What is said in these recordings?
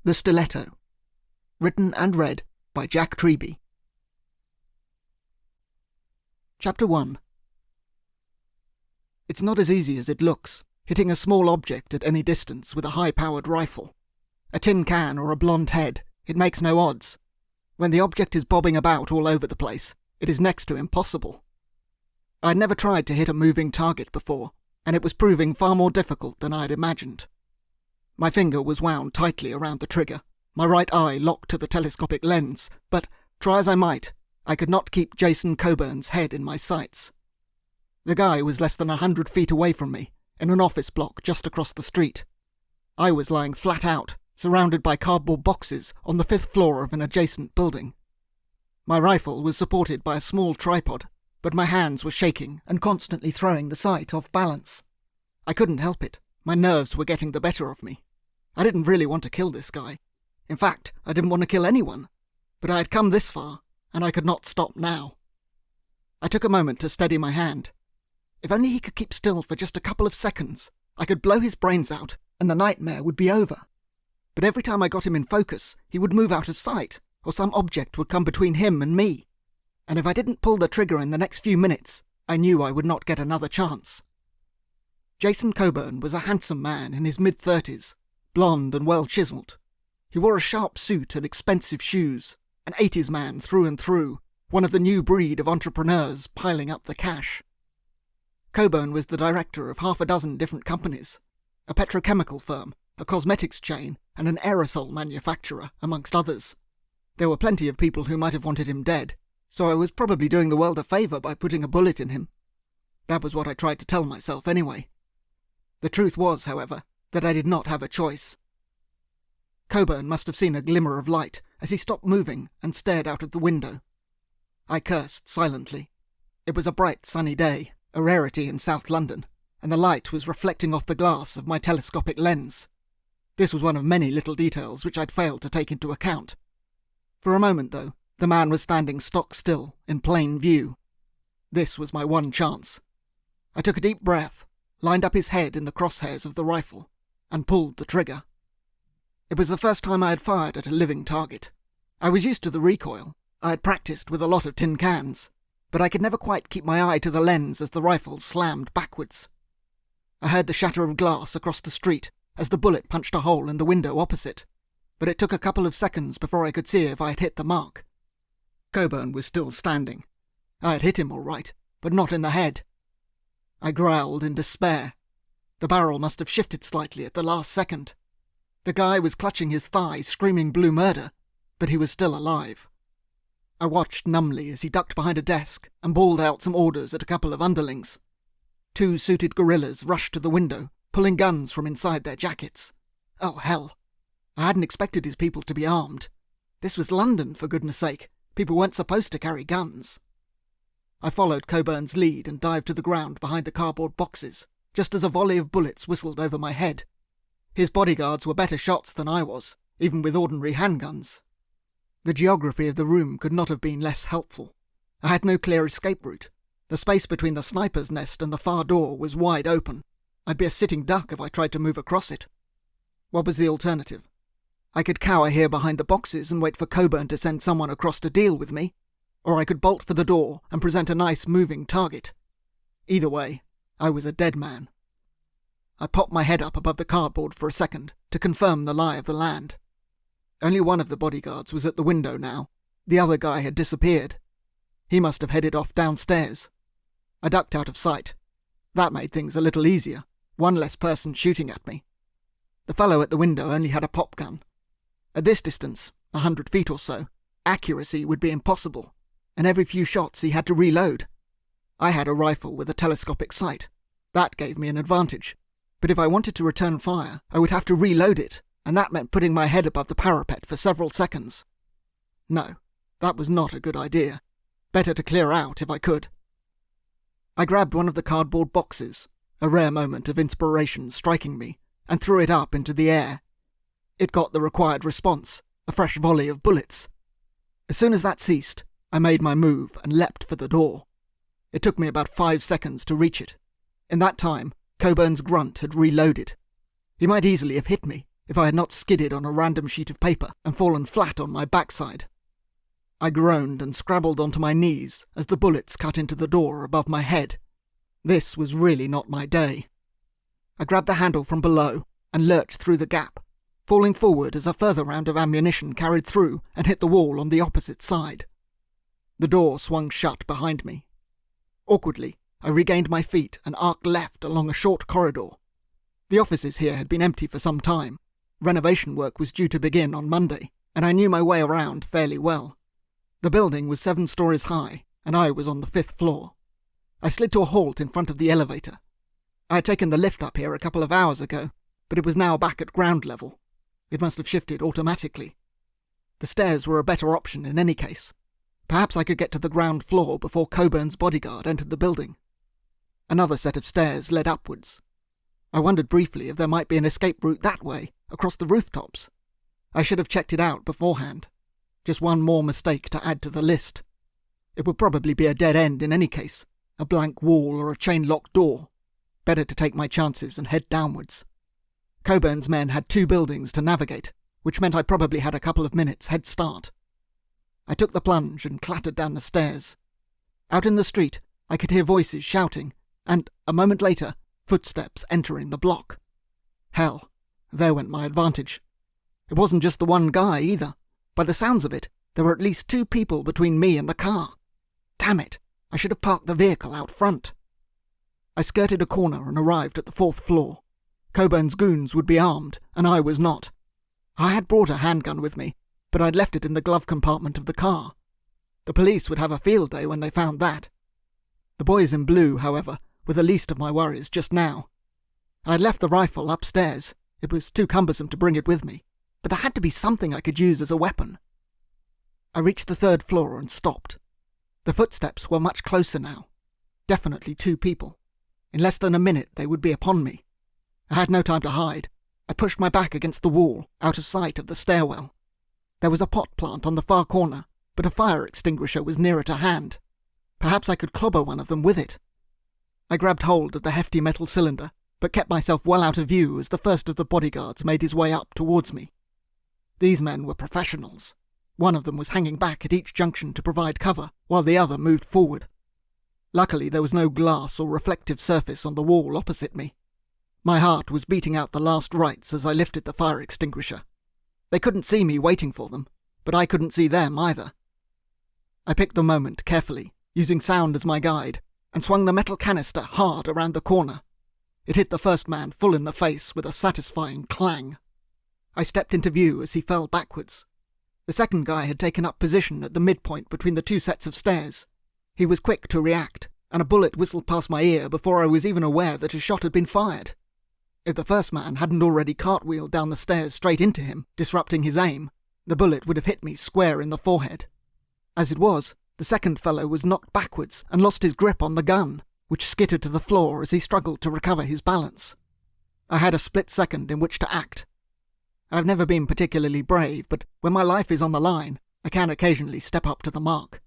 The Stiletto. Written and read by Jack Treby. Chapter 1. It's not as easy as it looks, hitting a small object at any distance with a high-powered rifle. A tin can or a blonde head, it makes no odds. When the object is bobbing about all over the place, it is next to impossible. I had never tried to hit a moving target before, and it was proving far more difficult than I had imagined. My finger was wound tightly around the trigger, my right eye locked to the telescopic lens, but, try as I might, I could not keep Jason Coburn's head in my sights. The guy was less than 100 feet away from me, in an office block just across the street. I was lying flat out, surrounded by cardboard boxes on the 5th floor of an adjacent building. My rifle was supported by a small tripod, but my hands were shaking and constantly throwing the sight off balance. I couldn't help it. My nerves were getting the better of me. I didn't really want to kill this guy. In fact, I didn't want to kill anyone. But I had come this far, and I could not stop now. I took a moment to steady my hand. If only he could keep still for just a couple of seconds, I could blow his brains out, and the nightmare would be over. But every time I got him in focus, he would move out of sight, or some object would come between him and me. And if I didn't pull the trigger in the next few minutes, I knew I would not get another chance. Jason Coburn was a handsome man in his mid-30s, blonde and well-chiselled. He wore a sharp suit and expensive shoes, an 80s man through and through, one of the new breed of entrepreneurs piling up the cash. Coburn was the director of half a dozen different companies, a petrochemical firm, a cosmetics chain, and an aerosol manufacturer, amongst others. There were plenty of people who might have wanted him dead, so I was probably doing the world a favour by putting a bullet in him. That was what I tried to tell myself anyway. The truth was, however, that I did not have a choice. Coburn must have seen a glimmer of light as he stopped moving and stared out of the window. I cursed silently. It was a bright sunny day, a rarity in South London, and the light was reflecting off the glass of my telescopic lens. This was one of many little details which I'd failed to take into account. For a moment, though, the man was standing stock still, in plain view. This was my one chance. I took a deep breath, lined up his head in the crosshairs of the rifle, and pulled the trigger. It was the first time I had fired at a living target. I was used to the recoil. I had practiced with a lot of tin cans, but I could never quite keep my eye to the lens as the rifle slammed backwards. I heard the shatter of glass across the street as the bullet punched a hole in the window opposite, but it took a couple of seconds before I could see if I had hit the mark. Coburn was still standing. I had hit him all right, but not in the head. I growled in despair. The barrel must have shifted slightly at the last second. The guy was clutching his thigh, screaming blue murder, but he was still alive. I watched numbly as he ducked behind a desk and bawled out some orders at a couple of underlings. 2 suited guerrillas rushed to the window, pulling guns from inside their jackets. Oh, hell! I hadn't expected his people to be armed. This was London, for goodness sake. People weren't supposed to carry guns. I followed Coburn's lead and dived to the ground behind the cardboard boxes, just as a volley of bullets whistled over my head. His bodyguards were better shots than I was, even with ordinary handguns. The geography of the room could not have been less helpful. I had no clear escape route. The space between the sniper's nest and the far door was wide open. I'd be a sitting duck if I tried to move across it. What was the alternative? I could cower here behind the boxes and wait for Coburn to send someone across to deal with me, or I could bolt for the door and present a nice moving target. Either way, I was a dead man. I popped my head up above the cardboard for a second to confirm the lie of the land. Only one of the bodyguards was at the window now. The other guy had disappeared. He must have headed off downstairs. I ducked out of sight. That made things a little easier. One less person shooting at me. The fellow at the window only had a pop gun. At this distance, 100 feet or so, accuracy would be impossible, and every few shots he had to reload. I had a rifle with a telescopic sight. That gave me an advantage. But if I wanted to return fire, I would have to reload it, and that meant putting my head above the parapet for several seconds. No, that was not a good idea. Better to clear out if I could. I grabbed one of the cardboard boxes, a rare moment of inspiration striking me, and threw it up into the air. It got the required response, a fresh volley of bullets. As soon as that ceased, I made my move and leapt for the door. It took me about 5 seconds to reach it. In that time, Coburn's grunt had reloaded. He might easily have hit me, if I had not skidded on a random sheet of paper and fallen flat on my backside. I groaned and scrabbled onto my knees as the bullets cut into the door above my head. This was really not my day. I grabbed the handle from below and lurched through the gap, falling forward as a further round of ammunition carried through and hit the wall on the opposite side. The door swung shut behind me. Awkwardly, I regained my feet and arced left along a short corridor. The offices here had been empty for some time. Renovation work was due to begin on Monday, and I knew my way around fairly well. The building was 7 stories high, and I was on the 5th floor. I slid to a halt in front of the elevator. I had taken the lift up here a couple of hours ago, but it was now back at ground level. It must have shifted automatically. The stairs were a better option in any case. Perhaps I could get to the ground floor before Coburn's bodyguard entered the building. Another set of stairs led upwards. I wondered briefly if there might be an escape route that way, across the rooftops. I should have checked it out beforehand. Just one more mistake to add to the list. It would probably be a dead end in any case, a blank wall or a chain-locked door. Better to take my chances and head downwards. Coburn's men had 2 buildings to navigate, which meant I probably had a couple of minutes head start. I took the plunge and clattered down the stairs. Out in the street, I could hear voices shouting, and, a moment later, footsteps entering the block. Hell, there went my advantage. It wasn't just the one guy either. By the sounds of it, there were at least 2 people between me and the car. Damn it, I should have parked the vehicle out front. I skirted a corner and arrived at the 4th floor. Coburn's goons would be armed, and I was not. I had brought a handgun with me, but I'd left it in the glove compartment of the car. The police would have a field day when they found that. The boys in blue, however, were the least of my worries just now. I had left the rifle upstairs. It was too cumbersome to bring it with me, but there had to be something I could use as a weapon. I reached the 3rd floor and stopped. The footsteps were much closer now. Definitely 2 people. In less than a minute they would be upon me. I had no time to hide. I pushed my back against the wall, out of sight of the stairwell. There was a pot plant on the far corner, but a fire extinguisher was nearer to hand. Perhaps I could clobber one of them with it. I grabbed hold of the hefty metal cylinder, but kept myself well out of view as the first of the bodyguards made his way up towards me. These men were professionals. One of them was hanging back at each junction to provide cover, while the other moved forward. Luckily there was no glass or reflective surface on the wall opposite me. My heart was beating out the last rites as I lifted the fire extinguisher. They couldn't see me waiting for them, but I couldn't see them either. I picked the moment carefully, using sound as my guide, and swung the metal canister hard around the corner. It hit the first man full in the face with a satisfying clang. I stepped into view as he fell backwards. The second guy had taken up position at the midpoint between the 2 sets of stairs. He was quick to react, and a bullet whistled past my ear before I was even aware that a shot had been fired. If the first man hadn't already cartwheeled down the stairs straight into him, disrupting his aim, the bullet would have hit me square in the forehead. As it was, the second fellow was knocked backwards and lost his grip on the gun, which skittered to the floor as he struggled to recover his balance. I had a split second in which to act. I've never been particularly brave, but when my life is on the line, I can occasionally step up to the mark.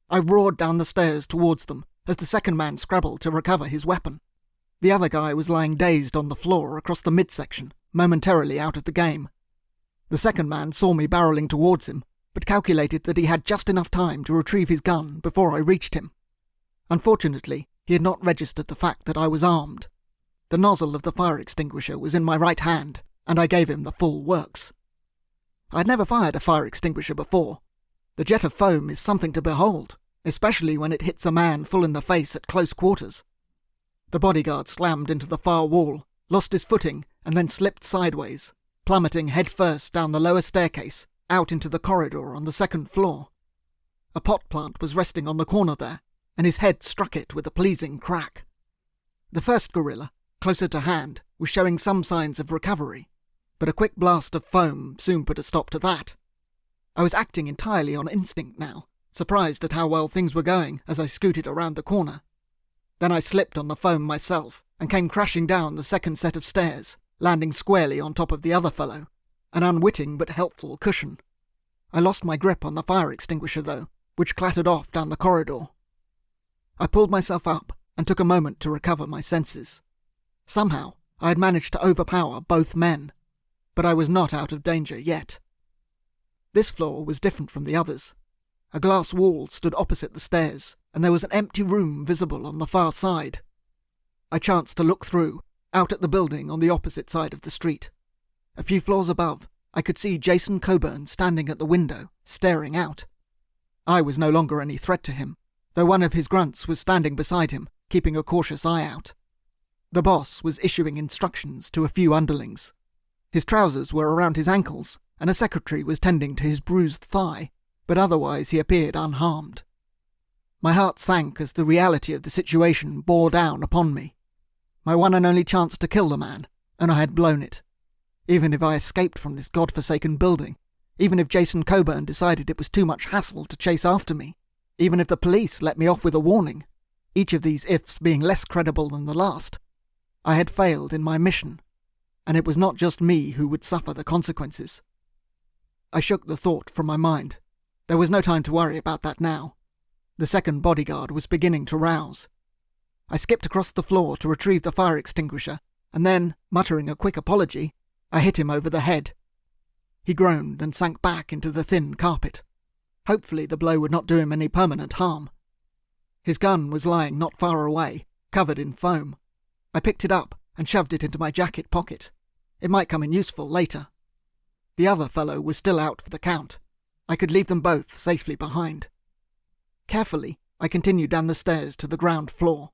I roared down the stairs towards them as the second man scrabbled to recover his weapon. The other guy was lying dazed on the floor across the midsection, momentarily out of the game. The second man saw me barreling towards him, but calculated that he had just enough time to retrieve his gun before I reached him. Unfortunately, he had not registered the fact that I was armed. The nozzle of the fire extinguisher was in my right hand, and I gave him the full works. I had never fired a fire extinguisher before. The jet of foam is something to behold, especially when it hits a man full in the face at close quarters. The bodyguard slammed into the far wall, lost his footing, and then slipped sideways, plummeting headfirst down the lower staircase, out into the corridor on the 2nd floor. A pot plant was resting on the corner there, and his head struck it with a pleasing crack. The first gorilla, closer to hand, was showing some signs of recovery, but a quick blast of foam soon put a stop to that. I was acting entirely on instinct now, surprised at how well things were going as I scooted around the corner. Then I slipped on the foam myself and came crashing down the 2nd set of stairs, landing squarely on top of the other fellow, an unwitting but helpful cushion. I lost my grip on the fire extinguisher though, which clattered off down the corridor. I pulled myself up and took a moment to recover my senses. Somehow, I had managed to overpower both men. but I was not out of danger yet. This floor was different from the others. A glass wall stood opposite the stairs, and there was an empty room visible on the far side. I chanced to look through, out at the building on the opposite side of the street. A few floors above, I could see Jason Coburn standing at the window, staring out. I was no longer any threat to him, though one of his grunts was standing beside him, keeping a cautious eye out. The boss was issuing instructions to a few underlings. His trousers were around his ankles, and a secretary was tending to his bruised thigh, but otherwise he appeared unharmed. My heart sank as the reality of the situation bore down upon me. My one and only chance to kill the man, and I had blown it. Even if I escaped from this godforsaken building, even if Jason Coburn decided it was too much hassle to chase after me, even if the police let me off with a warning, each of these ifs being less credible than the last, I had failed in my mission, and it was not just me who would suffer the consequences. I shook the thought from my mind. There was no time to worry about that now. The second bodyguard was beginning to rouse. I skipped across the floor to retrieve the fire extinguisher, and then, muttering a quick apology, I hit him over the head. He groaned and sank back into the thin carpet. Hopefully the blow would not do him any permanent harm. His gun was lying not far away, covered in foam. I picked it up and shoved it into my jacket pocket. It might come in useful later. The other fellow was still out for the count. I could leave them both safely behind. Carefully, I continued down the stairs to the ground floor.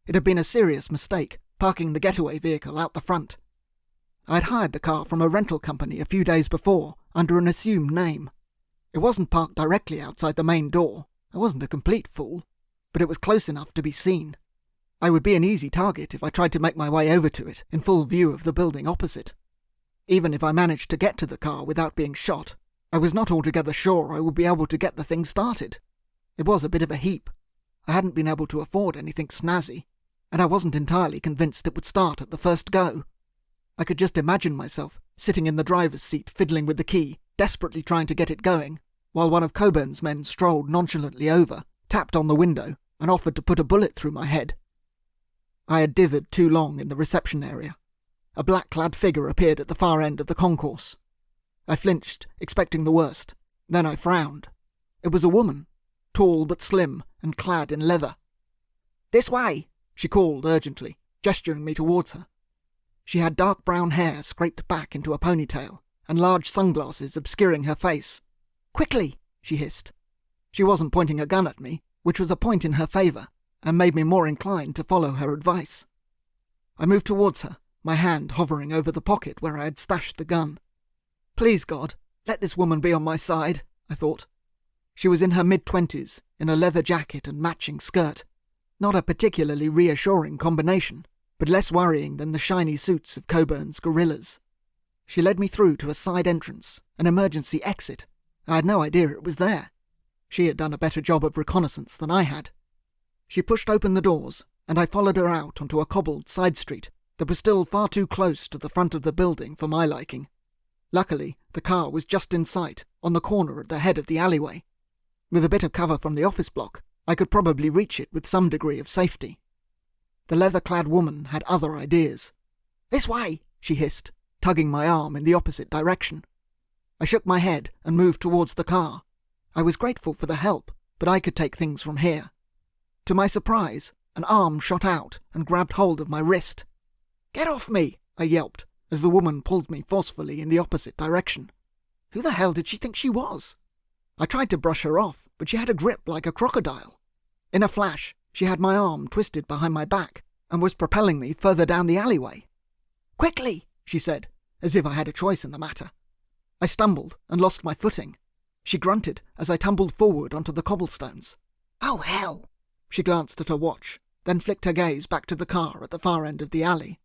It had been a serious mistake, parking the getaway vehicle out the front. I had hired the car from a rental company a few days before, under an assumed name. It wasn't parked directly outside the main door. I wasn't a complete fool, but it was close enough to be seen. I would be an easy target if I tried to make my way over to it in full view of the building opposite. Even if I managed to get to the car without being shot, I was not altogether sure I would be able to get the thing started. It was a bit of a heap. I hadn't been able to afford anything snazzy, and I wasn't entirely convinced it would start at the first go. I could just imagine myself sitting in the driver's seat fiddling with the key, desperately trying to get it going, while one of Coburn's men strolled nonchalantly over, tapped on the window, and offered to put a bullet through my head. I had dithered too long in the reception area. A black-clad figure appeared at the far end of the concourse. I flinched, expecting the worst. Then I frowned. It was a woman, tall but slim and clad in leather. "This way," she called urgently, gesturing me towards her. She had dark brown hair scraped back into a ponytail, and large sunglasses obscuring her face. "Quickly," she hissed. She wasn't pointing a gun at me, which was a point in her favour, and made me more inclined to follow her advice. I moved towards her, my hand hovering over the pocket where I had stashed the gun. Please God, let this woman be on my side, I thought. She was in her mid-20s, in a leather jacket and matching skirt. Not a particularly reassuring combination, but less worrying than the shiny suits of Coburn's guerrillas. She led me through to a side entrance, an emergency exit. I had no idea it was there. She had done a better job of reconnaissance than I had. She pushed open the doors, and I followed her out onto a cobbled side street that was still far too close to the front of the building for my liking. Luckily, the car was just in sight, on the corner at the head of the alleyway. With a bit of cover from the office block, I could probably reach it with some degree of safety. The leather-clad woman had other ideas. "This way," she hissed, tugging my arm in the opposite direction. I shook my head and moved towards the car. I was grateful for the help, but I could take things from here. To my surprise, an arm shot out and grabbed hold of my wrist. "Get off me!" I yelped, as the woman pulled me forcefully in the opposite direction. Who the hell did she think she was? I tried to brush her off, but she had a grip like a crocodile. In a flash, she had my arm twisted behind my back and was propelling me further down the alleyway. "Quickly!" she said, as if I had a choice in the matter. I stumbled and lost my footing. She grunted as I tumbled forward onto the cobblestones. "Oh, hell!" She glanced at her watch, then flicked her gaze back to the car at the far end of the alley.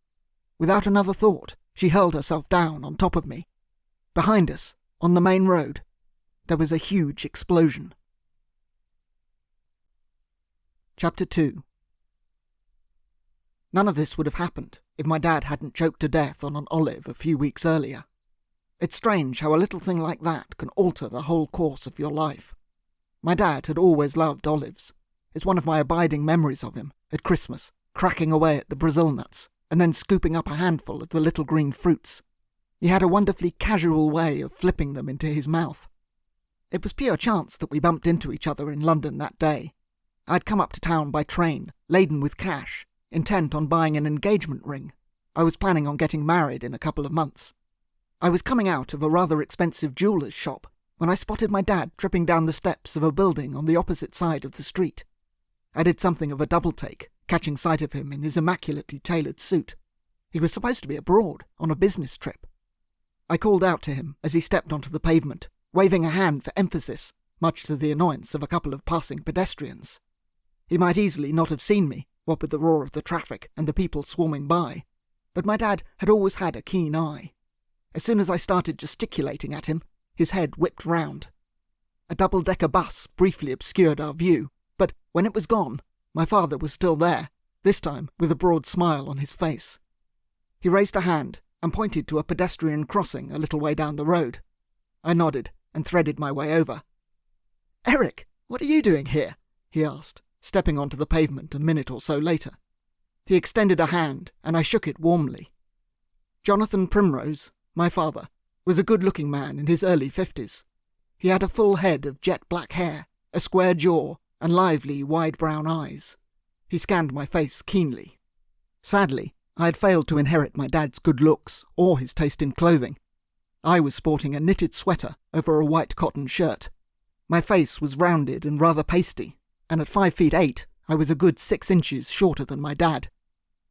Without another thought, she hurled herself down on top of me. Behind us, on the main road, there was a huge explosion. Chapter 2. None of this would have happened if my dad hadn't choked to death on an olive a few weeks earlier. It's strange how a little thing like that can alter the whole course of your life. My dad had always loved olives. It's one of my abiding memories of him, at Christmas, cracking away at the Brazil nuts, and then scooping up a handful of the little green fruits. He had a wonderfully casual way of flipping them into his mouth. It was pure chance that we bumped into each other in London that day. I'd come up to town by train, laden with cash, intent on buying an engagement ring. I was planning on getting married in a couple of months. I was coming out of a rather expensive jeweller's shop when I spotted my dad tripping down the steps of a building on the opposite side of the street. I did something of a double-take, catching sight of him in his immaculately tailored suit. He was supposed to be abroad, on a business trip. I called out to him as he stepped onto the pavement, waving a hand for emphasis, much to the annoyance of a couple of passing pedestrians. He might easily not have seen me, what with the roar of the traffic and the people swarming by, but my dad had always had a keen eye. As soon as I started gesticulating at him, his head whipped round. A double-decker bus briefly obscured our view, but when it was gone, my father was still there, this time with a broad smile on his face. He raised a hand and pointed to a pedestrian crossing a little way down the road. I nodded and threaded my way over. "Eric, what are you doing here?" he asked, stepping onto the pavement a minute or so later. He extended a hand, and I shook it warmly. Jonathan Primrose, my father, was a good-looking man in his early 50s. He had a full head of jet-black hair, a square jaw, and lively, wide brown eyes. He scanned my face keenly. Sadly, I had failed to inherit my dad's good looks or his taste in clothing. I was sporting a knitted sweater over a white cotton shirt. My face was rounded and rather pasty, and at 5'8", I was a good 6 inches shorter than my dad.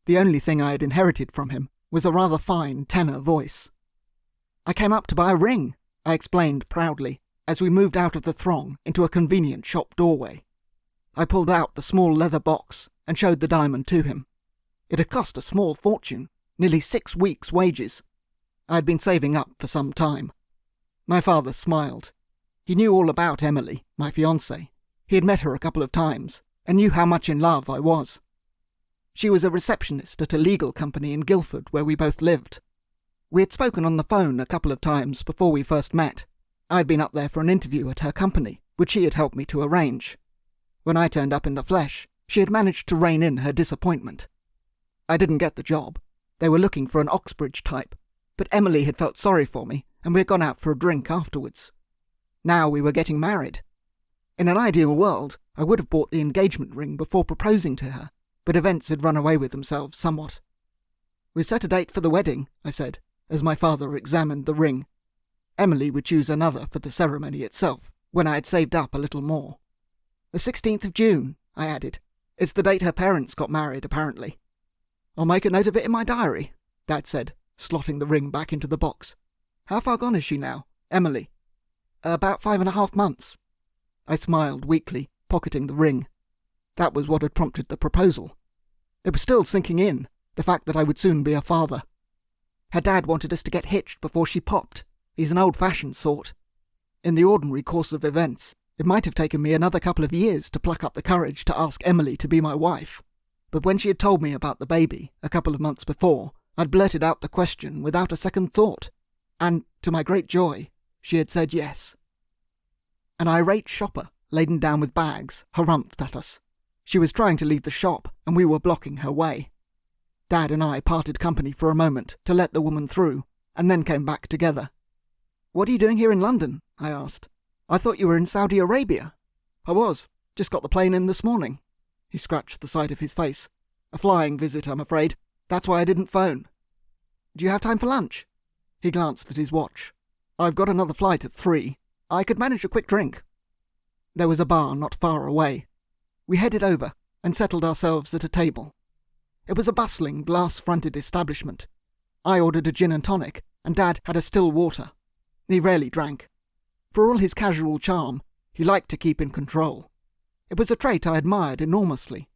The only thing I had inherited from him was a rather fine tenor voice. "I came up to buy a ring," I explained proudly, as we moved out of the throng into a convenient shop doorway. I pulled out the small leather box and showed the diamond to him. It had cost a small fortune, nearly 6 weeks' wages. I had been saving up for some time. My father smiled. He knew all about Emily, my fiancée. He had met her a couple of times, and knew how much in love I was. She was a receptionist at a legal company in Guildford where we both lived. We had spoken on the phone a couple of times before we first met. I had been up there for an interview at her company, which she had helped me to arrange. When I turned up in the flesh, she had managed to rein in her disappointment. I didn't get the job. They were looking for an Oxbridge type, but Emily had felt sorry for me, and we had gone out for a drink afterwards. Now we were getting married. In an ideal world, I would have bought the engagement ring before proposing to her, but events had run away with themselves somewhat. "We set a date for the wedding," I said, as my father examined the ring. Emily would choose another for the ceremony itself, when I had saved up a little more. "The 16th of June," I added. "It's the date her parents got married, apparently." "I'll make a note of it in my diary," Dad said, slotting the ring back into the box. "How far gone is she now, Emily?" "About 5.5 months." I smiled weakly, pocketing the ring. That was what had prompted the proposal. It was still sinking in, the fact that I would soon be a father. Her dad wanted us to get hitched before she popped. He's an old-fashioned sort. In the ordinary course of events, it might have taken me another couple of years to pluck up the courage to ask Emily to be my wife. But when she had told me about the baby, a couple of months before, I'd blurted out the question without a second thought. And, to my great joy, she had said yes. An irate shopper, laden down with bags, harumphed at us. She was trying to leave the shop, and we were blocking her way. Dad and I parted company for a moment to let the woman through, and then came back together. "What are you doing here in London?" I asked. "I thought you were in Saudi Arabia." "I was. Just got the plane in this morning." He scratched the side of his face. "A flying visit, I'm afraid. That's why I didn't phone." "Do you have time for lunch?" He glanced at his watch. "I've got another flight at 3. I could manage a quick drink." There was a bar not far away. We headed over and settled ourselves at a table. It was a bustling, glass-fronted establishment. I ordered a gin and tonic, and Dad had a still water. He rarely drank. For all his casual charm, he liked to keep in control. It was a trait I admired enormously.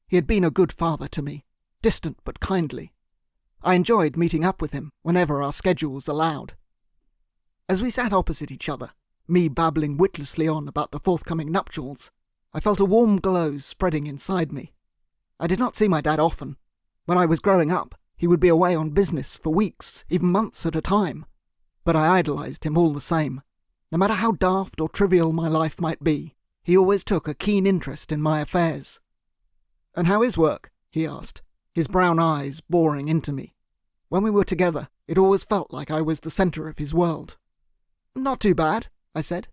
He had been a good father to me, distant but kindly. I enjoyed meeting up with him whenever our schedules allowed. As we sat opposite each other, me babbling witlessly on about the forthcoming nuptials, I felt a warm glow spreading inside me. I did not see my dad often. When I was growing up, he would be away on business for weeks, even months at a time. But I idolized him all the same. No matter how daft or trivial my life might be, he always took a keen interest in my affairs. "And how is work?" he asked, his brown eyes boring into me. When we were together, It always felt like I was the centre of his world. "Not too bad," I said.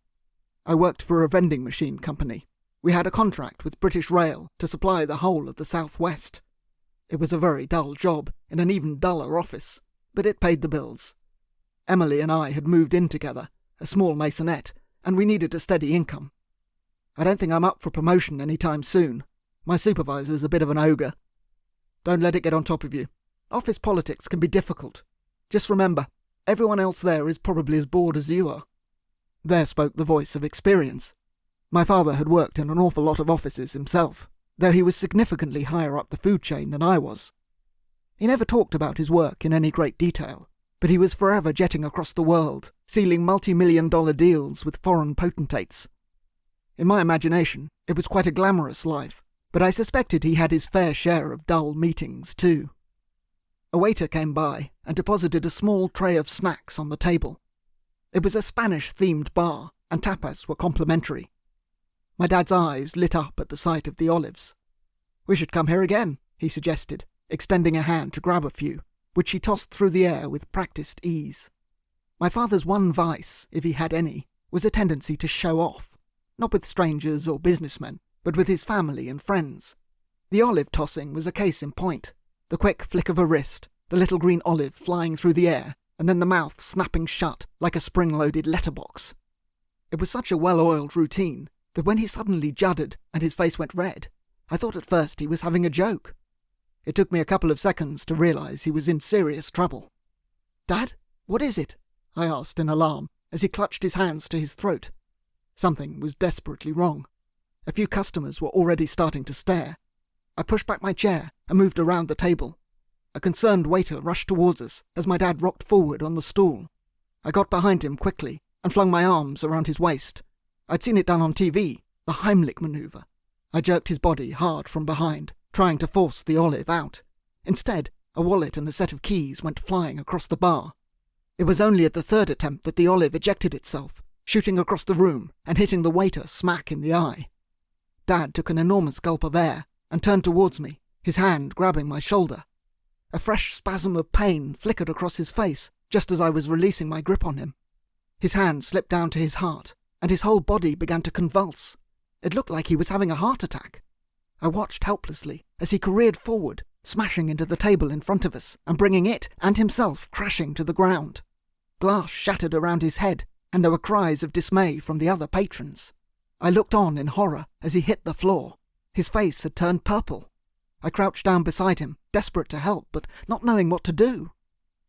I worked for a vending machine company. We had a contract with British Rail to supply the whole of the South West. It was a very dull job in an even duller office, but it paid the bills. Emily and I had moved in together, a small maisonette, and we needed a steady income. I don't think I'm up for promotion any time soon. My supervisor's a bit of an ogre. Don't let it get on top of you. Office politics can be difficult. Just remember, everyone else there is probably as bored as you are. There spoke the voice of experience. My father had worked in an awful lot of offices himself, though he was significantly higher up the food chain than I was. He never talked about his work in any great detail, but he was forever jetting across the world, sealing multi-million-dollar deals with foreign potentates. In my imagination, it was quite a glamorous life, but I suspected he had his fair share of dull meetings too. A waiter came by and deposited a small tray of snacks on the table. It was a Spanish-themed bar, and tapas were complimentary. My dad's eyes lit up at the sight of the olives. "We should come here again," he suggested, extending a hand to grab a few, which he tossed through the air with practised ease. My father's one vice, if he had any, was a tendency to show off, not with strangers or businessmen, but with his family and friends. The olive tossing was a case in point. The quick flick of a wrist, the little green olive flying through the air, and then the mouth snapping shut like a spring-loaded letterbox. It was such a well-oiled routine that when he suddenly juddered and his face went red, I thought at first he was having a joke. It took me a couple of seconds to realise he was in serious trouble. "Dad, what is it?" I asked in alarm as he clutched his hands to his throat. Something was desperately wrong. A few customers were already starting to stare. I pushed back my chair and moved around the table. A concerned waiter rushed towards us as my dad rocked forward on the stool. I got behind him quickly and flung my arms around his waist. I'd seen it done on TV, the Heimlich manoeuvre. I jerked his body hard from behind, trying to force the olive out. Instead, a wallet and a set of keys went flying across the bar. It was only at the third attempt that the olive ejected itself, shooting across the room and hitting the waiter smack in the eye. Dad took an enormous gulp of air and turned towards me, his hand grabbing my shoulder. A fresh spasm of pain flickered across his face just as I was releasing my grip on him. His hand slipped down to his heart, and his whole body began to convulse. It looked like he was having a heart attack. I watched helplessly as he careered forward, smashing into the table in front of us and bringing it and himself crashing to the ground. Glass shattered around his head, and there were cries of dismay from the other patrons. I looked on in horror as he hit the floor. His face had turned purple. I crouched down beside him, desperate to help, but not knowing what to do.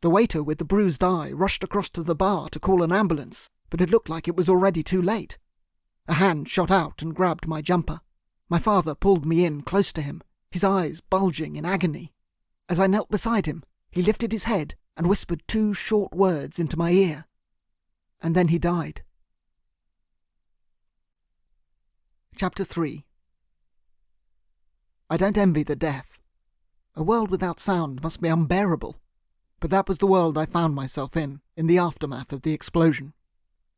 The waiter with the bruised eye rushed across to the bar to call an ambulance, but it looked like it was already too late. A hand shot out and grabbed my jumper. My father pulled me in close to him, his eyes bulging in agony. As I knelt beside him, he lifted his head and whispered 2 short words into my ear. And then he died. Chapter 3. I don't envy the deaf. A world without sound must be unbearable. But that was the world I found myself in the aftermath of the explosion.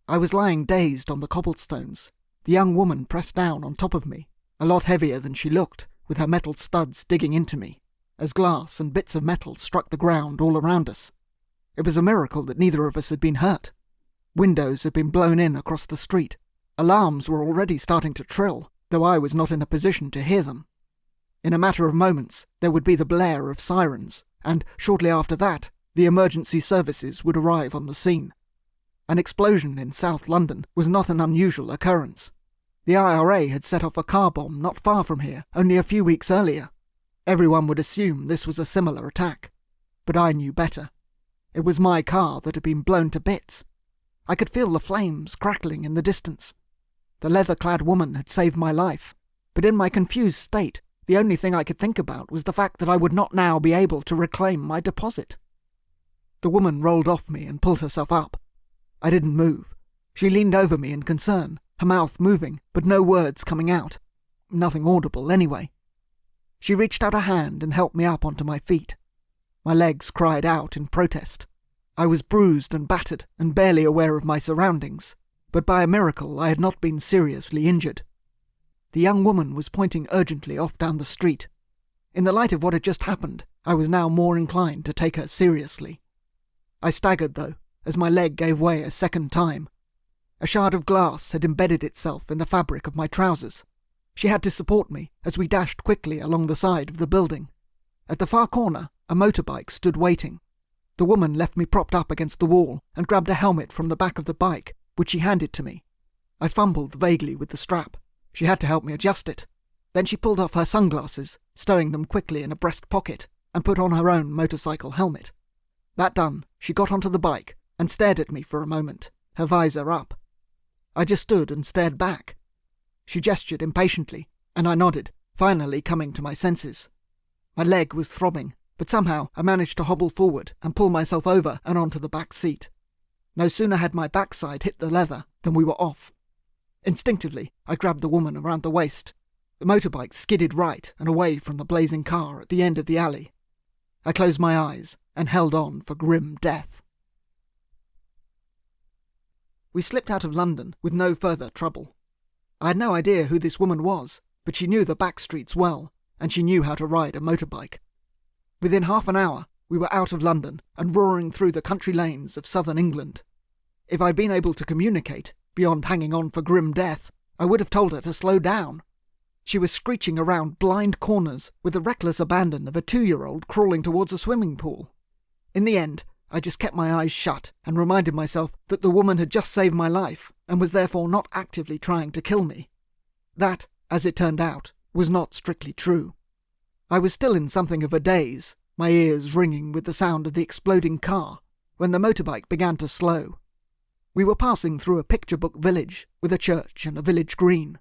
I was lying dazed on the cobblestones, the young woman pressed down on top of me, a lot heavier than she looked, with her metal studs digging into me, as glass and bits of metal struck the ground all around us. It was a miracle that neither of us had been hurt. Windows had been blown in across the street. Alarms were already starting to trill, though I was not in a position to hear them. In a matter of moments, there would be the blare of sirens, and shortly after that, the emergency services would arrive on the scene. An explosion in South London was not an unusual occurrence. The IRA had set off a car bomb not far from here only a few weeks earlier. Everyone would assume this was a similar attack. But I knew better. It was my car that had been blown to bits. I could feel the flames crackling in the distance. The leather-clad woman had saved my life, but in my confused state, the only thing I could think about was the fact that I would not now be able to reclaim my deposit. The woman rolled off me and pulled herself up. I didn't move. She leaned over me in concern, her mouth moving, but no words coming out. Nothing audible, anyway. She reached out a hand and helped me up onto my feet. My legs cried out in protest. I was bruised and battered and barely aware of my surroundings, but by a miracle I had not been seriously injured. The young woman was pointing urgently off down the street. In the light of what had just happened, I was now more inclined to take her seriously. I staggered, though, as my leg gave way a second time. A shard of glass had embedded itself in the fabric of my trousers. She had to support me as we dashed quickly along the side of the building. At the far corner, a motorbike stood waiting. The woman left me propped up against the wall and grabbed a helmet from the back of the bike, which she handed to me. I fumbled vaguely with the strap. She had to help me adjust it. Then she pulled off her sunglasses, stowing them quickly in a breast pocket, and put on her own motorcycle helmet. That done, she got onto the bike and stared at me for a moment, her visor up. I just stood and stared back. She gestured impatiently, and I nodded, finally coming to my senses. My leg was throbbing, but somehow I managed to hobble forward and pull myself over and onto the back seat. No sooner had my backside hit the leather than we were off. Instinctively, I grabbed the woman around the waist. The motorbike skidded right and away from the blazing car at the end of the alley. I closed my eyes and held on for grim death. We slipped out of London with no further trouble. I had no idea who this woman was, but she knew the back streets well, and she knew how to ride a motorbike. Within half an hour, we were out of London and roaring through the country lanes of southern England. If I'd been able to communicate, beyond hanging on for grim death, I would have told her to slow down. She was screeching around blind corners with the reckless abandon of a 2-year-old crawling towards a swimming pool. In the end, I just kept my eyes shut and reminded myself that the woman had just saved my life and was therefore not actively trying to kill me. That, as it turned out, was not strictly true. I was still in something of a daze, my ears ringing with the sound of the exploding car, when the motorbike began to slow. We were passing through a picture book village with a church and a village green.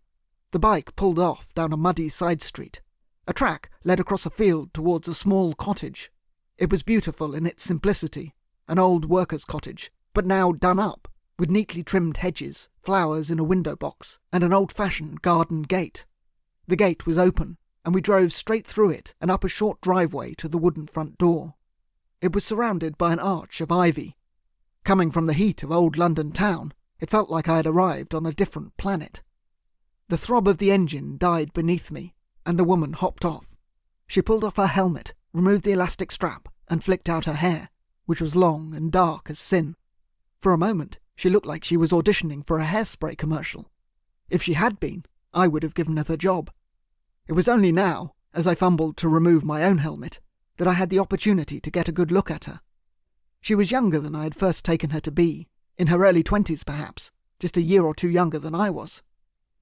The bike pulled off down a muddy side street. A track led across a field towards a small cottage. It was beautiful in its simplicity, an old worker's cottage, but now done up, with neatly trimmed hedges, flowers in a window box, and an old-fashioned garden gate. The gate was open, and we drove straight through it and up a short driveway to the wooden front door. It was surrounded by an arch of ivy. Coming from the heat of old London town, it felt like I had arrived on a different planet. The throb of the engine died beneath me, and the woman hopped off. She pulled off her helmet, removed the elastic strap, and flicked out her hair, which was long and dark as sin. For a moment, she looked like she was auditioning for a hairspray commercial. If she had been, I would have given her the job. It was only now, as I fumbled to remove my own helmet, that I had the opportunity to get a good look at her. She was younger than I had first taken her to be, in her early 20s perhaps, just a year or two younger than I was.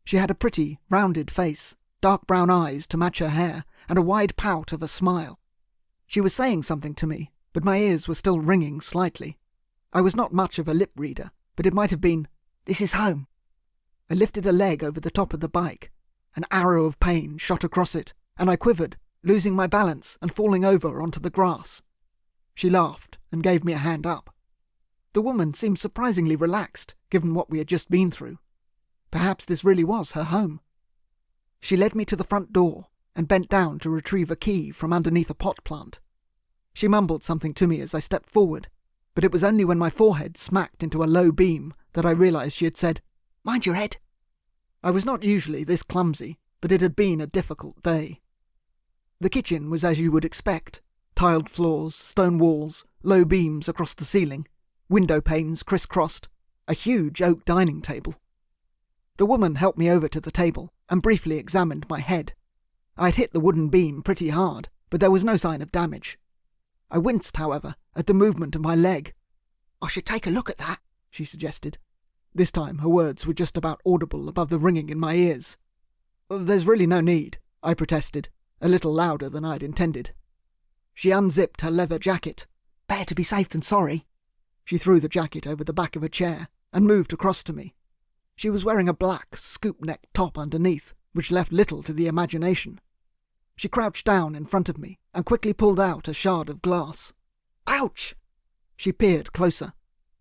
She had a pretty, rounded face, dark brown eyes to match her hair, and a wide pout of a smile. She was saying something to me, but my ears were still ringing slightly. I was not much of a lip reader, but it might have been, "This is home." I lifted a leg over the top of the bike. An arrow of pain shot across it, and I quivered, losing my balance and falling over onto the grass. She laughed and gave me a hand up. The woman seemed surprisingly relaxed, given what we had just been through. Perhaps this really was her home. She led me to the front door and bent down to retrieve a key from underneath a pot plant. She mumbled something to me as I stepped forward, but it was only when my forehead smacked into a low beam that I realised she had said, "Mind your head." I was not usually this clumsy, but it had been a difficult day. The kitchen was as you would expect. Tiled floors, stone walls, low beams across the ceiling, window panes crisscrossed, a huge oak dining table. The woman helped me over to the table and briefly examined my head. I had hit the wooden beam pretty hard, but there was no sign of damage. I winced, however, at the movement of my leg. "I should take a look at that," she suggested. This time her words were just about audible above the ringing in my ears. "There's really no need," I protested, a little louder than I'd intended. She unzipped her leather jacket. "Better to be safe than sorry." She threw the jacket over the back of a chair and moved across to me. She was wearing a black, scoop-neck top underneath, which left little to the imagination. She crouched down in front of me and quickly pulled out a shard of glass. "Ouch!" She peered closer.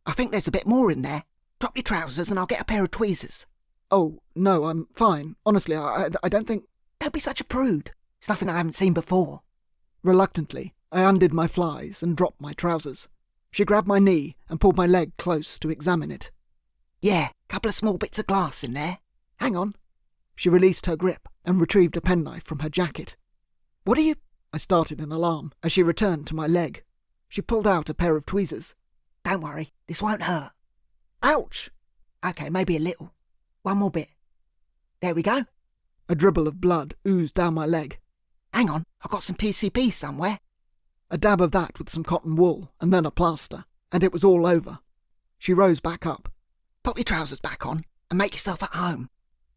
"I think there's a bit more in there. Drop your trousers and I'll get a pair of tweezers." "Oh, no, I'm fine. Honestly, I don't think—" "Don't be such a prude. It's nothing I haven't seen before." Reluctantly, I undid my flies and dropped my trousers. She grabbed my knee and pulled my leg close to examine it. "Yeah, couple of small bits of glass in there. Hang on." She released her grip and retrieved a penknife from her jacket. "What are you—" I started in alarm as she returned to my leg. She pulled out a pair of tweezers. Don't worry, this won't hurt. Ouch! Okay, maybe a little. One more bit. There we go. A dribble of blood oozed down my leg. Hang on, I've got some TCP somewhere. A dab of that with some cotton wool, and then a plaster, and it was all over. She rose back up. Put your trousers back on and make yourself at home.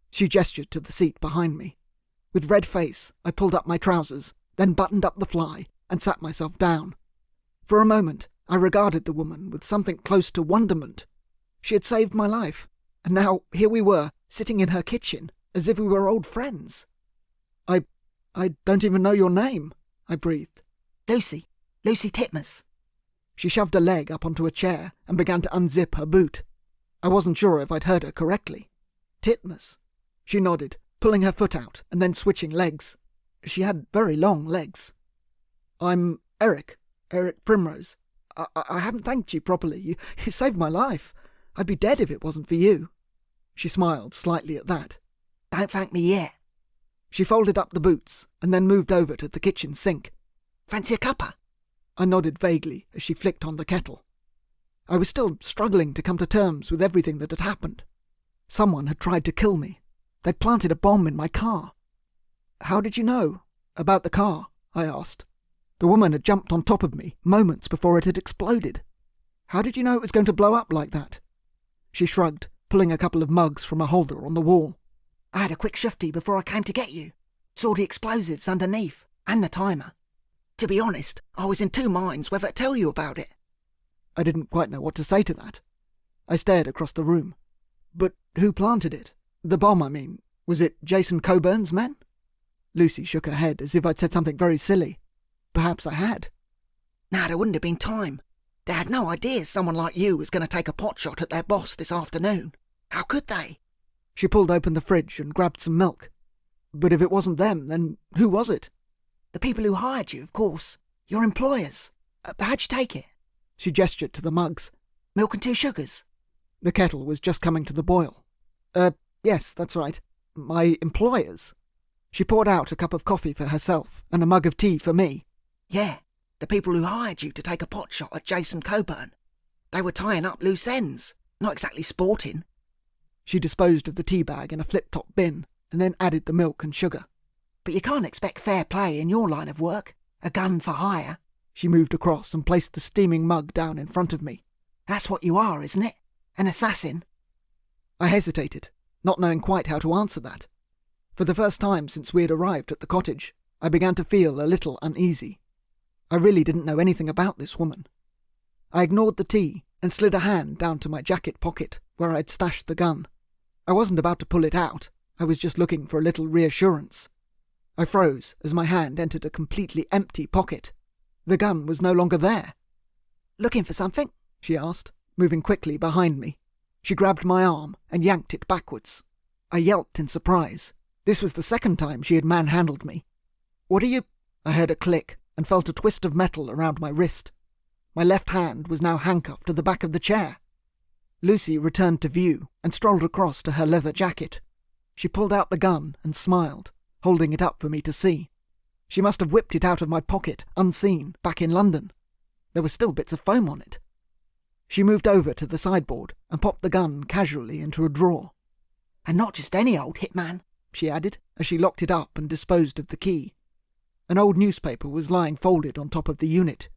She gestured to the seat behind me. With red face, I pulled up my trousers, then buttoned up the fly and sat myself down. For a moment, I regarded the woman with something close to wonderment. She had saved my life, and now here we were, sitting in her kitchen, as if we were old friends. I don't even know your name, I breathed. Lucy Titmuss. She shoved a leg up onto a chair and began to unzip her boot. I wasn't sure if I'd heard her correctly. Titmuss. She nodded, pulling her foot out and then switching legs. She had very long legs. I'm Eric Primrose. I haven't thanked you properly. You saved my life. I'd be dead if it wasn't for you. She smiled slightly at that. Don't thank me yet. She folded up the boots and then moved over to the kitchen sink. Fancy a cuppa? I nodded vaguely as she flicked on the kettle. I was still struggling to come to terms with everything that had happened. Someone had tried to kill me. They'd planted a bomb in my car. How did you know? About the car? I asked. The woman had jumped on top of me moments before it had exploded. How did you know it was going to blow up like that? She shrugged, pulling a couple of mugs from a holder on the wall. I had a quick shifty before I came to get you. Saw the explosives underneath, and the timer. To be honest, I was in two minds whether to tell you about it. I didn't quite know what to say to that. I stared across the room. But who planted it? The bomb, I mean. Was it Jason Coburn's men? Lucy shook her head as if I'd said something very silly. Perhaps I had. Nah, there wouldn't have been time. They had no idea someone like you was going to take a pot shot at their boss this afternoon. How could they? She pulled open the fridge and grabbed some milk. But if it wasn't them, then who was it? The people who hired you, of course. Your employers. How'd you take it? She gestured to the mugs. Milk and 2 sugars. The kettle was just coming to the boil. Yes, that's right. My employers. She poured out a cup of coffee for herself and a mug of tea for me. Yeah, the people who hired you to take a pot shot at Jason Coburn. They were tying up loose ends. Not exactly sporting. She disposed of the tea bag in a flip-top bin and then added the milk and sugar. But you can't expect fair play in your line of work. A gun for hire. She moved across and placed the steaming mug down in front of me. That's what you are, isn't it? An assassin? I hesitated, not knowing quite how to answer that. For the first time since we had arrived at the cottage, I began to feel a little uneasy. I really didn't know anything about this woman. I ignored the tea and slid a hand down to my jacket pocket where I'd stashed the gun. I wasn't about to pull it out. I was just looking for a little reassurance. I froze as my hand entered a completely empty pocket. The gun was no longer there. Looking for something? She asked, moving quickly behind me. She grabbed my arm and yanked it backwards. I yelped in surprise. This was the second time she had manhandled me. What are you... I heard a click and felt a twist of metal around my wrist. My left hand was now handcuffed to the back of the chair. Lucy returned to view and strolled across to her leather jacket. She pulled out the gun and smiled, holding it up for me to see. She must have whipped it out of my pocket, unseen, back in London. There were still bits of foam on it. She moved over to the sideboard and popped the gun casually into a drawer. And not just any old hitman, she added, as she locked it up and disposed of the key. An old newspaper was lying folded on top of the unit.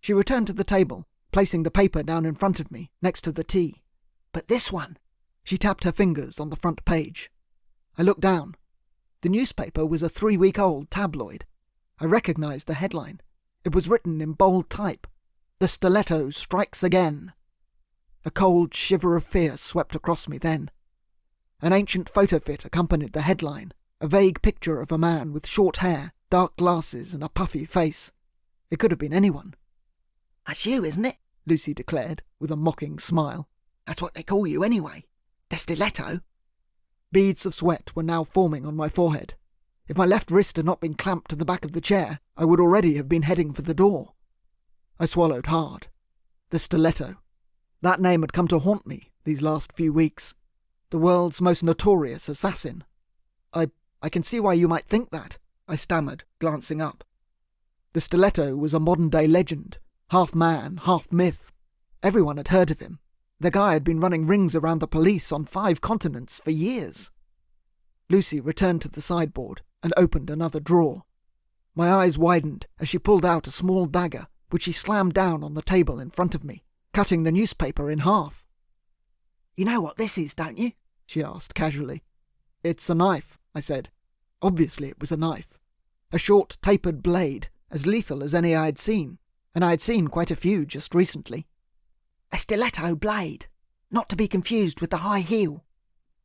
She returned to the table, placing the paper down in front of me, next to the tea. But this one... She tapped her fingers on the front page. I looked down. The newspaper was a 3-week-old tabloid. I recognised the headline. It was written in bold type. "The Stiletto strikes again." A cold shiver of fear swept across me then. An ancient photofit accompanied the headline, a vague picture of a man with short hair, dark glasses and a puffy face. It could have been anyone. That's you, isn't it? Lucy declared, with a mocking smile. That's what they call you anyway. The Stiletto. Beads of sweat were now forming on my forehead. If my left wrist had not been clamped to the back of the chair, I would already have been heading for the door. I swallowed hard. The Stiletto. That name had come to haunt me these last few weeks. The world's most notorious assassin. I can see why you might think that, I stammered, glancing up. The Stiletto was a modern-day legend, half man, half myth. Everyone had heard of him. The guy had been running rings around the police on 5 continents for years. Lucy returned to the sideboard and opened another drawer. My eyes widened as she pulled out a small dagger, which she slammed down on the table in front of me, cutting the newspaper in half. You know what this is, don't you? She asked casually. It's a knife, I said. Obviously it was a knife. A short, tapered blade, as lethal as any I had seen, and I had seen quite a few just recently. A stiletto blade, not to be confused with the high heel.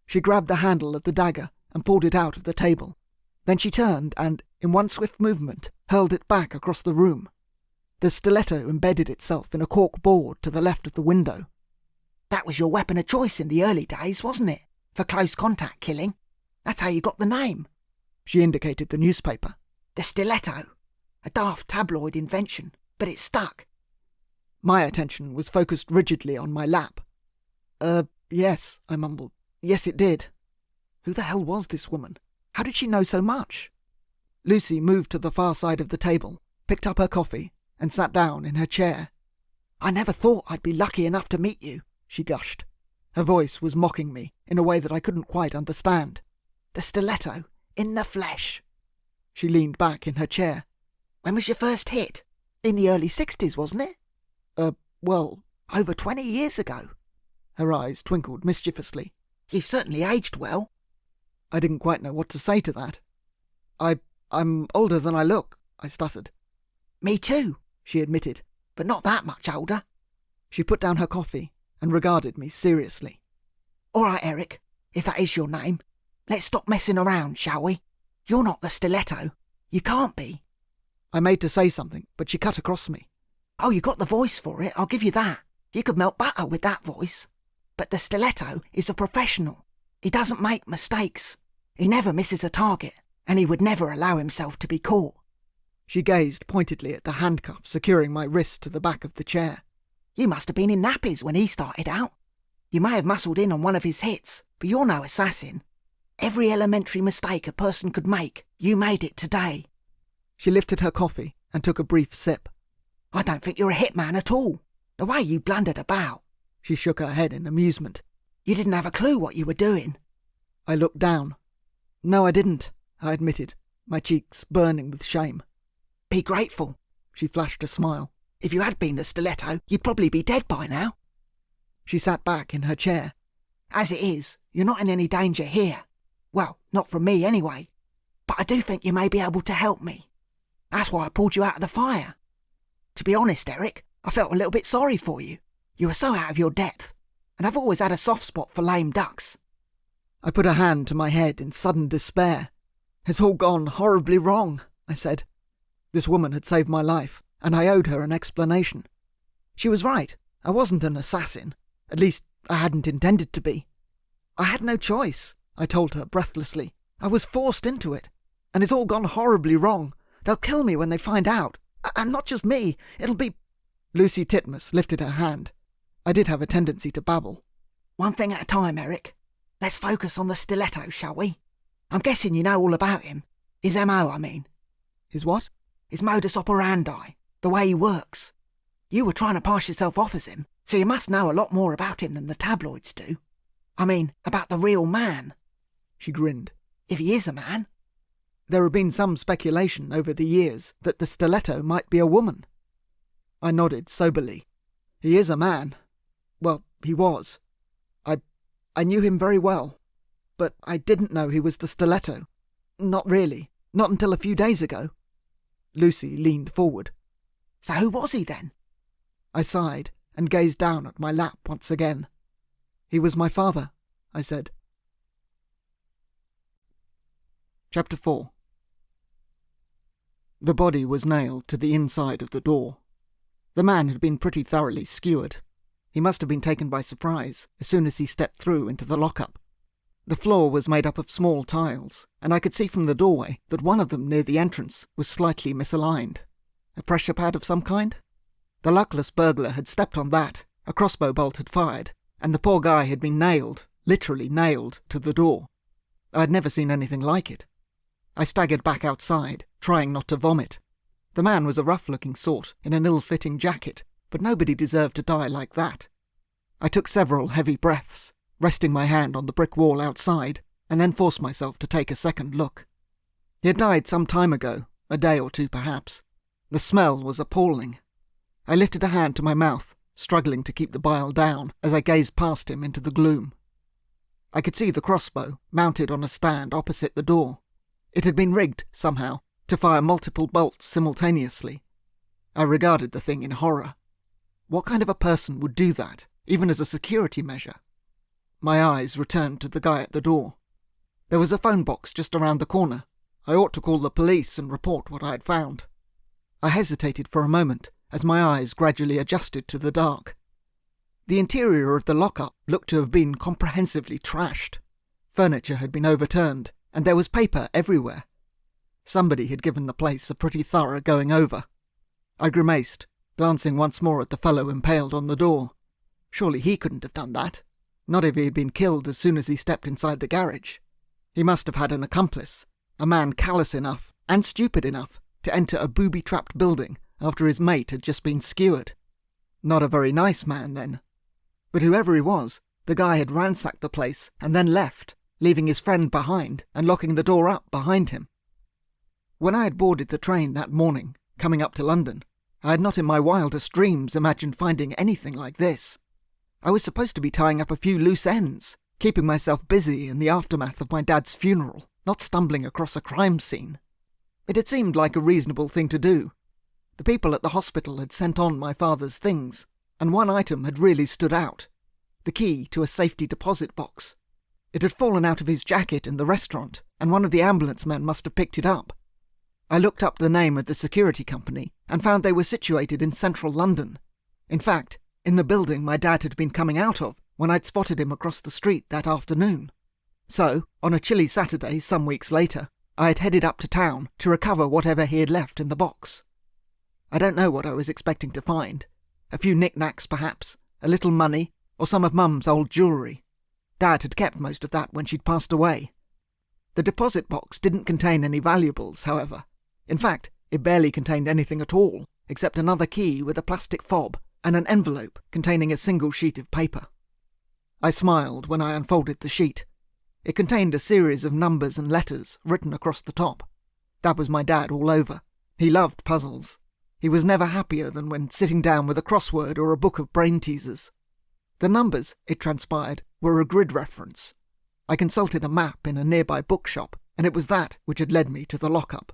She grabbed the handle of the dagger and pulled it out of the table. Then she turned and, in one swift movement, hurled it back across the room. The stiletto embedded itself in a cork board to the left of the window. That was your weapon of choice in the early days, wasn't it? For close contact killing. That's how you got the name. She indicated the newspaper. The stiletto. A daft tabloid invention, but it stuck. My attention was focused rigidly on my lap. Yes, I mumbled. Yes, it did. Who the hell was this woman? How did she know so much? Lucy moved to the far side of the table, picked up her coffee, and sat down in her chair. I never thought I'd be lucky enough to meet you, she gushed. Her voice was mocking me in a way that I couldn't quite understand. The stiletto, in the flesh. She leaned back in her chair. When was your first hit? In the early 60s, wasn't it? Well, over 20 years ago. Her eyes twinkled mischievously. You've certainly aged well. I didn't quite know what to say to that. I'm older than I look, I stuttered. Me too, she admitted. But not that much older. She put down her coffee and regarded me seriously. All right, Eric, if that is your name, let's stop messing around, shall we? You're not the stiletto. You can't be. I made to say something, but she cut across me. Oh, you got the voice for it, I'll give you that. You could melt butter with that voice. But the stiletto is a professional. He doesn't make mistakes. He never misses a target, and he would never allow himself to be caught. She gazed pointedly at the handcuff securing my wrist to the back of the chair. You must have been in nappies when he started out. You may have muscled in on one of his hits, but you're no assassin. Every elementary mistake a person could make, you made it today. She lifted her coffee and took a brief sip. I don't think you're a hitman at all. The way you blundered about. She shook her head in amusement. You didn't have a clue what you were doing. I looked down. No, I didn't, I admitted, my cheeks burning with shame. Be grateful. She flashed a smile. If you had been the stiletto, you'd probably be dead by now. She sat back in her chair. As it is, you're not in any danger here. Well, not from me anyway. But I do think you may be able to help me. That's why I pulled you out of the fire. To be honest, Eric, I felt a little bit sorry for you. You were so out of your depth, and I've always had a soft spot for lame ducks. I put a hand to my head in sudden despair. It's all gone horribly wrong, I said. This woman had saved my life, and I owed her an explanation. She was right. I wasn't an assassin. At least, I hadn't intended to be. I had no choice, I told her breathlessly. I was forced into it. And it's all gone horribly wrong. They'll kill me when they find out. And not just me. It'll be... Lucy Titmus lifted her hand. I did have a tendency to babble. One thing at a time, Eric. Let's focus on the stiletto, shall we? I'm guessing you know all about him. His MO, I mean. His what? His modus operandi. The way he works. You were trying to pass yourself off as him, so you must know a lot more about him than the tabloids do. I mean, about the real man. She grinned. If he is a man. There had been some speculation over the years that the stiletto might be a woman. I nodded soberly. He is a man. Well, he was. I knew him very well. But I didn't know he was the stiletto. Not really. Not until a few days ago. Lucy leaned forward. So who was he then? I sighed and gazed down at my lap once again. He was my father, I said. Chapter 4. The body was nailed to the inside of the door. The man had been pretty thoroughly skewered. He must have been taken by surprise as soon as he stepped through into the lockup. The floor was made up of small tiles, and I could see from the doorway that one of them near the entrance was slightly misaligned. A pressure pad of some kind? The luckless burglar had stepped on that, a crossbow bolt had fired, and the poor guy had been nailed, literally nailed, to the door. I had never seen anything like it. I staggered back outside, trying not to vomit. The man was a rough-looking sort in an ill-fitting jacket, but nobody deserved to die like that. I took several heavy breaths, resting my hand on the brick wall outside, and then forced myself to take a second look. He had died some time ago, a day or two perhaps. The smell was appalling. I lifted a hand to my mouth, struggling to keep the bile down as I gazed past him into the gloom. I could see the crossbow mounted on a stand opposite the door. It had been rigged, somehow, to fire multiple bolts simultaneously. I regarded the thing in horror. What kind of a person would do that, even as a security measure? My eyes returned to the guy at the door. There was a phone box just around the corner. I ought to call the police and report what I had found. I hesitated for a moment as my eyes gradually adjusted to the dark. The interior of the lock-up looked to have been comprehensively trashed. Furniture had been overturned, and there was paper everywhere. Somebody had given the place a pretty thorough going over. I grimaced, glancing once more at the fellow impaled on the door. Surely he couldn't have done that. Not if he had been killed as soon as he stepped inside the garage. He must have had an accomplice, a man callous enough and stupid enough to enter a booby-trapped building after his mate had just been skewered. Not a very nice man, then. But whoever he was, the guy had ransacked the place and then left, leaving his friend behind and locking the door up behind him. When I had boarded the train that morning, coming up to London, I had not in my wildest dreams imagined finding anything like this. I was supposed to be tying up a few loose ends, keeping myself busy in the aftermath of my dad's funeral, not stumbling across a crime scene. It had seemed like a reasonable thing to do. The people at the hospital had sent on my father's things, and one item had really stood out: the key to a safety deposit box. It had fallen out of his jacket in the restaurant, and one of the ambulance men must have picked it up. I looked up the name of the security company and found they were situated in central London. In fact, in the building my dad had been coming out of when I'd spotted him across the street that afternoon. So, on a chilly Saturday some weeks later, I had headed up to town to recover whatever he had left in the box. I don't know what I was expecting to find. A few knickknacks, perhaps, a little money, or some of Mum's old jewellery. Dad had kept most of that when she'd passed away. The deposit box didn't contain any valuables, however. In fact, it barely contained anything at all, except another key with a plastic fob and an envelope containing a single sheet of paper. I smiled when I unfolded the sheet. It contained a series of numbers and letters written across the top. That was my dad all over. He loved puzzles. He was never happier than when sitting down with a crossword or a book of brain teasers. The numbers, it transpired, were a grid reference. I consulted a map in a nearby bookshop, and it was that which had led me to the lock-up.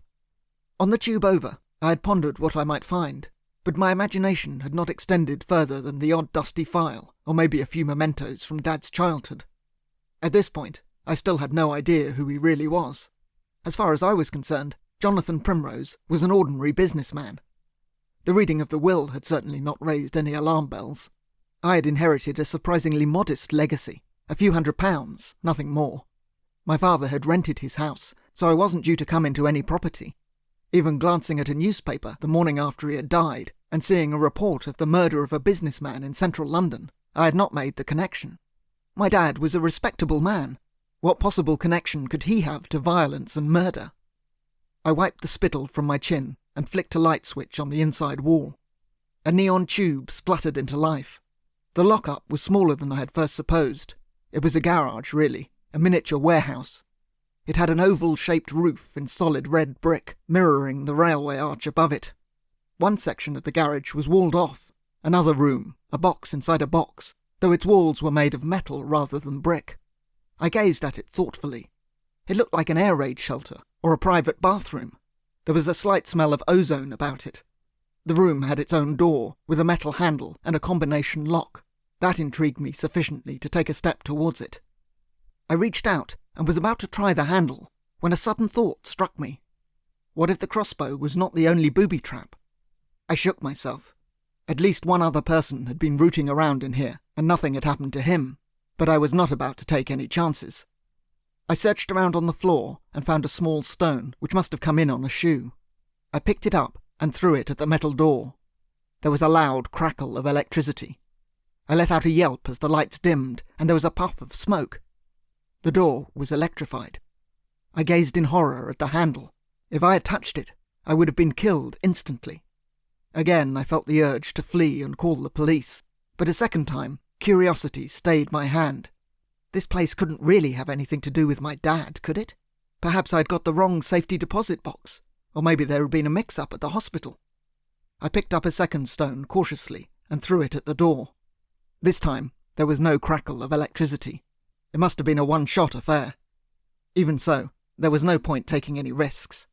On the tube over, I had pondered what I might find, but my imagination had not extended further than the odd dusty file, or maybe a few mementos from Dad's childhood. At this point, I still had no idea who he really was. As far as I was concerned, Jonathan Primrose was an ordinary businessman. The reading of the will had certainly not raised any alarm bells. I had inherited a surprisingly modest legacy, a few £100, nothing more. My father had rented his house, so I wasn't due to come into any property. Even glancing at a newspaper the morning after he had died, and seeing a report of the murder of a businessman in central London, I had not made the connection. My dad was a respectable man. What possible connection could he have to violence and murder? I wiped the spittle from my chin and flicked a light switch on the inside wall. A neon tube spluttered into life. The lock-up was smaller than I had first supposed. It was a garage, really, a miniature warehouse. It had an oval-shaped roof in solid red brick, mirroring the railway arch above it. One section of the garage was walled off, another room, a box inside a box, though its walls were made of metal rather than brick. I gazed at it thoughtfully. It looked like an air raid shelter, or a private bathroom. There was a slight smell of ozone about it. The room had its own door, with a metal handle and a combination lock. That intrigued me sufficiently to take a step towards it. I reached out and was about to try the handle, when a sudden thought struck me. What if the crossbow was not the only booby trap? I shook myself. At least one other person had been rooting around in here, and nothing had happened to him, but I was not about to take any chances. I searched around on the floor and found a small stone which must have come in on a shoe. I picked it up and threw it at the metal door. There was a loud crackle of electricity. I let out a yelp as the lights dimmed, and there was a puff of smoke. The door was electrified. I gazed in horror at the handle. If I had touched it, I would have been killed instantly. Again, I felt the urge to flee and call the police, but a second time, curiosity stayed my hand. This place couldn't really have anything to do with my dad, could it? Perhaps I'd got the wrong safety deposit box, or maybe there had been a mix-up at the hospital. I picked up a second stone cautiously and threw it at the door. This time, there was no crackle of electricity. It must have been a one-shot affair. Even so, there was no point taking any risks.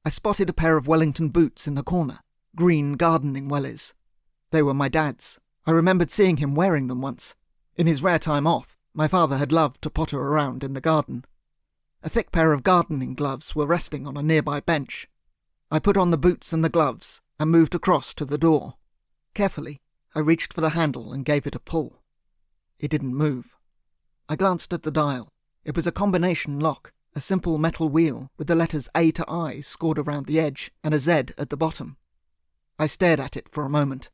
I spotted a pair of Wellington boots in the corner, green gardening wellies. They were my dad's. I remembered seeing him wearing them once. In his rare time off, my father had loved to potter around in the garden. A thick pair of gardening gloves were resting on a nearby bench. I put on the boots and the gloves and moved across to the door. Carefully, I reached for the handle and gave it a pull. It didn't move. I glanced at the dial. It was a combination lock, a simple metal wheel with the letters A to I scored around the edge and a Z at the bottom. I stared at it for a moment.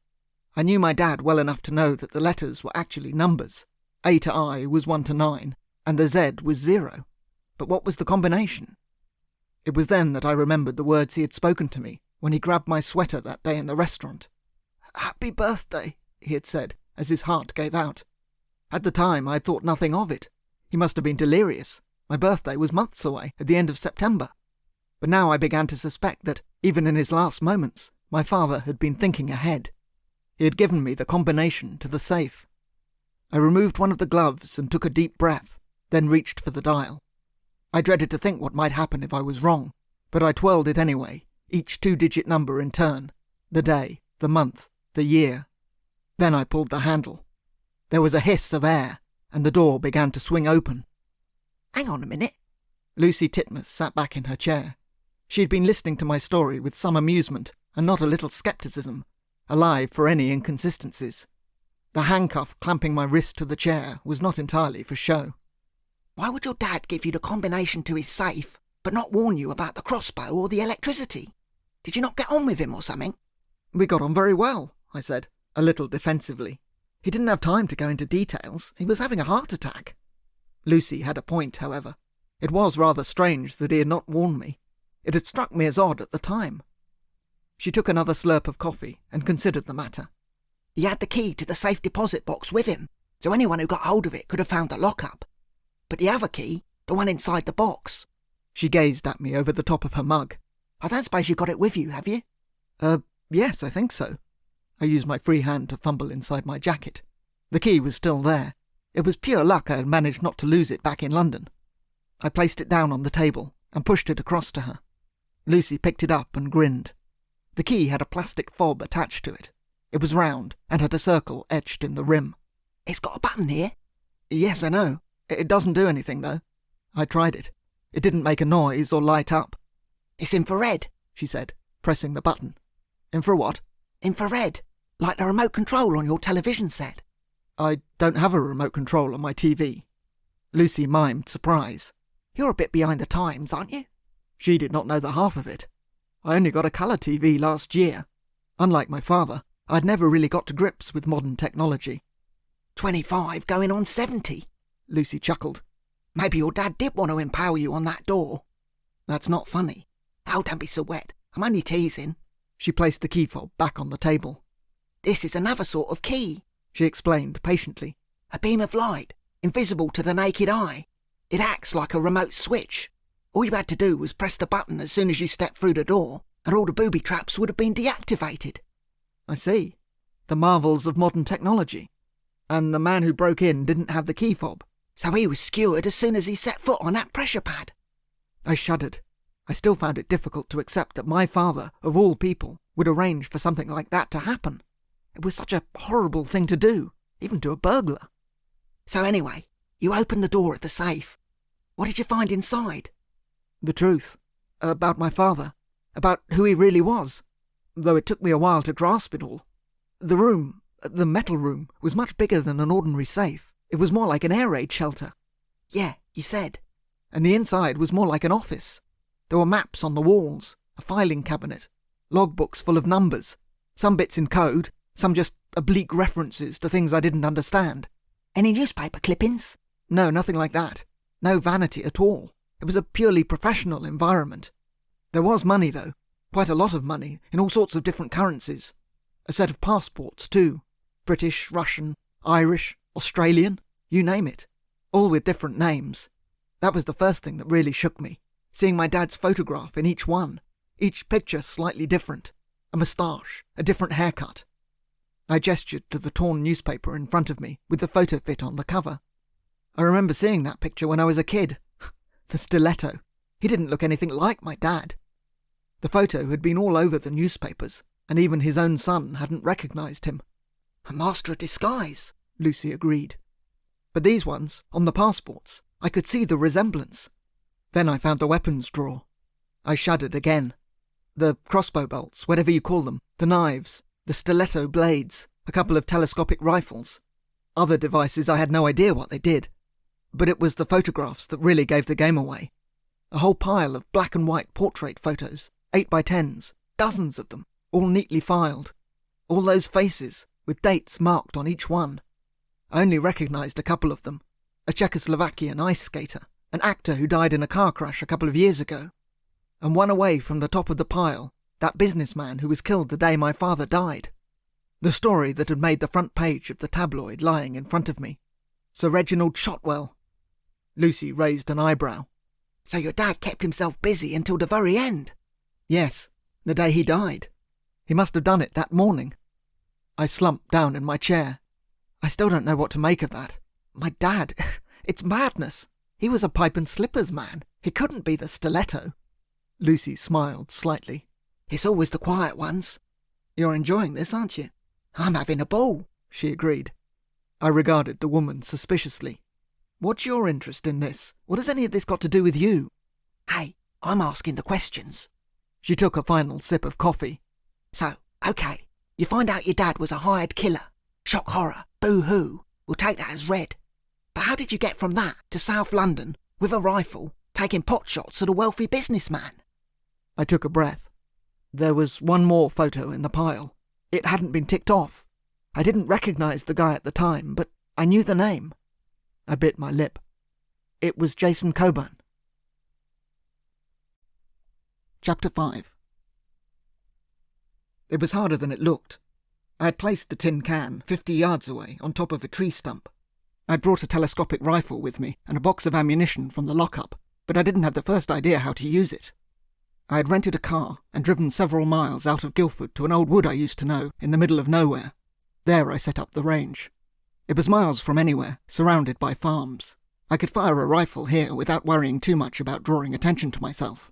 I knew my dad well enough to know that the letters were actually numbers. A to I was 1 to 9, and the Z was 0. But what was the combination? It was then that I remembered the words he had spoken to me when he grabbed my sweater that day in the restaurant. "Happy birthday," he had said, as his heart gave out. At the time, I had thought nothing of it. He must have been delirious. My birthday was months away, at the end of September. But now I began to suspect that, even in his last moments, my father had been thinking ahead. He had given me the combination to the safe. I removed one of the gloves and took a deep breath, then reached for the dial. I dreaded to think what might happen if I was wrong, but I twirled it anyway, each 2-digit number in turn, the day, the month, the year. Then I pulled the handle. There was a hiss of air, and the door began to swing open. "Hang on a minute." Lucy Titmuss sat back in her chair. She had been listening to my story with some amusement and not a little scepticism, alive for any inconsistencies. The handcuff clamping my wrist to the chair was not entirely for show. "Why would your dad give you the combination to his safe, but not warn you about the crossbow or the electricity? Did you not get on with him or something?" "We got on very well," I said, a little defensively. "He didn't have time to go into details. He was having a heart attack." Lucy had a point, however. It was rather strange that he had not warned me. It had struck me as odd at the time. She took another slurp of coffee and considered the matter. "He had the key to the safe deposit box with him, so anyone who got hold of it could have found the lock-up. But the other key, the one inside the box..." She gazed at me over the top of her mug. "I don't suppose you got it with you, have you?" Yes, I think so." I used my free hand to fumble inside my jacket. The key was still there. It was pure luck I had managed not to lose it back in London. I placed it down on the table and pushed it across to her. Lucy picked it up and grinned. The key had a plastic fob attached to it. It was round and had a circle etched in the rim. "It's got a button here." "Yes, I know. It doesn't do anything, though." I tried it. It didn't make a noise or light up. "It's infrared," she said, pressing the button. "Infra what?" "Infrared, like the remote control on your television set." "I don't have a remote control on my TV." Lucy mimed surprise. "You're a bit behind the times, aren't you?" She did not know the half of it. I only got a colour TV last year. Unlike my father, I'd never really got to grips with modern technology. 25 going on 70, Lucy chuckled. "Maybe your dad did want to impale you on that door." "That's not funny." "Oh, don't be so wet. I'm only teasing." She placed the key fob back on the table. "This is another sort of key," she explained patiently. "A beam of light, invisible to the naked eye. It acts like a remote switch. All you had to do was press the button as soon as you stepped through the door, and all the booby traps would have been deactivated." "I see. The marvels of modern technology. And the man who broke in didn't have the key fob." "So he was skewered as soon as he set foot on that pressure pad." I shuddered. I still found it difficult to accept that my father, of all people, would arrange for something like that to happen. It was such a horrible thing to do, even to a burglar. "So anyway, you opened the door of the safe. What did you find inside?" The truth. About my father. About who he really was. Though it took me a while to grasp it all. The room, the metal room, was much bigger than an ordinary safe. It was more like an air raid shelter. "Yeah, you said." "And the inside was more like an office. There were maps on the walls, a filing cabinet, logbooks full of numbers, some bits in code, some just oblique references to things I didn't understand." "Any newspaper clippings?" "No, nothing like that. No vanity at all. It was a purely professional environment. There was money, though. Quite a lot of money, in all sorts of different currencies. A set of passports, too. British, Russian, Irish, Australian, you name it. All with different names. That was the first thing that really shook me, seeing my dad's photograph in each one. Each picture slightly different. A moustache, a different haircut. I gestured to the torn newspaper in front of me with the photo fit on the cover. I remember seeing that picture when I was a kid. The Stiletto. He didn't look anything like my dad. The photo had been all over the newspapers, and even his own son hadn't recognised him. A master of disguise, Lucy agreed. But these ones, on the passports, I could see the resemblance. Then I found the weapons drawer. I shuddered again. The crossbow bolts, whatever you call them, the knives, the stiletto blades, a couple of telescopic rifles. Other devices I had no idea what they did. But it was the photographs that really gave the game away. A whole pile of black and white portrait photos, 8x10s, dozens of them, all neatly filed. All those faces, with dates marked on each one. I only recognised a couple of them. A Czechoslovakian ice skater, an actor who died in a car crash a couple of years ago. And one away from the top of the pile, that businessman who was killed the day my father died. The story that had made the front page of the tabloid lying in front of me. Sir Reginald Shotwell. Lucy raised an eyebrow. So your dad kept himself busy until the very end? Yes, the day he died. He must have done it that morning. I slumped down in my chair. I still don't know what to make of that. My dad, it's madness. He was a pipe and slippers man. He couldn't be the Stiletto. Lucy smiled slightly. It's always the quiet ones. You're enjoying this, aren't you? I'm having a ball, she agreed. I regarded the woman suspiciously. What's your interest in this? What has any of this got to do with you? Hey, I'm asking the questions. She took a final sip of coffee. So, okay, you find out your dad was a hired killer. Shock horror, boo-hoo. We'll take that as read. But how did you get from that to South London, with a rifle, taking pot shots at a wealthy businessman? I took a breath. There was one more photo in the pile. It hadn't been ticked off. I didn't recognise the guy at the time, but I knew the name. I bit my lip. It was Jason Coburn. Chapter 5. It was harder than it looked. I had placed the tin can 50 yards away on top of a tree stump. I'd brought a telescopic rifle with me and a box of ammunition from the lockup, but I didn't have the first idea how to use it. I had rented a car and driven several miles out of Guildford to an old wood I used to know in the middle of nowhere. There I set up the range. It was miles from anywhere, surrounded by farms. I could fire a rifle here without worrying too much about drawing attention to myself.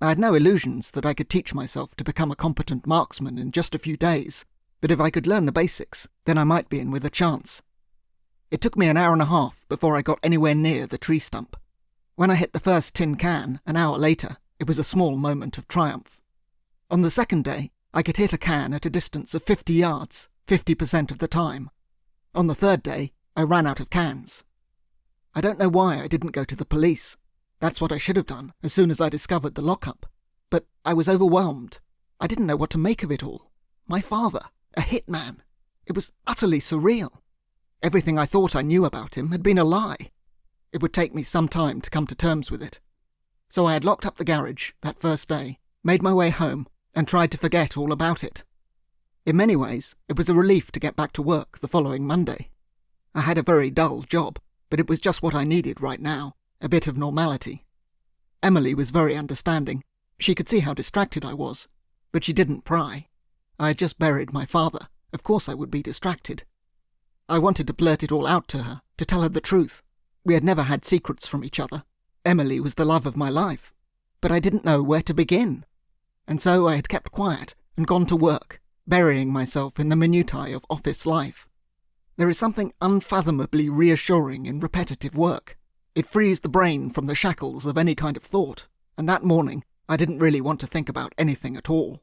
I had no illusions that I could teach myself to become a competent marksman in just a few days, but if I could learn the basics, then I might be in with a chance. It took me an hour and a half before I got anywhere near the tree stump. When I hit the first tin can, an hour later, it was a small moment of triumph. On the second day, I could hit a can at a distance of 50 yards, 50% of the time. On the third day, I ran out of cans. I don't know why I didn't go to the police. That's what I should have done as soon as I discovered the lockup. But I was overwhelmed. I didn't know what to make of it all. My father, a hitman. It was utterly surreal. Everything I thought I knew about him had been a lie. It would take me some time to come to terms with it. So I had locked up the garage that first day, made my way home, and tried to forget all about it. In many ways, it was a relief to get back to work the following Monday. I had a very dull job, but it was just what I needed right now, a bit of normality. Emily was very understanding. She could see how distracted I was, but she didn't pry. I had just buried my father. Of course I would be distracted. I wanted to blurt it all out to her, to tell her the truth. We had never had secrets from each other. Emily was the love of my life, but I didn't know where to begin. And so I had kept quiet and gone to work, burying myself in the minutiae of office life. There is something unfathomably reassuring in repetitive work. It frees the brain from the shackles of any kind of thought, and that morning I didn't really want to think about anything at all.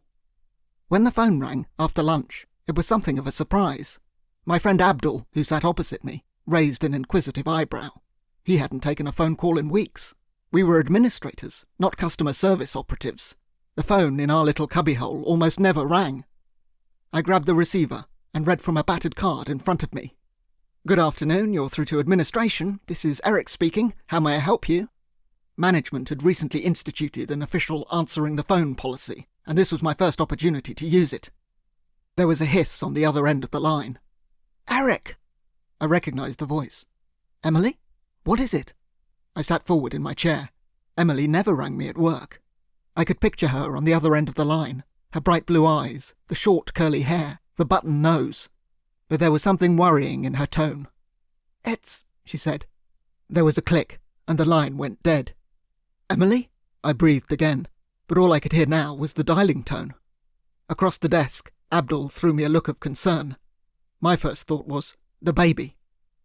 When the phone rang after lunch, it was something of a surprise. My friend Abdul, who sat opposite me, raised an inquisitive eyebrow. He hadn't taken a phone call in weeks. We were administrators, not customer service operatives. The phone in our little cubbyhole almost never rang. I grabbed the receiver and read from a battered card in front of me. "Good afternoon, you're through to administration. This is Eric speaking. How may I help you?" Management had recently instituted an official answering the phone policy, and this was my first opportunity to use it. There was a hiss on the other end of the line. Eric! I recognised the voice. Emily? What is it? I sat forward in my chair. Emily never rang me at work. I could picture her on the other end of the line, her bright blue eyes, the short curly hair, the button nose. But there was something worrying in her tone. It's... she said. There was a click, and the line went dead. Emily? I breathed again, but all I could hear now was the dialing tone. Across the desk, Abdul threw me a look of concern. My first thought was, the baby.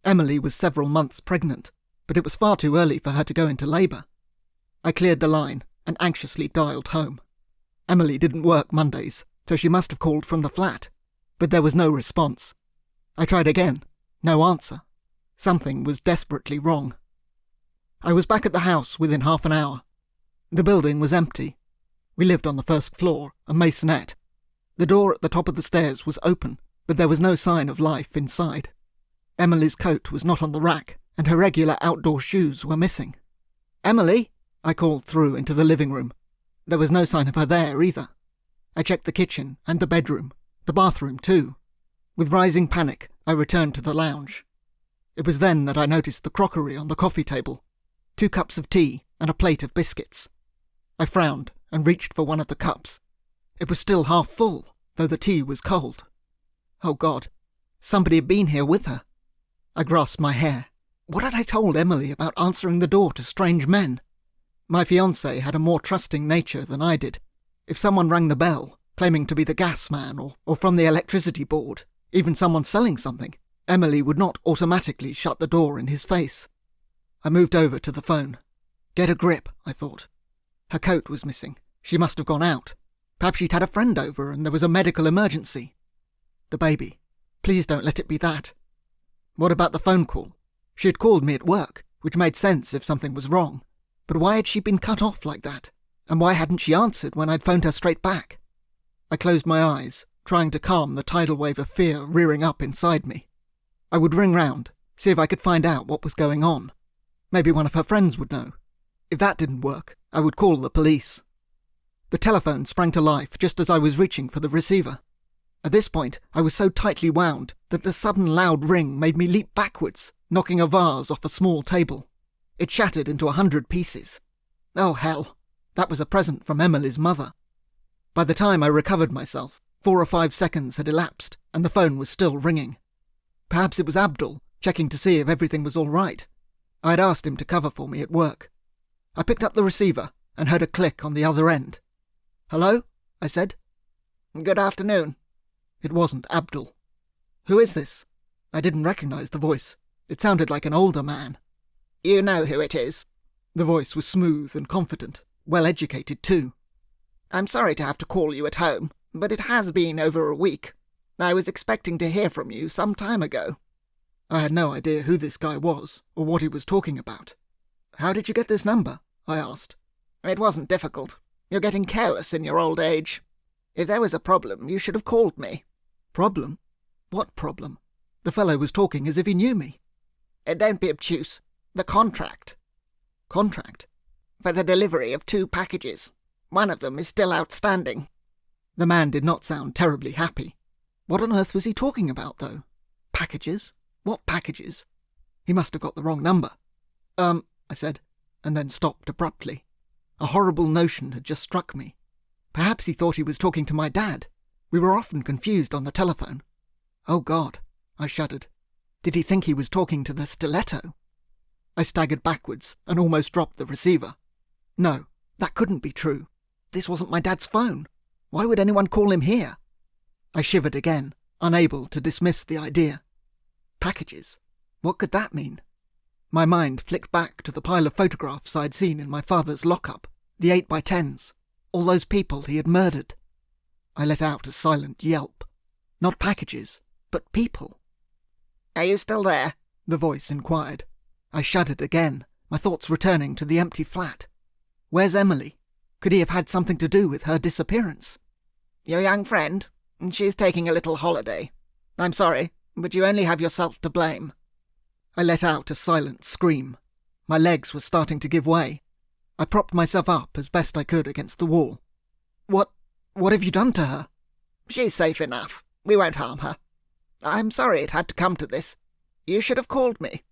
Emily was several months pregnant, but it was far too early for her to go into labour. I cleared the line and anxiously dialed home. Emily didn't work Mondays, so she must have called from the flat, but there was no response. I tried again. No answer. Something was desperately wrong. I was back at the house within half an hour. The building was empty. We lived on the first floor, a maisonette. The door at the top of the stairs was open, but there was no sign of life inside. Emily's coat was not on the rack, and her regular outdoor shoes were missing. "Emily!" I called through into the living room. There was no sign of her there either. I checked the kitchen and the bedroom, the bathroom too. With rising panic, I returned to the lounge. It was then that I noticed the crockery on the coffee table, 2 cups of tea and a plate of biscuits. I frowned and reached for one of the cups. It was still half full, though the tea was cold. Oh God, somebody had been here with her. I grasped my hair. What had I told Emily about answering the door to strange men? My fiancé had a more trusting nature than I did. If someone rang the bell, claiming to be the gas man or from the electricity board, even someone selling something, Emily would not automatically shut the door in his face. I moved over to the phone. Get a grip, I thought. Her coat was missing. She must have gone out. Perhaps she'd had a friend over and there was a medical emergency. The baby. Please don't let it be that. What about the phone call? She had called me at work, which made sense if something was wrong. But why had she been cut off like that? And why hadn't she answered when I'd phoned her straight back? I closed my eyes, trying to calm the tidal wave of fear rearing up inside me. I would ring round, see if I could find out what was going on. Maybe one of her friends would know. If that didn't work, I would call the police. The telephone sprang to life just as I was reaching for the receiver. At this point, I was so tightly wound that the sudden loud ring made me leap backwards, knocking a vase off a small table. It shattered into 100 pieces. Oh, hell. That was a present from Emily's mother. By the time I recovered myself, 4 or 5 seconds had elapsed, and the phone was still ringing. Perhaps it was Abdul, checking to see if everything was all right. I had asked him to cover for me at work. I picked up the receiver and heard a click on the other end. "Hello?" I said. Good afternoon. It wasn't Abdul. "Who is this?" I didn't recognise the voice. It sounded like an older man. You know who it is. The voice was smooth and confident, well-educated too. I'm sorry to have to call you at home, but it has been over a week. I was expecting to hear from you some time ago. I had no idea who this guy was, or what he was talking about. "How did you get this number?" I asked. It wasn't difficult. You're getting careless in your old age. If there was a problem, you should have called me. Problem? What problem? The fellow was talking as if he knew me. Don't be obtuse. The contract. Contract? For the delivery of 2 packages. One of them is still outstanding. The man did not sound terribly happy. What on earth was he talking about, though? Packages? What packages? He must have got the wrong number. I said, and then stopped abruptly. A horrible notion had just struck me. Perhaps he thought he was talking to my dad. We were often confused on the telephone. Oh God, I shuddered. Did he think he was talking to the Stiletto? I staggered backwards and almost dropped the receiver. No, that couldn't be true. This wasn't my dad's phone. Why would anyone call him here? I shivered again, unable to dismiss the idea. Packages? What could that mean? My mind flicked back to the pile of photographs I'd seen in my father's lockup, the 8x10s, all those people he had murdered. I let out a silent yelp. Not packages, but people. Are you still there? The voice inquired. I shuddered again, my thoughts returning to the empty flat. Where's Emily? Could he have had something to do with her disappearance? Your young friend? She's taking a little holiday. I'm sorry, but you only have yourself to blame. I let out a silent scream. My legs were starting to give way. I propped myself up as best I could against the wall. What have you done to her? She's safe enough. We won't harm her. I'm sorry it had to come to this. You should have called me.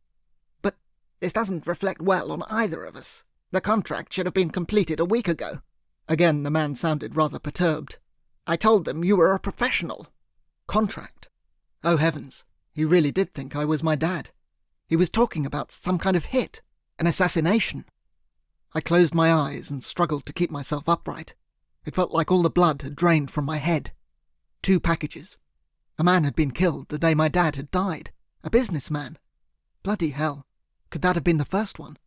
But this doesn't reflect well on either of us. The contract should have been completed a week ago." Again the man sounded rather perturbed. "I told them you were a professional." "Contract? Oh heavens, he really did think I was my dad. He was talking about some kind of hit, an assassination." I closed my eyes and struggled to keep myself upright. It felt like all the blood had drained from my head. 2 packages. A man had been killed the day my dad had died. A businessman. Bloody hell. Could that have been the first one?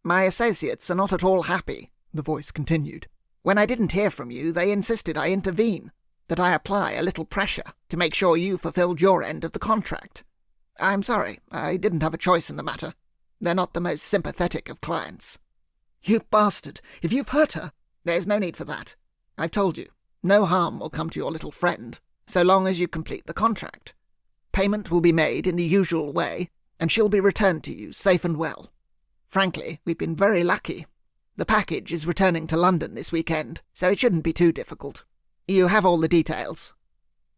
"My associates are not at all happy," the voice continued. "When I didn't hear from you, they insisted I intervene, that I apply a little pressure to make sure you fulfilled your end of the contract. I'm sorry, I didn't have a choice in the matter. They're not the most sympathetic of clients." "You bastard! If you've hurt her—" "There's no need for that. I've told you, no harm will come to your little friend, so long as you complete the contract. Payment will be made in the usual way, and she'll be returned to you safe and well. Frankly, we've been very lucky. The package is returning to London this weekend, so it shouldn't be too difficult. You have all the details."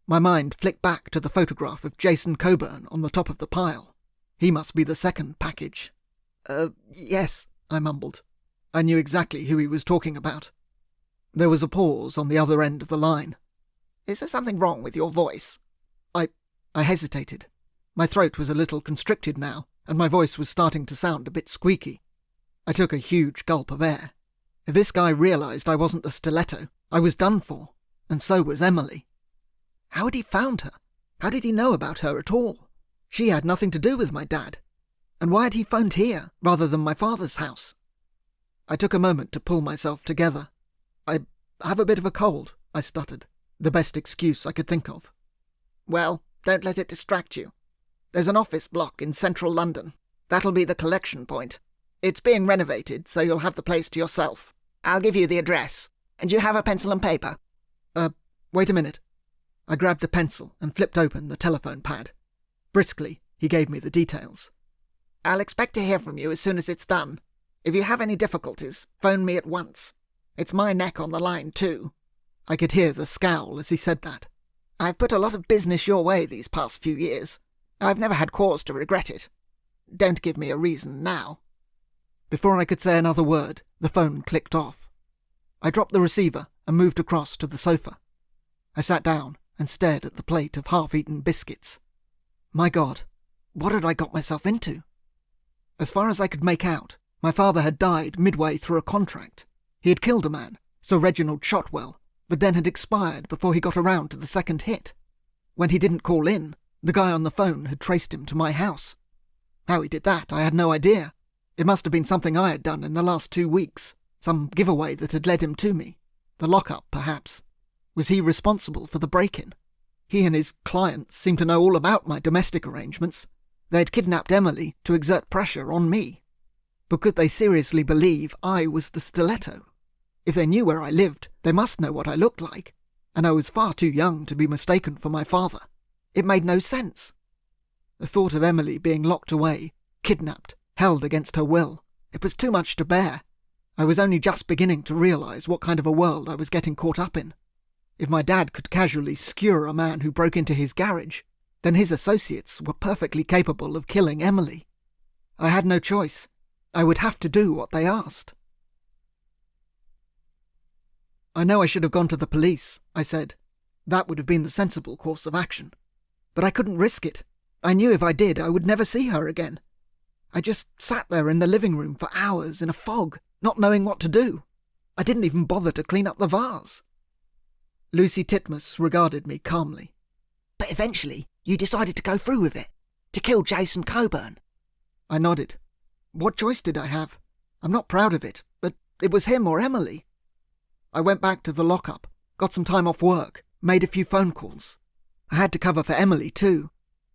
My mind flicked back to the photograph of Jason Coburn on the top of the pile. He must be the second package. Yes," I mumbled. I knew exactly who he was talking about. There was a pause on the other end of the line. "Is there something wrong with your voice?" I hesitated. My throat was a little constricted now, and my voice was starting to sound a bit squeaky. I took a huge gulp of air. If this guy realised I wasn't the Stiletto, I was done for, and so was Emily. How had he found her? How did he know about her at all? She had nothing to do with my dad. And why had he phoned here, rather than my father's house? I took a moment to pull myself together. "I have a bit of a cold," I stuttered, the best excuse I could think of. "Well, don't let it distract you. There's an office block in central London. That'll be the collection point. It's being renovated, so you'll have the place to yourself. I'll give you the address. And you have a pencil and paper?" Wait a minute." I grabbed a pencil and flipped open the telephone pad. Briskly, he gave me the details. "I'll expect to hear from you as soon as it's done. If you have any difficulties, phone me at once. It's my neck on the line, too." I could hear the scowl as he said that. "I've put a lot of business your way these past few years. I've never had cause to regret it. Don't give me a reason now." Before I could say another word, the phone clicked off. I dropped the receiver and moved across to the sofa. I sat down and stared at the plate of half-eaten biscuits. My God, what had I got myself into? As far as I could make out, my father had died midway through a contract. He had killed a man, Sir Reginald Shotwell, but then had expired before he got around to the second hit. When he didn't call in, the guy on the phone had traced him to my house. How he did that, I had no idea. It must have been something I had done in the last 2 weeks, some giveaway that had led him to me. The lock-up, perhaps. Was he responsible for the break-in? He and his clients seemed to know all about my domestic arrangements. They had kidnapped Emily to exert pressure on me. But could they seriously believe I was the Stiletto? If they knew where I lived, they must know what I looked like, and I was far too young to be mistaken for my father. It made no sense. The thought of Emily being locked away, kidnapped, held against her will, it was too much to bear. I was only just beginning to realise what kind of a world I was getting caught up in. If my dad could casually skewer a man who broke into his garage, then his associates were perfectly capable of killing Emily. I had no choice. I would have to do what they asked. "I know I should have gone to the police," I said. That would have been the sensible course of action. But I couldn't risk it. I knew if I did, I would never see her again. I just sat there in the living room for hours in a fog, not knowing what to do. I didn't even bother to clean up the vase. Lucy Titmus regarded me calmly. "But eventually, you decided to go through with it, to kill Jason Coburn." I nodded. What choice did I have? I'm not proud of it, but it was him or Emily. I went back to the lock-up, got some time off work, made a few phone calls. I had to cover for Emily too.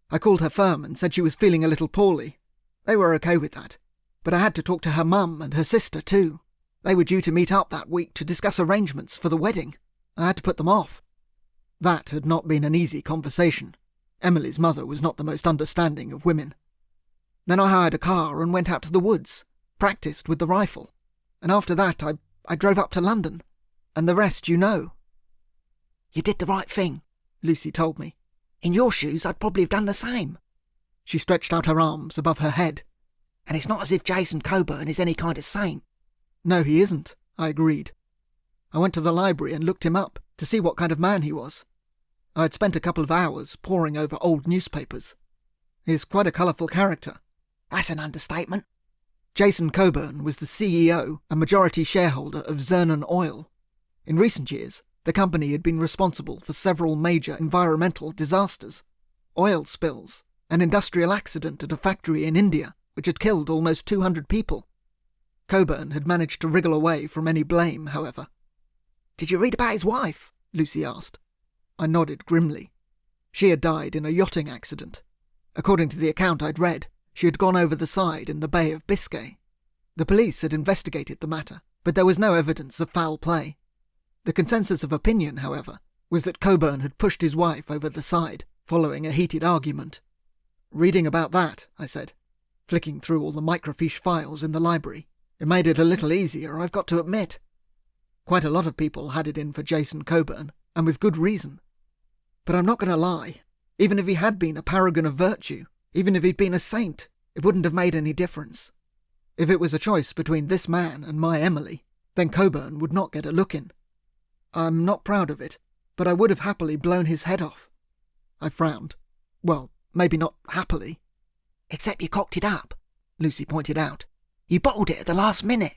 I called her firm and said she was feeling a little poorly. They were okay with that, but I had to talk to her mum and her sister too. They were due to meet up that week to discuss arrangements for the wedding. I had to put them off. That had not been an easy conversation. Emily's mother was not the most understanding of women. Then I hired a car and went out to the woods, practised with the rifle, and after that I drove up to London. And the rest you know." "You did the right thing," Lucy told me. In your shoes, I'd probably have done the same. She stretched out her arms above her head. And it's not as if Jason Coburn is any kind of saint. No, he isn't, I agreed. I went to the library and looked him up to see what kind of man he was. I had spent a couple of hours poring over old newspapers. He's quite a colourful character. That's an understatement. Jason Coburn was the CEO and majority shareholder of Zernon Oil. In recent years, the company had been responsible for several major environmental disasters. Oil spills, an industrial accident at a factory in India which had killed almost 200 people. Coburn had managed to wriggle away from any blame, however. Did you read about his wife? Lucy asked. I nodded grimly. She had died in a yachting accident. According to the account I'd read, she had gone over the side in the Bay of Biscay. The police had investigated the matter, but there was no evidence of foul play. The consensus of opinion, however, was that Coburn had pushed his wife over the side, following a heated argument. Reading about that, I said, flicking through all the microfiche files in the library. It made it a little easier, I've got to admit. Quite a lot of people had it in for Jason Coburn, and with good reason. But I'm not going to lie. Even if he had been a paragon of virtue, even if he'd been a saint, it wouldn't have made any difference. If it was a choice between this man and my Emily, then Coburn would not get a look in. I'm not proud of it, but I would have happily blown his head off. I frowned. Well, maybe not happily. Except you cocked it up, Lucy pointed out. You bottled it at the last minute.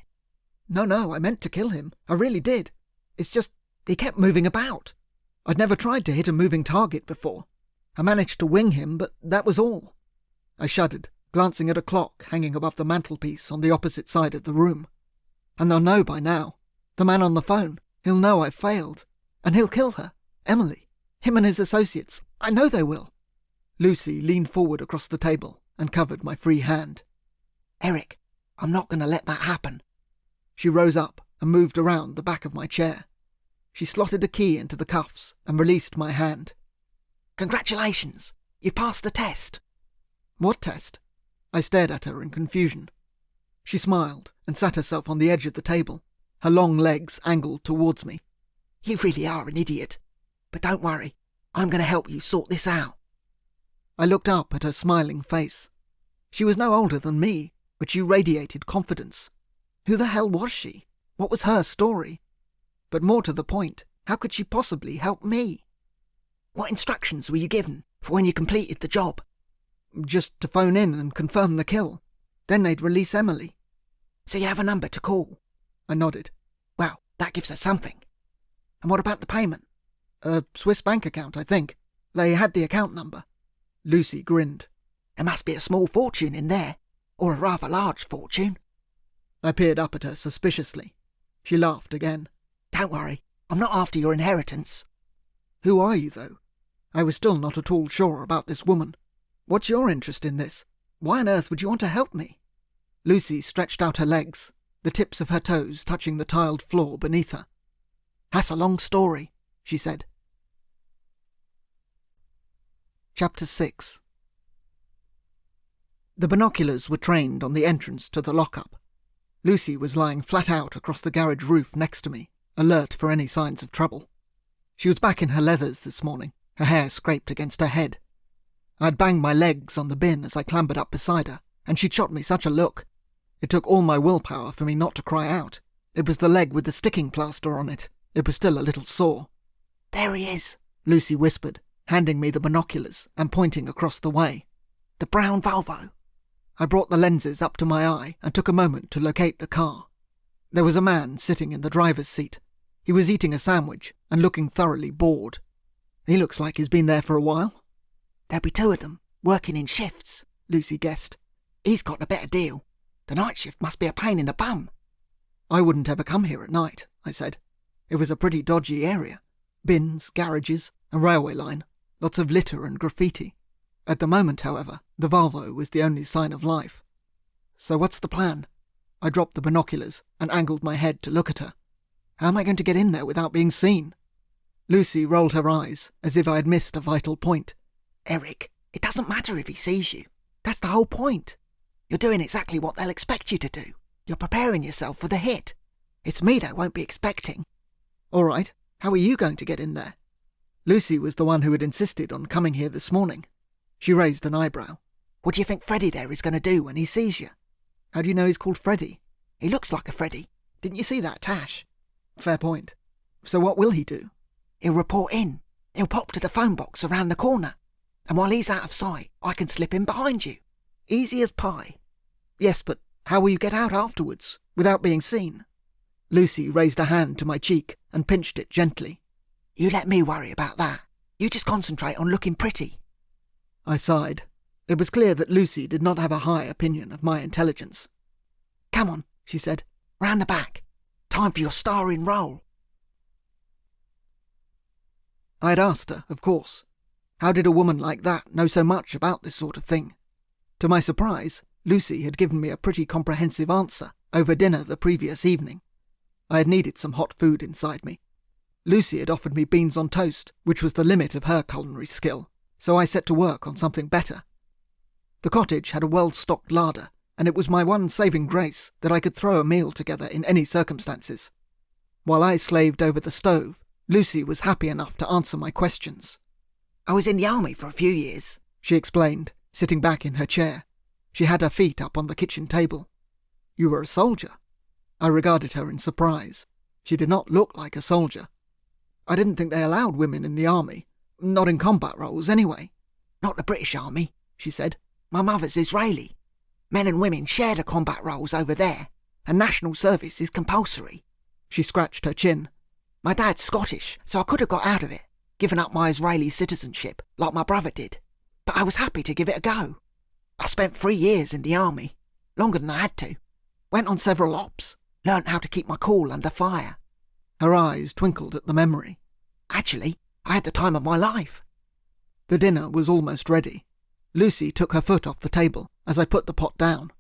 No, I meant to kill him. I really did. It's just, he kept moving about. I'd never tried to hit a moving target before. I managed to wing him, but that was all. I shuddered, glancing at a clock hanging above the mantelpiece on the opposite side of the room. And they'll know by now. The man on the phone, he'll know I've failed. And he'll kill her, Emily, him and his associates. I know they will. Lucy leaned forward across the table and covered my free hand. Eric, I'm not going to let that happen. She rose up and moved around the back of my chair. She slotted a key into the cuffs and released my hand. Congratulations, you've passed the test. What test? I stared at her in confusion. She smiled and sat herself on the edge of the table, her long legs angled towards me. You really are an idiot. But don't worry, I'm going to help you sort this out. I looked up at her smiling face. She was no older than me, but she radiated confidence. Who the hell was she? What was her story? But more to the point, how could she possibly help me? What instructions were you given for when you completed the job? Just to phone in and confirm the kill. Then they'd release Emily. So you have a number to call? I nodded. Well, that gives us something. And what about the payment? A Swiss bank account, I think. They had the account number. Lucy grinned. There must be a small fortune in there, or a rather large fortune. I peered up at her suspiciously. She laughed again. Don't worry, I'm not after your inheritance. Who are you, though? I was still not at all sure about this woman. What's your interest in this? Why on earth would you want to help me? Lucy stretched out her legs, the tips of her toes touching the tiled floor beneath her. That's a long story, she said. Chapter 6. The binoculars were trained on the entrance to the lockup. Lucy was lying flat out across the garage roof next to me, alert for any signs of trouble. She was back in her leathers this morning, her hair scraped against her head. I'd banged my legs on the bin as I clambered up beside her, and she'd shot me such a look. It took all my willpower for me not to cry out. It was the leg with the sticking plaster on it. It was still a little sore. There he is, Lucy whispered, handing me the binoculars and pointing across the way. The brown Volvo. I brought the lenses up to my eye and took a moment to locate the car. There was a man sitting in the driver's seat. He was eating a sandwich and looking thoroughly bored. He looks like he's been there for a while. There'll be two of them, working in shifts, Lucy guessed. He's got a better deal. The night shift must be a pain in the bum. I wouldn't ever come here at night, I said. It was a pretty dodgy area. Bins, garages, a railway line, lots of litter and graffiti. At the moment, however, the Volvo was the only sign of life. So what's the plan? I dropped the binoculars and angled my head to look at her. How am I going to get in there without being seen? Lucy rolled her eyes, as if I had missed a vital point. Eric, it doesn't matter if he sees you. That's the whole point. You're doing exactly what they'll expect you to do. You're preparing yourself for the hit. It's me they won't be expecting. All right, how are you going to get in there? Lucy was the one who had insisted on coming here this morning. She raised an eyebrow. What do you think Freddy there is going to do when he sees you? How do you know he's called Freddy? He looks like a Freddy. Didn't you see that, Tash? Fair point. So what will he do? He'll report in. He'll pop to the phone box around the corner. And while he's out of sight, I can slip in behind you. Easy as pie. Yes, but how will you get out afterwards, without being seen? Lucy raised a hand to my cheek and pinched it gently. You let me worry about that. You just concentrate on looking pretty. I sighed. It was clear that Lucy did not have a high opinion of my intelligence. Come on, she said. Round the back. Time for your starring role. I had asked her, of course. How did a woman like that know so much about this sort of thing? To my surprise, Lucy had given me a pretty comprehensive answer over dinner the previous evening. I had needed some hot food inside me. Lucy had offered me beans on toast, which was the limit of her culinary skill, so I set to work on something better. The cottage had a well-stocked larder, and it was my one saving grace that I could throw a meal together in any circumstances. While I slaved over the stove, Lucy was happy enough to answer my questions. I was in the army for a few years, she explained, sitting back in her chair. She had her feet up on the kitchen table. You were a soldier? I regarded her in surprise. She did not look like a soldier. I didn't think they allowed women in the army. Not in combat roles, anyway. Not the British Army, she said. My mother's Israeli. Men and women share the combat roles over there, and national service is compulsory. She scratched her chin. My dad's Scottish, so I could have got out of it, given up my Israeli citizenship, like my brother did. But I was happy to give it a go. I spent 3 years in the army, longer than I had to. Went on several ops, learnt how to keep my cool under fire. Her eyes twinkled at the memory. Actually, I had the time of my life. The dinner was almost ready. Lucy took her foot off the table as I put the pot down.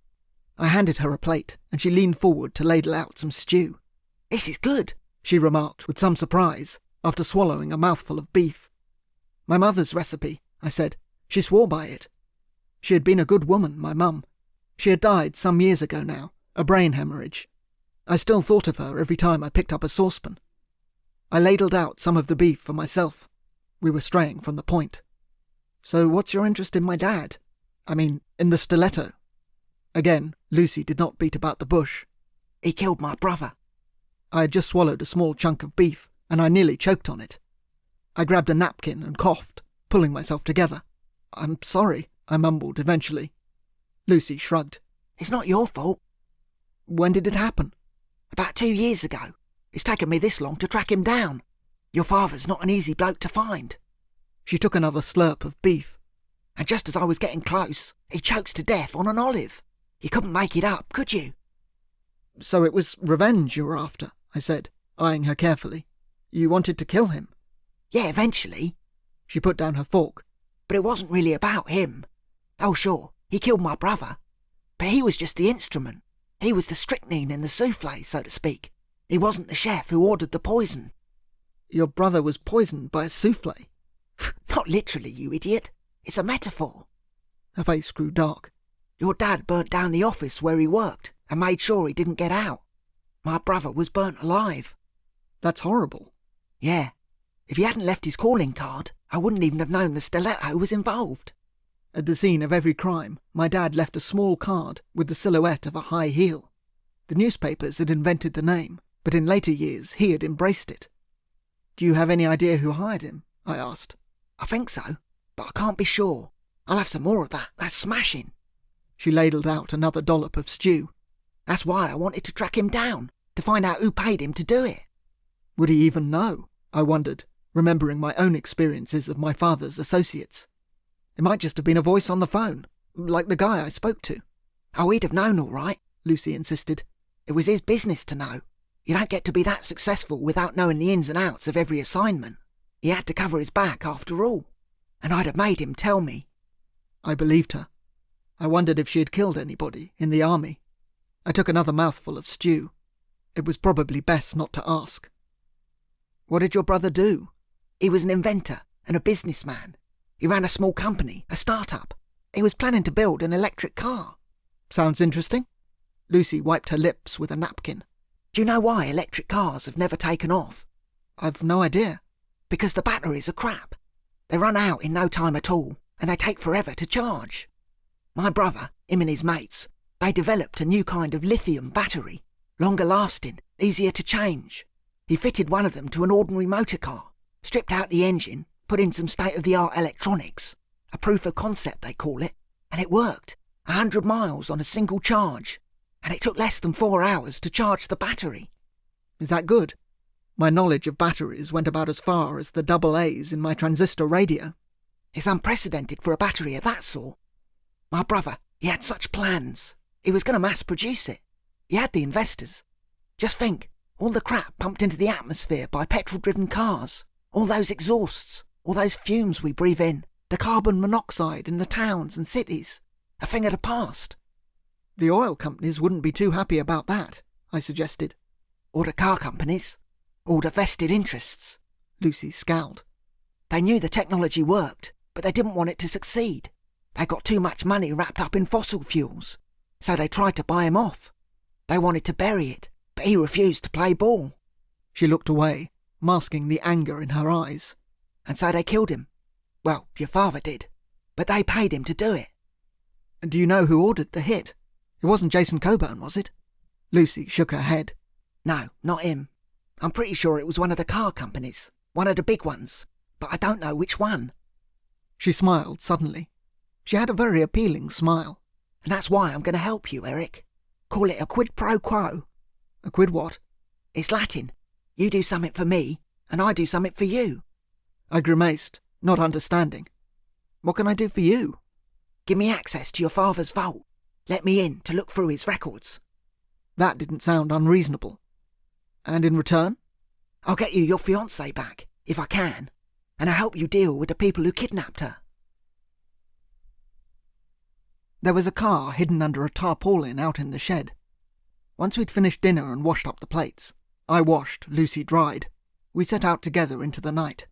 I handed her a plate, and she leaned forward to ladle out some stew. This is good, she remarked with some surprise, after swallowing a mouthful of beef. My mother's recipe, I said. She swore by it. She had been a good woman, my mum. She had died some years ago now, a brain hemorrhage. I still thought of her every time I picked up a saucepan. I ladled out some of the beef for myself. We were straying from the point. So what's your interest in my dad? I mean, in the Stiletto? Again, Lucy did not beat about the bush. He killed my brother. I had just swallowed a small chunk of beef, and I nearly choked on it. I grabbed a napkin and coughed, pulling myself together. I'm sorry, I mumbled eventually. Lucy shrugged. It's not your fault. When did it happen? About 2 years ago. It's taken me this long to track him down. Your father's not an easy bloke to find. She took another slurp of beef. And just as I was getting close, he chokes to death on an olive. You couldn't make it up, could you? So it was revenge you were after, I said, eyeing her carefully. You wanted to kill him? Yeah, eventually. She put down her fork. But it wasn't really about him. Oh, sure, he killed my brother. But he was just the instrument. He was the strychnine in the souffle, so to speak. He wasn't the chef who ordered the poison. Your brother was poisoned by a souffle? Not literally, you idiot. It's a metaphor. Her face grew dark. Your dad burnt down the office where he worked and made sure he didn't get out. My brother was burnt alive. That's horrible. Yeah. If he hadn't left his calling card, I wouldn't even have known the Stiletto was involved. At the scene of every crime, my dad left a small card with the silhouette of a high heel. The newspapers had invented the name, but in later years he had embraced it. Do you have any idea who hired him? I asked. I think so, but I can't be sure. I'll have some more of that. That's smashing. She ladled out another dollop of stew. That's why I wanted to track him down, to find out who paid him to do it. Would he even know? I wondered, remembering my own experiences of my father's associates. It might just have been a voice on the phone, like the guy I spoke to. Oh, he'd have known all right, Lucy insisted. It was his business to know. You don't get to be that successful without knowing the ins and outs of every assignment. He had to cover his back after all. And I'd have made him tell me. I believed her. I wondered if she had killed anybody in the army. I took another mouthful of stew. It was probably best not to ask. What did your brother do? He was an inventor and a businessman. He ran a small company, a start-up. He was planning to build an electric car. Sounds interesting. Lucy wiped her lips with a napkin. Do you know why electric cars have never taken off? I've no idea. because the batteries are crap. They run out in no time at all, and they take forever to charge. My brother, him and his mates, they developed a new kind of lithium battery, longer lasting, easier to change. He fitted one of them to an ordinary motor car, stripped out the engine, put in some state-of-the-art electronics, a proof of concept they call it, and it worked, 100 miles on a single charge, and it took less than 4 hours to charge the battery. Is that good? My knowledge of batteries went about as far as the double A's in my transistor radio. It's unprecedented for a battery of that sort. My brother, he had such plans. He was going to mass produce it. He had the investors. Just think, all the crap pumped into the atmosphere by petrol-driven cars, all those exhausts, all those fumes we breathe in, the carbon monoxide in the towns and cities, a thing of the past. The oil companies wouldn't be too happy about that, I suggested. Or the car companies. All the vested interests. Lucy scowled. They knew the technology worked, but they didn't want it to succeed. They got too much money wrapped up in fossil fuels, so they tried to buy him off. They wanted to bury it, but he refused to play ball. She looked away, masking the anger in her eyes. And so they killed him. Well, your father did, but they paid him to do it. And do you know who ordered the hit? It wasn't Jason Coburn, was it? Lucy shook her head. No, not him. I'm pretty sure it was one of the car companies, one of the big ones, but I don't know which one. She smiled suddenly. She had a very appealing smile. And that's why I'm going to help you, Eric. Call it a quid pro quo. A quid what? It's Latin. You do something for me, and I do something for you. I grimaced, not understanding. What can I do for you? Give me access to your father's vault. Let me in to look through his records. That didn't sound unreasonable. And in return? I'll get you your fiancée back, if I can, and I'll help you deal with the people who kidnapped her. There was a car hidden under a tarpaulin out in the shed. Once we'd finished dinner and washed up the plates, I washed, Lucy dried. We set out together into the night.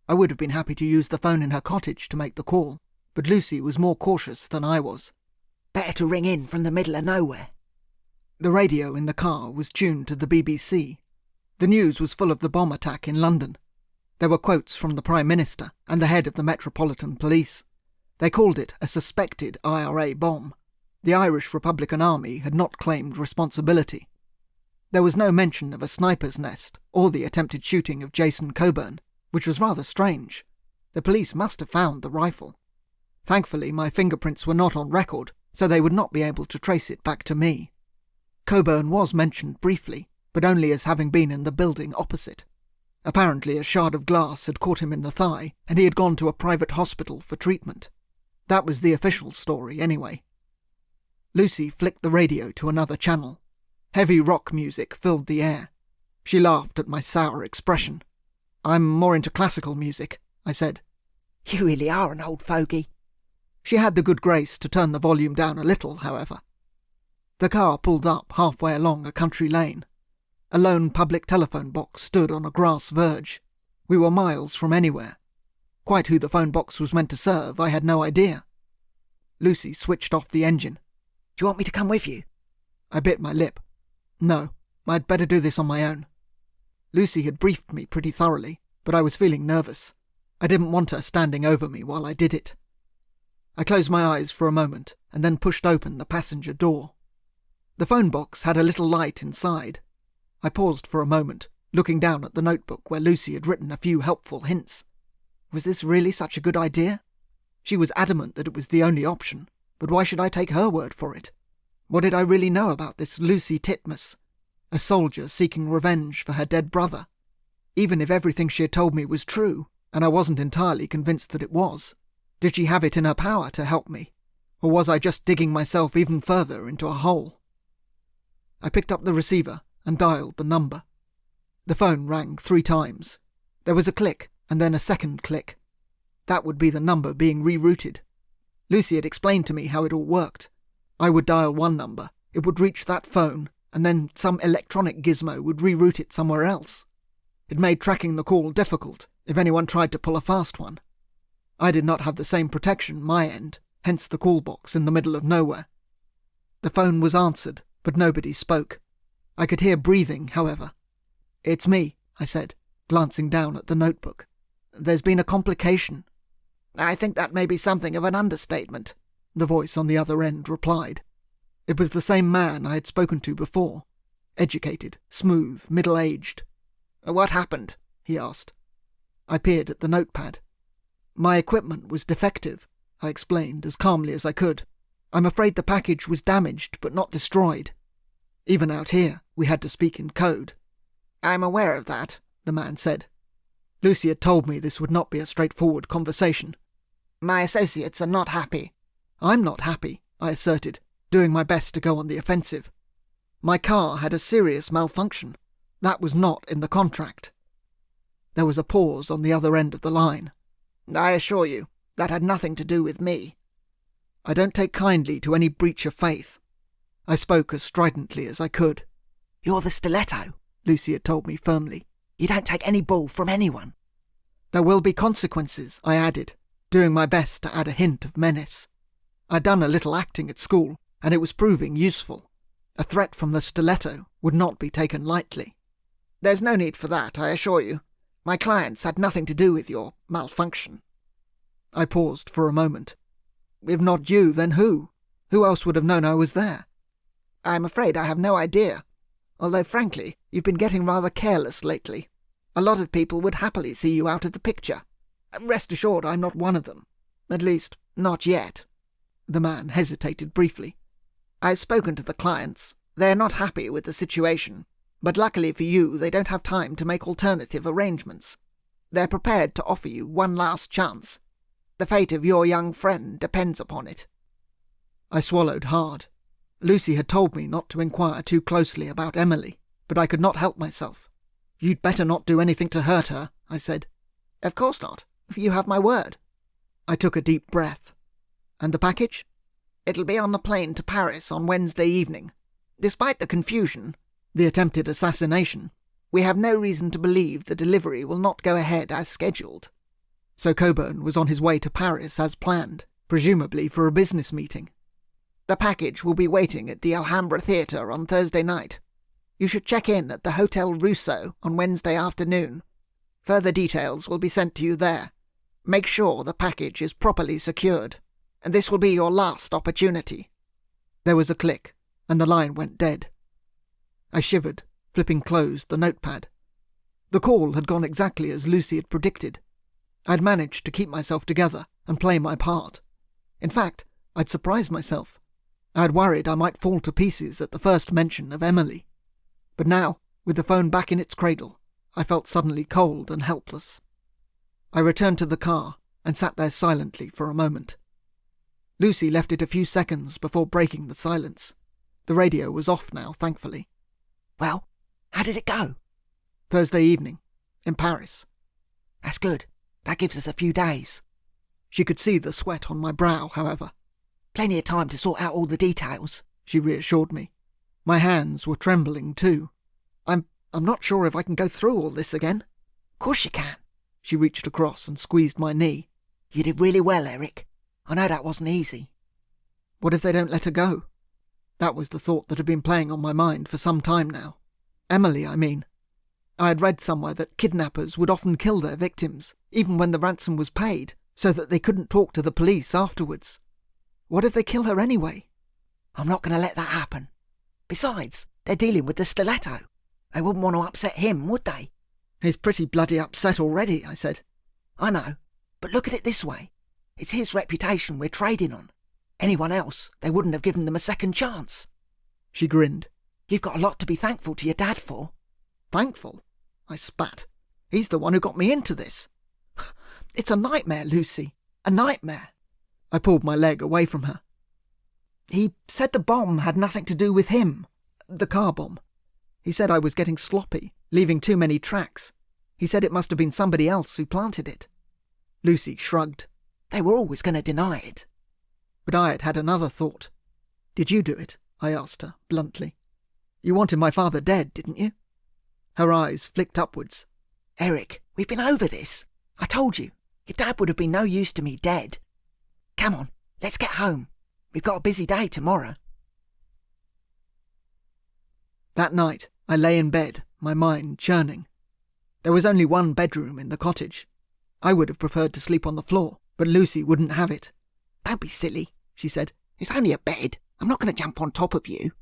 I would have been happy to use the phone in her cottage to make the call, but Lucy was more cautious than I was. Better to ring in from the middle of nowhere. The radio in the car was tuned to the BBC. The news was full of the bomb attack in London. There were quotes from the Prime Minister and the head of the Metropolitan Police. They called it a suspected IRA bomb. The Irish Republican Army had not claimed responsibility. There was no mention of a sniper's nest or the attempted shooting of Jason Coburn, which was rather strange. The police must have found the rifle. Thankfully, my fingerprints were not on record, so they would not be able to trace it back to me. Coburn was mentioned briefly, but only as having been in the building opposite. Apparently a shard of glass had caught him in the thigh, and he had gone to a private hospital for treatment. That was the official story, anyway. Lucy flicked the radio to another channel. Heavy rock music filled the air. She laughed at my sour expression. "I'm more into classical music," I said. You really are an old fogey. She had the good grace to turn the volume down a little, however. The car pulled up halfway along a country lane. A lone public telephone box stood on a grass verge. We were miles from anywhere. Quite who the phone box was meant to serve, I had no idea. Lucy switched off the engine. Do you want me to come with you? I bit my lip. No, I'd better do this on my own. Lucy had briefed me pretty thoroughly, but I was feeling nervous. I didn't want her standing over me while I did it. I closed my eyes for a moment and then pushed open the passenger door. The phone box had a little light inside. I paused for a moment, looking down at the notebook where Lucy had written a few helpful hints. Was this really such a good idea? She was adamant that it was the only option, but why should I take her word for it? What did I really know about this Lucy Titmuss? A soldier seeking revenge for her dead brother. Even if everything she had told me was true, and I wasn't entirely convinced that it was, did she have it in her power to help me? Or was I just digging myself even further into a hole? I picked up the receiver and dialed the number. The phone rang 3 times. There was a click, and then a second click. That would be the number being rerouted. Lucy had explained to me how it all worked. I would dial one number, it would reach that phone, and then some electronic gizmo would reroute it somewhere else. It made tracking the call difficult if anyone tried to pull a fast one. I did not have the same protection my end, hence the call box in the middle of nowhere. The phone was answered, but nobody spoke. I could hear breathing, however. "It's me," I said, glancing down at the notebook. There's been a complication." "I think that may be something of an understatement," the voice on the other end replied. It was the same man I had spoken to before. Educated, smooth, middle-aged. "What happened?" he asked. I peered at the notepad. "My equipment was defective," I explained as calmly as I could. "I'm afraid the package was damaged but not destroyed." Even out here, we had to speak in code. "I'm aware of that," the man said. Lucy had told me this would not be a straightforward conversation. "My associates are not happy." "I'm not happy," I asserted, doing my best to go on the offensive. "My car had a serious malfunction. That was not in the contract." There was a pause on the other end of the line. "I assure you, that had nothing to do with me." "I don't take kindly to any breach of faith." I spoke as stridently as I could. "You're the Stiletto," Lucy had told me firmly. "You don't take any bull from anyone." "There will be consequences," I added, doing my best to add a hint of menace. I'd done a little acting at school, and it was proving useful. A threat from the Stiletto would not be taken lightly. "There's no need for that, I assure you. My clients had nothing to do with your malfunction." I paused for a moment. "If not you, then who? Who else would have known I was there?" "I'm afraid I have no idea. Although, frankly, you've been getting rather careless lately. A lot of people would happily see you out of the picture. Rest assured I'm not one of them. At least, not yet." The man hesitated briefly. "I've spoken to the clients. They're not happy with the situation, but luckily for you, they don't have time to make alternative arrangements. They're prepared to offer you one last chance. The fate of your young friend depends upon it." I swallowed hard. Lucy had told me not to inquire too closely about Emily, but I could not help myself. "You'd better not do anything to hurt her," I said. "Of course not. You have my word." I took a deep breath. "And the package?" "It'll be on the plane to Paris on Wednesday evening. Despite the confusion, the attempted assassination, we have no reason to believe the delivery will not go ahead as scheduled." So Coburn was on his way to Paris as planned, presumably for a business meeting. "The package will be waiting at the Alhambra Theatre on Thursday night. You should check in at the Hotel Rousseau on Wednesday afternoon. Further details will be sent to you there. Make sure the package is properly secured, and this will be your last opportunity." There was a click, and the line went dead. I shivered, flipping closed the notepad. The call had gone exactly as Lucy had predicted. I'd managed to keep myself together and play my part. In fact, I'd surprised myself. I had worried I might fall to pieces at the first mention of Emily. But now, with the phone back in its cradle, I felt suddenly cold and helpless. I returned to the car and sat there silently for a moment. Lucy left it a few seconds before breaking the silence. The radio was off now, thankfully. "Well, how did it go?" "Thursday evening, in Paris." "That's good. That gives us a few days." She could see the sweat on my brow, however. "Plenty of time to sort out all the details," she reassured me. My hands were trembling too. I'm not sure if I can go through all this again." "Of course you can." She reached across and squeezed my knee. "You did really well, Eric. I know that wasn't easy." What if they don't let her go? That was the thought that had been playing on my mind for some time now. Emily, I mean. I had read somewhere that kidnappers would often kill their victims, even when the ransom was paid, so that they couldn't talk to the police afterwards. What if they kill her anyway? "I'm not going to let that happen. Besides, they're dealing with the Stiletto. They wouldn't want to upset him, would they?" "He's pretty bloody upset already," I said. "I know, but look at it this way. It's his reputation we're trading on. Anyone else, they wouldn't have given them a second chance." She grinned. "You've got a lot to be thankful to your dad for." "Thankful?" I spat. "He's the one who got me into this." "It's a nightmare, Lucy. A nightmare." I pulled my leg away from her. "He said the bomb had nothing to do with him. The car bomb. He said I was getting sloppy, leaving too many tracks. He said it must have been somebody else who planted it." Lucy shrugged. "They were always going to deny it." But I had had another thought. "Did you do it?" I asked her, bluntly. "You wanted my father dead, didn't you?" Her eyes flicked upwards. "Eric, we've been over this. I told you, your dad would have been no use to me dead. Come on, let's get home. We've got a busy day tomorrow." That night, I lay in bed, my mind churning. There was only one bedroom in the cottage. I would have preferred to sleep on the floor, but Lucy wouldn't have it. "Don't be silly," she said. "It's only a bed. I'm not going to jump on top of you."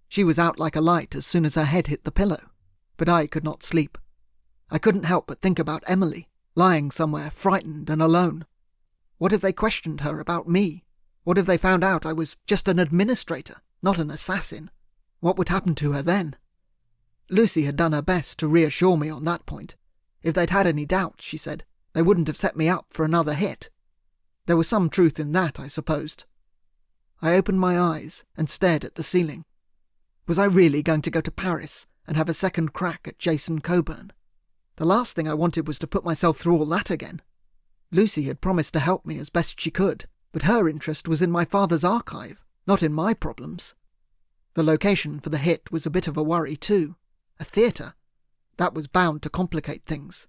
She was out like a light as soon as her head hit the pillow, but I could not sleep. I couldn't help but think about Emily, lying somewhere frightened and alone. What if they questioned her about me? What if they found out I was just an administrator, not an assassin? What would happen to her then? Lucy had done her best to reassure me on that point. If they'd had any doubts, she said, they wouldn't have set me up for another hit. There was some truth in that, I supposed. I opened my eyes and stared at the ceiling. Was I really going to go to Paris and have a second crack at Jason Coburn? The last thing I wanted was to put myself through all that again. Lucy had promised to help me as best she could, but her interest was in my father's archive, not in my problems. The location for the hit was a bit of a worry too. A theatre. That was bound to complicate things.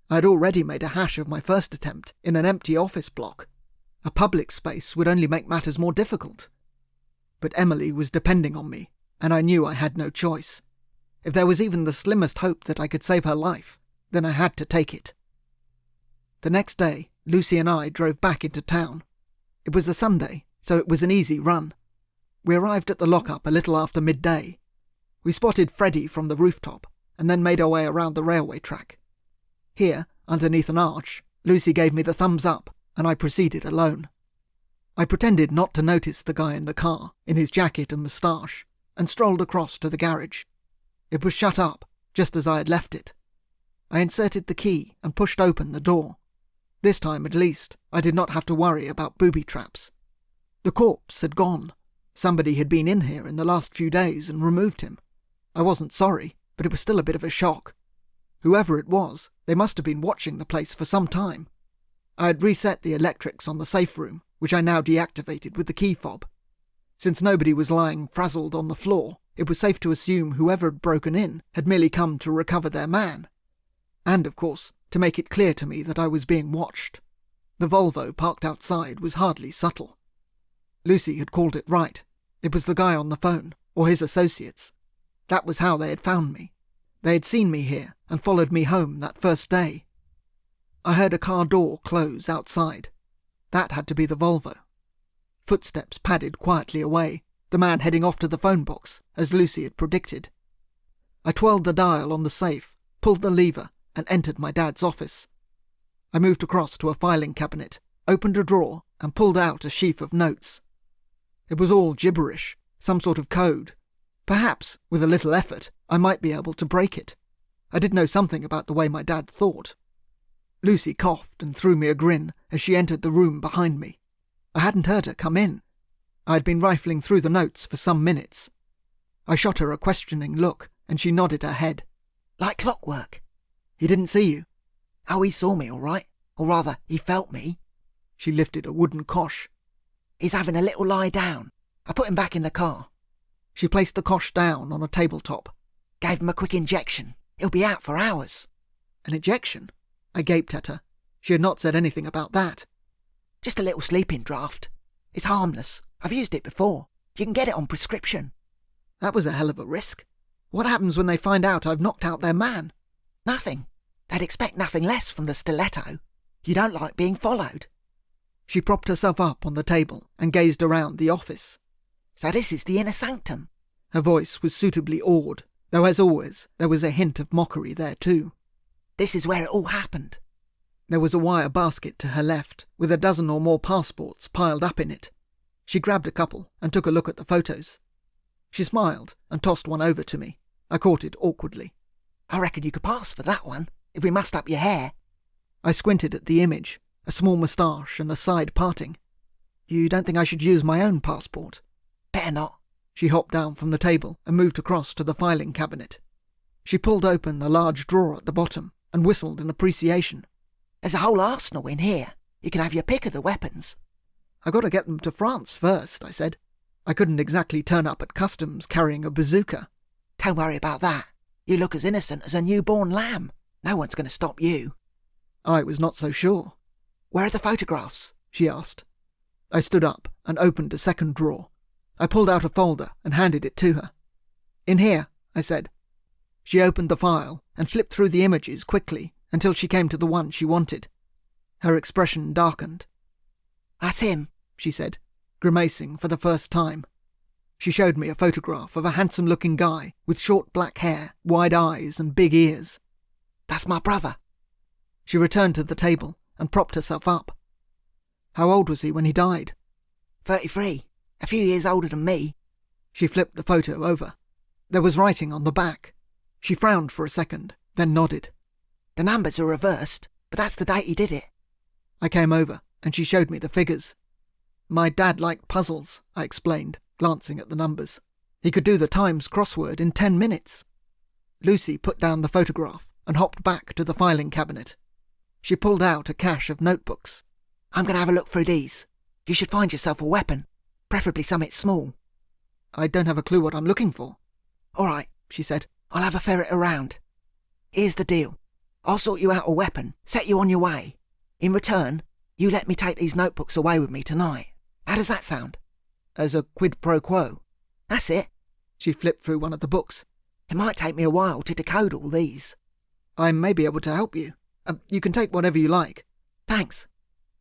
I had already made a hash of my first attempt in an empty office block. A public space would only make matters more difficult. But Emily was depending on me, and I knew I had no choice. If there was even the slimmest hope that I could save her life, then I had to take it. The next day, Lucy and I drove back into town. It was a Sunday, so it was an easy run. We arrived at the lockup a little after midday. We spotted Freddie from the rooftop, and then made our way around the railway track. Here, underneath an arch, Lucy gave me the thumbs up, and I proceeded alone. I pretended not to notice the guy in the car, in his jacket and moustache, and strolled across to the garage. It was shut up, just as I had left it. I inserted the key and pushed open the door. This time, at least, I did not have to worry about booby traps. The corpse had gone. Somebody had been in here in the last few days and removed him. I wasn't sorry, but it was still a bit of a shock. Whoever it was, they must have been watching the place for some time. I had reset the electrics on the safe room, which I now deactivated with the key fob. Since nobody was lying frazzled on the floor, it was safe to assume whoever had broken in had merely come to recover their man. And, of course, to make it clear to me that I was being watched. The Volvo parked outside was hardly subtle. Lucy had called it right. It was the guy on the phone, or his associates. That was how they had found me. They had seen me here and followed me home that first day. I heard a car door close outside. That had to be the Volvo. Footsteps padded quietly away, the man heading off to the phone box, as Lucy had predicted. I twirled the dial on the safe, pulled the lever, and entered my dad's office. I moved across to a filing cabinet, opened a drawer, and pulled out a sheaf of notes. It was all gibberish, some sort of code. Perhaps, with a little effort, I might be able to break it. I did know something about the way my dad thought. Lucy coughed and threw me a grin as she entered the room behind me. I hadn't heard her come in. I had been rifling through the notes for some minutes. I shot her a questioning look, and she nodded her head. "Like clockwork." "He didn't see you?" "Oh, he saw me all right. Or rather, he felt me." She lifted a wooden cosh. "He's having a little lie down. I put him back in the car." She placed the cosh down on a tabletop. "Gave him a quick injection. He'll be out for hours." "An injection?" I gaped at her. She had not said anything about that. "Just a little sleeping draught. It's harmless. I've used it before. You can get it on prescription." That was a hell of a risk. What happens when they find out I've knocked out their man? "Nothing. They'd expect nothing less from the Stiletto. You don't like being followed." She propped herself up on the table and gazed around the office. "So this is the inner sanctum." Her voice was suitably awed, though as always there was a hint of mockery there too. "This is where it all happened." There was a wire basket to her left, with a dozen or more passports piled up in it. She grabbed a couple and took a look at the photos. She smiled and tossed one over to me. I caught it awkwardly. "I reckon you could pass for that one, if we mussed up your hair." I squinted at the image, a small moustache and a side parting. "You don't think I should use my own passport?" "Better not." She hopped down from the table and moved across to the filing cabinet. She pulled open a large drawer at the bottom and whistled in appreciation. "There's a whole arsenal in here. You can have your pick of the weapons." "I got to get them to France first," I said. I couldn't exactly turn up at customs carrying a bazooka. "Don't worry about that. You look as innocent as a newborn lamb. No one's going to stop you." I was not so sure. "Where are the photographs?" she asked. I stood up and opened a second drawer. I pulled out a folder and handed it to her. "In here," I said. She opened the file and flipped through the images quickly until she came to the one she wanted. Her expression darkened. "That's him," she said, grimacing for the first time. She showed me a photograph of a handsome-looking guy with short black hair, wide eyes and big ears. "That's my brother." She returned to the table and propped herself up. How old was he when he died? 33. A few years older than me. She flipped the photo over. There was writing on the back. She frowned for a second, then nodded. "The numbers are reversed, but that's the date he did it." I came over, and she showed me the figures. My dad liked puzzles, I explained, glancing at the numbers. He could do the Times crossword in 10 minutes. Lucy put down the photograph and hopped back to the filing cabinet. She pulled out a cache of notebooks. "I'm going to have a look through these. You should find yourself a weapon, preferably something small." I don't have a clue what I'm looking for. "All right," she said. "I'll have a ferret around. Here's the deal. I'll sort you out a weapon, set you on your way. In return, you let me take these notebooks away with me tonight. How does that sound?" As a quid pro quo. "That's it." She flipped through one of the books. "It might take me a while to decode all these." "I may be able to help you. You can take whatever you like." "Thanks.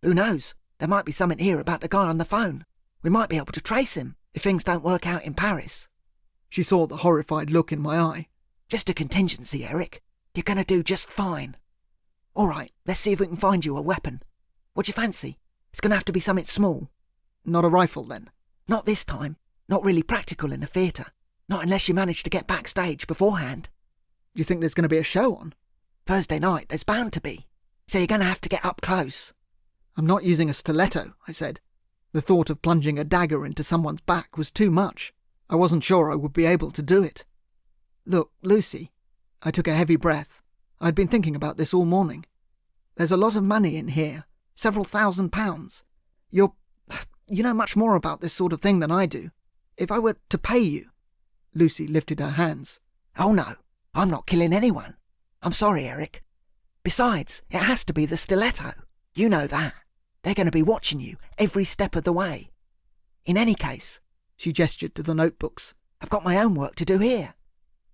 Who knows? There might be something here about the guy on the phone. We might be able to trace him if things don't work out in Paris." She saw the horrified look in my eye. "Just a contingency, Eric. You're going to do just fine. All right, let's see if we can find you a weapon. What do you fancy? It's going to have to be something small." "Not a rifle, then?" "Not this time. Not really practical in a theatre. Not unless you manage to get backstage beforehand." "Do you think there's going to be a show on?" "Thursday night, there's bound to be. So you're going to have to get up close." "I'm not using a stiletto," I said. The thought of plunging a dagger into someone's back was too much. I wasn't sure I would be able to do it. "Look, Lucy." I took a heavy breath. I'd been thinking about this all morning. "There's a lot of money in here. Several £1,000s. You know much more about this sort of thing than I do. If I were to pay you—" Lucy lifted her hands. "Oh no, I'm not killing anyone. I'm sorry, Eric. Besides, it has to be the stiletto. You know that. They're going to be watching you every step of the way. In any case," she gestured to the notebooks, "I've got my own work to do here."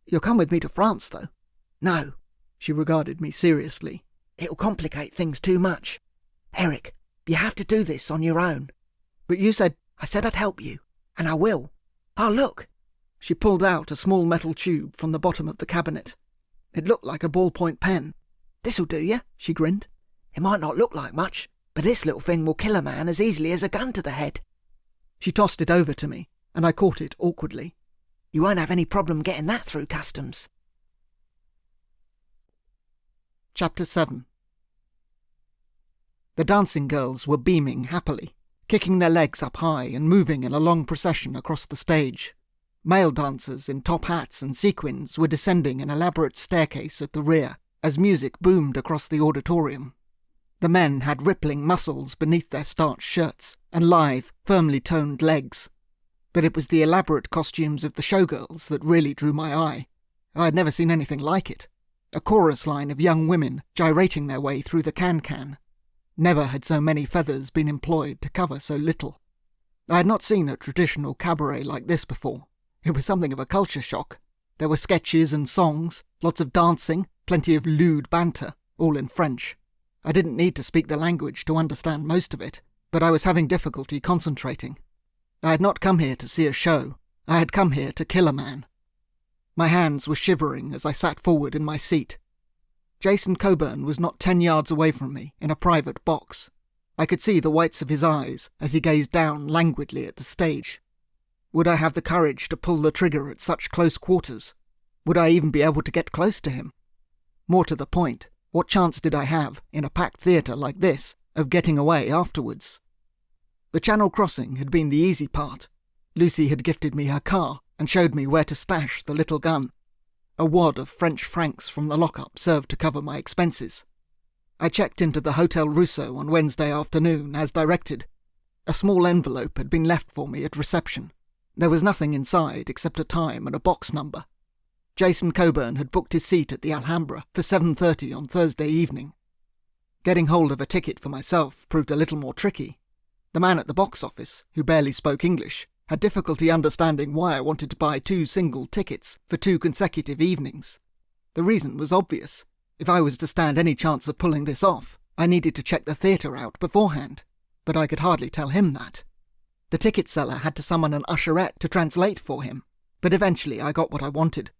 "You'll come with me to France, though?" "No." She regarded me seriously. "It'll complicate things too much. Eric, you have to do this on your own." "But you said—" "I said I'd help you, and I will. Oh, look." She pulled out a small metal tube from the bottom of the cabinet. It looked like a ballpoint pen. "This'll do you," she grinned. "It might not look like much, but this little thing will kill a man as easily as a gun to the head." She tossed it over to me, and I caught it awkwardly. "You won't have any problem getting that through customs." Chapter 7. The dancing girls were beaming happily, kicking their legs up high and moving in a long procession across the stage. Male dancers in top hats and sequins were descending an elaborate staircase at the rear as music boomed across the auditorium. The men had rippling muscles beneath their starched shirts and lithe, firmly toned legs. But it was the elaborate costumes of the showgirls that really drew my eye. I had never seen anything like it. A chorus line of young women gyrating their way through the can-can. Never had so many feathers been employed to cover so little. I had not seen a traditional cabaret like this before. It was something of a culture shock. There were sketches and songs, lots of dancing, plenty of lewd banter, all in French. I didn't need to speak the language to understand most of it, but I was having difficulty concentrating. I had not come here to see a show. I had come here to kill a man. My hands were shivering as I sat forward in my seat. Jason Coburn was not 10 yards away from me, in a private box. I could see the whites of his eyes as he gazed down languidly at the stage. Would I have the courage to pull the trigger at such close quarters? Would I even be able to get close to him? More to the point, what chance did I have, in a packed theatre like this, of getting away afterwards? The Channel crossing had been the easy part. Lucy had gifted me her car and showed me where to stash the little gun. A wad of French francs from the lockup served to cover my expenses. I checked into the Hotel Rousseau on Wednesday afternoon as directed. A small envelope had been left for me at reception. There was nothing inside except a time and a box number. Jason Coburn had booked his seat at the Alhambra for 7:30 on Thursday evening. Getting hold of a ticket for myself proved a little more tricky. The man at the box office, who barely spoke English, had difficulty understanding why I wanted to buy 2 single tickets for 2 consecutive evenings. The reason was obvious. If I was to stand any chance of pulling this off, I needed to check the theatre out beforehand, but I could hardly tell him that. The ticket seller had to summon an usherette to translate for him, but eventually I got what I wanted.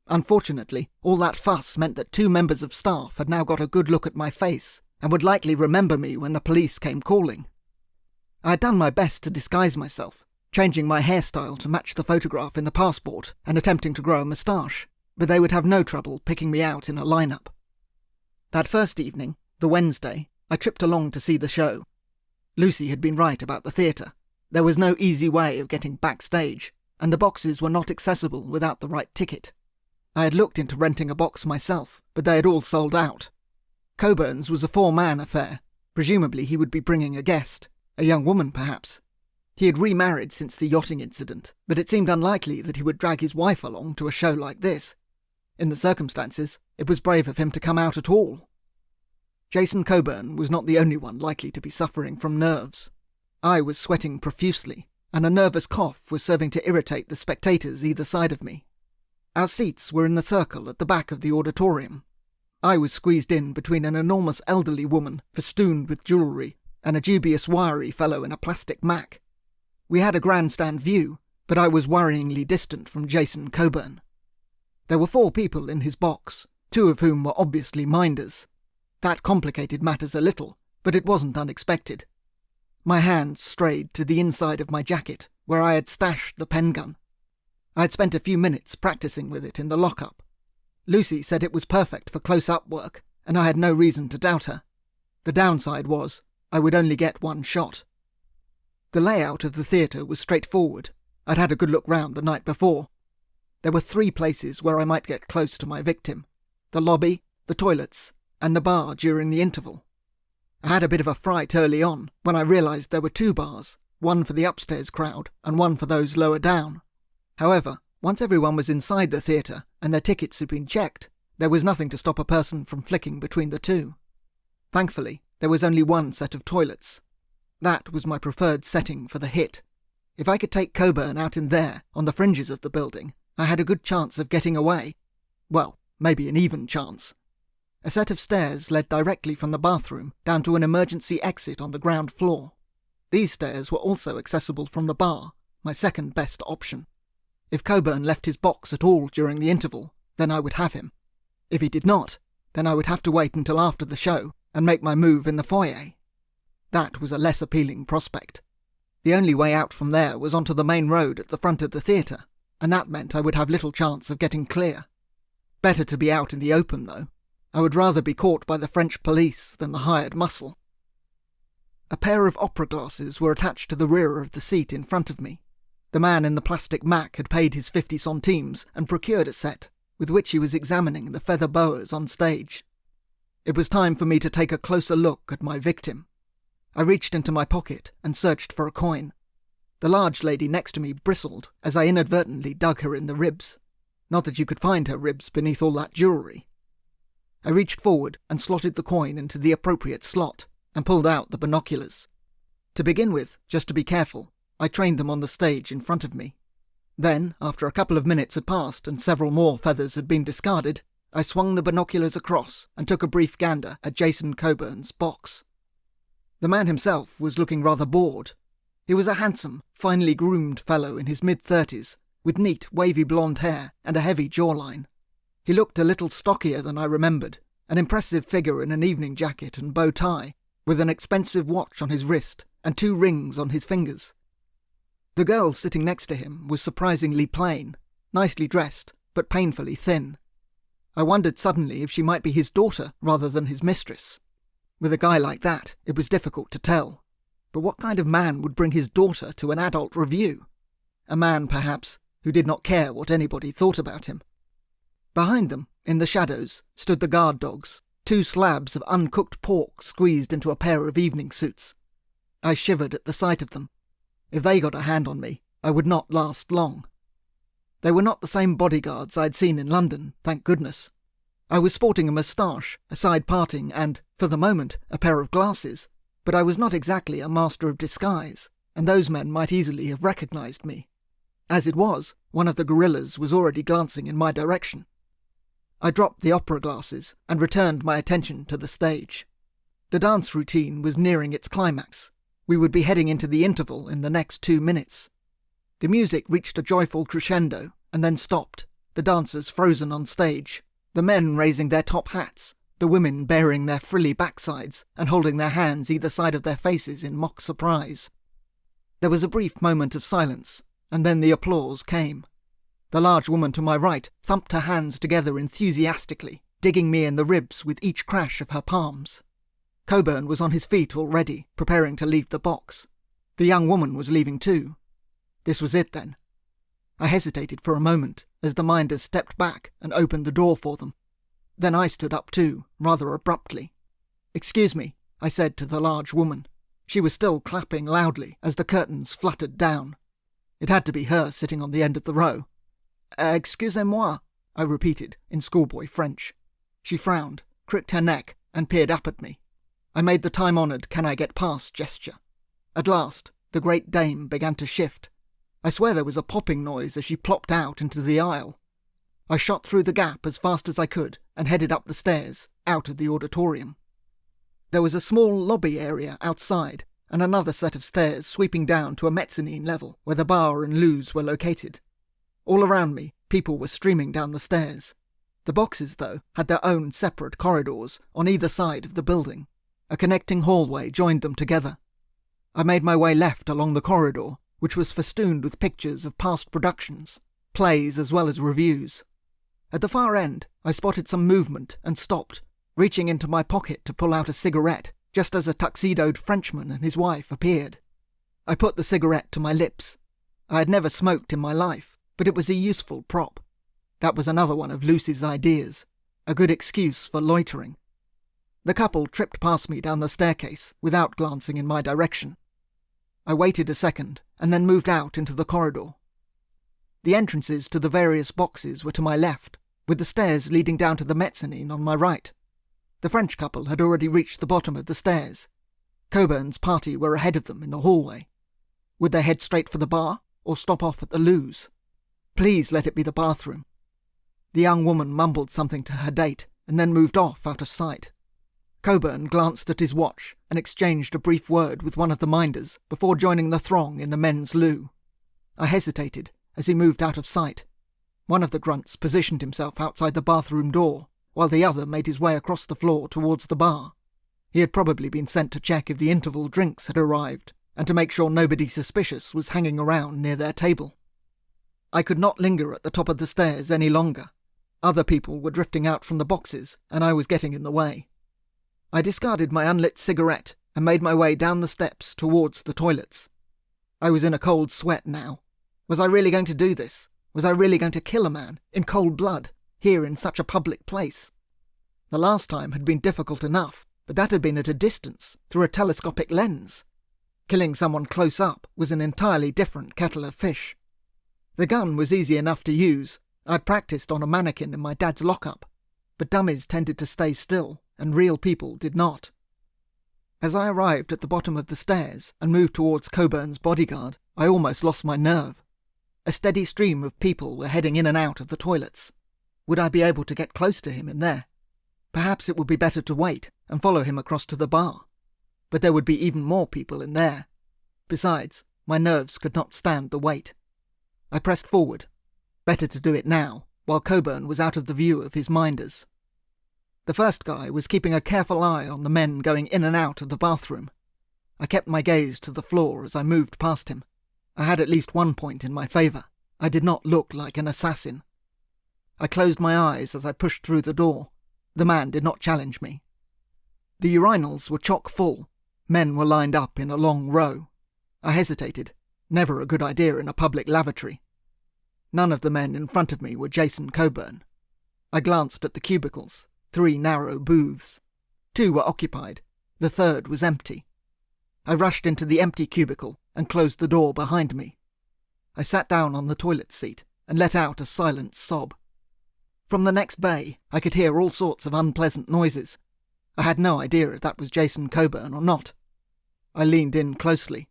Unfortunately, all that fuss meant that 2 members of staff had now got a good look at my face and would likely remember me when the police came calling. I had done my best to disguise myself, changing my hairstyle to match the photograph in the passport and attempting to grow a moustache, but they would have no trouble picking me out in a lineup. That first evening, the Wednesday, I tripped along to see the show. Lucy had been right about the theatre. There was no easy way of getting backstage, and the boxes were not accessible without the right ticket. I had looked into renting a box myself, but they had all sold out. Coburn's was a 4-man affair. Presumably he would be bringing a guest, a young woman perhaps. He had remarried since the yachting incident, but it seemed unlikely that he would drag his wife along to a show like this. In the circumstances, it was brave of him to come out at all. Jason Coburn was not the only one likely to be suffering from nerves. I was sweating profusely, and a nervous cough was serving to irritate the spectators either side of me. Our seats were in the circle at the back of the auditorium. I was squeezed in between an enormous elderly woman festooned with jewellery and a dubious wiry fellow in a plastic Mac. We had a grandstand view, but I was worryingly distant from Jason Coburn. There were 4 people in his box, 2 of whom were obviously minders. That complicated matters a little, but it wasn't unexpected. My hand strayed to the inside of my jacket, where I had stashed the pen gun. I had spent a few minutes practicing with it in the lock-up. Lucy said it was perfect for close-up work, and I had no reason to doubt her. The downside was, I would only get 1 shot. The layout of the theatre was straightforward. I'd had a good look round the night before. There were 3 places where I might get close to my victim: the lobby, the toilets, and the bar during the interval. I had a bit of a fright early on when I realised there were 2 bars, one for the upstairs crowd and one for those lower down. However, once everyone was inside the theatre and their tickets had been checked, there was nothing to stop a person from flicking between the 2. Thankfully, there was only 1 set of toilets. That was my preferred setting for the hit. If I could take Coburn out in there, on the fringes of the building, I had a good chance of getting away. Well, maybe an even chance. A set of stairs led directly from the bathroom down to an emergency exit on the ground floor. These stairs were also accessible from the bar, my second best option. If Coburn left his box at all during the interval, then I would have him. If he did not, then I would have to wait until after the show and make my move in the foyer. That was a less appealing prospect. The only way out from there was onto the main road at the front of the theatre, and that meant I would have little chance of getting clear. Better to be out in the open, though. I would rather be caught by the French police than the hired muscle. A pair of opera glasses were attached to the rear of the seat in front of me. The man in the plastic Mac had paid his 50 centimes and procured a set, with which he was examining the feather boas on stage. It was time for me to take a closer look at my victim. I reached into my pocket and searched for a coin. The large lady next to me bristled as I inadvertently dug her in the ribs. Not that you could find her ribs beneath all that jewellery. I reached forward and slotted the coin into the appropriate slot and pulled out the binoculars. To begin with, just to be careful, I trained them on the stage in front of me. Then, after a couple of minutes had passed and several more feathers had been discarded, I swung the binoculars across and took a brief gander at Jason Coburn's box. The man himself was looking rather bored. He was a handsome, finely groomed fellow in his mid-30s, with neat, wavy blonde hair and a heavy jawline. He looked a little stockier than I remembered, an impressive figure in an evening jacket and bow tie, with an expensive watch on his wrist and 2 rings on his fingers. The girl sitting next to him was surprisingly plain, nicely dressed, but painfully thin. I wondered suddenly if she might be his daughter rather than his mistress. With a guy like that, it was difficult to tell. But what kind of man would bring his daughter to an adult review? A man, perhaps, who did not care what anybody thought about him. Behind them, in the shadows, stood the guard dogs, 2 slabs of uncooked pork squeezed into a pair of evening suits. I shivered at the sight of them. If they got a hand on me, I would not last long. They were not the same bodyguards I'd seen in London, thank goodness. I was sporting a moustache, a side parting, and, for the moment, a pair of glasses, but I was not exactly a master of disguise, and those men might easily have recognised me. As it was, one of the guerrillas was already glancing in my direction. I dropped the opera glasses and returned my attention to the stage. The dance routine was nearing its climax. We would be heading into the interval in the next 2 minutes. The music reached a joyful crescendo and then stopped, the dancers frozen on stage, the men raising their top hats, the women baring their frilly backsides and holding their hands either side of their faces in mock surprise. There was a brief moment of silence, and then the applause came. The large woman to my right thumped her hands together enthusiastically, digging me in the ribs with each crash of her palms. Coburn was on his feet already, preparing to leave the box. The young woman was leaving too. This was it then. I hesitated for a moment as the minders stepped back and opened the door for them. Then I stood up too, rather abruptly. "Excuse me," I said to the large woman. She was still clapping loudly as the curtains fluttered down. It had to be her sitting on the end of the row. Excusez-moi," I repeated in schoolboy French. She frowned, cricked her neck, and peered up at me. I made the time-honoured can-I-get-past gesture. At last, the great dame began to shift. I swear there was a popping noise as she plopped out into the aisle. I shot through the gap as fast as I could and headed up the stairs, out of the auditorium. There was a small lobby area outside, and another set of stairs sweeping down to a mezzanine level where the bar and loos were located. All around me, people were streaming down the stairs. The boxes, though, had their own separate corridors on either side of the building. A connecting hallway joined them together. I made my way left along the corridor, which was festooned with pictures of past productions, plays as well as reviews. At the far end, I spotted some movement and stopped, reaching into my pocket to pull out a cigarette, just as a tuxedoed Frenchman and his wife appeared. I put the cigarette to my lips. I had never smoked in my life, but it was a useful prop. That was another one of Lucy's ideas, a good excuse for loitering. The couple tripped past me down the staircase without glancing in my direction. I waited a second and then moved out into the corridor. The entrances to the various boxes were to my left, with the stairs leading down to the mezzanine on my right. The French couple had already reached the bottom of the stairs. Coburn's party were ahead of them in the hallway. Would they head straight for the bar or stop off at the loos? Please let it be the bathroom. The young woman mumbled something to her date and then moved off out of sight. Coburn glanced at his watch and exchanged a brief word with one of the minders before joining the throng in the men's loo. I hesitated as he moved out of sight. One of the grunts positioned himself outside the bathroom door, while the other made his way across the floor towards the bar. He had probably been sent to check if the interval drinks had arrived, and to make sure nobody suspicious was hanging around near their table. I could not linger at the top of the stairs any longer. Other people were drifting out from the boxes, and I was getting in the way. I discarded my unlit cigarette and made my way down the steps towards the toilets. I was in a cold sweat now. Was I really going to do this? Was I really going to kill a man, in cold blood, here in such a public place? The last time had been difficult enough, but that had been at a distance, through a telescopic lens. Killing someone close up was an entirely different kettle of fish. The gun was easy enough to use. I'd practiced on a mannequin in my dad's lockup, but dummies tended to stay still, and real people did not. As I arrived at the bottom of the stairs and moved towards Coburn's bodyguard, I almost lost my nerve. A steady stream of people were heading in and out of the toilets. Would I be able to get close to him in there? Perhaps it would be better to wait and follow him across to the bar. But there would be even more people in there. Besides, my nerves could not stand the wait. I pressed forward. Better to do it now, while Coburn was out of the view of his minders. The first guy was keeping a careful eye on the men going in and out of the bathroom. I kept my gaze to the floor as I moved past him. I had at least one point in my favour. I did not look like an assassin. I closed my eyes as I pushed through the door. The man did not challenge me. The urinals were chock full. Men were lined up in a long row. I hesitated. Never a good idea in a public lavatory. None of the men in front of me were Jason Coburn. I glanced at the cubicles. 3 narrow booths. 2 were occupied. The third was empty. I rushed into the empty cubicle and closed the door behind me. I sat down on the toilet seat and let out a silent sob. From the next bay, I could hear all sorts of unpleasant noises. I had no idea if that was Jason Coburn or not. I leaned in closely.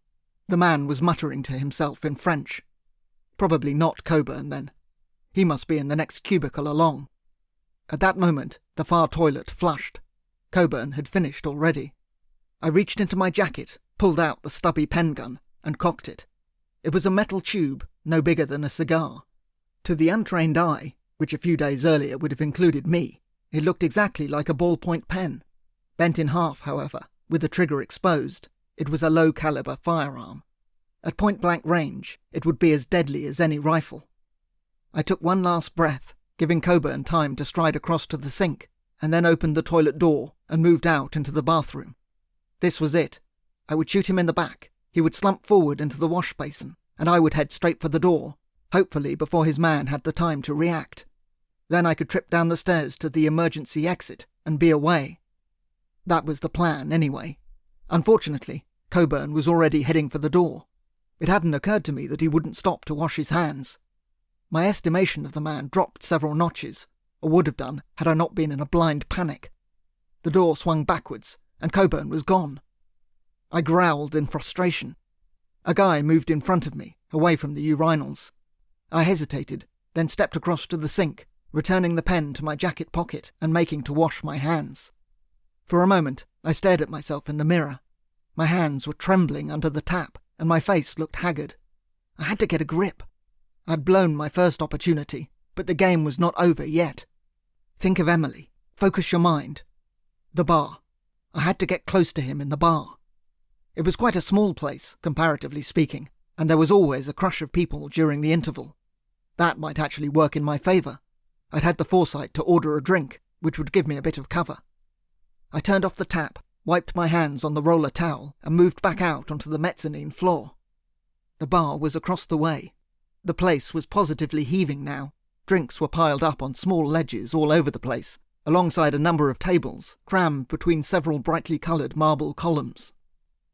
The man was muttering to himself in French. Probably not Coburn, then. He must be in the next cubicle along. At that moment, the far toilet flushed. Coburn had finished already. I reached into my jacket, pulled out the stubby pen gun, and cocked it. It was a metal tube, no bigger than a cigar. To the untrained eye, which a few days earlier would have included me, it looked exactly like a ballpoint pen. Bent in half, however, with the trigger exposed, it was a low-caliber firearm. At point-blank range, it would be as deadly as any rifle. I took one last breath, giving Coburn time to stride across to the sink, and then opened the toilet door and moved out into the bathroom. This was it. I would shoot him in the back, he would slump forward into the wash basin, and I would head straight for the door, hopefully before his man had the time to react. Then I could trip down the stairs to the emergency exit and be away. That was the plan, anyway. Unfortunately, Coburn was already heading for the door. It hadn't occurred to me that he wouldn't stop to wash his hands. My estimation of the man dropped several notches, or would have done had I not been in a blind panic. The door swung backwards, and Coburn was gone. I growled in frustration. A guy moved in front of me, away from the urinals. I hesitated, then stepped across to the sink, returning the pen to my jacket pocket and making to wash my hands. For a moment, I stared at myself in the mirror. My hands were trembling under the tap, and my face looked haggard. I had to get a grip. I'd blown my first opportunity, but the game was not over yet. Think of Emily. Focus your mind. The bar. I had to get close to him in the bar. It was quite a small place, comparatively speaking, and there was always a crush of people during the interval. That might actually work in my favour. I'd had the foresight to order a drink, which would give me a bit of cover. I turned off the tap, wiped my hands on the roller towel, and moved back out onto the mezzanine floor. The bar was across the way. The place was positively heaving now. Drinks were piled up on small ledges all over the place, alongside a number of tables, crammed between several brightly coloured marble columns.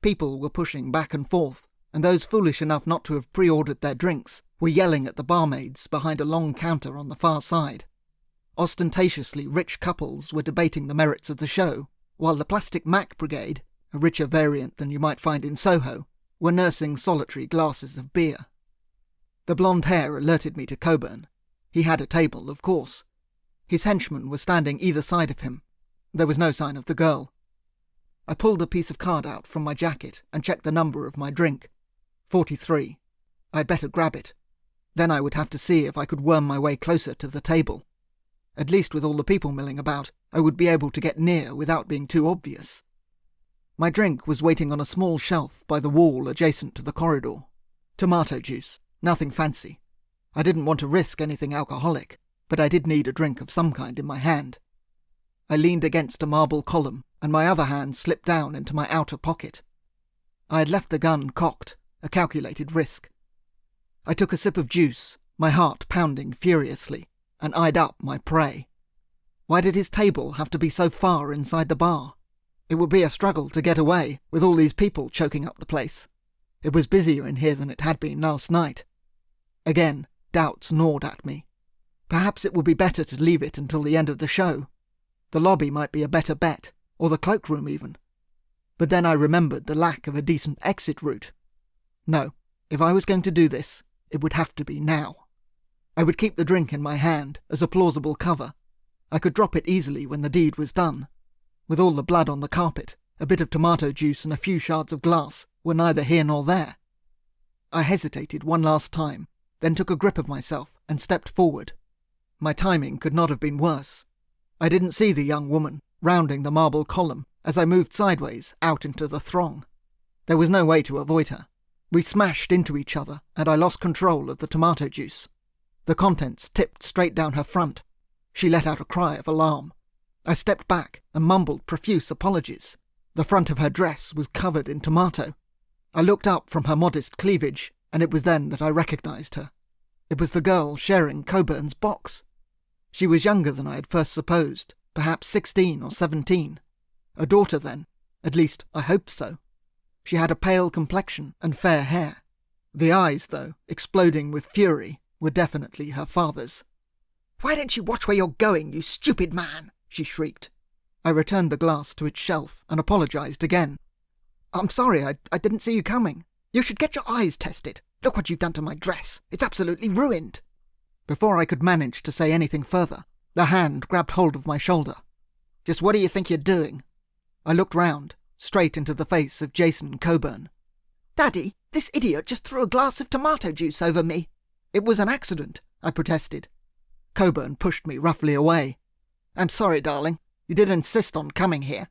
People were pushing back and forth, and those foolish enough not to have pre-ordered their drinks were yelling at the barmaids behind a long counter on the far side. Ostentatiously rich couples were debating the merits of the show, while the Plastic Mac Brigade, a richer variant than you might find in Soho, were nursing solitary glasses of beer. The blonde hair alerted me to Coburn. He had a table, of course. His henchmen were standing either side of him. There was no sign of the girl. I pulled a piece of card out from my jacket and checked the number of my drink. 43. I'd better grab it. Then I would have to see if I could worm my way closer to the table. At least with all the people milling about, I would be able to get near without being too obvious. My drink was waiting on a small shelf by the wall adjacent to the corridor. Tomato juice, nothing fancy. I didn't want to risk anything alcoholic, but I did need a drink of some kind in my hand. I leaned against a marble column, and my other hand slipped down into my outer pocket. I had left the gun cocked, a calculated risk. I took a sip of juice, my heart pounding furiously, and eyed up my prey. Why did his table have to be so far inside the bar? It would be a struggle to get away, with all these people choking up the place. It was busier in here than it had been last night. Again, doubts gnawed at me. Perhaps it would be better to leave it until the end of the show. The lobby might be a better bet, or the cloakroom even. But then I remembered the lack of a decent exit route. No, if I was going to do this, it would have to be now. I would keep the drink in my hand as a plausible cover. I could drop it easily when the deed was done. With all the blood on the carpet, a bit of tomato juice and a few shards of glass were neither here nor there. I hesitated one last time, then took a grip of myself and stepped forward. My timing could not have been worse. I didn't see the young woman, rounding the marble column, as I moved sideways out into the throng. There was no way to avoid her. We smashed into each other, and I lost control of the tomato juice. The contents tipped straight down her front. She let out a cry of alarm. I stepped back and mumbled profuse apologies. The front of her dress was covered in tomato. I looked up from her modest cleavage, and it was then that I recognised her. It was the girl sharing Coburn's box. She was younger than I had first supposed, perhaps 16 or 17. A daughter then, at least I hoped so. She had a pale complexion and fair hair. The eyes, though, exploding with fury, were definitely her father's. "Why don't you watch where you're going, you stupid man?" she shrieked. I returned the glass to its shelf and apologised again. "I'm sorry, I didn't see you coming. You should get your eyes tested. Look what you've done to my dress. It's absolutely ruined." Before I could manage to say anything further, the hand grabbed hold of my shoulder. "Just what do you think you're doing?" I looked round. straight into the face of Jason Coburn. "Daddy, this idiot just threw a glass of tomato juice over me." "It was an accident," I protested. Coburn pushed me roughly away. "I'm sorry, darling. You did insist on coming here."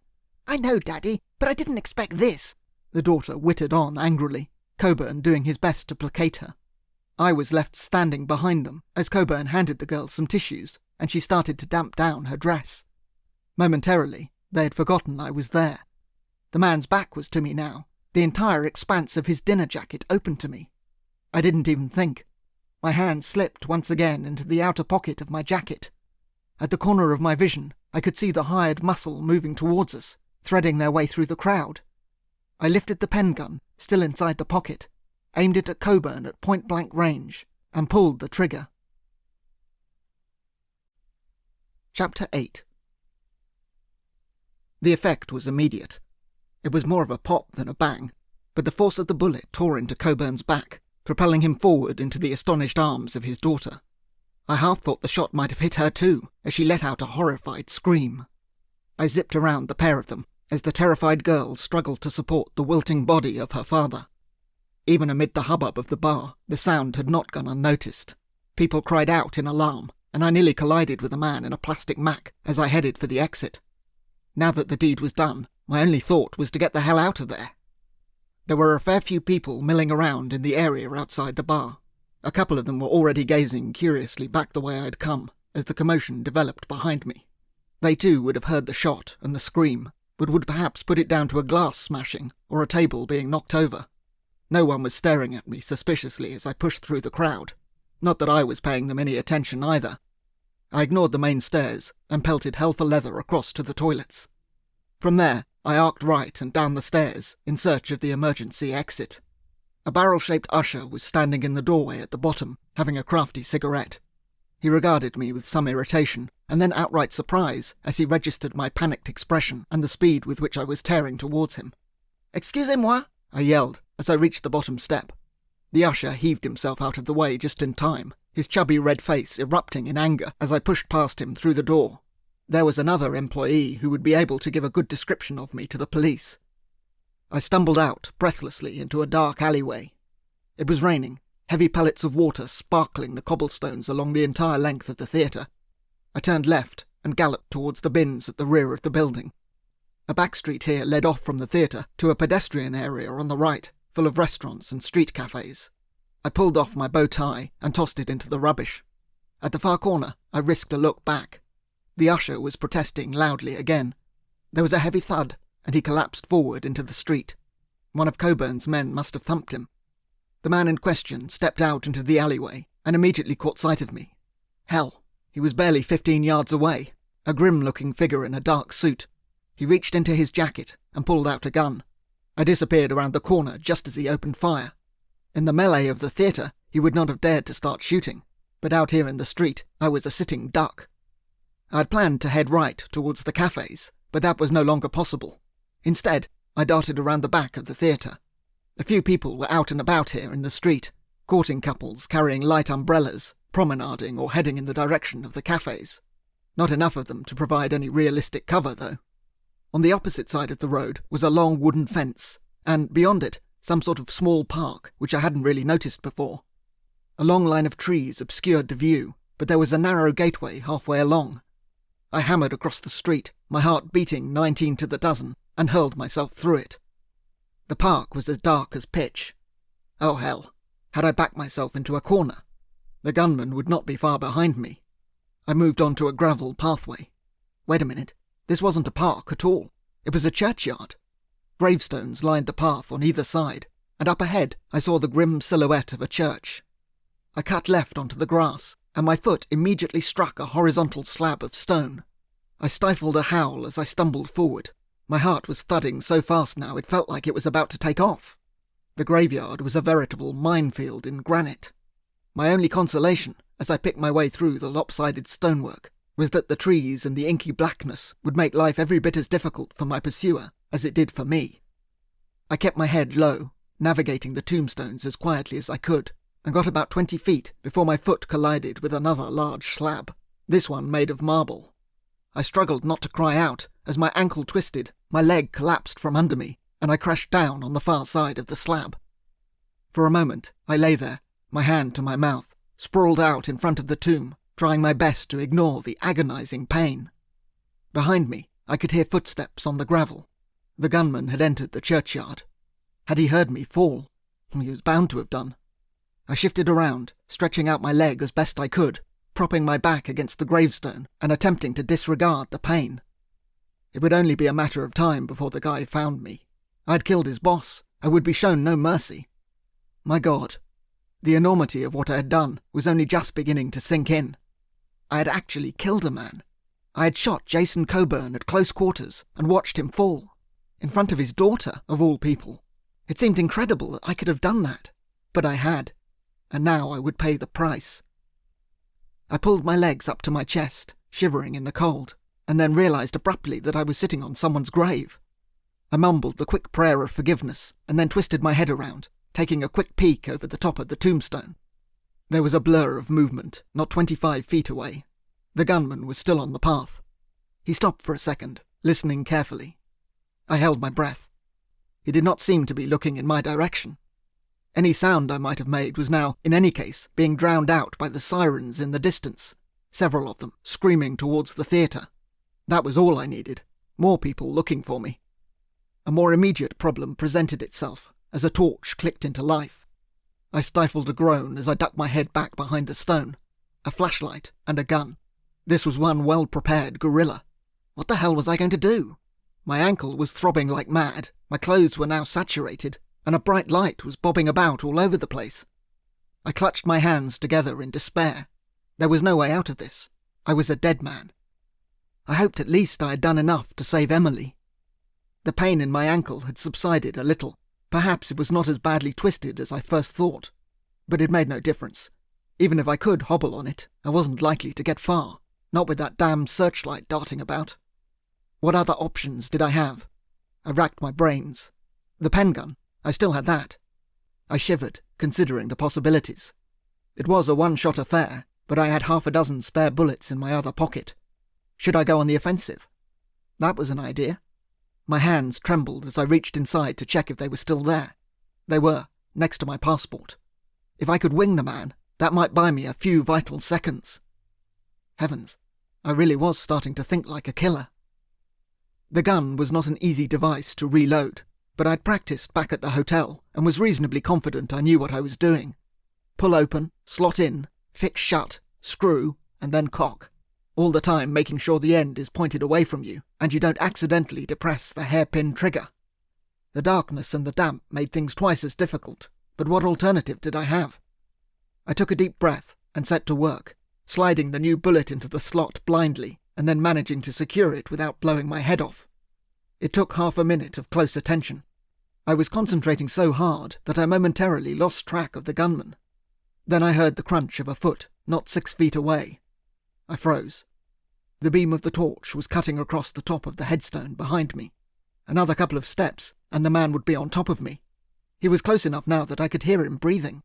"I know, Daddy, but I didn't expect this," the daughter whittered on angrily, Coburn doing his best to placate her. I was left standing behind them as Coburn handed the girl some tissues, and she started to damp down her dress. Momentarily, they had forgotten I was there. The man's back was to me now, the entire expanse of his dinner jacket open to me. I didn't even think. My hand slipped once again into the outer pocket of my jacket. At the corner of my vision, I could see the hired muscle moving towards us, threading their way through the crowd. I lifted the pen gun, still inside the pocket, aimed it at Coburn at point-blank range, and pulled the trigger. Chapter 8. The effect was immediate. It was more of a pop than a bang, but the force of the bullet tore into Coburn's back, propelling him forward into the astonished arms of his daughter. I half thought the shot might have hit her too, as she let out a horrified scream. I zipped around the pair of them, as the terrified girl struggled to support the wilting body of her father. Even amid the hubbub of the bar, the sound had not gone unnoticed. People cried out in alarm, and I nearly collided with a man in a plastic Mac as I headed for the exit. Now that the deed was done, my only thought was to get the hell out of there. There were a fair few people milling around in the area outside the bar. A couple of them were already gazing curiously back the way I'd come, as the commotion developed behind me. They too would have heard the shot and the scream, but would perhaps put it down to a glass smashing or a table being knocked over. No one was staring at me suspiciously as I pushed through the crowd. Not that I was paying them any attention either. I ignored the main stairs and pelted hell for leather across to the toilets. From there, I arced right and down the stairs in search of the emergency exit. A barrel-shaped usher was standing in the doorway at the bottom, having a crafty cigarette. He regarded me with some irritation, and then outright surprise as he registered my panicked expression and the speed with which I was tearing towards him. "Excusez-moi," I yelled as I reached the bottom step. The usher heaved himself out of the way just in time, his chubby red face erupting in anger as I pushed past him through the door. There was another employee who would be able to give a good description of me to the police. I stumbled out, breathlessly, into a dark alleyway. It was raining, heavy pellets of water sparkling the cobblestones along the entire length of the theatre. I turned left and galloped towards the bins at the rear of the building. A back street here led off from the theatre to a pedestrian area on the right, full of restaurants and street cafes. I pulled off my bow tie and tossed it into the rubbish. At the far corner, I risked a look back. The usher was protesting loudly again. There was a heavy thud, and he collapsed forward into the street. One of Coburn's men must have thumped him. The man in question stepped out into the alleyway and immediately caught sight of me. Hell, he was barely 15 yards away, a grim-looking figure in a dark suit. He reached into his jacket and pulled out a gun. I disappeared around the corner just as he opened fire. In the melee of the theatre, he would not have dared to start shooting, but out here in the street, I was a sitting duck. I had planned to head right towards the cafes, but that was no longer possible. Instead, I darted around the back of the theatre. A few people were out and about here in the street, courting couples carrying light umbrellas, promenading or heading in the direction of the cafes. Not enough of them to provide any realistic cover, though. On the opposite side of the road was a long wooden fence, and beyond it, some sort of small park, which I hadn't really noticed before. A long line of trees obscured the view, but there was a narrow gateway halfway along. I hammered across the street, my heart beating 19 to the dozen, and hurled myself through it. The park was as dark as pitch. Oh hell, had I backed myself into a corner? The gunman would not be far behind me. I moved on to a gravel pathway. Wait a minute, this wasn't a park at all. It was a churchyard. Gravestones lined the path on either side, and up ahead I saw the grim silhouette of a church. I cut left onto the grass, and my foot immediately struck a horizontal slab of stone. I stifled a howl as I stumbled forward. My heart was thudding so fast now it felt like it was about to take off. The graveyard was a veritable minefield in granite. My only consolation, as I picked my way through the lopsided stonework, was that the trees and the inky blackness would make life every bit as difficult for my pursuer as it did for me. I kept my head low, navigating the tombstones as quietly as I could, and got about 20 feet before my foot collided with another large slab, this one made of marble. I struggled not to cry out as my ankle twisted, my leg collapsed from under me, and I crashed down on the far side of the slab. For a moment, I lay there, my hand to my mouth, sprawled out in front of the tomb, trying my best to ignore the agonizing pain. Behind me, I could hear footsteps on the gravel. The gunman had entered the churchyard. Had he heard me fall? He was bound to have done. I shifted around, stretching out my leg as best I could, propping my back against the gravestone and attempting to disregard the pain. It would only be a matter of time before the guy found me. I'd killed his boss. I would be shown no mercy. My God, the enormity of what I had done was only just beginning to sink in. I had actually killed a man. I had shot Jason Coburn at close quarters and watched him fall, in front of his daughter, of all people. It seemed incredible that I could have done that, but I had, and now I would pay the price. I pulled my legs up to my chest, shivering in the cold, and then realized abruptly that I was sitting on someone's grave. I mumbled the quick prayer of forgiveness and then twisted my head around, taking a quick peek over the top of the tombstone. There was a blur of movement, not 25 feet away. The gunman was still on the path. He stopped for a second, listening carefully. I held my breath. He did not seem to be looking in my direction. Any sound I might have made was now, in any case, being drowned out by the sirens in the distance, several of them screaming towards the theatre. That was all I needed, more people looking for me. A more immediate problem presented itself as a torch clicked into life. I stifled a groan as I ducked my head back behind the stone. A flashlight and a gun. This was one well-prepared guerrilla. What the hell was I going to do? My ankle was throbbing like mad, my clothes were now saturated, and a bright light was bobbing about all over the place. I clutched my hands together in despair. There was no way out of this. I was a dead man. I hoped at least I had done enough to save Emily. The pain in my ankle had subsided a little. Perhaps it was not as badly twisted as I first thought. But it made no difference. Even if I could hobble on it, I wasn't likely to get far, not with that damned searchlight darting about. What other options did I have? I racked my brains. The pen gun, I still had that. I shivered, considering the possibilities. It was a one-shot affair, but I had half a dozen spare bullets in my other pocket. Should I go on the offensive? That was an idea. My hands trembled as I reached inside to check if they were still there. They were, next to my passport. If I could wing the man, that might buy me a few vital seconds. Heavens, I really was starting to think like a killer. The gun was not an easy device to reload, but I'd practiced back at the hotel and was reasonably confident I knew what I was doing. Pull open, slot in, fix shut, screw, and then cock. All the time making sure the end is pointed away from you and you don't accidentally depress the hairpin trigger. The darkness and the damp made things twice as difficult, but what alternative did I have? I took a deep breath and set to work, sliding the new bullet into the slot blindly and then managing to secure it without blowing my head off. It took half a minute of close attention. I was concentrating so hard that I momentarily lost track of the gunman. Then I heard the crunch of a foot, not 6 feet away. I froze. The beam of the torch was cutting across the top of the headstone behind me. Another couple of steps, and the man would be on top of me. He was close enough now that I could hear him breathing.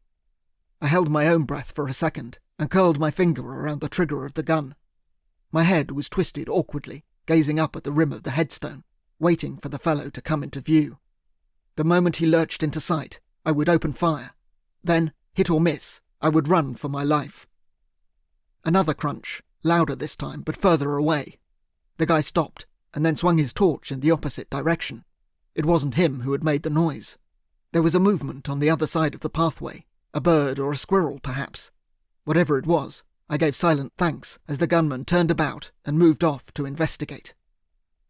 I held my own breath for a second and curled my finger around the trigger of the gun. My head was twisted awkwardly, gazing up at the rim of the headstone, waiting for the fellow to come into view. The moment he lurched into sight, I would open fire. Then, hit or miss, I would run for my life. Another crunch, louder this time, but further away. The guy stopped, and then swung his torch in the opposite direction. It wasn't him who had made the noise. There was a movement on the other side of the pathway, a bird or a squirrel, perhaps. Whatever it was, I gave silent thanks as the gunman turned about and moved off to investigate.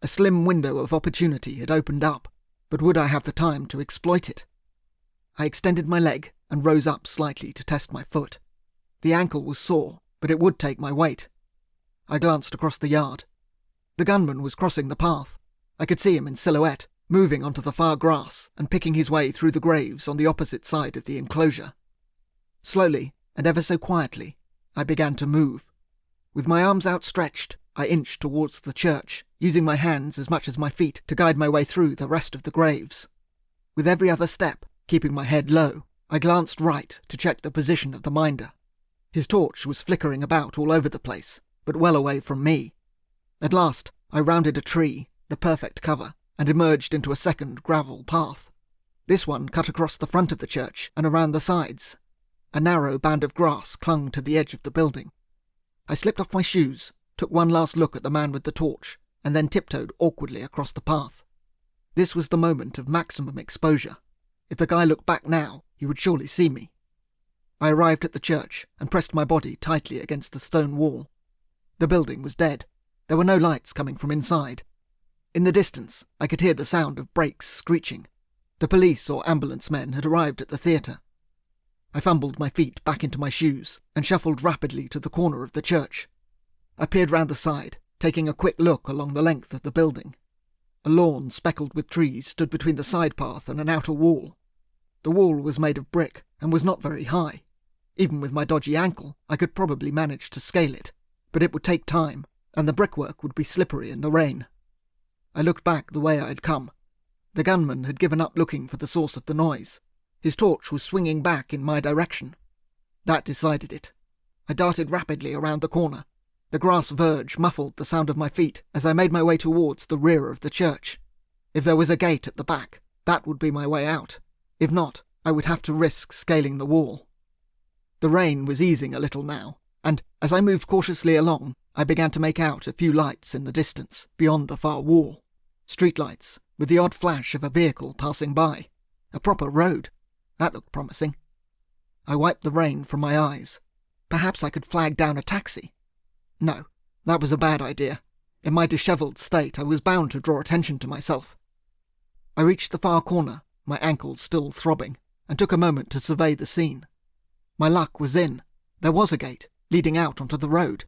A slim window of opportunity had opened up, but would I have the time to exploit it? I extended my leg and rose up slightly to test my foot. The ankle was sore, but it would take my weight. I glanced across the yard. The gunman was crossing the path. I could see him in silhouette, moving onto the far grass and picking his way through the graves on the opposite side of the enclosure. Slowly, and ever so quietly, I began to move. With my arms outstretched, I inched towards the church, using my hands as much as my feet to guide my way through the rest of the graves. With every other step, keeping my head low, I glanced right to check the position of the minder. His torch was flickering about all over the place, but well away from me. At last, I rounded a tree, the perfect cover, and emerged into a second gravel path. This one cut across the front of the church and around the sides. A narrow band of grass clung to the edge of the building. I slipped off my shoes, took one last look at the man with the torch, and then tiptoed awkwardly across the path. This was the moment of maximum exposure. If the guy looked back now, he would surely see me. I arrived at the church and pressed my body tightly against the stone wall. The building was dead. There were no lights coming from inside. In the distance, I could hear the sound of brakes screeching. The police or ambulance men had arrived at the theatre. I fumbled my feet back into my shoes and shuffled rapidly to the corner of the church. I peered round the side, taking a quick look along the length of the building. A lawn speckled with trees stood between the side path and an outer wall. The wall was made of brick and was not very high. Even with my dodgy ankle, I could probably manage to scale it, but it would take time, and the brickwork would be slippery in the rain. I looked back the way I had come. The gunman had given up looking for the source of the noise. His torch was swinging back in my direction. That decided it. I darted rapidly around the corner. The grass verge muffled the sound of my feet as I made my way towards the rear of the church. If there was a gate at the back, that would be my way out. If not, I would have to risk scaling the wall. The rain was easing a little now, and as I moved cautiously along, I began to make out a few lights in the distance, beyond the far wall. Streetlights, with the odd flash of a vehicle passing by. A proper road. That looked promising. I wiped the rain from my eyes. Perhaps I could flag down a taxi. No, that was a bad idea. In my dishevelled state, I was bound to draw attention to myself. I reached the far corner, my ankles still throbbing, and took a moment to survey the scene. My luck was in. There was a gate, leading out onto the road.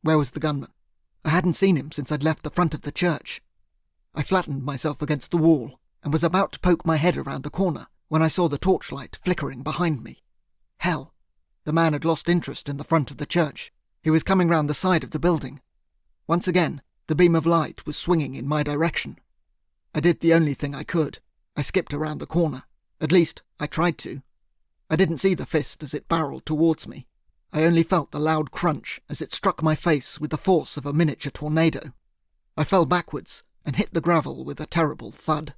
Where was the gunman? I hadn't seen him since I'd left the front of the church. I flattened myself against the wall, and was about to poke my head around the corner when I saw the torchlight flickering behind me. Hell, the man had lost interest in the front of the church. He was coming round the side of the building. Once again, the beam of light was swinging in my direction. I did the only thing I could. I skipped around the corner. At least, I tried to. I didn't see the fist as it barreled towards me. I only felt the loud crunch as it struck my face with the force of a miniature tornado. I fell backwards and hit the gravel with a terrible thud.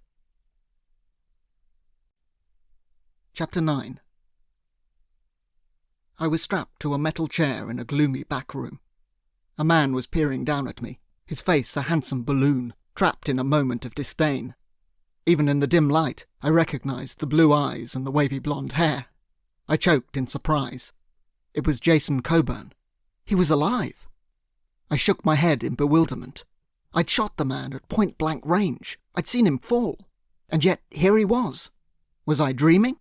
Chapter 9. I was strapped to a metal chair in a gloomy back room. A man was peering down at me, his face a handsome balloon, trapped in a moment of disdain. Even in the dim light, I recognized the blue eyes and the wavy blonde hair. I choked in surprise. It was Jason Coburn. He was alive. I shook my head in bewilderment. I'd shot the man at point-blank range. I'd seen him fall. And yet here he was. Was I dreaming?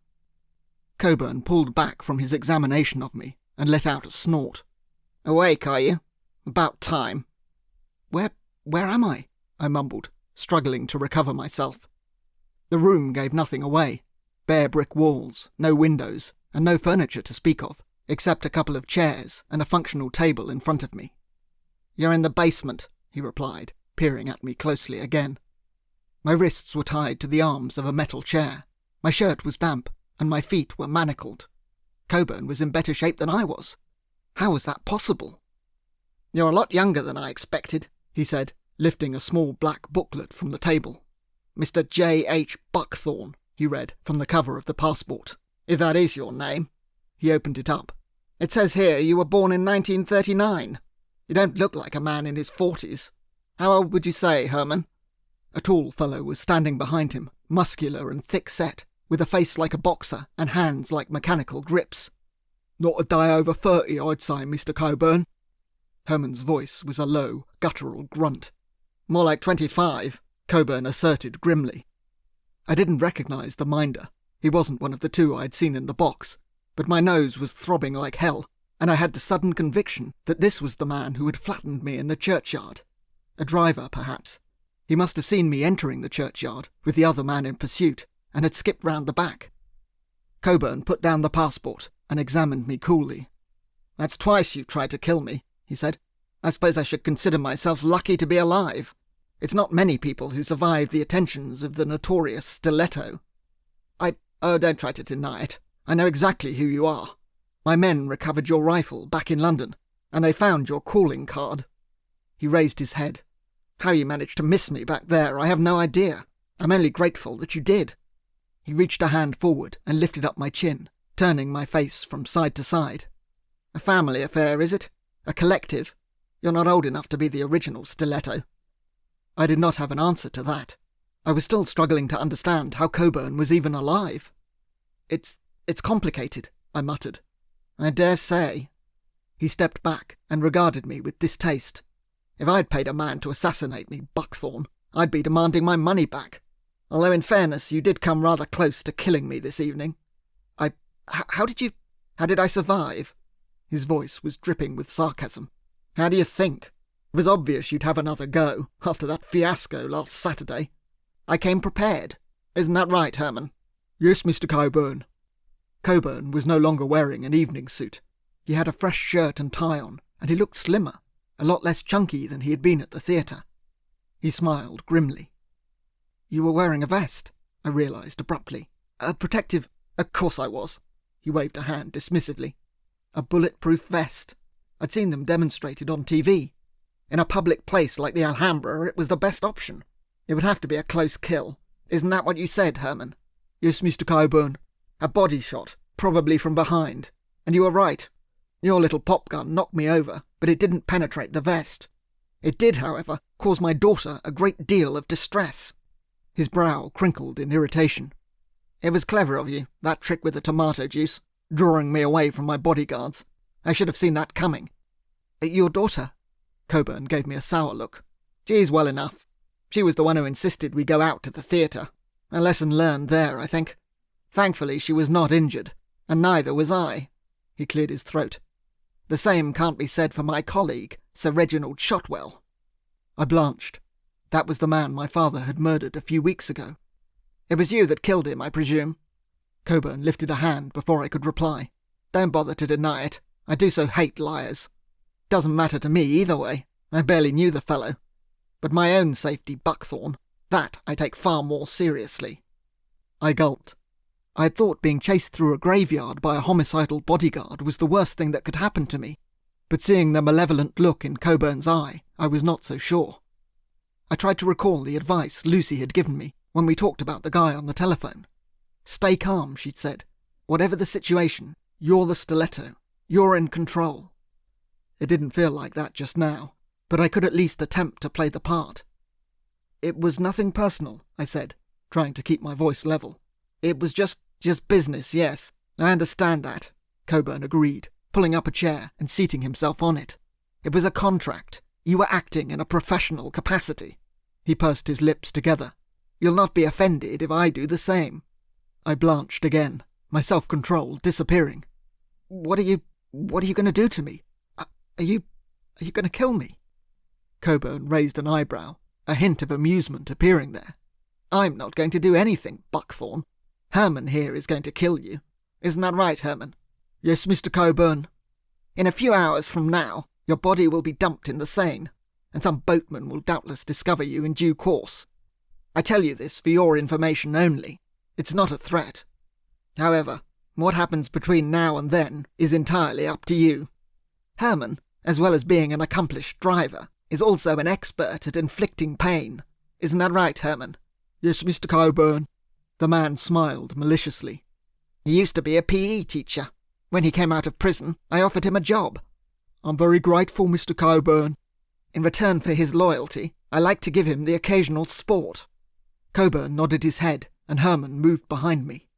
Coburn pulled back from his examination of me and let out a snort. "Awake, are you? About time." Where am I?" I mumbled, struggling to recover myself. The room gave nothing away. Bare brick walls, no windows, and no furniture to speak of, except a couple of chairs and a functional table in front of me. "You're in the basement," he replied, peering at me closely again. My wrists were tied to the arms of a metal chair. My shirt was damp, and my feet were manacled. Coburn was in better shape than I was. How was that possible? "You're a lot younger than I expected," he said, lifting a small black booklet from the table. "Mr. J.H. Buckthorne," he read from the cover of the passport. "If that is your name." He opened it up. "It says here you were born in 1939. You don't look like a man in his 40s. How old would you say, Herman?" A tall fellow was standing behind him, muscular and thick-set, with a face like a boxer and hands like mechanical grips. "Not a day over 30, I'd say, Mr. Coburn." Herman's voice was a low, guttural grunt. "More like 25, Coburn asserted grimly. I didn't recognise the minder. He wasn't one of the two I had seen in the box, but my nose was throbbing like hell, and I had the sudden conviction that this was the man who had flattened me in the churchyard. A driver, perhaps. He must have seen me entering the churchyard, with the other man in pursuit, and had skipped round the back. Coburn put down the passport and examined me coolly. "That's twice you've tried to kill me," he said. "I suppose I should consider myself lucky to be alive. It's not many people who survive the attentions of the notorious Stiletto. Oh, don't try to deny it. I know exactly who you are. My men recovered your rifle back in London, and they found your calling card." He raised his head. How you managed to miss me back there, I have no idea. I'm only grateful that you did." He reached a hand forward and lifted up my chin, turning my face from side to side. "A family affair, is it? A collective? You're not old enough to be the original Stiletto." I did not have an answer to that. I was still struggling to understand how Coburn was even alive. It's complicated," I muttered. "I dare say." He stepped back and regarded me with distaste. "If I'd paid a man to assassinate me, Buckthorne, I'd be demanding my money back. Although in fairness, you did come rather close to killing me this evening. How did I survive?" His voice was dripping with sarcasm. "How do you think? It was obvious you'd have another go, after that fiasco last Saturday. I came prepared. Isn't that right, Herman?" "Yes, Mr. Coburn." Coburn was no longer wearing an evening suit. He had a fresh shirt and tie on, and he looked slimmer, a lot less chunky than he had been at the theatre. He smiled grimly. "You were wearing a vest," I realised abruptly. "A protective—" "Of course I was." He waved a hand dismissively. "A bulletproof vest. I'd seen them demonstrated on TV. In a public place like the Alhambra, it was the best option. It would have to be a close kill. Isn't that what you said, Herman?" "Yes, Mr. Coburn." "A body shot, probably from behind. And you were right. Your little pop gun knocked me over, but it didn't penetrate the vest. It did, however, cause my daughter a great deal of distress." His brow crinkled in irritation. "It was clever of you, that trick with the tomato juice, drawing me away from my bodyguards. I should have seen that coming." "Your daughter?" Coburn gave me a sour look. "She's well enough. She was the one who insisted we go out to the theatre. A lesson learned there, I think. Thankfully she was not injured, and neither was I." He cleared his throat. "The same can't be said for my colleague, Sir Reginald Shotwell." I blanched. That was the man my father had murdered a few weeks ago. "It was you that killed him, I presume?" Coburn lifted a hand before I could reply. "Don't bother to deny it. I do so hate liars. Doesn't matter to me either way. I barely knew the fellow. But my own safety, Buckthorne, that I take far more seriously." I gulped. I had thought being chased through a graveyard by a homicidal bodyguard was the worst thing that could happen to me, but seeing the malevolent look in Coburn's eye, I was not so sure. I tried to recall the advice Lucy had given me when we talked about the guy on the telephone. "Stay calm," she'd said. "Whatever the situation, you're the Stiletto. You're in control." It didn't feel like that just now, but I could at least attempt to play the part. "It was nothing personal," I said, trying to keep my voice level. "It was just business, yes. I understand that," Coburn agreed, pulling up a chair and seating himself on it. "It was a contract. You were acting in a professional capacity." He pursed his lips together. "You'll not be offended if I do the same." I blanched again, my self-control disappearing. What are you going to do to me? Are you going to kill me?" Coburn raised an eyebrow, a hint of amusement appearing there. "I'm not going to do anything, Buckthorne. Herman here is going to kill you. Isn't that right, Herman?" "Yes, Mr. Coburn." "In a few hours from now, your body will be dumped in the Seine, and some boatman will doubtless discover you in due course. I tell you this for your information only. It's not a threat. However, what happens between now and then is entirely up to you. Herman, as well as being an accomplished driver, is also an expert at inflicting pain. Isn't that right, Herman?" "Yes, Mr. Coburn." The man smiled maliciously. "He used to be a PE teacher. When he came out of prison, I offered him a job." "I'm very grateful, Mr. Coburn." "In return for his loyalty, I like to give him the occasional sport." Coburn nodded his head, and Herman moved behind me.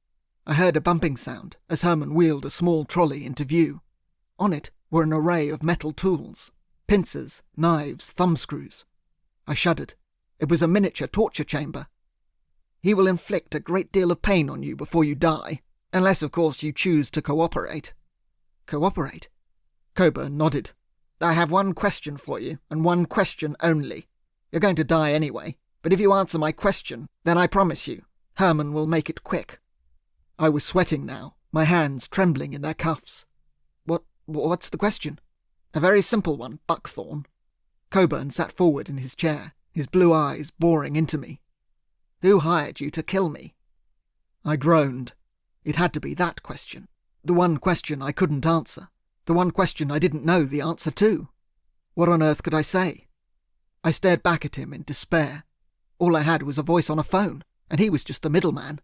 I heard a bumping sound as Herman wheeled a small trolley into view. On it were an array of metal tools, pincers, knives, thumbscrews. I shuddered. It was a miniature torture chamber. "He will inflict a great deal of pain on you before you die, unless, of course, you choose to cooperate." "Cooperate?" Coburn nodded. "I have one question for you, and one question only. You're going to die anyway, but if you answer my question, then I promise you, Herman will make it quick." I was sweating now, my hands trembling in their cuffs. What's the question?" "A very simple one, Buckthorne." Coburn sat forward in his chair, his blue eyes boring into me. "Who hired you to kill me?" I groaned. It had to be that question. The one question I couldn't answer. The one question I didn't know the answer to. What on earth could I say? I stared back at him in despair. All I had was a voice on a phone, and he was just the middleman.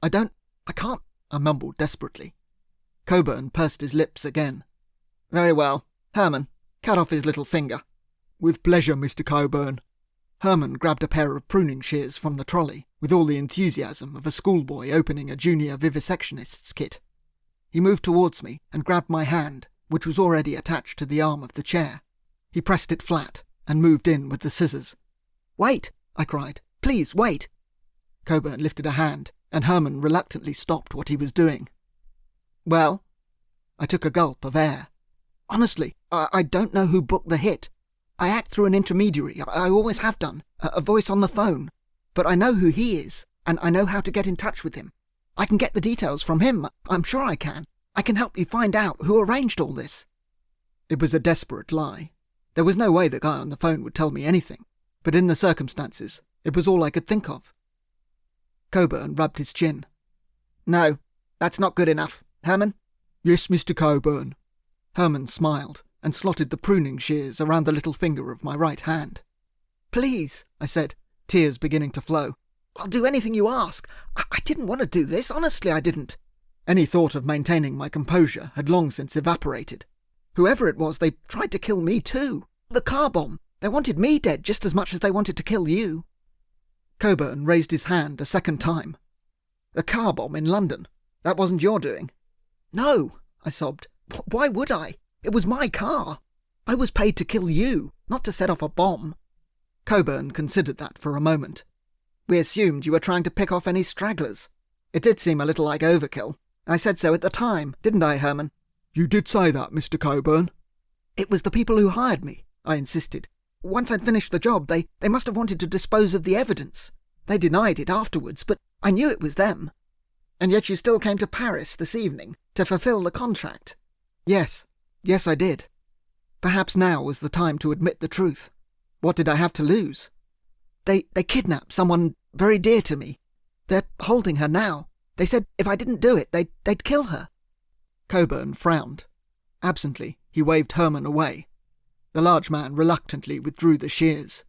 I can't, I mumbled desperately. Coburn pursed his lips again. Very well. Herman, cut off his little finger. With pleasure, Mr. Coburn. Herman grabbed a pair of pruning shears from the trolley with all the enthusiasm of a schoolboy opening a junior vivisectionist's kit. He moved towards me and grabbed my hand, which was already attached to the arm of the chair. He pressed it flat and moved in with the scissors. Wait, I cried. Please, wait. Coburn lifted a hand, and Herman reluctantly stopped what he was doing. Well? I took a gulp of air. Honestly, I don't know who booked the hit. I act through an intermediary. I always have done. A voice on the phone. But I know who he is, and I know how to get in touch with him. I can get the details from him. I'm sure I can. I can help you find out who arranged all this. It was a desperate lie. There was no way the guy on the phone would tell me anything, but in the circumstances, it was all I could think of. Coburn rubbed his chin. No, that's not good enough. Herman? Yes, Mr. Coburn. Herman smiled and slotted the pruning shears around the little finger of my right hand. Please, I said, tears beginning to flow. I'll do anything you ask. I didn't want to do this. Honestly, I didn't. Any thought of maintaining my composure had long since evaporated. Whoever it was, they tried to kill me too. The car bomb. They wanted me dead just as much as they wanted to kill you. Coburn raised his hand a second time. The car bomb in London. That wasn't your doing. No, I sobbed. Why would I? It was my car. I was paid to kill you, not to set off a bomb. Coburn considered that for a moment. We assumed you were trying to pick off any stragglers. It did seem a little like overkill. I said so at the time, didn't I, Herman? You did say that, Mr. Coburn. It was the people who hired me, I insisted. Once I'd finished the job, they must have wanted to dispose of the evidence. They denied it afterwards, but I knew it was them. And yet you still came to Paris this evening to fulfill the contract. Yes, I did. Perhaps now was the time to admit the truth. What did I have to lose? They kidnapped someone very dear to me. They're holding her now. They said if I didn't do it, they'd kill her. Coburn frowned. Absently, he waved Herman away. The large man reluctantly withdrew the shears.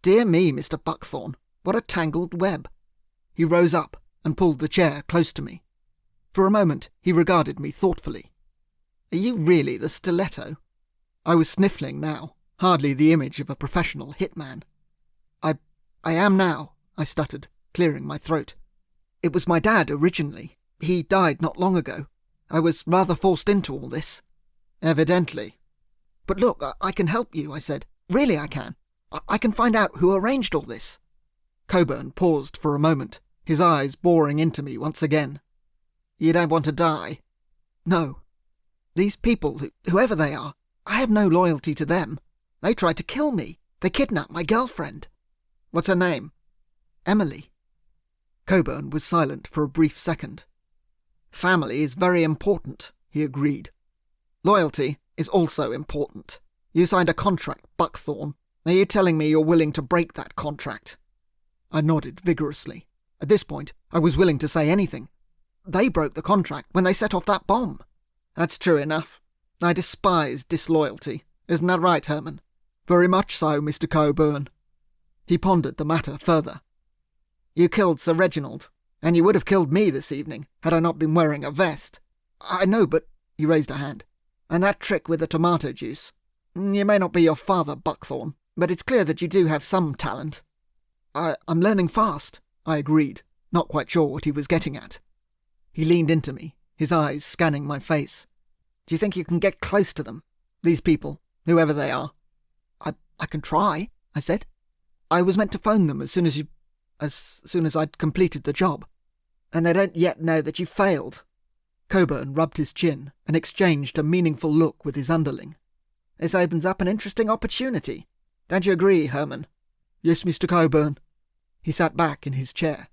Dear me, Mr. Buckthorn, what a tangled web. He rose up and pulled the chair close to me. For a moment, he regarded me thoughtfully. Are you really the Stiletto? I was sniffling now, hardly the image of a professional hitman. I am now, I stuttered, clearing my throat. It was my dad originally. He died not long ago. I was rather forced into all this. Evidently. But look, I can help you, I said. Really I can. I can find out who arranged all this. Coburn paused for a moment, his eyes boring into me once again. You don't want to die? No. These people, whoever they are, I have no loyalty to them. They tried to kill me. They kidnapped my girlfriend. What's her name? Emily. Coburn was silent for a brief second. Family is very important, he agreed. Loyalty is also important. You signed a contract, Buckthorn. Are you telling me you're willing to break that contract? I nodded vigorously. At this point, I was willing to say anything. They broke the contract when they set off that bomb. That's true enough. I despise disloyalty. Isn't that right, Herman? Very much so, Mr. Coburn. He pondered the matter further. You killed Sir Reginald, and you would have killed me this evening had I not been wearing a vest. I know, but... He raised a hand. And that trick with the tomato juice. You may not be your father, Buckthorn, but it's clear that you do have some talent. I'm learning fast, I agreed, not quite sure what he was getting at. He leaned into me, his eyes scanning my face. Do you think you can get close to them? These people, whoever they are? I can try, I said. I was meant to phone them as soon as I'd completed the job. And they don't yet know that you failed. Coburn rubbed his chin and exchanged a meaningful look with his underling. This opens up an interesting opportunity. Don't you agree, Herman? Yes, Mr. Coburn. He sat back in his chair.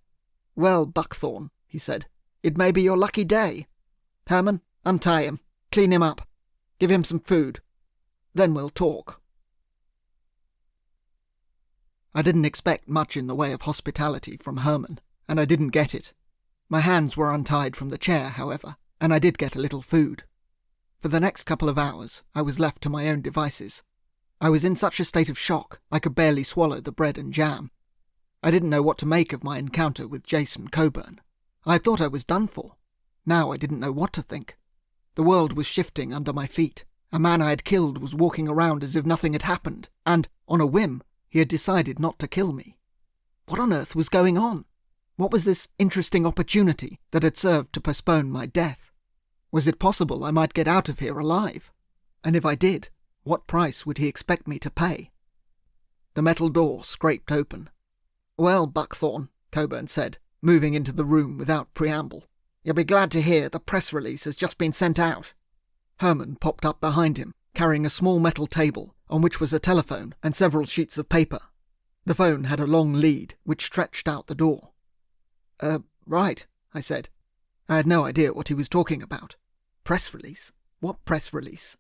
Well, Buckthorn, he said, it may be your lucky day. Herman, untie him. Clean him up. Give him some food. Then we'll talk. I didn't expect much in the way of hospitality from Herman, and I didn't get it. My hands were untied from the chair, however, and I did get a little food. For the next couple of hours, I was left to my own devices. I was in such a state of shock I could barely swallow the bread and jam. I didn't know what to make of my encounter with Jason Coburn. I thought I was done for. Now I didn't know what to think. The world was shifting under my feet. A man I had killed was walking around as if nothing had happened, and, on a whim, he had decided not to kill me. What on earth was going on? What was this interesting opportunity that had served to postpone my death? Was it possible I might get out of here alive? And if I did, what price would he expect me to pay? The metal door scraped open. "Well, Buckthorn," Coburn said, moving into the room without preamble, "you'll be glad to hear the press release has just been sent out." Herman popped up behind him, carrying a small metal table on which was a telephone and several sheets of paper. The phone had a long lead which stretched out the door. Right," I said. I had no idea what he was talking about. Press release? What press release?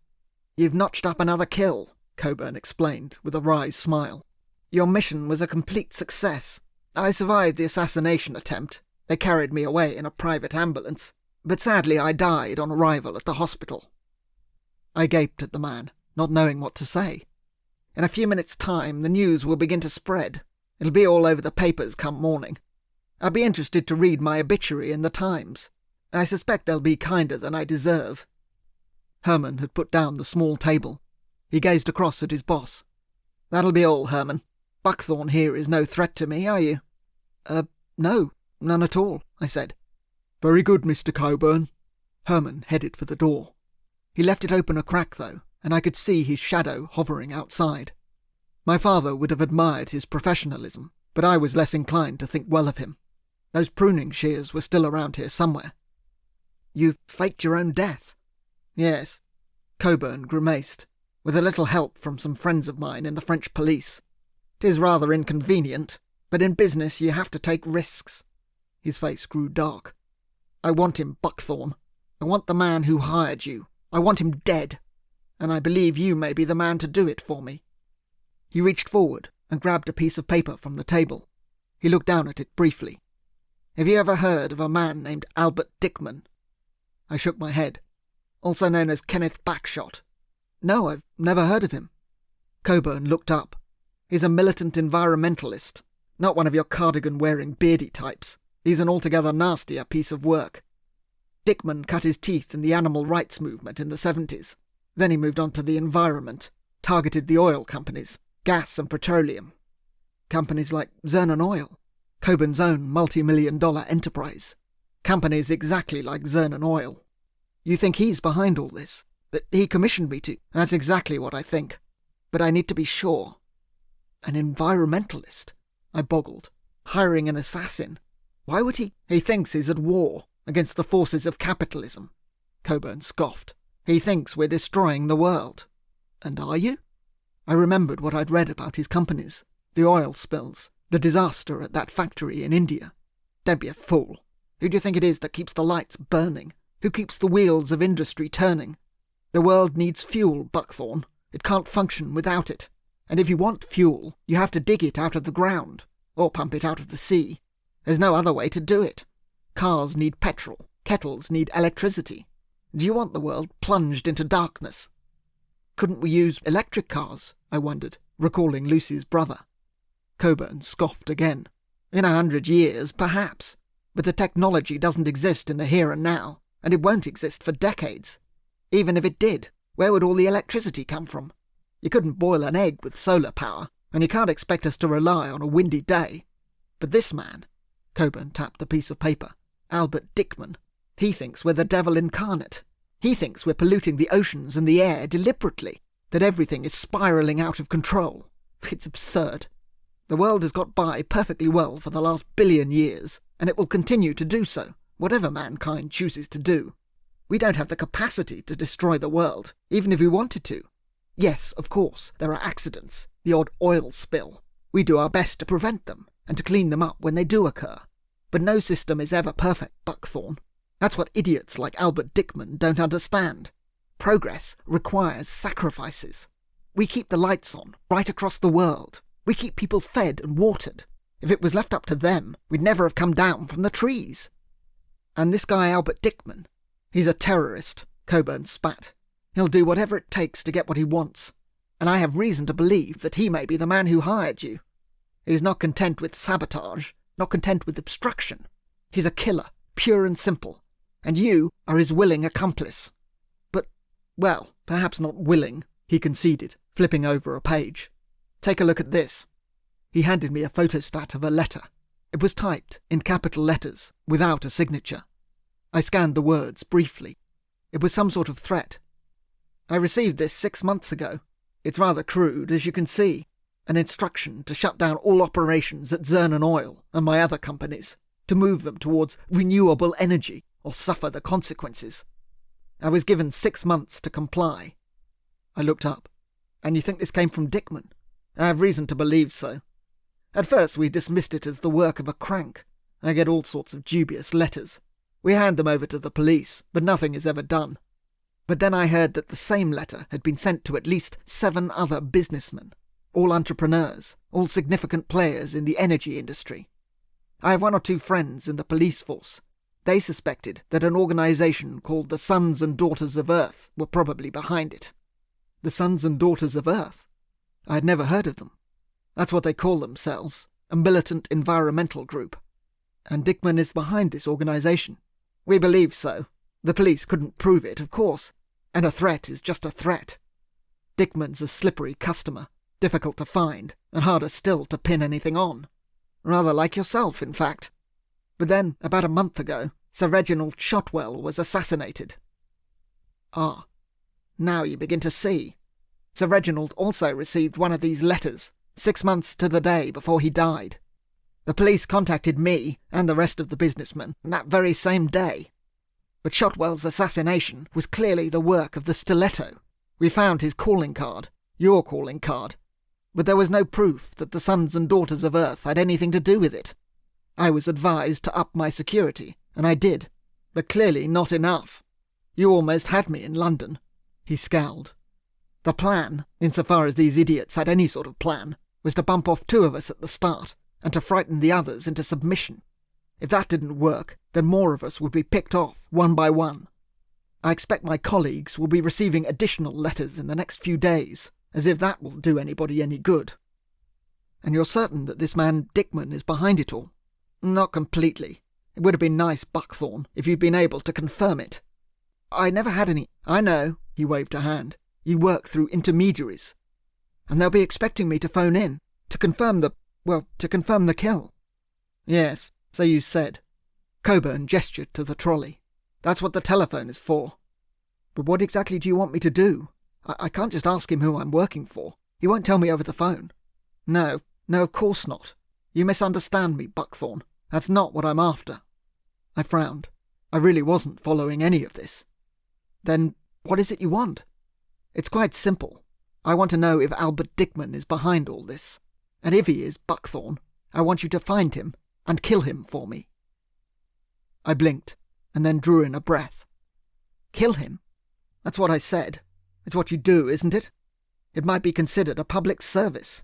"You've notched up another kill," Coburn explained with a wry smile. "Your mission was a complete success. I survived the assassination attempt. They carried me away in a private ambulance, but sadly I died on arrival at the hospital." I gaped at the man, not knowing what to say. "In a few minutes' time the news will begin to spread. It'll be all over the papers come morning. I'll be interested to read my obituary in the Times. I suspect they'll be kinder than I deserve." Herman had put down the small table. He gazed across at his boss. "That'll be all, Herman. Buckthorn here is no threat to me, are you?" No, none at all," I said. "Very good, Mr. Coburn." Herman headed for the door. He left it open a crack, though, and I could see his shadow hovering outside. My father would have admired his professionalism, but I was less inclined to think well of him. Those pruning shears were still around here somewhere. "You've faked your own death?" "Yes." Coburn grimaced, "with a little help from some friends of mine in the French police. 'Tis rather inconvenient, but in business you have to take risks." His face grew dark. "I want him, Buckthorn. I want the man who hired you. I want him dead. And I believe you may be the man to do it for me." He reached forward and grabbed a piece of paper from the table. He looked down at it briefly. "Have you ever heard of a man named Albert Dickman?" I shook my head. "Also known as Kenneth Backshot." "No, I've never heard of him." Coburn looked up. "He's a militant environmentalist. Not one of your cardigan-wearing beardy types. He's an altogether nastier piece of work. Dickman cut his teeth in the animal rights movement in the 70s. Then he moved on to the environment, targeted the oil companies, gas and petroleum. Companies like Zernon Oil, Coburn's own multi-million-dollar enterprise. Companies exactly like Zernon Oil. You think he's behind all this? That he commissioned me to? That's exactly what I think. But I need to be sure." "An environmentalist?" I boggled. "Hiring an assassin? Why would he?" "He thinks he's at war against the forces of capitalism," Coburn scoffed. "He thinks we're destroying the world." "And are you?" I remembered what I'd read about his companies, the oil spills, the disaster at that factory in India. "Don't be a fool. Who do you think it is that keeps the lights burning? Who keeps the wheels of industry turning? The world needs fuel, Buckthorn. It can't function without it. And if you want fuel, you have to dig it out of the ground, or pump it out of the sea. There's no other way to do it. Cars need petrol. Kettles need electricity. Do you want the world plunged into darkness?" "Couldn't we use electric cars?" I wondered, recalling Lucy's brother. Coburn scoffed again. "In 100 years, perhaps. But the technology doesn't exist in the here and now, and it won't exist for decades. Even if it did, where would all the electricity come from? You couldn't boil an egg with solar power, and you can't expect us to rely on a windy day. But this man," Coburn tapped the piece of paper, "Albert Dickman, he thinks we're the devil incarnate. He thinks we're polluting the oceans and the air deliberately, that everything is spiralling out of control. It's absurd. The world has got by perfectly well for the last 1 billion years, and it will continue to do so, whatever mankind chooses to do. We don't have the capacity to destroy the world, even if we wanted to. Yes, of course, there are accidents, the odd oil spill. We do our best to prevent them, and to clean them up when they do occur. But no system is ever perfect, Buckthorn. That's what idiots like Albert Dickman don't understand. Progress requires sacrifices. We keep the lights on, right across the world. We keep people fed and watered. If it was left up to them, we'd never have come down from the trees." "And this guy Albert Dickman, he's a terrorist," Coburn spat. "He'll do whatever it takes to get what he wants. and I have reason to believe that he may be the man who hired you. He's not content with sabotage, not content with obstruction. He's a killer, pure and simple, and you are his willing accomplice. But, well, perhaps not willing, he conceded, flipping over a page. Take a look at this. He handed me a photostat of a letter. It was typed in capital letters, without a signature. I scanned the words briefly. It was some sort of threat. I received this 6 months ago. It's rather crude, as you can see. An instruction to shut down all operations at Zernan Oil and my other companies, to move them towards renewable energy or suffer the consequences. I was given 6 months to comply. I looked up. And you think this came from Dickman? I have reason to believe so. At first we dismissed it as the work of a crank. I get all sorts of dubious letters. We hand them over to the police, but nothing is ever done. But then I heard that the same letter had been sent to at least 7 other businessmen, all entrepreneurs, all significant players in the energy industry. I have 1 or 2 friends in the police force. They suspected that an organisation called the Sons and Daughters of Earth were probably behind it. The Sons and Daughters of Earth? I had never heard of them. That's what they call themselves, a militant environmental group. And Dickman is behind this organisation. We believe so. The police couldn't prove it, of course, and a threat is just a threat. Dickman's a slippery customer, difficult to find, and harder still to pin anything on. Rather like yourself, in fact. But then, about a month ago, Sir Reginald Shotwell was assassinated. Ah, now you begin to see. Sir Reginald also received one of these letters, 6 months to the day before he died. The police contacted me and the rest of the businessmen that very same day. But Shotwell's assassination was clearly the work of the Stiletto. We found his calling card, your calling card, but there was no proof that the Sons and Daughters of Earth had anything to do with it. I was advised to up my security, and I did, but clearly not enough. You almost had me in London. He scowled. The plan, insofar as these idiots had any sort of plan, was to bump off 2 of us at the start, and to frighten the others into submission. If that didn't work, then more of us would be picked off, one by one. I expect my colleagues will be receiving additional letters in the next few days, as if that will do anybody any good. And you're certain that this man Dickman is behind it all? Not completely. It would have been nice, Buckthorn, if you'd been able to confirm it. I never had any... I know, he waved a hand. You work through intermediaries. And they'll be expecting me to phone in, to confirm the kill. Yes, so you said. Coburn gestured to the trolley. That's what the telephone is for. But what exactly do you want me to do? I can't just ask him who I'm working for. He won't tell me over the phone. No, of course not. You misunderstand me, Buckthorn. That's not what I'm after. I frowned. I really wasn't following any of this. Then what is it you want? It's quite simple. I want to know if Albert Dickman is behind all this. And if he is, Buckthorn, I want you to find him and kill him for me. I blinked, and then drew in a breath. Kill him? That's what I said. It's what you do, isn't it? It might be considered a public service.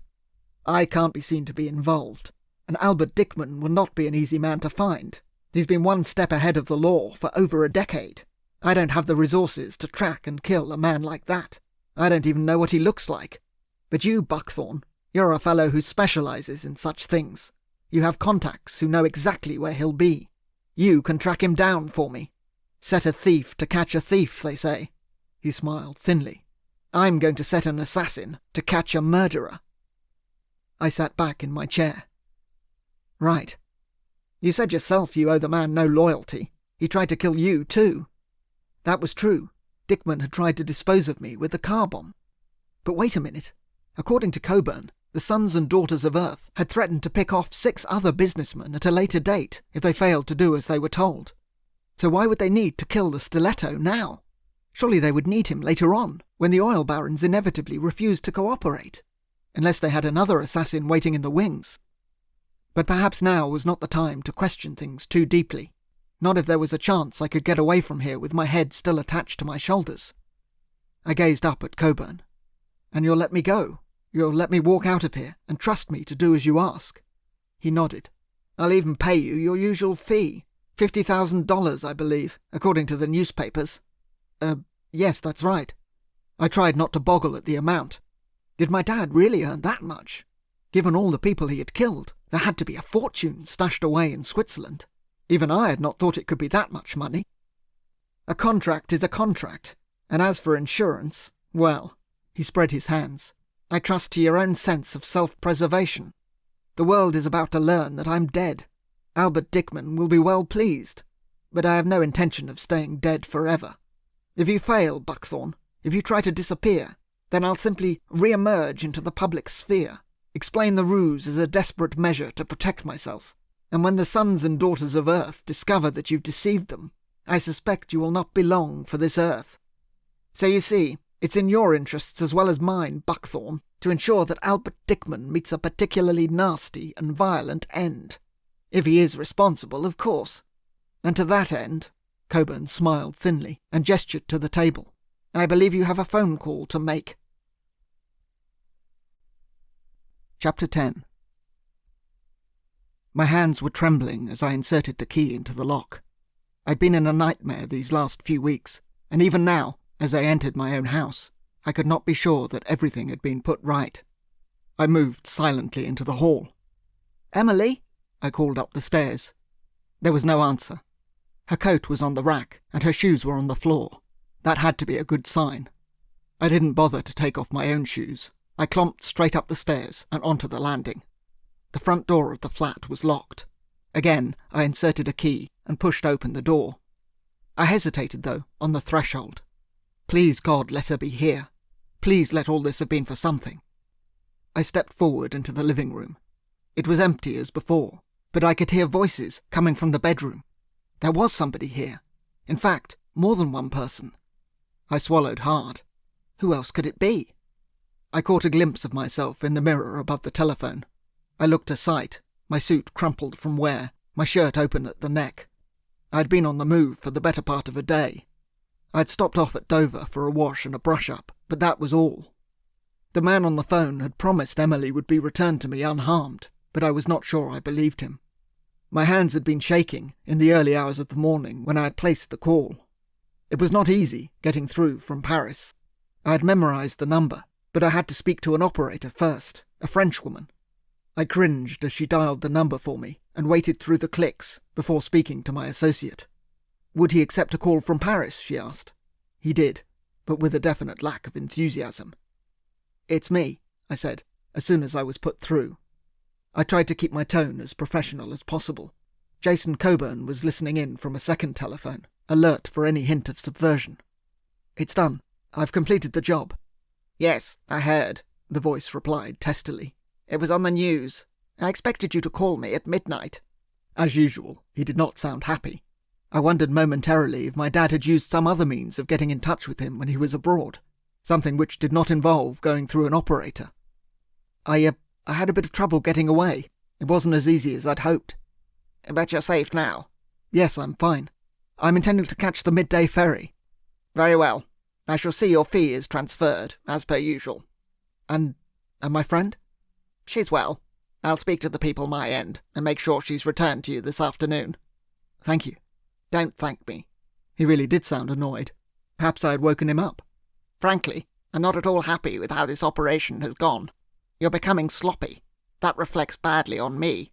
I can't be seen to be involved, and Albert Dickman will not be an easy man to find. He's been 1 step ahead of the law for over a decade. I don't have the resources to track and kill a man like that. I don't even know what he looks like. But you, Buckthorn, you're a fellow who specialises in such things. You have contacts who know exactly where he'll be. You can track him down for me. Set a thief to catch a thief, they say. He smiled thinly. I'm going to set an assassin to catch a murderer. I sat back in my chair. Right. You said yourself you owe the man no loyalty. He tried to kill you, too. That was true. Dickman had tried to dispose of me with the car bomb. But wait a minute. According to Coburn, the Sons and Daughters of Earth had threatened to pick off 6 other businessmen at a later date if they failed to do as they were told. So why would they need to kill the Stiletto now? Surely they would need him later on, when the oil barons inevitably refused to cooperate. Unless they had another assassin waiting in the wings. But perhaps now was not the time to question things too deeply. Not if there was a chance I could get away from here with my head still attached to my shoulders. I gazed up at Coburn. And you'll let me go? You'll let me walk out of here and trust me to do as you ask? He nodded. I'll even pay you your usual fee. $50,000, I believe, according to the newspapers. Yes, that's right. I tried not to boggle at the amount. Did my dad really earn that much? Given all the people he had killed, there had to be a fortune stashed away in Switzerland. Even I had not thought it could be that much money. A contract is a contract, and as for insurance, well, he spread his hands. I trust to your own sense of self-preservation. The world is about to learn that I'm dead. Albert Dickman will be well pleased, but I have no intention of staying dead forever. If you fail, Buckthorn, if you try to disappear, then I'll simply re-emerge into the public sphere, explain the ruse as a desperate measure to protect myself, and when the sons and daughters of Earth discover that you've deceived them, I suspect you will not be long for this Earth. So you see, it's in your interests as well as mine, Buckthorn, to ensure that Albert Dickman meets a particularly nasty and violent end. If he is responsible, of course. And to that end, Coburn smiled thinly and gestured to the table. I believe you have a phone call to make. Chapter 10. My hands were trembling as I inserted the key into the lock. I'd been in a nightmare these last few weeks, and even now, as I entered my own house, I could not be sure that everything had been put right. I moved silently into the hall. "Emily?" I called up the stairs. There was no answer. Her coat was on the rack, and her shoes were on the floor. That had to be a good sign. I didn't bother to take off my own shoes. I clomped straight up the stairs and onto the landing. The front door of the flat was locked. Again, I inserted a key and pushed open the door. I hesitated, though, on the threshold. Please God, let her be here. Please let all this have been for something. I stepped forward into the living room. It was empty as before, but I could hear voices coming from the bedroom. There was somebody here. In fact, more than one person. I swallowed hard. Who else could it be? I caught a glimpse of myself in the mirror above the telephone. I looked a sight, my suit crumpled from wear, my shirt open at the neck. I'd been on the move for the better part of a day. I'd stopped off at Dover for a wash and a brush-up, but that was all. The man on the phone had promised Emily would be returned to me unharmed, but I was not sure I believed him. My hands had been shaking in the early hours of the morning when I had placed the call. It was not easy getting through from Paris. I had memorized the number, but I had to speak to an operator first, a Frenchwoman. I cringed as she dialed the number for me and waited through the clicks before speaking to my associate. Would he accept a call from Paris, she asked. He did, but with a definite lack of enthusiasm. "It's me," I said, as soon as I was put through. I tried to keep my tone as professional as possible. Jason Coburn was listening in from a second telephone, alert for any hint of subversion. "It's done. I've completed the job." "Yes, I heard," the voice replied testily. "It was on the news. I expected you to call me at midnight." As usual, he did not sound happy. I wondered momentarily if my dad had used some other means of getting in touch with him when he was abroad, something which did not involve going through an operator. I had a bit of trouble getting away. It wasn't as easy as I'd hoped." "But you're safe now?" "Yes, I'm fine. I'm intending to catch the midday ferry." "Very well. I shall see your fee is transferred, as per usual." And my friend?" "She's well. I'll speak to the people my end, and make sure she's returned to you this afternoon." "Thank you." "Don't thank me." He really did sound annoyed. Perhaps I had woken him up. "Frankly, I'm not at all happy with how this operation has gone. You're becoming sloppy. That reflects badly on me."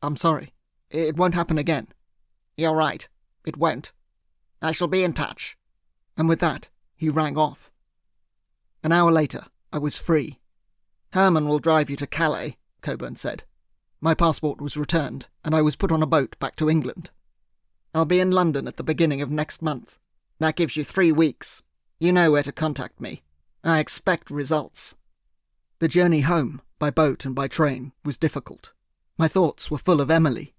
"I'm sorry. It won't happen again." "You're right. It won't. I shall be in touch." And with that, he rang off. An hour later, I was free. "Herman will drive you to Calais," Coburn said. My passport was returned, and I was put on a boat back to England. "I'll be in London at the beginning of next month. That gives you 3 weeks. You know where to contact me. I expect results." The journey home, by boat and by train, was difficult. My thoughts were full of Emily.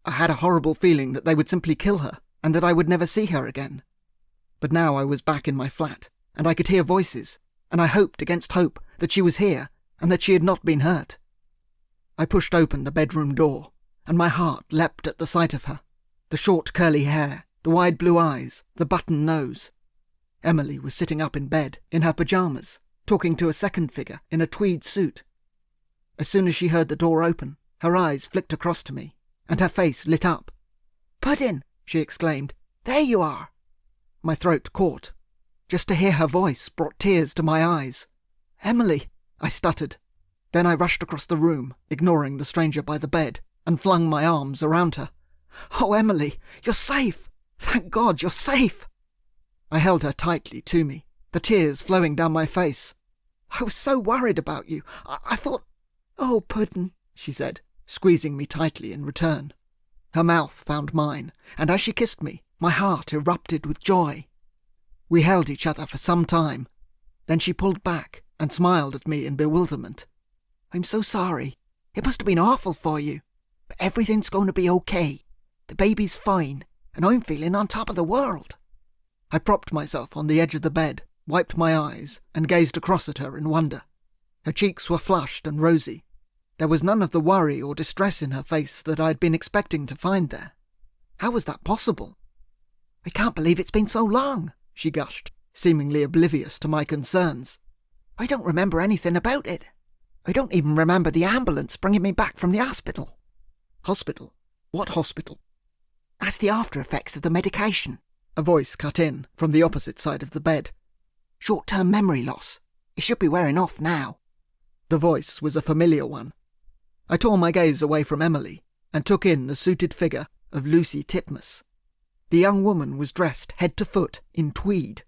I had a horrible feeling that they would simply kill her, and that I would never see her again. But now I was back in my flat, and I could hear voices, and I hoped against hope that she was here, and that she had not been hurt. I pushed open the bedroom door, and my heart leapt at the sight of her. The short curly hair, the wide blue eyes, the button nose. Emily was sitting up in bed, in her pyjamas, talking to a second figure in a tweed suit. As soon as she heard the door open, her eyes flicked across to me, and her face lit up. "Puddin'!" she exclaimed. "There you are!" My throat caught. Just to hear her voice brought tears to my eyes. "Emily!" I stuttered. Then I rushed across the room, ignoring the stranger by the bed, and flung my arms around her. "Oh, Emily, you're safe! Thank God, you're safe!" I held her tightly to me, the tears flowing down my face. "I was so worried about you. I thought—" "Oh, Puddin'," she said, squeezing me tightly in return. Her mouth found mine, and as she kissed me, my heart erupted with joy. We held each other for some time. Then she pulled back and smiled at me in bewilderment. "I'm so sorry. It must have been awful for you. But everything's going to be okay. The baby's fine, and I'm feeling on top of the world." I propped myself on the edge of the bed, wiped my eyes, and gazed across at her in wonder. Her cheeks were flushed and rosy. There was none of the worry or distress in her face that I had been expecting to find there. How was that possible? "I can't believe it's been so long," she gushed, seemingly oblivious to my concerns. "I don't remember anything about it. I don't even remember the ambulance bringing me back from the hospital." "Hospital? What hospital?" "That's the after effects of the medication," a voice cut in from the opposite side of the bed. "Short-term memory loss. It should be wearing off now." The voice was a familiar one. I tore my gaze away from Emily and took in the suited figure of Lucy Titmuss. The young woman was dressed head to foot in tweed.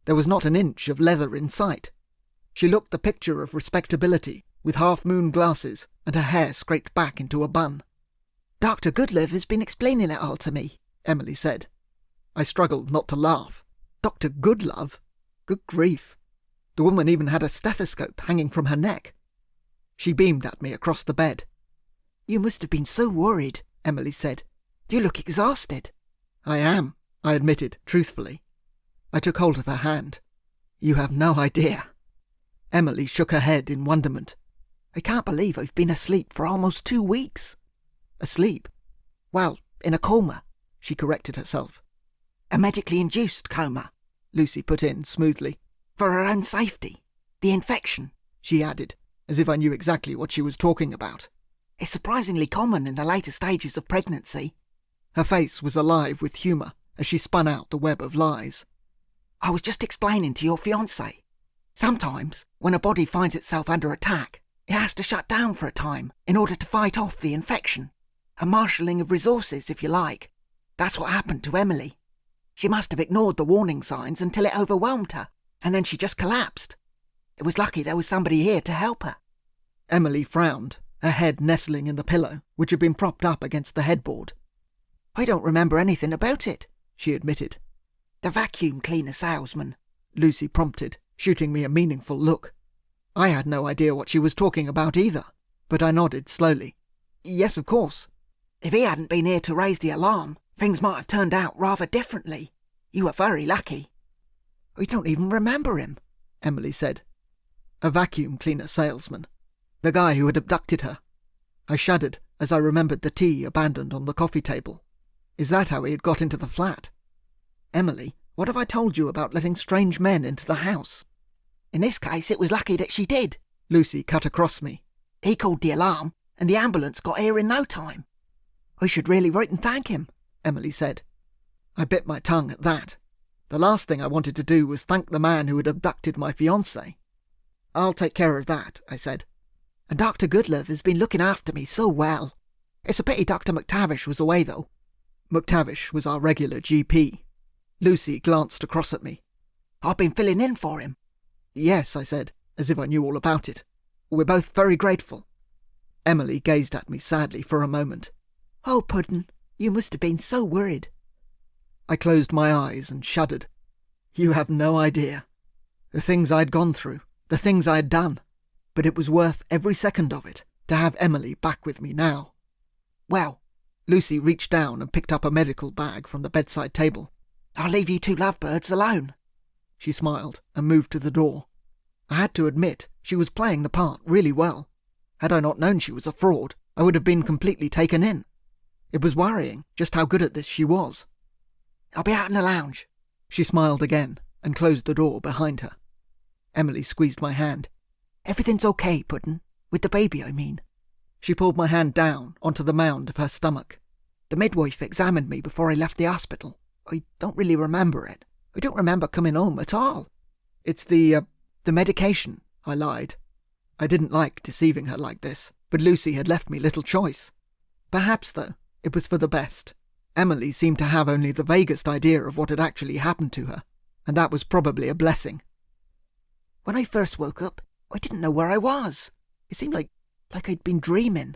There was not an inch of leather in sight. She looked the picture of respectability, with half-moon glasses and her hair scraped back into a bun. "Dr. Goodlove has been explaining it all to me," Emily said. I struggled not to laugh. Dr. Goodlove? Good grief. The woman even had a stethoscope hanging from her neck. She beamed at me across the bed. "You must have been so worried," Emily said. "You look exhausted." "I am," I admitted, truthfully. I took hold of her hand. "You have no idea." Emily shook her head in wonderment. "I can't believe I've been asleep for almost 2 weeks." "Asleep?" "Well, in a coma," she corrected herself. "A medically induced coma," Lucy put in smoothly. "For her own safety. The infection," she added, as if I knew exactly what she was talking about. "It's surprisingly common in the later stages of pregnancy." Her face was alive with humour as she spun out the web of lies. "I was just explaining to your fiancé. Sometimes, when a body finds itself under attack, it has to shut down for a time in order to fight off the infection. A marshalling of resources, if you like. That's what happened to Emily. She must have ignored the warning signs until it overwhelmed her, and then she just collapsed. It was lucky there was somebody here to help her." Emily frowned, her head nestling in the pillow, which had been propped up against the headboard. "I don't remember anything about it," she admitted. "The vacuum cleaner salesman," Lucy prompted, shooting me a meaningful look. I had no idea what she was talking about either, but I nodded slowly. "Yes, of course." "If he hadn't been here to raise the alarm, things might have turned out rather differently. You were very lucky." "I don't even remember him," Emily said. A vacuum cleaner salesman. The guy who had abducted her. I shuddered as I remembered the tea abandoned on the coffee table. Is that how he had got into the flat? "Emily, what have I told you about letting strange men into the house?" "In this case, it was lucky that she did," Lucy cut across me. "He called the alarm, and the ambulance got here in no time." "I should really write and thank him," Emily said. I bit my tongue at that. The last thing I wanted to do was thank the man who had abducted my fiancée. "I'll take care of that," I said. "And Dr. Goodlove has been looking after me so well. It's a pity Dr. McTavish was away, though." McTavish was our regular GP. Lucy glanced across at me. "I've been filling in for him." "Yes," I said, as if I knew all about it. "We're both very grateful." Emily gazed at me sadly for a moment. "Oh, Puddin', you must have been so worried." I closed my eyes and shuddered. You have no idea. The things I'd gone through, the things I'd done. But it was worth every second of it to have Emily back with me now. "Well," Lucy reached down and picked up a medical bag from the bedside table. "I'll leave you two lovebirds alone." She smiled and moved to the door. I had to admit, she was playing the part really well. Had I not known she was a fraud, I would have been completely taken in. It was worrying just how good at this she was. "I'll be out in the lounge." She smiled again and closed the door behind her. Emily squeezed my hand. "Everything's okay, Puddin'. With the baby, I mean." She pulled my hand down onto the mound of her stomach. "The midwife examined me before I left the hospital. I don't really remember it. I don't remember coming home at all." "It's the medication," I lied. I didn't like deceiving her like this, but Lucy had left me little choice. Perhaps, though, it was for the best. Emily seemed to have only the vaguest idea of what had actually happened to her, and that was probably a blessing. When I first woke up, I didn't know where I was. It seemed like I'd been dreaming.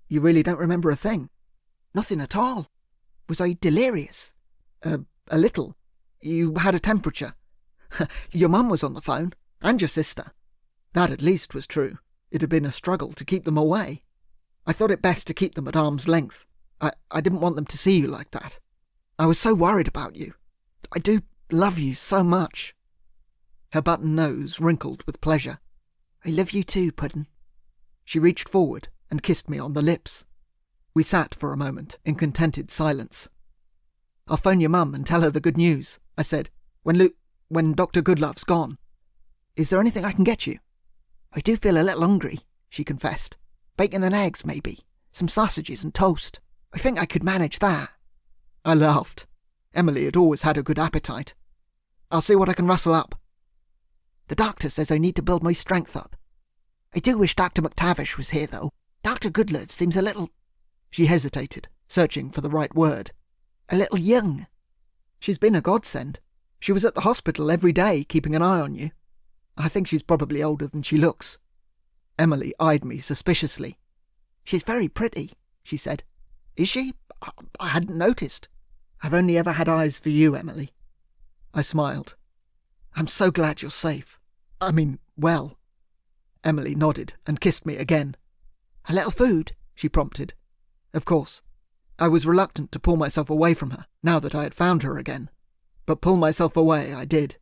You really don't remember a thing? Nothing at all. Was I delirious? A little. You had a temperature. Your mum was on the phone, and your sister. That at least was true. It had been a struggle to keep them away. I thought it best to keep them at arm's length. I didn't want them to see you like that. I was so worried about you. I do love you so much. Her button nose wrinkled with pleasure. I love you too, Puddin'. She reached forward and kissed me on the lips. We sat for a moment in contented silence. I'll phone your mum and tell her the good news, I said, when Dr. Goodlove's gone. Is there anything I can get you? I do feel a little hungry, she confessed. Bacon and eggs, maybe. Some sausages and toast. I think I could manage that. I laughed. Emily had always had a good appetite. I'll see what I can rustle up. The doctor says I need to build my strength up. I do wish Dr. McTavish was here, though. Dr. Goodlove seems a little... She hesitated, searching for the right word. A little young. She's been a godsend. She was at the hospital every day, keeping an eye on you. I think she's probably older than she looks. Emily eyed me suspiciously. She's very pretty, she said. Is she? I hadn't noticed. I've only ever had eyes for you, Emily. I smiled. I'm so glad you're safe. I mean, well. Emily nodded and kissed me again. A little food, she prompted. Of course. I was reluctant to pull myself away from her, now that I had found her again. But pull myself away I did.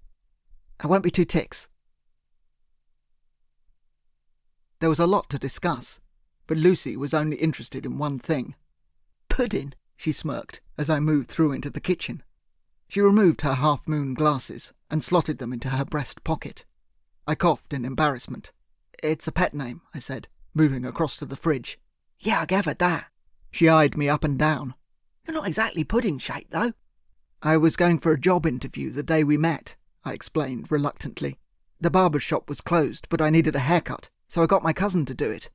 I won't be too ticks. There was a lot to discuss, but Lucy was only interested in one thing. Pudding, she smirked as I moved through into the kitchen. She removed her half-moon glasses and slotted them into her breast pocket. I coughed in embarrassment. It's a pet name, I said, moving across to the fridge. Yeah, I gathered that. She eyed me up and down. You're not exactly pudding-shaped, though. I was going for a job interview the day we met, I explained reluctantly. The barber's shop was closed, but I needed a haircut, so I got my cousin to do it.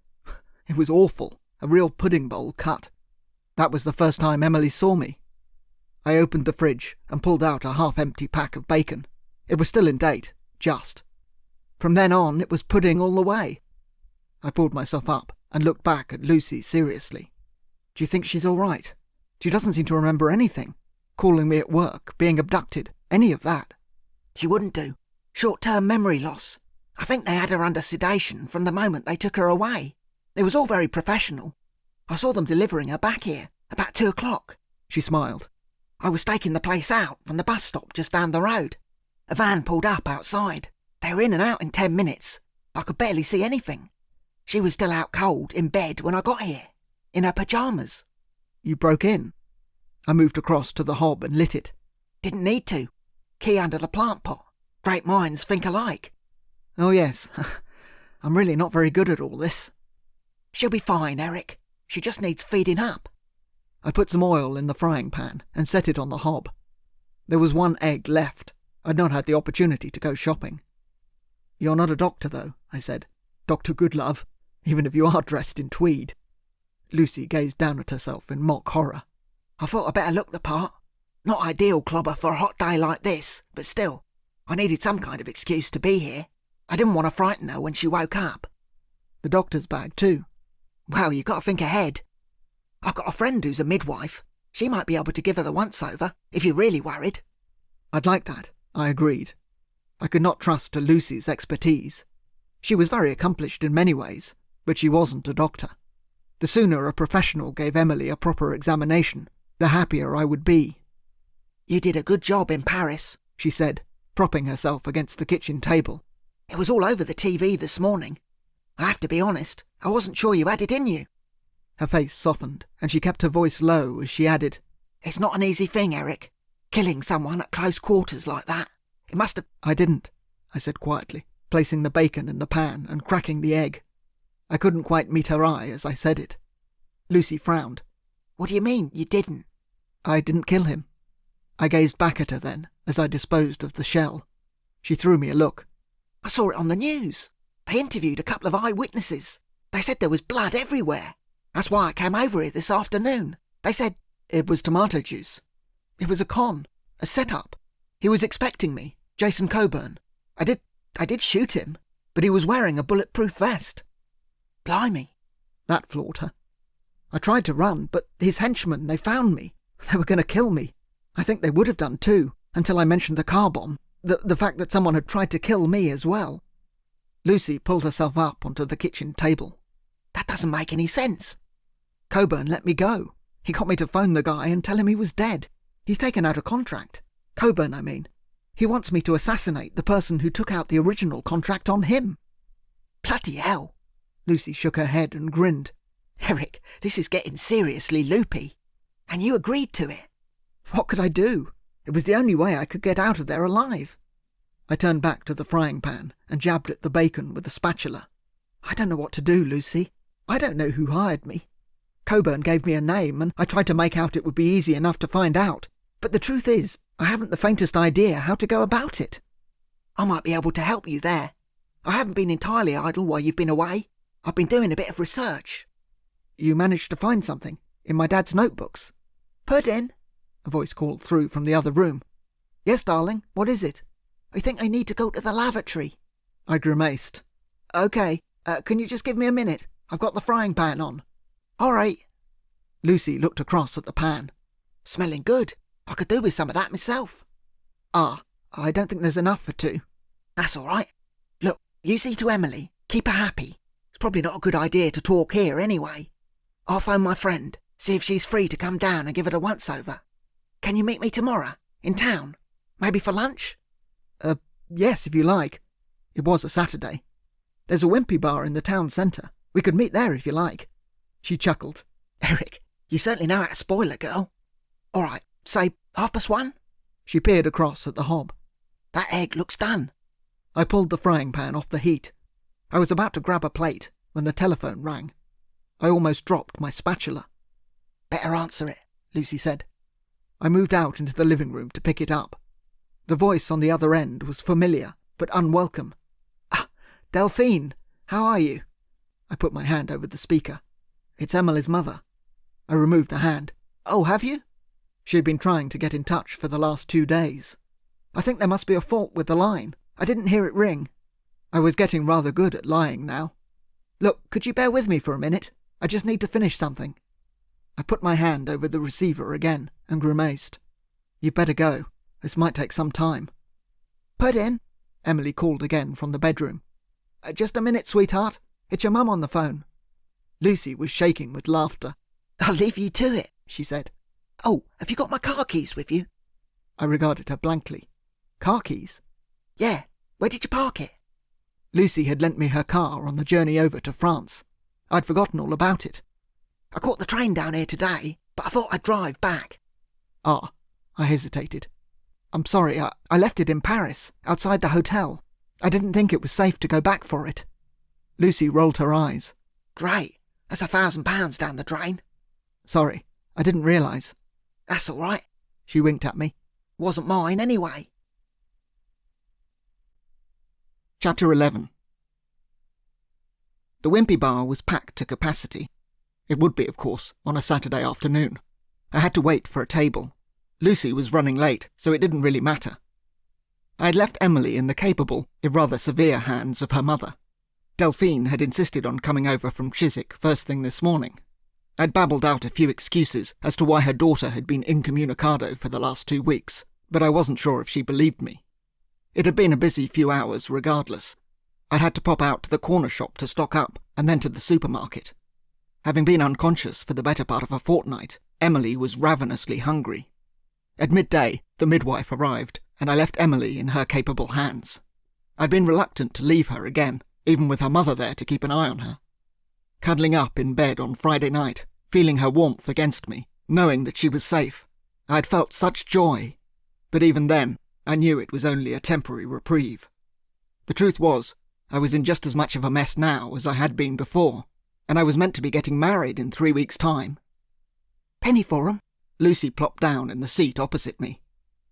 It was awful, a real pudding bowl cut. That was the first time Emily saw me. I opened the fridge and pulled out a half-empty pack of bacon. It was still in date, just. From then on, it was pudding all the way. I pulled myself up and looked back at Lucy seriously. Do you think she's all right? She doesn't seem to remember anything. Calling me at work, being abducted, any of that. She wouldn't do. Short-term memory loss. I think they had her under sedation from the moment they took her away. It was all very professional. I saw them delivering her back here, about 2 o'clock. She smiled. I was staking the place out from the bus stop just down the road. A van pulled up outside. They were in and out in 10 minutes. I could barely see anything. She was still out cold, in bed, when I got here. In her pyjamas. You broke in? I moved across to the hob and lit it. Didn't need to. Key under the plant pot. Great minds think alike. Oh yes. I'm really not very good at all this. She'll be fine, Eric. She just needs feeding up. I put some oil in the frying pan and set it on the hob. There was 1 egg left. I'd not had the opportunity to go shopping. You're not a doctor, though, I said. Dr. Goodlove, even if you are dressed in tweed. Lucy gazed down at herself in mock horror. I thought I'd better look the part. Not ideal, Clobber, for a hot day like this, but still, I needed some kind of excuse to be here. I didn't want to frighten her when she woke up. The doctor's bag, too. Well, you've got to think ahead. I've got a friend who's a midwife. She might be able to give her the once-over, if you're really worried. I'd like that, I agreed. I could not trust to Lucy's expertise. She was very accomplished in many ways, but she wasn't a doctor. The sooner a professional gave Emily a proper examination, the happier I would be. You did a good job in Paris, she said, propping herself against the kitchen table. It was all over the TV this morning. I have to be honest, I wasn't sure you had it in you. Her face softened, and she kept her voice low as she added, It's not an easy thing, Eric. Killing someone at close quarters like that. It must have... I didn't, I said quietly, placing the bacon in the pan and cracking the egg. I couldn't quite meet her eye as I said it. Lucy frowned. What do you mean, you didn't? I didn't kill him. I gazed back at her then, as I disposed of the shell. She threw me a look. I saw it on the news. They interviewed a couple of eyewitnesses. They said there was blood everywhere. That's why I came over here this afternoon. They said it was tomato juice. It was a con, a setup. He was expecting me, Jason Coburn. I did shoot him, but he was wearing a bulletproof vest. Blimey. That floored her. I tried to run, but his henchmen, they found me. They were going to kill me. I think they would have done too, until I mentioned the car bomb. The fact that someone had tried to kill me as well. Lucy pulled herself up onto the kitchen table. That doesn't make any sense. Coburn let me go. He got me to phone the guy and tell him he was dead. He's taken out a contract. Coburn, I mean. He wants me to assassinate the person who took out the original contract on him. Bloody hell. Lucy shook her head and grinned. Eric, this is getting seriously loopy. And you agreed to it. What could I do? It was the only way I could get out of there alive. I turned back to the frying pan and jabbed at the bacon with a spatula. I don't know what to do, Lucy. I don't know who hired me. Coburn gave me a name and I tried to make out it would be easy enough to find out. But the truth is, I haven't the faintest idea how to go about it. I might be able to help you there. I haven't been entirely idle while you've been away. I've been doing a bit of research. You managed to find something in my dad's notebooks? Puddin'? A voice called through from the other room. Yes, darling, what is it? I think I need to go to the lavatory. I grimaced. OK, can you just give me a minute? I've got the frying pan on. All right. Lucy looked across at the pan. Smelling good. I could do with some of that myself. Ah, I don't think there's enough for two. That's all right. Look, you see to Emily. Keep her happy. It's probably not a good idea to talk here anyway. I'll phone my friend, see if she's free to come down and give it a once-over. Can you meet me tomorrow, in town? Maybe for lunch? Yes, if you like. It was a Saturday. There's a wimpy bar in the town centre. We could meet there if you like. She chuckled. Eric, you certainly know how to spoil a girl. All right, say 1:30? She peered across at the hob. That egg looks done. I pulled the frying pan off the heat. I was about to grab a plate when the telephone rang. I almost dropped my spatula. Better answer it, Lucy said. I moved out into the living room to pick it up. The voice on the other end was familiar, but unwelcome. Ah, Delphine, how are you? I put my hand over the speaker. It's Emily's mother. I removed the hand. Oh, have you? She had been trying to get in touch for the last 2 days. I think there must be a fault with the line. I didn't hear it ring. I was getting rather good at lying now. Look, could you bear with me for a minute? I just need to finish something. I put my hand over the receiver again and grimaced. You'd better go. This might take some time. Puddin', Emily called again from the bedroom. Just a minute, sweetheart. It's your mum on the phone. Lucy was shaking with laughter. I'll leave you to it, she said. Oh, have you got my car keys with you? I regarded her blankly. Car keys? Yeah. Where did you park it? Lucy had lent me her car on the journey over to France. I'd forgotten all about it. I caught the train down here today, but I thought I'd drive back. Ah, I hesitated. I'm sorry, I left it in Paris, outside the hotel. I didn't think it was safe to go back for it. Lucy rolled her eyes. Great. That's £1,000 down the drain. Sorry, I didn't realise. That's all right. She winked at me. Wasn't mine anyway. Chapter 11. The wimpy bar was packed to capacity. It would be, of course, on a Saturday afternoon. I had to wait for a table. Lucy was running late, so it didn't really matter. I had left Emily in the capable, if rather severe hands of her mother. Delphine had insisted on coming over from Chiswick first thing this morning. I'd babbled out a few excuses as to why her daughter had been incommunicado for the last 2 weeks, but I wasn't sure if she believed me. It had been a busy few hours regardless. I'd had to pop out to the corner shop to stock up, and then to the supermarket. Having been unconscious for the better part of a fortnight, Emily was ravenously hungry. At midday, the midwife arrived, and I left Emily in her capable hands. I'd been reluctant to leave her again, even with her mother there to keep an eye on her. Cuddling up in bed on Friday night, feeling her warmth against me, knowing that she was safe, I had felt such joy. But even then, I knew it was only a temporary reprieve. The truth was, I was in just as much of a mess now as I had been before, and I was meant to be getting married in 3 weeks' time. Penny for 'em? Lucy plopped down in the seat opposite me.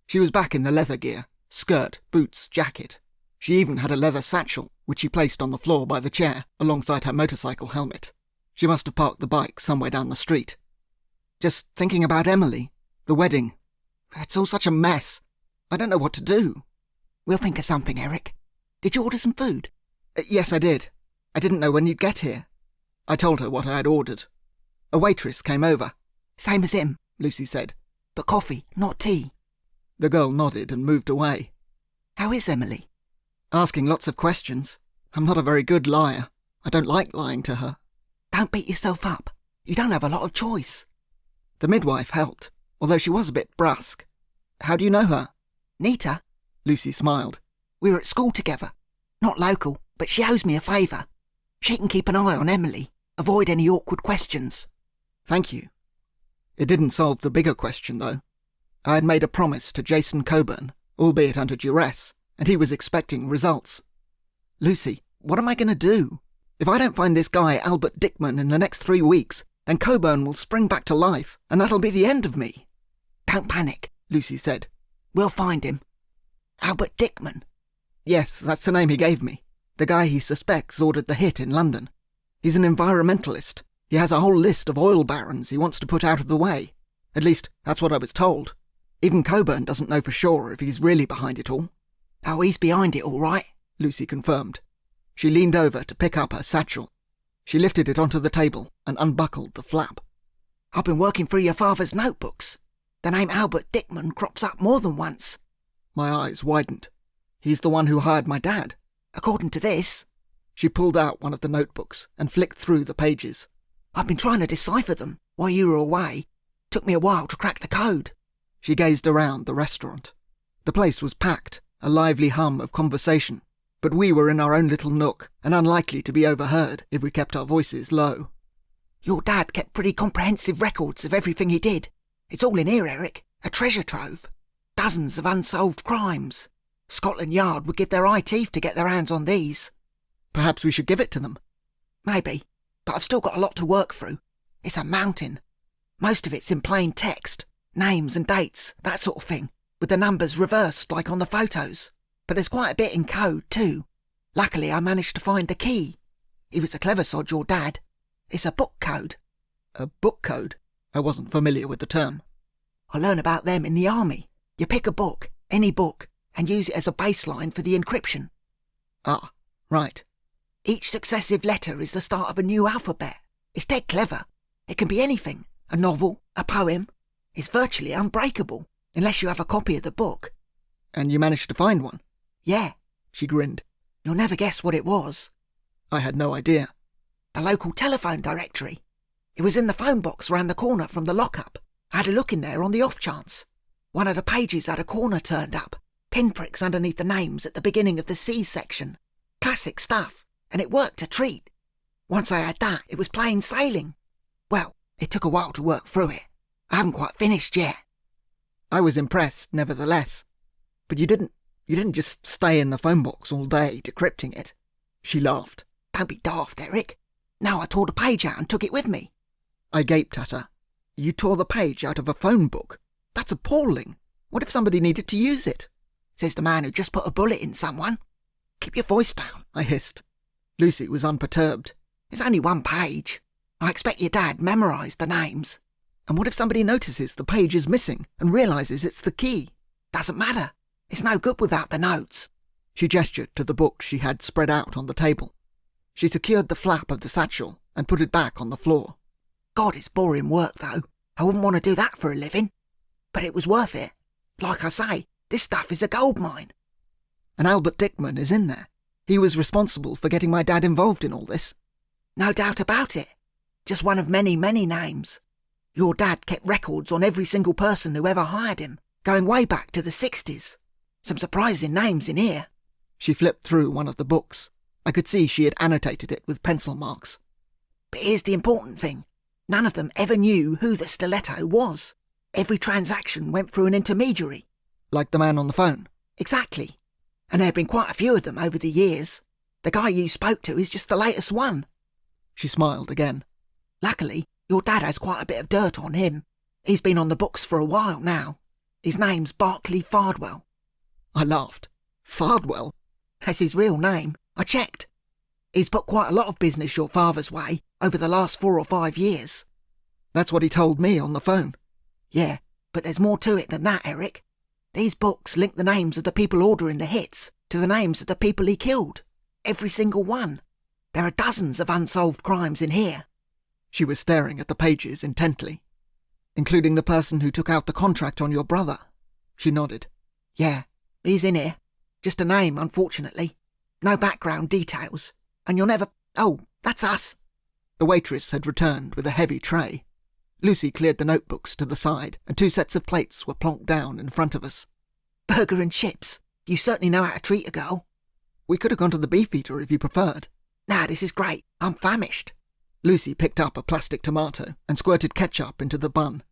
She was back in the leather gear, skirt, boots, jacket. She even had a leather satchel, which she placed on the floor by the chair alongside her motorcycle helmet. She must have parked the bike somewhere down the street. "Just thinking about Emily, the wedding. It's all such a mess. I don't know what to do." "We'll think of something, Eric. Did you order some food?" Yes, I did. I didn't know when you'd get here." I told her what I had ordered. A waitress came over. "Same as him," Lucy said. "but coffee, not tea." The girl nodded and moved away. "How is Emily?" Asking lots of questions. I'm not a very good liar. I don't like lying to her. "Don't beat yourself up. You don't have a lot of choice." The midwife helped, although she was a bit brusque. "How do you know her?" "Nita?" Lucy smiled. "We were at school together. Not local, but she owes me a favour. She can keep an eye on Emily, avoid any awkward questions." "Thank you." It didn't solve the bigger question, though. I had made a promise to Jason Coburn, albeit under duress, and he was expecting results. "Lucy, what am I going to do? If I don't find this guy Albert Dickman in the next 3 weeks, then Coburn will spring back to life, and that'll be the end of me." "Don't panic," Lucy said. "We'll find him." "Albert Dickman?" "Yes, that's the name he gave me. The guy he suspects ordered the hit in London. He's an environmentalist. He has a whole list of oil barons he wants to put out of the way. At least, that's what I was told. Even Coburn doesn't know for sure if he's really behind it all." "Oh, he's behind it all right," Lucy confirmed. She leaned over to pick up her satchel. She lifted it onto the table and unbuckled the flap. "I've been working through your father's notebooks. The name Albert Dickman crops up more than once." My eyes widened. "He's the one who hired my dad." "According to this." She pulled out one of the notebooks and flicked through the pages. "I've been trying to decipher them while you were away. Took me a while to crack the code." She gazed around the restaurant. The place was packed, a lively hum of conversation, but we were in our own little nook and unlikely to be overheard if we kept our voices low. "Your dad kept pretty comprehensive records of everything he did. It's all in here, Eric. A treasure trove. Dozens of unsolved crimes. Scotland Yard would give their eye teeth to get their hands on these." "Perhaps we should give it to them." "Maybe, but I've still got a lot to work through. It's a mountain. Most of it's in plain text. Names and dates, that sort of thing, with the numbers reversed like on the photos. But there's quite a bit in code, too. Luckily, I managed to find the key. He was a clever sod, your dad. It's a book code." "A book code?" I wasn't familiar with the term. "I learn about them in the army. You pick a book, any book, and use it as a baseline for the encryption. Ah, right. Each successive letter is the start of a new alphabet. It's dead clever. It can be anything. A novel, a poem. It's virtually unbreakable, unless you have a copy of the book." "And you managed to find one?" "Yeah." She grinned. "You'll never guess what it was." I had no idea. "The local telephone directory. It was in the phone box round the corner from the lockup. I had a look in there on the off chance. One of the pages had a corner turned up, pinpricks underneath the names at the beginning of the C section. Classic stuff, and it worked a treat. Once I had that, it was plain sailing. Well, it took a while to work through it. I haven't quite finished yet." I was impressed, nevertheless. "But you didn't just stay in the phone box all day decrypting it." She laughed. "Don't be daft, Eric. No, I tore the page out and took it with me." I gaped at her. "You tore the page out of a phone book? That's appalling. What if somebody needed to use it?" "Says the man who just put a bullet in someone." "Keep your voice down," I hissed. Lucy was unperturbed. "It's only one page. I expect your dad memorised the names." "And what if somebody notices the page is missing and realises it's the key?" "Doesn't matter. It's no good without the notes." She gestured to the book she had spread out on the table. She secured the flap of the satchel and put it back on the floor. "God, it's boring work, though. I wouldn't want to do that for a living. But it was worth it. Like I say, this stuff is a gold mine." "And Albert Dickman is in there. He was responsible for getting my dad involved in all this." "No doubt about it. Just one of many, many names. Your dad kept records on every single person who ever hired him, going way back to the 60s. Some surprising names in here." She flipped through one of the books. I could see she had annotated it with pencil marks. "But here's the important thing. None of them ever knew who the Stiletto was. Every transaction went through an intermediary." "Like the man on the phone?" "Exactly. And there have been quite a few of them over the years. The guy you spoke to is just the latest one." She smiled again. "Luckily, your dad has quite a bit of dirt on him. He's been on the books for a while now. His name's Barclay Fardwell." I laughed. "Fardwell?" "That's his real name. I checked. He's put quite a lot of business your father's way over the last 4 or 5 years. That's what he told me on the phone. Yeah, but there's more to it than that, Eric. These books link the names of the people ordering the hits to the names of the people he killed. Every single one. There are dozens of unsolved crimes in here. She was staring at the pages intently. Including the person who took out the contract on your brother. She nodded. Yeah, he's in here. Just a name, unfortunately. No background details. And you'll never... Oh, that's us. The waitress had returned with a heavy tray. Lucy cleared the notebooks to the side, and 2 sets of plates were plonked down in front of us. Burger and chips. You certainly know how to treat a girl. We could have gone to the Beefeater if you preferred. Nah, this is great. I'm famished. Lucy picked up a plastic tomato and squirted ketchup into the bun.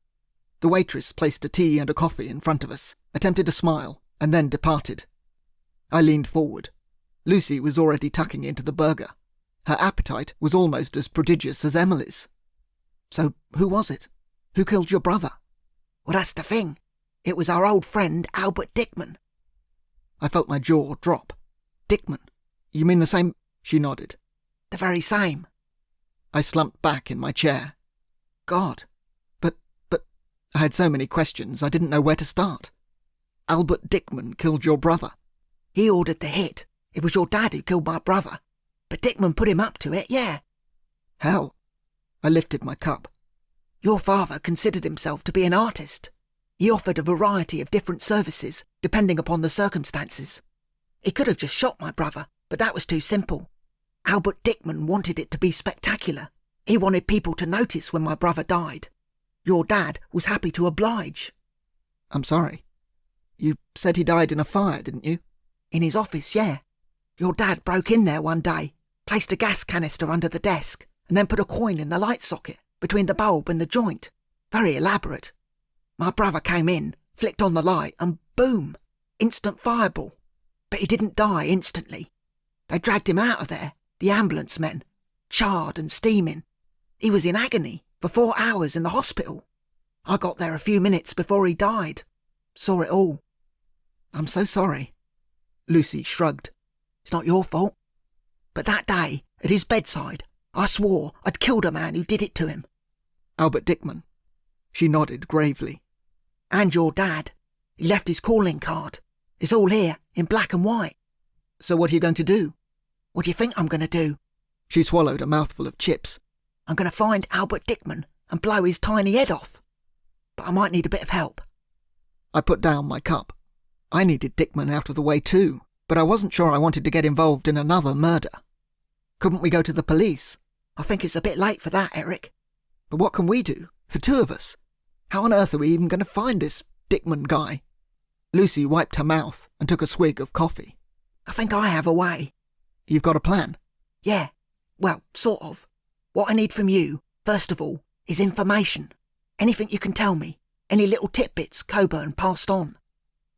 The waitress placed a tea and a coffee in front of us, attempted a smile, and then departed. I leaned forward. Lucy was already tucking into the burger. Her appetite was almost as prodigious as Emily's. So who was it? Who killed your brother? Well, that's the thing. It was our old friend Albert Dickman. I felt my jaw drop. Dickman? You mean the same? She nodded. The very same. I slumped back in my chair. God. But I had so many questions I didn't know where to start. Albert Dickman killed your brother. He ordered the hit. It was your dad who killed my brother. But Dickman put him up to it, yeah. Hell. I lifted my cup. Your father considered himself to be an artist. He offered a variety of different services, depending upon the circumstances. He could have just shot my brother, but that was too simple. Albert Dickman wanted it to be spectacular. He wanted people to notice when my brother died. Your dad was happy to oblige. I'm sorry. You said he died in a fire, didn't you? In his office, yeah. Your dad broke in there one day, placed a gas canister under the desk, and then put a coin in the light socket, between the bulb and the joint. Very elaborate. My brother came in, flicked on the light, and boom! Instant fireball. But he didn't die instantly. They dragged him out of there, the ambulance men, charred and steaming. He was in agony for 4 hours in the hospital. I got there a few minutes before he died. Saw it all. I'm so sorry. Lucy shrugged. It's not your fault. But that day, at his bedside, I swore I'd killed a man who did it to him. Albert Dickman. She nodded gravely. And your dad. He left his calling card. It's all here, in black and white. So what are you going to do? What do you think I'm going to do? She swallowed a mouthful of chips. I'm going to find Albert Dickman and blow his tiny head off. But I might need a bit of help. I put down my cup. I needed Dickman out of the way too, but I wasn't sure I wanted to get involved in another murder. Couldn't we go to the police? I think it's a bit late for that, Eric. But what can we do? The 2 of us? How on earth are we even going to find this Dickman guy? Lucy wiped her mouth and took a swig of coffee. I think I have a way. You've got a plan? Yeah. Well, sort of. What I need from you, first of all, is information. Anything you can tell me. Any little tidbits Coburn passed on.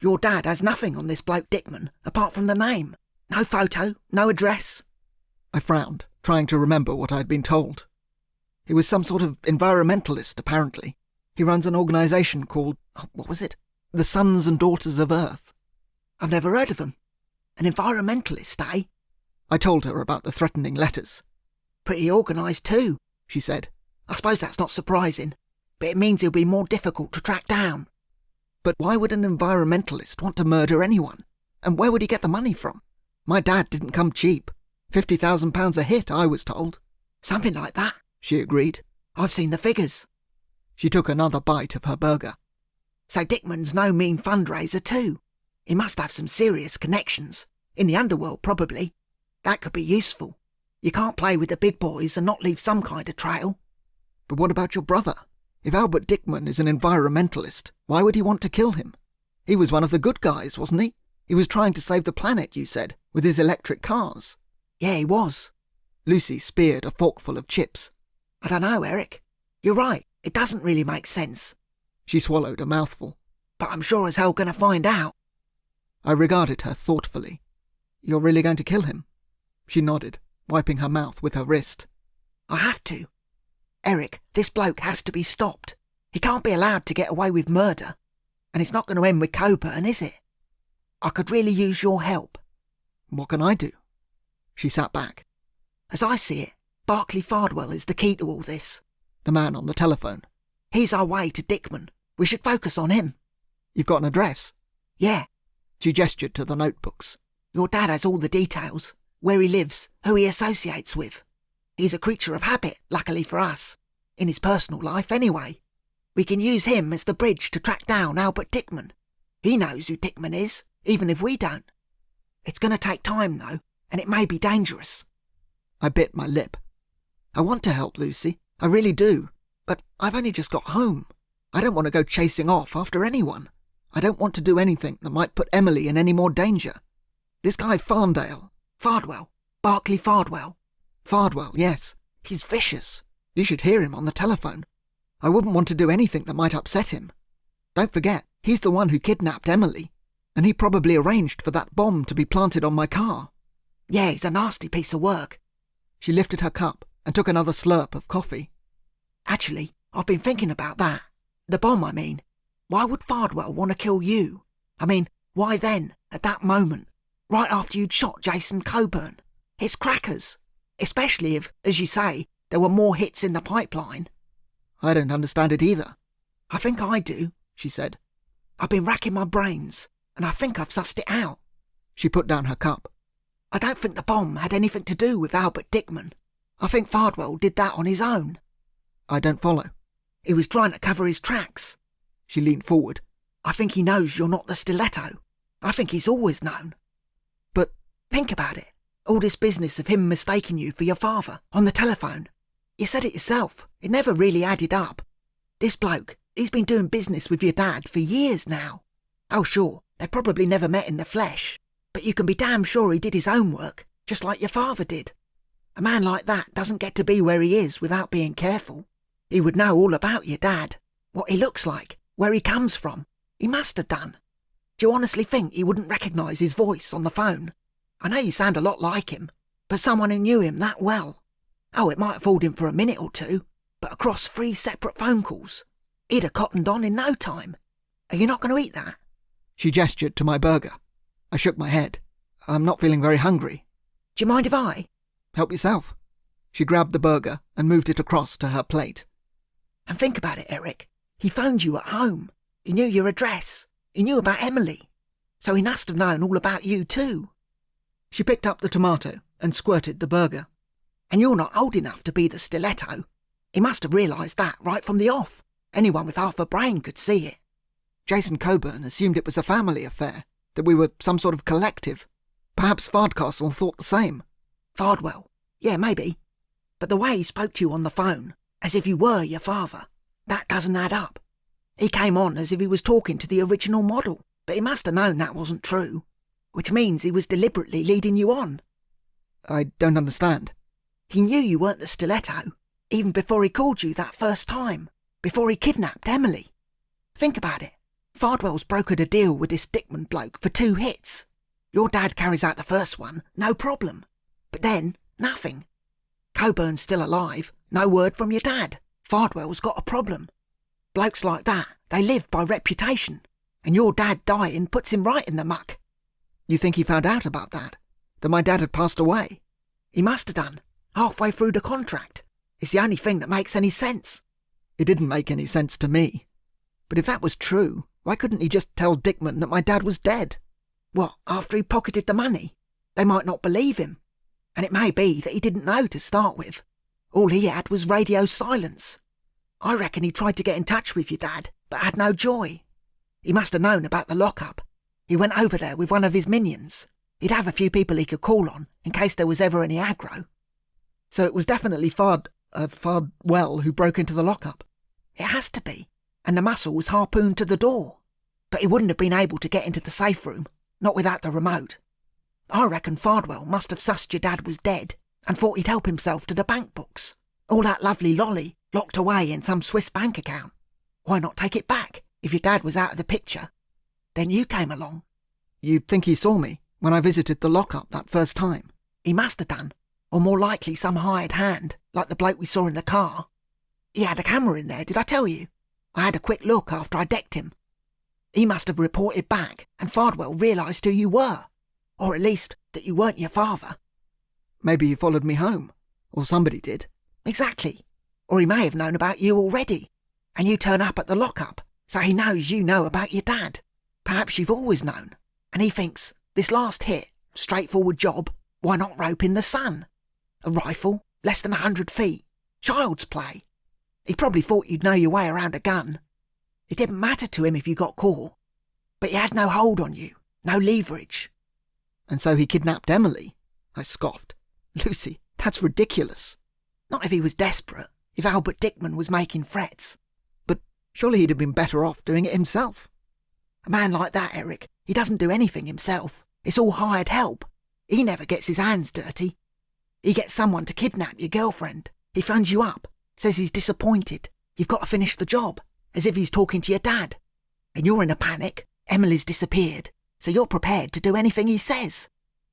Your dad has nothing on this bloke Dickman, apart from the name. No photo, no address. I frowned, trying to remember what I had been told. He was some sort of environmentalist, apparently. He runs an organisation called, what was it? The Sons and Daughters of Earth. I've never heard of them. An environmentalist, eh? I told her about the threatening letters. Pretty organised too, she said. I suppose that's not surprising, but it means he'll be more difficult to track down. But why would an environmentalist want to murder anyone? And where would he get the money from? My dad didn't come cheap. £50,000 a hit, I was told. Something like that, she agreed. I've seen the figures. She took another bite of her burger. So Dickman's no mean fundraiser too. He must have some serious connections. In the underworld, probably. That could be useful. You can't play with the big boys and not leave some kind of trail. But what about your brother? If Albert Dickman is an environmentalist, why would he want to kill him? He was one of the good guys, wasn't he? He was trying to save the planet, you said, with his electric cars. Yeah, he was. Lucy speared a forkful of chips. I don't know, Eric. You're right. It doesn't really make sense. She swallowed a mouthful. But I'm sure as hell going to find out. I regarded her thoughtfully. You're really going to kill him? She nodded, wiping her mouth with her wrist. I have to. Eric, this bloke has to be stopped. He can't be allowed to get away with murder. And it's not going to end with Coburn, is it? I could really use your help. What can I do? She sat back. As I see it, Barclay Fardwell is the key to all this. The man on the telephone. He's our way to Dickman. We should focus on him. You've got an address? Yeah. She gestured to the notebooks. Your dad has all the details. Where he lives, who he associates with. He's a creature of habit, luckily for us. In his personal life, anyway. We can use him as the bridge to track down Albert Dickman. He knows who Dickman is, even if we don't. It's going to take time, though, and it may be dangerous. I bit my lip. I want to help Lucy. I really do. But I've only just got home. I don't want to go chasing off after anyone. I don't want to do anything that might put Emily in any more danger. This guy Farndale. Fardwell. Barclay Fardwell. Fardwell, yes. He's vicious. You should hear him on the telephone. I wouldn't want to do anything that might upset him. Don't forget, he's the one who kidnapped Emily, and he probably arranged for that bomb to be planted on my car. Yeah, he's a nasty piece of work. She lifted her cup and took another slurp of coffee. Actually, I've been thinking about that. The bomb, I mean. Why would Fardwell want to kill you? I mean, why then, at that moment, right after you'd shot Jason Coburn? It's crackers. Especially if, as you say, there were more hits in the pipeline. I don't understand it either. I think I do, she said. I've been racking my brains, and I think I've sussed it out. She put down her cup. I don't think the bomb had anything to do with Albert Dickman. I think Fardwell did that on his own. I don't follow. He was trying to cover his tracks. She leaned forward. I think he knows you're not the Stiletto. I think he's always known. But think about it. All this business of him mistaking you for your father on the telephone. You said it yourself. It never really added up. This bloke, he's been doing business with your dad for years now. Oh, sure, they probably never met in the flesh. But you can be damn sure he did his own work, just like your father did. A man like that doesn't get to be where he is without being careful. He would know all about your dad, what he looks like, where he comes from. He must have done. Do you honestly think he wouldn't recognise his voice on the phone? I know you sound a lot like him, but someone who knew him that well. Oh, it might have fooled him for a minute or two, but across 3 separate phone calls, he'd have cottoned on in no time. Are you not going to eat that? She gestured to my burger. I shook my head. I'm not feeling very hungry. Do you mind if I? Help yourself. She grabbed the burger and moved it across to her plate. And think about it, Eric. He phoned you at home. He knew your address. He knew about Emily. So he must have known all about you too. She picked up the tomato and squirted the burger. And you're not old enough to be the Stiletto. He must have realised that right from the off. Anyone with half a brain could see it. Jason Coburn assumed it was a family affair, that we were some sort of collective. Perhaps Fardcastle thought the same. Fardwell? Yeah, maybe. But the way he spoke to you on the phone, as if you were your father, that doesn't add up. He came on as if he was talking to the original model, but he must have known that wasn't true. Which means he was deliberately leading you on. I don't understand. He knew you weren't the Stiletto, even before he called you that first time, before he kidnapped Emily. Think about it. Fardwell's brokered a deal with this Dickman bloke for 2 hits. Your dad carries out the first one, no problem. But then, nothing. Coburn's still alive, no word from your dad. Fardwell's got a problem. Blokes like that, they live by reputation, and your dad dying puts him right in the muck. You think he found out about that? That my dad had passed away? He must have done, halfway through the contract. It's the only thing that makes any sense. It didn't make any sense to me. But if that was true, why couldn't he just tell Dickman that my dad was dead? What, after he pocketed the money? They might not believe him. And it may be that he didn't know to start with. All he had was radio silence. I reckon he tried to get in touch with your dad, but had no joy. He must have known about the lockup. He went over there with one of his minions. He'd have a few people he could call on, in case there was ever any aggro. So it was definitely Fardwell who broke into the lockup? It has to be. And the muscle was harpooned to the door. But he wouldn't have been able to get into the safe room, not without the remote. I reckon Fardwell must have sussed your dad was dead and thought he'd help himself to the bank books. All that lovely lolly locked away in some Swiss bank account. Why not take it back if your dad was out of the picture? Then you came along. You think he saw me when I visited the lockup that first time? He must have done. Or more likely some hired hand, like the bloke we saw in the car. He had a camera in there, did I tell you? I had a quick look after I decked him. He must have reported back, and Fardwell realised who you were. Or at least that you weren't your father. Maybe he followed me home. Or somebody did. Exactly. Or he may have known about you already, and you turn up at the lockup, so he knows you know about your dad. Perhaps you've always known, and he thinks, this last hit, straightforward job, why not rope in the sun? A rifle, less than 100 feet, child's play. He probably thought you'd know your way around a gun. It didn't matter to him if you got caught, but he had no hold on you, no leverage. And so he kidnapped Emily? I scoffed. Lucy, that's ridiculous. Not if he was desperate, if Albert Dickman was making threats. But surely he'd have been better off doing it himself. A man like that, Eric, he doesn't do anything himself. It's all hired help. He never gets his hands dirty. He gets someone to kidnap your girlfriend. He phones you up, says he's disappointed. You've got to finish the job, as if he's talking to your dad. And you're in a panic. Emily's disappeared, so you're prepared to do anything he says.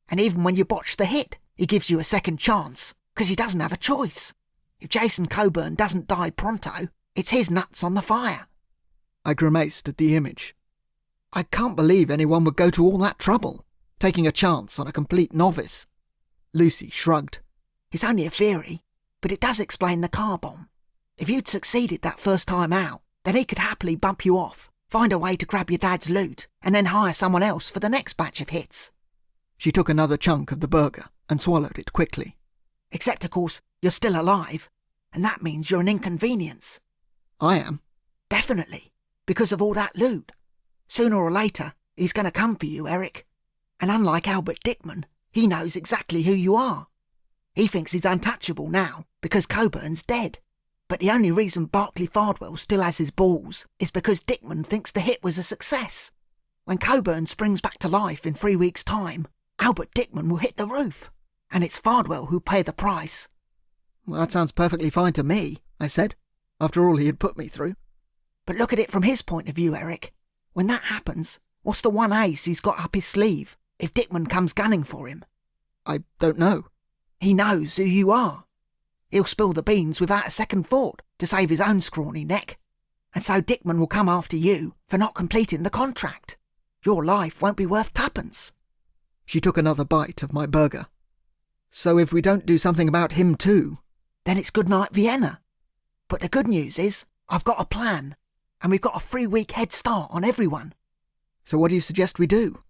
And even when you botch the hit, he gives you a second chance, because he doesn't have a choice. If Jason Coburn doesn't die pronto, it's his nuts on the fire. I grimaced at the image. I can't believe anyone would go to all that trouble, taking a chance on a complete novice. Lucy shrugged. It's only a theory, but it does explain the car bomb. If you'd succeeded that first time out, then he could happily bump you off, find a way to grab your dad's loot, and then hire someone else for the next batch of hits. She took another chunk of the burger and swallowed it quickly. Except, of course, you're still alive, and that means you're an inconvenience. I am? Definitely, because of all that loot. Sooner or later, he's going to come for you, Eric. And unlike Albert Dickman, he knows exactly who you are. He thinks he's untouchable now, because Coburn's dead. But the only reason Barclay Fardwell still has his balls is because Dickman thinks the hit was a success. When Coburn springs back to life in 3 weeks' time, Albert Dickman will hit the roof, and it's Fardwell who'll pay the price. Well, that sounds perfectly fine to me, I said, after all he had put me through. But look at it from his point of view, Eric. When that happens, what's the one ace he's got up his sleeve if Dickman comes gunning for him? I don't know. He knows who you are. He'll spill the beans without a second thought to save his own scrawny neck. And so Dickman will come after you for not completing the contract. Your life won't be worth tuppence. She took another bite of my burger. So if we don't do something about him too... Then it's good night Vienna. But the good news is, I've got a plan, and we've got a 3-week head start on everyone. So what do you suggest we do?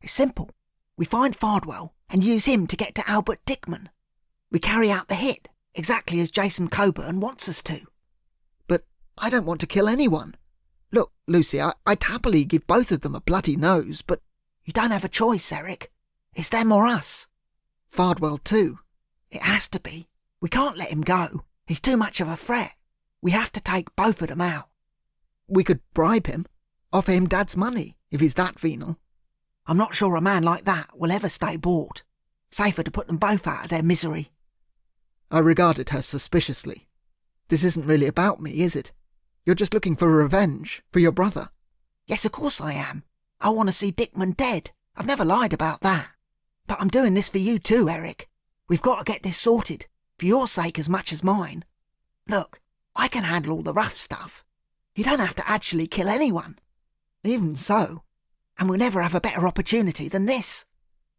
It's simple. We find Fardwell and use him to get to Albert Dickman. We carry out the hit, exactly as Jason Coburn wants us to. But I don't want to kill anyone. Look, Lucy, I'd happily give both of them a bloody nose, but... You don't have a choice, Eric. It's them or us. Fardwell too. It has to be. We can't let him go. He's too much of a threat. We have to take both of them out. We could bribe him. Offer him Dad's money, if he's that venal. I'm not sure a man like that will ever stay bored. Safer to put them both out of their misery. I regarded her suspiciously. This isn't really about me, is it? You're just looking for revenge, for your brother. Yes, of course I am. I want to see Dickman dead. I've never lied about that. But I'm doing this for you too, Eric. We've got to get this sorted, for your sake as much as mine. Look, I can handle all the rough stuff. You don't have to actually kill anyone. Even so. And we'll never have a better opportunity than this.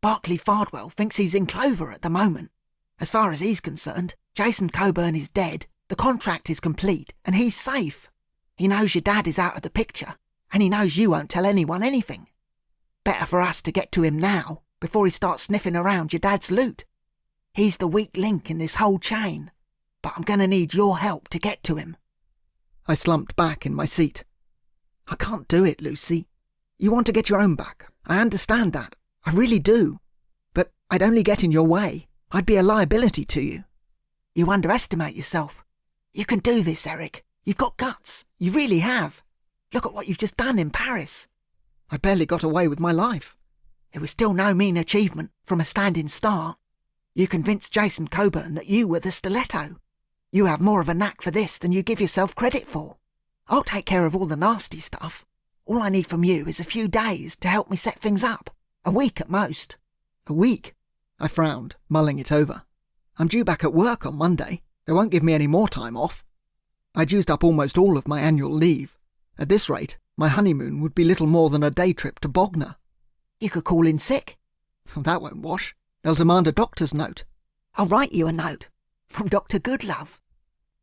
Barclay Fardwell thinks he's in clover at the moment. As far as he's concerned, Jason Coburn is dead, the contract is complete, and he's safe. He knows your dad is out of the picture, and he knows you won't tell anyone anything. Better for us to get to him now, before he starts sniffing around your dad's loot. He's the weak link in this whole chain, but I'm going to need your help to get to him. I slumped back in my seat. I can't do it, Lucy. You want to get your own back. I understand that. I really do. But I'd only get in your way. I'd be a liability to you. You underestimate yourself. You can do this, Eric. You've got guts. You really have. Look at what you've just done in Paris. I barely got away with my life. It was still no mean achievement from a standing start. You convinced Jason Coburn that you were the Stiletto. You have more of a knack for this than you give yourself credit for. I'll take care of all the nasty stuff. All I need from you is a few days to help me set things up. A week at most. A week? I frowned, mulling it over. I'm due back at work on Monday. They won't give me any more time off. I'd used up almost all of my annual leave. At this rate, my honeymoon would be little more than a day trip to Bognor. You could call in sick. That won't wash. They'll demand a doctor's note. I'll write you a note. From Dr. Goodlove.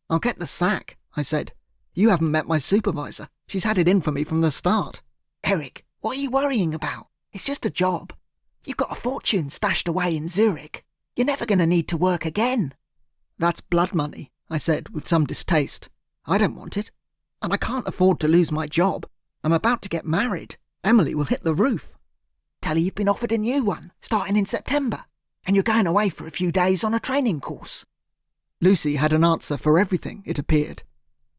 I'll get the sack, I said. You haven't met my supervisor. She's had it in for me from the start. Eric, what are you worrying about? It's just a job. You've got a fortune stashed away in Zurich. You're never going to need to work again. That's blood money, I said with some distaste. I don't want it. And I can't afford to lose my job. I'm about to get married. Emily will hit the roof. Tell her you've been offered a new one, starting in September, and you're going away for a few days on a training course. Lucy had an answer for everything, it appeared.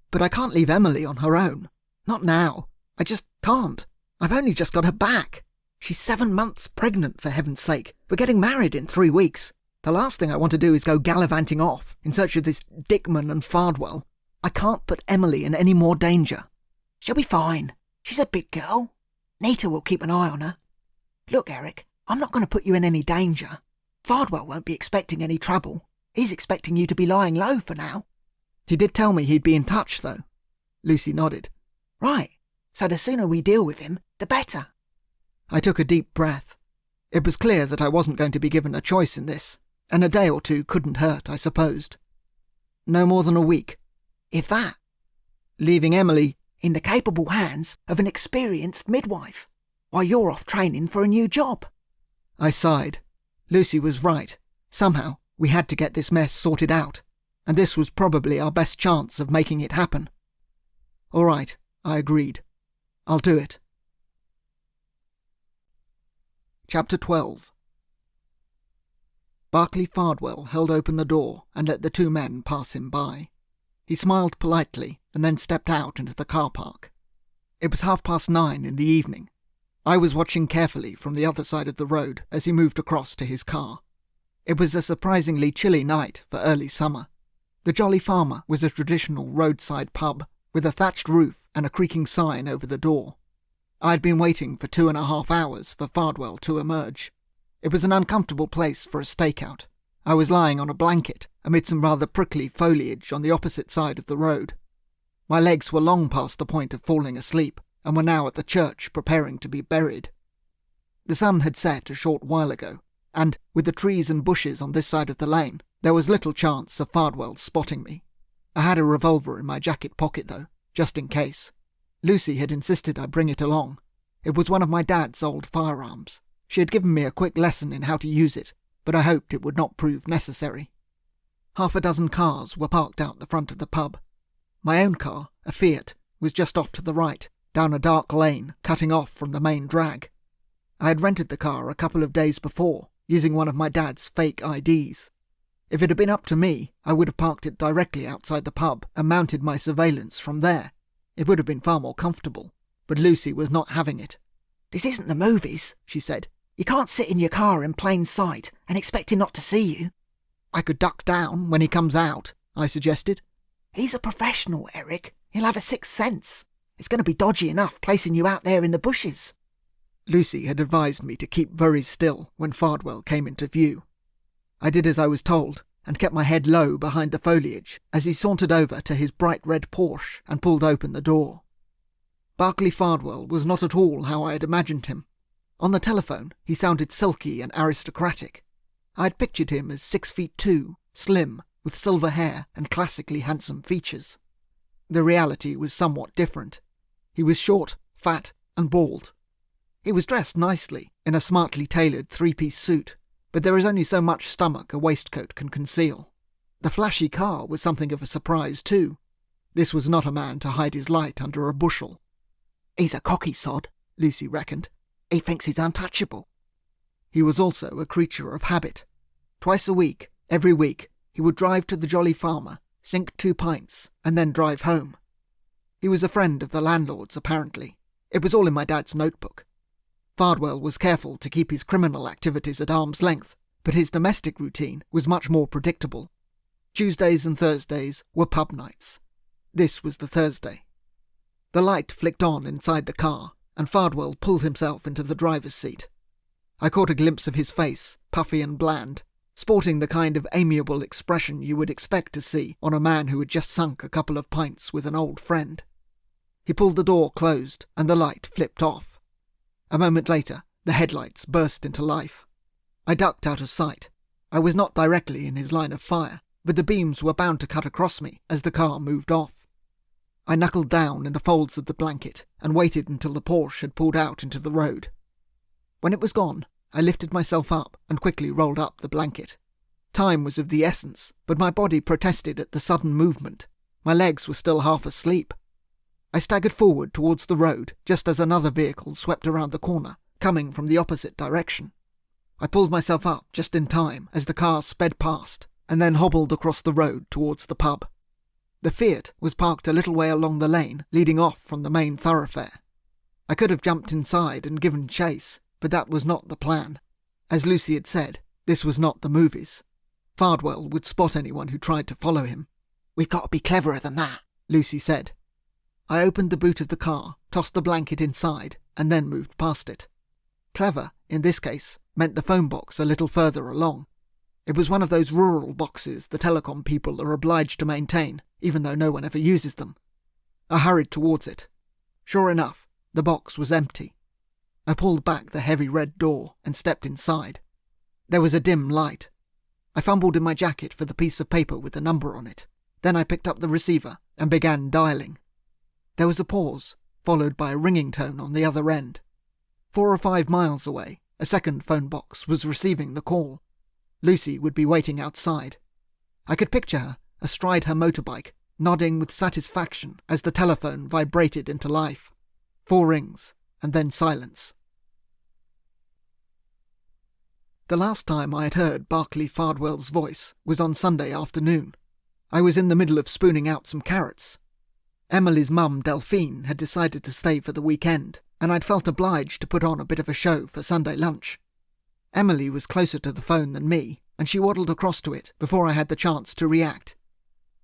But I can't leave Emily on her own. Not now. I just can't. I've only just got her back. She's 7 months pregnant, for heaven's sake. We're getting married in 3 weeks. The last thing I want to do is go gallivanting off in search of this Dickman and Fardwell. I can't put Emily in any more danger. She'll be fine. She's a big girl. Nita will keep an eye on her. Look, Eric, I'm not going to put you in any danger. Fardwell won't be expecting any trouble. He's expecting you to be lying low for now. He did tell me he'd be in touch, though. Lucy nodded. Right. So the sooner we deal with him, the better. I took a deep breath. It was clear that I wasn't going to be given a choice in this, and a day or two couldn't hurt, I supposed. No more than a week. If that. Leaving Emily in the capable hands of an experienced midwife, while you're off training for a new job. I sighed. Lucy was right. Somehow, we had to get this mess sorted out, and this was probably our best chance of making it happen. All right, I agreed. I'll do it. Chapter 12. Barclay Fardwell held open the door and let the two men pass him by. He smiled politely and then stepped out into the car park. It was 9:30 in the evening. I was watching carefully from the other side of the road as he moved across to his car. It was a surprisingly chilly night for early summer. The Jolly Farmer was a traditional roadside pub with a thatched roof and a creaking sign over the door. I'd been waiting for 2.5 hours for Fardwell to emerge. It was an uncomfortable place for a stakeout. I was lying on a blanket amid some rather prickly foliage on the opposite side of the road. My legs were long past the point of falling asleep and were now at the church preparing to be buried. The sun had set a short while ago, and, with the trees and bushes on this side of the lane, there was little chance of Fardwell spotting me. I had a revolver in my jacket pocket, though, just in case. Lucy had insisted I bring it along. It was one of my dad's old firearms. She had given me a quick lesson in how to use it, but I hoped it would not prove necessary. 6 cars were parked out the front of the pub. My own car, a Fiat, was just off to the right, down a dark lane cutting off from the main drag. I had rented the car a couple of days before, using one of my dad's fake IDs. If it had been up to me, I would have parked it directly outside the pub and mounted my surveillance from there. It would have been far more comfortable, but Lucy was not having it. "This isn't the movies," she said. "You can't sit in your car in plain sight and expect him not to see you." "I could duck down when he comes out," I suggested. "He's a professional, Eric. He'll have a sixth sense. It's going to be dodgy enough placing you out there in the bushes." Lucy had advised me to keep very still when Fardwell came into view. I did as I was told, and kept my head low behind the foliage as he sauntered over to his bright red Porsche and pulled open the door. Barclay Fardwell was not at all how I had imagined him. On the telephone, he sounded silky and aristocratic. I had pictured him as 6'2", slim, with silver hair and classically handsome features. The reality was somewhat different. He was short, fat, and bald. He was dressed nicely, in a smartly tailored 3-piece suit, but there is only so much stomach a waistcoat can conceal. The flashy car was something of a surprise too. This was not a man to hide his light under a bushel. "He's a cocky sod," Lucy reckoned. "He thinks he's untouchable." He was also a creature of habit. Twice a week, every week, he would drive to the Jolly Farmer, sink 2 pints, and then drive home. He was a friend of the landlord's, apparently. It was all in my dad's notebook. Fardwell was careful to keep his criminal activities at arm's length, but his domestic routine was much more predictable. Tuesdays and Thursdays were pub nights. This was the Thursday. The light flicked on inside the car, and Fardwell pulled himself into the driver's seat. I caught a glimpse of his face, puffy and bland, sporting the kind of amiable expression you would expect to see on a man who had just sunk a couple of pints with an old friend. He pulled the door closed, and the light flipped off. A moment later, the headlights burst into life. I ducked out of sight. I was not directly in his line of fire, but the beams were bound to cut across me as the car moved off. I knuckled down in the folds of the blanket and waited until the Porsche had pulled out into the road. When it was gone, I lifted myself up and quickly rolled up the blanket. Time was of the essence, but my body protested at the sudden movement. My legs were still half asleep. I staggered forward towards the road just as another vehicle swept around the corner, coming from the opposite direction. I pulled myself up just in time as the car sped past, and then hobbled across the road towards the pub. The Fiat was parked a little way along the lane leading off from the main thoroughfare. I could have jumped inside and given chase, but that was not the plan. As Lucy had said, this was not the movies. Fardwell would spot anyone who tried to follow him. "We've got to be cleverer than that," Lucy said. I opened the boot of the car, tossed the blanket inside, and then moved past it. Clever, in this case, meant the phone box a little further along. It was one of those rural boxes the telecom people are obliged to maintain, even though no one ever uses them. I hurried towards it. Sure enough, the box was empty. I pulled back the heavy red door and stepped inside. There was a dim light. I fumbled in my jacket for the piece of paper with the number on it. Then I picked up the receiver and began dialing. There was a pause, followed by a ringing tone on the other end. 4 or 5 miles away, a second phone box was receiving the call. Lucy would be waiting outside. I could picture her, astride her motorbike, nodding with satisfaction as the telephone vibrated into life. 4 rings, and then silence. The last time I had heard Barclay Fardwell's voice was on Sunday afternoon. I was in the middle of spooning out some carrots. Emily's mum, Delphine, had decided to stay for the weekend, and I'd felt obliged to put on a bit of a show for Sunday lunch. Emily was closer to the phone than me, and she waddled across to it before I had the chance to react.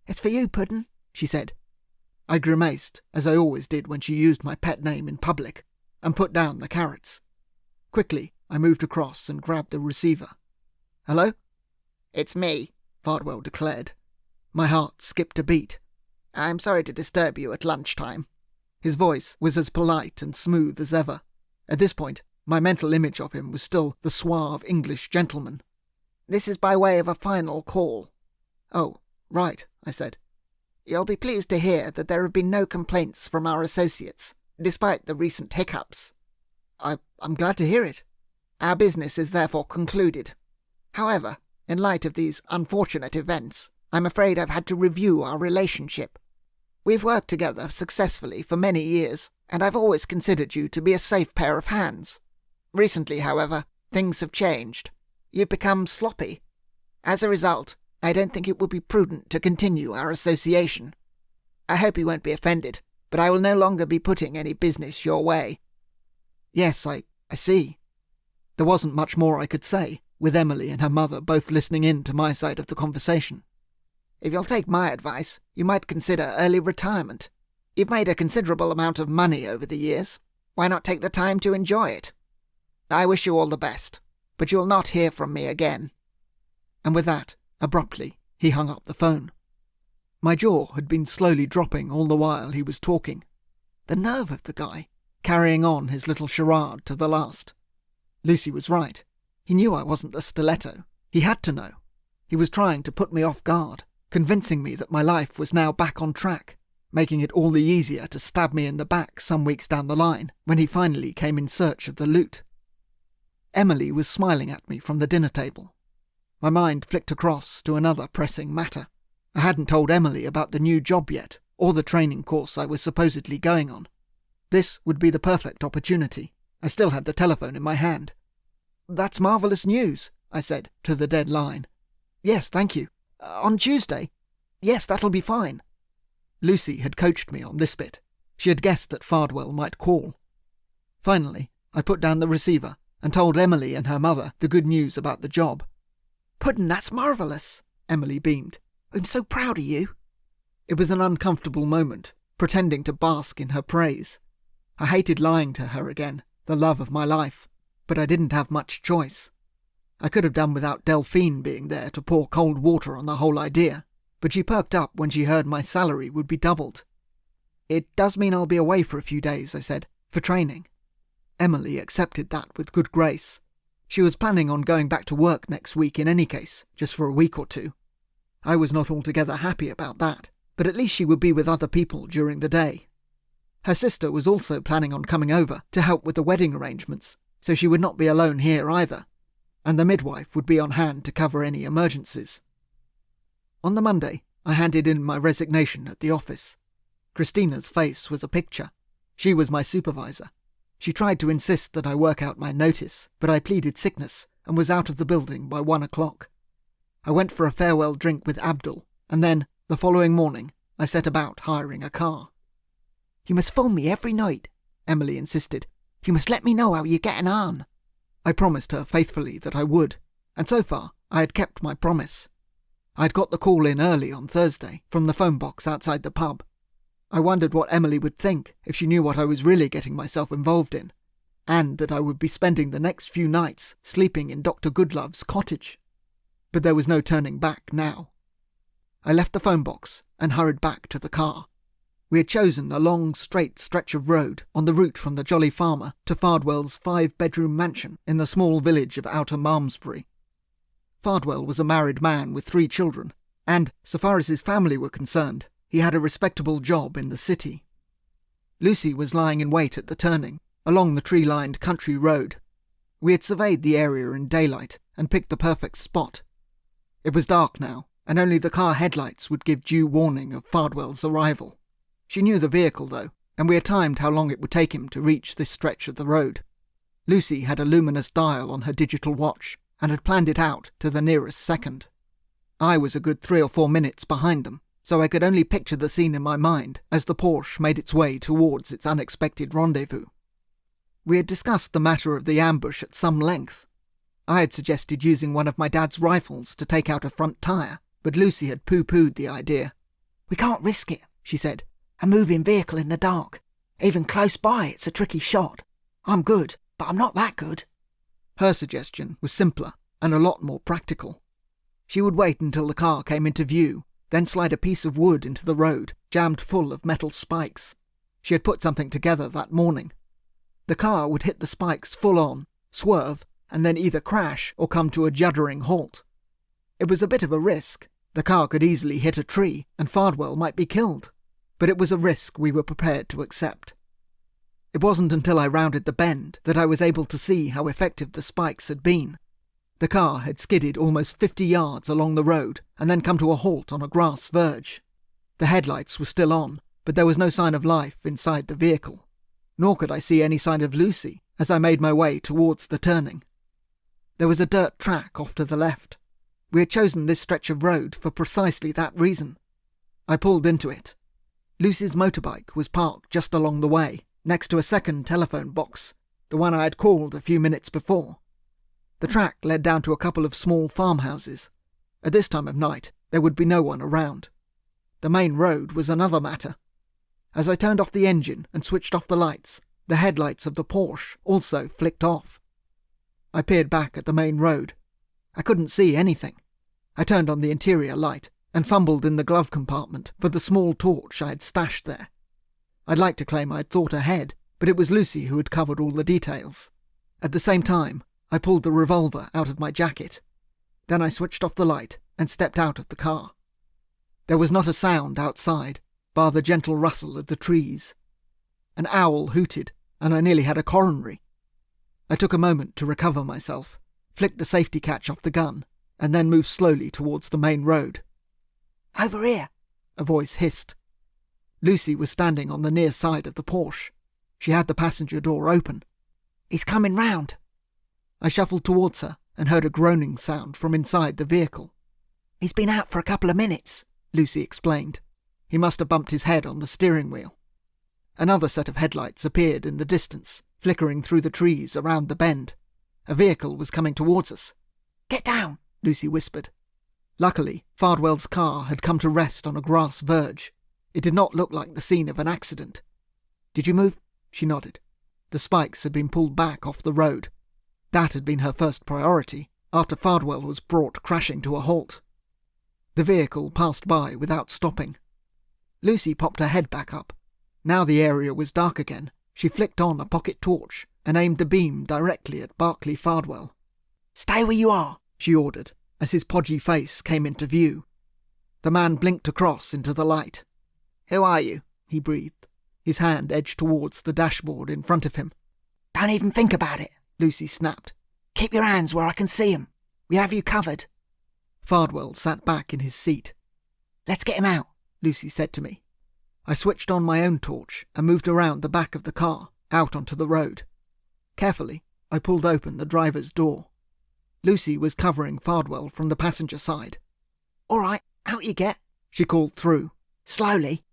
"It's for you, Puddin'," she said. I grimaced, as I always did when she used my pet name in public, and put down the carrots. Quickly, I moved across and grabbed the receiver. "Hello?" "It's me," Fardwell declared. My heart skipped a beat. "I'm sorry to disturb you at lunchtime." His voice was as polite and smooth as ever. At this point, my mental image of him was still the suave English gentleman. "This is by way of a final call." "Oh, right," I said. "You'll be pleased to hear that there have been no complaints from our associates, despite the recent hiccups." I'm glad to hear it." "Our business is therefore concluded. However, in light of these unfortunate events, I'm afraid I've had to review our relationship. We've worked together successfully for many years, and I've always considered you to be a safe pair of hands. Recently, however, things have changed. You've become sloppy. As a result, I don't think it would be prudent to continue our association. I hope you won't be offended, but I will no longer be putting any business your way." "Yes, I see." There wasn't much more I could say, with Emily and her mother both listening in to my side of the conversation. "If you'll take my advice, you might consider early retirement. You've made a considerable amount of money over the years. Why not take the time to enjoy it? I wish you all the best, but you'll not hear from me again." And with that, abruptly, he hung up the phone. My jaw had been slowly dropping all the while he was talking. The nerve of the guy, carrying on his little charade to the last. Lucy was right. He knew I wasn't the Stiletto. He had to know. He was trying to put me off guard, convincing me that my life was now back on track, making it all the easier to stab me in the back some weeks down the line when he finally came in search of the loot. Emily was smiling at me from the dinner table. My mind flicked across to another pressing matter. I hadn't told Emily about the new job yet, or the training course I was supposedly going on. This would be the perfect opportunity. I still had the telephone in my hand. "That's marvellous news," I said, to the dead line. "Yes, thank you. On Tuesday? Yes, that'll be fine." Lucy had coached me on this bit. She had guessed that Fardwell might call. Finally, I put down the receiver and told Emily and her mother the good news about the job. "Puddin', that's marvellous," Emily beamed. "I'm so proud of you." It was an uncomfortable moment, pretending to bask in her praise. I hated lying to her again, the love of my life, but I didn't have much choice. I could have done without Delphine being there to pour cold water on the whole idea, but she perked up when she heard my salary would be doubled. "It does mean I'll be away for a few days," I said, "for training." Emily accepted that with good grace. She was planning on going back to work next week in any case, just for a week or two. I was not altogether happy about that, but at least she would be with other people during the day. Her sister was also planning on coming over to help with the wedding arrangements, so she would not be alone here either, and the midwife would be on hand to cover any emergencies. On the Monday, I handed in my resignation at the office. Christina's face was a picture. She was my supervisor. She tried to insist that I work out my notice, but I pleaded sickness and was out of the building by 1 o'clock. I went for a farewell drink with Abdul, and then, the following morning, I set about hiring a car. "You must phone me every night," Emily insisted. "You must let me know how you're getting on." I promised her faithfully that I would, and so far I had kept my promise. I had got the call in early on Thursday from the phone box outside the pub. I wondered what Emily would think if she knew what I was really getting myself involved in, and that I would be spending the next few nights sleeping in Dr. Goodlove's cottage. But there was no turning back now. I left the phone box and hurried back to the car. We had chosen a long, straight stretch of road on the route from the Jolly Farmer to Fardwell's 5-bedroom mansion in the small village of Outer Malmesbury. Fardwell was a married man with 3 children, and, so far as his family were concerned, he had a respectable job in the city. Lucy was lying in wait at the turning, along the tree-lined country road. We had surveyed the area in daylight and picked the perfect spot. It was dark now, and only the car headlights would give due warning of Fardwell's arrival. She knew the vehicle, though, and we had timed how long it would take him to reach this stretch of the road. Lucy had a luminous dial on her digital watch, and had planned it out to the nearest second. I was a good 3 or 4 minutes behind them, so I could only picture the scene in my mind as the Porsche made its way towards its unexpected rendezvous. We had discussed the matter of the ambush at some length. I had suggested using one of my dad's rifles to take out a front tyre, but Lucy had pooh-poohed the idea. "We can't risk it," she said. "A moving vehicle in the dark. Even close by, it's a tricky shot. I'm good, but I'm not that good." Her suggestion was simpler and a lot more practical. She would wait until the car came into view, then slide a piece of wood into the road, jammed full of metal spikes. She had put something together that morning. The car would hit the spikes full on, swerve, and then either crash or come to a juddering halt. It was a bit of a risk. The car could easily hit a tree, and Fardwell might be killed. But it was a risk we were prepared to accept. It wasn't until I rounded the bend that I was able to see how effective the spikes had been. The car had skidded almost 50 yards along the road and then come to a halt on a grass verge. The headlights were still on, but there was no sign of life inside the vehicle. Nor could I see any sign of Lucy as I made my way towards the turning. There was a dirt track off to the left. We had chosen this stretch of road for precisely that reason. I pulled into it. Lucy's motorbike was parked just along the way, next to a second telephone box, the one I had called a few minutes before. The track led down to a couple of small farmhouses. At this time of night, there would be no one around. The main road was another matter. As I turned off the engine and switched off the lights, the headlights of the Porsche also flicked off. I peered back at the main road. I couldn't see anything. I turned on the interior light and fumbled in the glove compartment for the small torch I had stashed there. I'd like to claim I'd thought ahead, but it was Lucy who had covered all the details. At the same time, I pulled the revolver out of my jacket. Then I switched off the light and stepped out of the car. There was not a sound outside, bar the gentle rustle of the trees. An owl hooted, and I nearly had a coronary. I took a moment to recover myself, flicked the safety catch off the gun, and then moved slowly towards the main road. "Over here," a voice hissed. Lucy was standing on the near side of the Porsche. She had the passenger door open. "He's coming round." I shuffled towards her and heard a groaning sound from inside the vehicle. "He's been out for a couple of minutes," Lucy explained. He must have bumped his head on the steering wheel. Another set of headlights appeared in the distance, flickering through the trees around the bend. A vehicle was coming towards us. "Get down," Lucy whispered. Luckily, Fardwell's car had come to rest on a grass verge. It did not look like the scene of an accident. "Did you move?" She nodded. The spikes had been pulled back off the road. That had been her first priority, after Fardwell was brought crashing to a halt. The vehicle passed by without stopping. Lucy popped her head back up. Now the area was dark again. She flicked on a pocket torch and aimed the beam directly at Barclay Fardwell. Stay where you are, she ordered, as his podgy face came into view. The man blinked across into the light. Who are you? He breathed. His hand edged towards the dashboard in front of him. Don't even think about it, Lucy snapped. Keep your hands where I can see 'em. We have you covered. Fardwell sat back in his seat. Let's get him out, Lucy said to me. I switched on my own torch and moved around the back of the car, out onto the road. Carefully, I pulled open the driver's door. Lucy was covering Fardwell from the passenger side. All right, out you get, she called through. Slowly.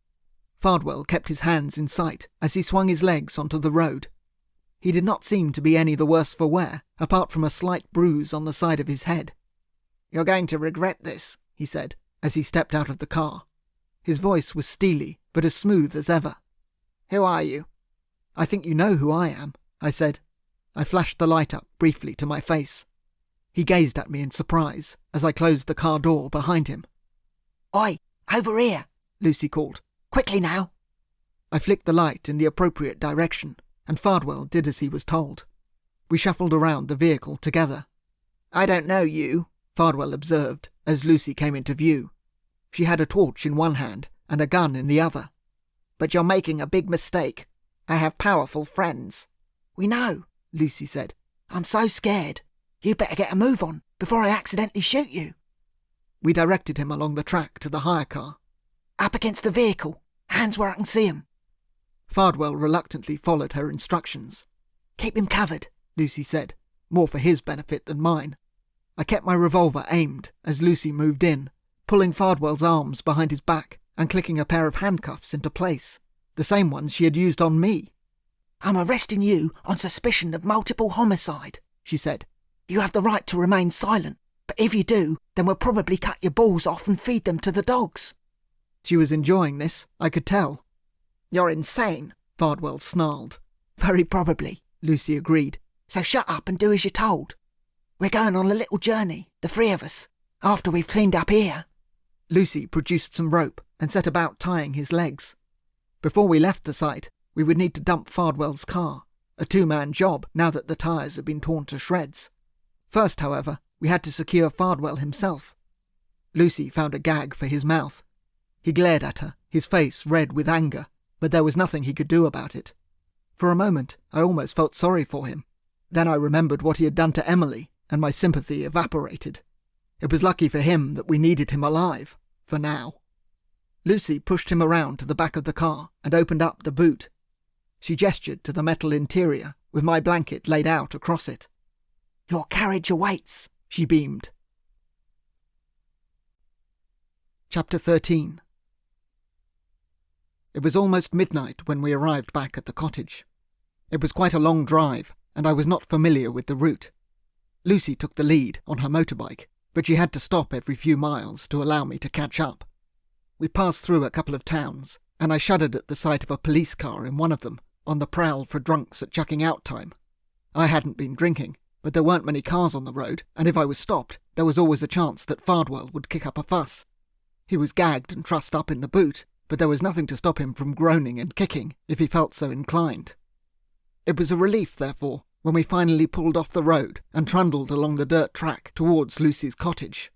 Fardwell kept his hands in sight as he swung his legs onto the road. He did not seem to be any the worse for wear, apart from a slight bruise on the side of his head. You're going to regret this, he said, as he stepped out of the car. His voice was steely, but as smooth as ever. Who are you? I think you know who I am, I said. I flashed the light up briefly to my face. He gazed at me in surprise as I closed the car door behind him. Oi, over here, Lucy called. Quickly now. I flicked the light in the appropriate direction, and Fardwell did as he was told. We shuffled around the vehicle together. I don't know you, Fardwell observed as Lucy came into view. She had a torch in one hand and a gun in the other. But you're making a big mistake. I have powerful friends. We know, Lucy said. I'm so scared. You better get a move on before I accidentally shoot you. We directed him along the track to the hire car. Up against the vehicle. Hands where I can see him. Fardwell reluctantly followed her instructions. Keep him covered, Lucy said, more for his benefit than mine. I kept my revolver aimed as Lucy moved in, pulling Fardwell's arms behind his back and clicking a pair of handcuffs into place, the same ones she had used on me. I'm arresting you on suspicion of multiple homicide, she said. You have the right to remain silent, but if you do, then we'll probably cut your balls off and feed them to the dogs. She was enjoying this, I could tell. You're insane, Fardwell snarled. Very probably, Lucy agreed. So shut up and do as you're told. We're going on a little journey, the three of us, after we've cleaned up here. Lucy produced some rope and set about tying his legs. Before we left the site, we would need to dump Fardwell's car, a two-man job now that the tyres had been torn to shreds. First, however, we had to secure Fardwell himself. Lucy found a gag for his mouth. He glared at her, his face red with anger, but there was nothing he could do about it. For a moment, I almost felt sorry for him. Then I remembered what he had done to Emily, and my sympathy evaporated. It was lucky for him that we needed him alive, for now. Lucy pushed him around to the back of the car and opened up the boot. She gestured to the metal interior, with my blanket laid out across it. Your carriage awaits, she beamed. Chapter 13. It was almost midnight when we arrived back at the cottage. It was quite a long drive, and I was not familiar with the route. Lucy took the lead on her motorbike, but she had to stop every few miles to allow me to catch up. We passed through a couple of towns, and I shuddered at the sight of a police car in one of them, on the prowl for drunks at chucking out time. I hadn't been drinking, but there weren't many cars on the road, and if I was stopped, there was always a chance that Fardwell would kick up a fuss. He was gagged and trussed up in the boot, but there was nothing to stop him from groaning and kicking if he felt so inclined. It was a relief, therefore, when we finally pulled off the road and trundled along the dirt track towards Lucy's cottage.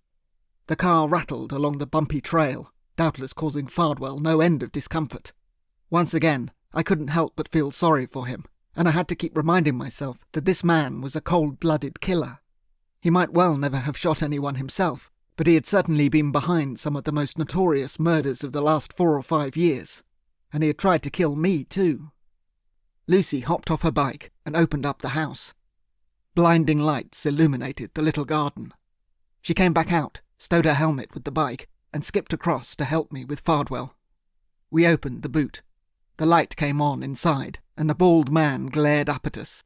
The car rattled along the bumpy trail, doubtless causing Fardwell no end of discomfort. Once again, I couldn't help but feel sorry for him, and I had to keep reminding myself that this man was a cold-blooded killer. He might well never have shot anyone himself, but he had certainly been behind some of the most notorious murders of the last 4 or 5 years, and he had tried to kill me too. Lucy hopped off her bike and opened up the house. Blinding lights illuminated the little garden. She came back out, stowed her helmet with the bike, and skipped across to help me with Fardwell. We opened the boot. The light came on inside, and the bald man glared up at us.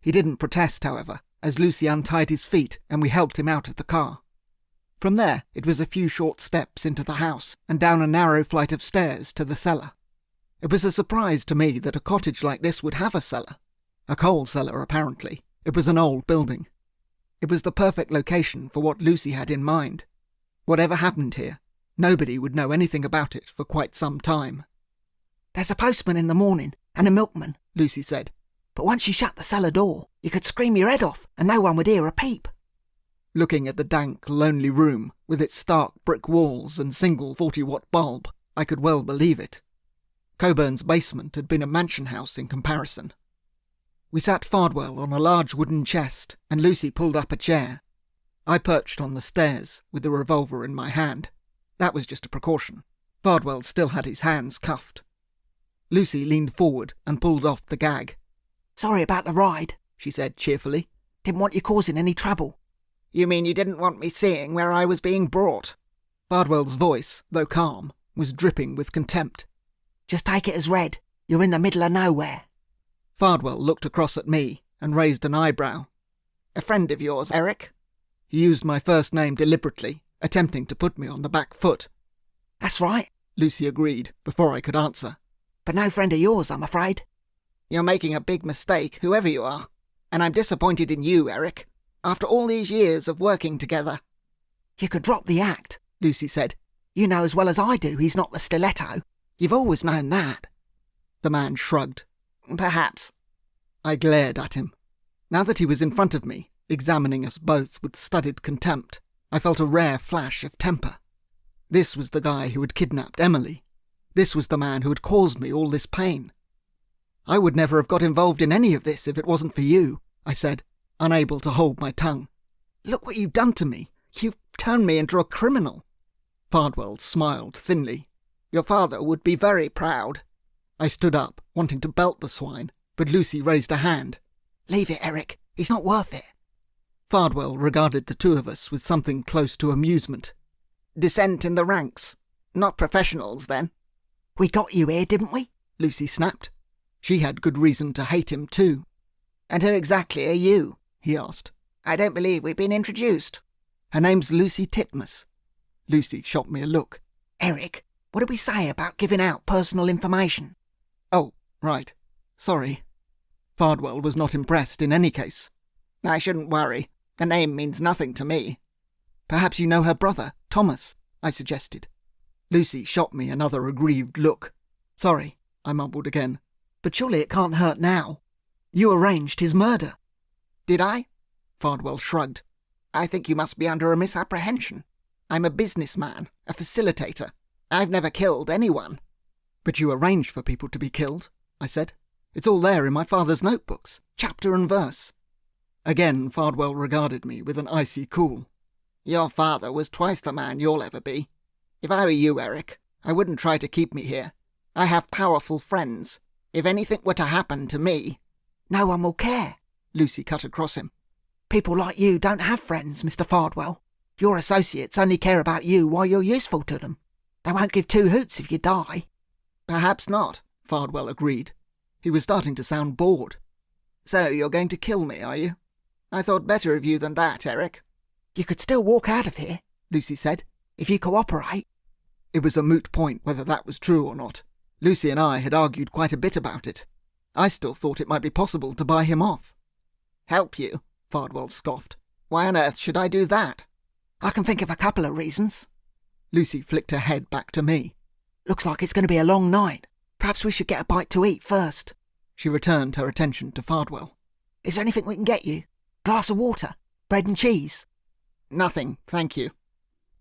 He didn't protest, however, as Lucy untied his feet and we helped him out of the car. From there, it was a few short steps into the house and down a narrow flight of stairs to the cellar. It was a surprise to me that a cottage like this would have a cellar. A coal cellar, apparently. It was an old building. It was the perfect location for what Lucy had in mind. Whatever happened here, nobody would know anything about it for quite some time. There's a postman in the morning and a milkman, Lucy said. But once you shut the cellar door, you could scream your head off and no one would hear a peep. Looking at the dank, lonely room, with its stark brick walls and single 40-watt bulb, I could well believe it. Coburn's basement had been a mansion house in comparison. We sat Fardwell on a large wooden chest, and Lucy pulled up a chair. I perched on the stairs, with the revolver in my hand. That was just a precaution. Fardwell still had his hands cuffed. Lucy leaned forward and pulled off the gag. "Sorry about the ride," she said cheerfully. "Didn't want you causing any trouble." "You mean you didn't want me seeing where I was being brought?" Fardwell's voice, though calm, was dripping with contempt. "Just take it as read. You're in the middle of nowhere." Fardwell looked across at me and raised an eyebrow. "A friend of yours, Eric?" He used my first name deliberately, attempting to put me on the back foot. "That's right," Lucy agreed, before I could answer. "But no friend of yours, I'm afraid." "You're making a big mistake, whoever you are. And I'm disappointed in you, Eric. After all these years of working together." "You could drop the act," Lucy said. "You know as well as I do he's not the Stiletto. You've always known that." The man shrugged. "Perhaps." I glared at him. Now that he was in front of me, examining us both with studied contempt, I felt a rare flash of temper. This was the guy who had kidnapped Emily. This was the man who had caused me all this pain. "I would never have got involved in any of this if it wasn't for you," I said, unable to hold my tongue. "Look what you've done to me. You've turned me into a criminal." Fardwell smiled thinly. "Your father would be very proud." I stood up, wanting to belt the swine, but Lucy raised a hand. "Leave it, Eric. He's not worth it." Fardwell regarded the two of us with something close to amusement. "Dissent in the ranks. Not professionals, then." "We got you here, didn't we?" Lucy snapped. She had good reason to hate him too. "And who exactly are you?" he asked. "I don't believe we've been introduced." "Her name's Lucy Titmus." Lucy shot me a look. "Eric, what did we say about giving out personal information?" "Oh, right. Sorry." Fardwell was not impressed in any case. "I shouldn't worry. The name means nothing to me." "Perhaps you know her brother, Thomas," I suggested. Lucy shot me another aggrieved look. "Sorry," I mumbled again. "But surely it can't hurt now. You arranged his murder." "Did I?" Fardwell shrugged. "I think you must be under a misapprehension. I'm a businessman, a facilitator. I've never killed anyone." "But you arrange for people to be killed," I said. "It's all there in my father's notebooks, chapter and verse." Again Fardwell regarded me with an icy cool. "Your father was twice the man you'll ever be. If I were you, Eric, I wouldn't try to keep me here. I have powerful friends. If anything were to happen to me—" "No one will care," Lucy cut across him. "People like you don't have friends, Mr. Fardwell. Your associates only care about you while you're useful to them. They won't give two hoots if you die." "Perhaps not," Fardwell agreed. He was starting to sound bored. "So you're going to kill me, are you? I thought better of you than that, Eric." "You could still walk out of here," Lucy said, "if you cooperate." It was a moot point whether that was true or not. Lucy and I had argued quite a bit about it. I still thought it might be possible to buy him off. "Help you?" Fardwell scoffed. "Why on earth should I do that?" "I can think of a couple of reasons." Lucy flicked her head back to me. "Looks like it's going to be a long night. Perhaps we should get a bite to eat first." She returned her attention to Fardwell. "Is there anything we can get you? Glass of water? Bread and cheese?" "Nothing, thank you.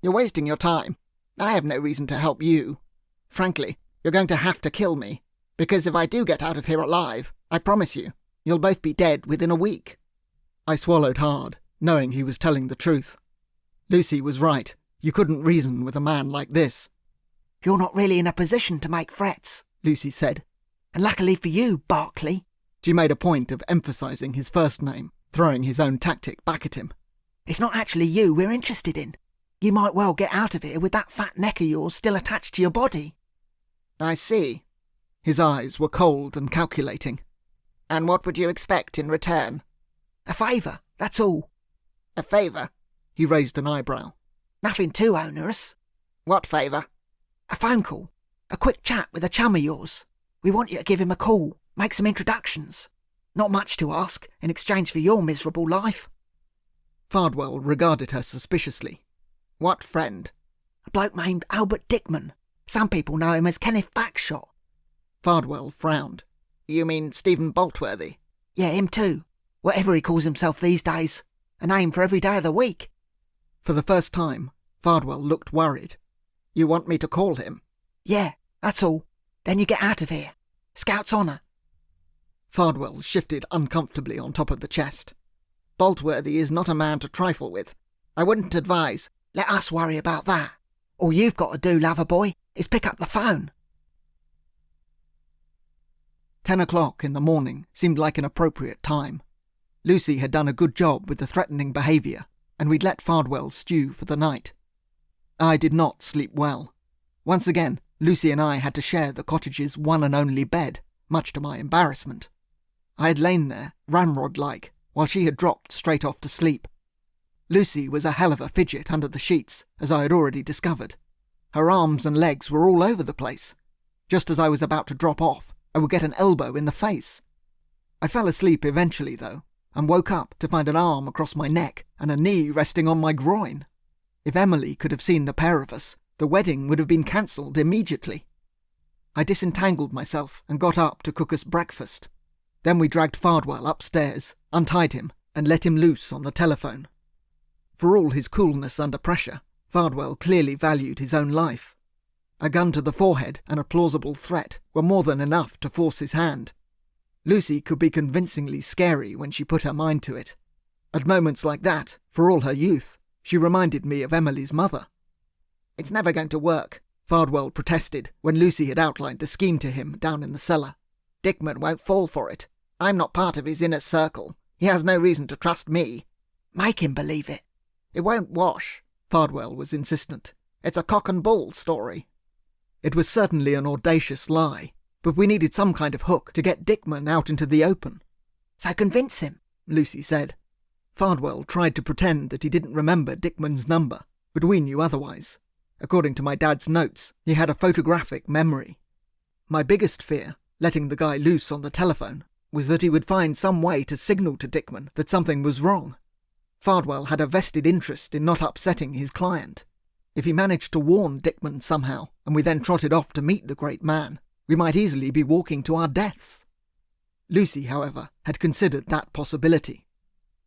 You're wasting your time. I have no reason to help you. Frankly, you're going to have to kill me, because if I do get out of here alive, I promise you, you'll both be dead within a week." I swallowed hard, knowing he was telling the truth. Lucy was right. You couldn't reason with a man like this. "You're not really in a position to make threats," Lucy said. "And luckily for you, Barclay." She made a point of emphasising his first name, throwing his own tactic back at him. "It's not actually you we're interested in. You might well get out of here with that fat neck of yours still attached to your body." "I see." His eyes were cold and calculating. "And what would you expect in return?" "A favour, that's all." "A favour?" He raised an eyebrow. "Nothing too onerous." "What favour?" "A phone call. A quick chat with a chum of yours. We want you to give him a call, make some introductions. Not much to ask in exchange for your miserable life." Fardwell regarded her suspiciously. "What friend?" "A bloke named Albert Dickman. Some people know him as Kenneth Backshot." Fardwell frowned. "You mean Stephen Boltworthy?" "Yeah, him too. Whatever he calls himself these days. A name for every day of the week. For the first time, Fardwell looked worried. You want me to call him? Yeah, that's all. Then you get out of here. Scout's honour. Fardwell shifted uncomfortably on top of the chest. Boltworthy is not a man to trifle with. I wouldn't advise. Let us worry about that. All you've got to do, lover boy, is pick up the phone. 10 o'clock in the morning seemed like an appropriate time. Lucy had done a good job with the threatening behaviour, and we'd let Fardwell stew for the night. I did not sleep well. Once again, Lucy and I had to share the cottage's one and only bed, much to my embarrassment. I had lain there, ramrod-like, while she had dropped straight off to sleep. Lucy was a hell of a fidget under the sheets, as I had already discovered. Her arms and legs were all over the place. Just as I was about to drop off, I would get an elbow in the face. I fell asleep eventually, though, and woke up to find an arm across my neck and a knee resting on my groin. If Emily could have seen the pair of us, the wedding would have been cancelled immediately. I disentangled myself and got up to cook us breakfast. Then we dragged Fardwell upstairs, untied him, and let him loose on the telephone. For all his coolness under pressure, Fardwell clearly valued his own life. A gun to the forehead and a plausible threat were more than enough to force his hand. Lucy could be convincingly scary when she put her mind to it. At moments like that, for all her youth, she reminded me of Emily's mother. It's never going to work, Fardwell protested when Lucy had outlined the scheme to him down in the cellar. Dickman won't fall for it. I'm not part of his inner circle. He has no reason to trust me. Make him believe it. It won't wash, Fardwell was insistent. It's a cock and bull story. It was certainly an audacious lie, but we needed some kind of hook to get Dickman out into the open. So convince him, Lucy said. Fardwell tried to pretend that he didn't remember Dickman's number, but we knew otherwise. According to my dad's notes, he had a photographic memory. My biggest fear, letting the guy loose on the telephone, was that he would find some way to signal to Dickman that something was wrong. Fardwell had a vested interest in not upsetting his client. If he managed to warn Dickman somehow, and we then trotted off to meet the great man, we might easily be walking to our deaths. Lucy, however, had considered that possibility.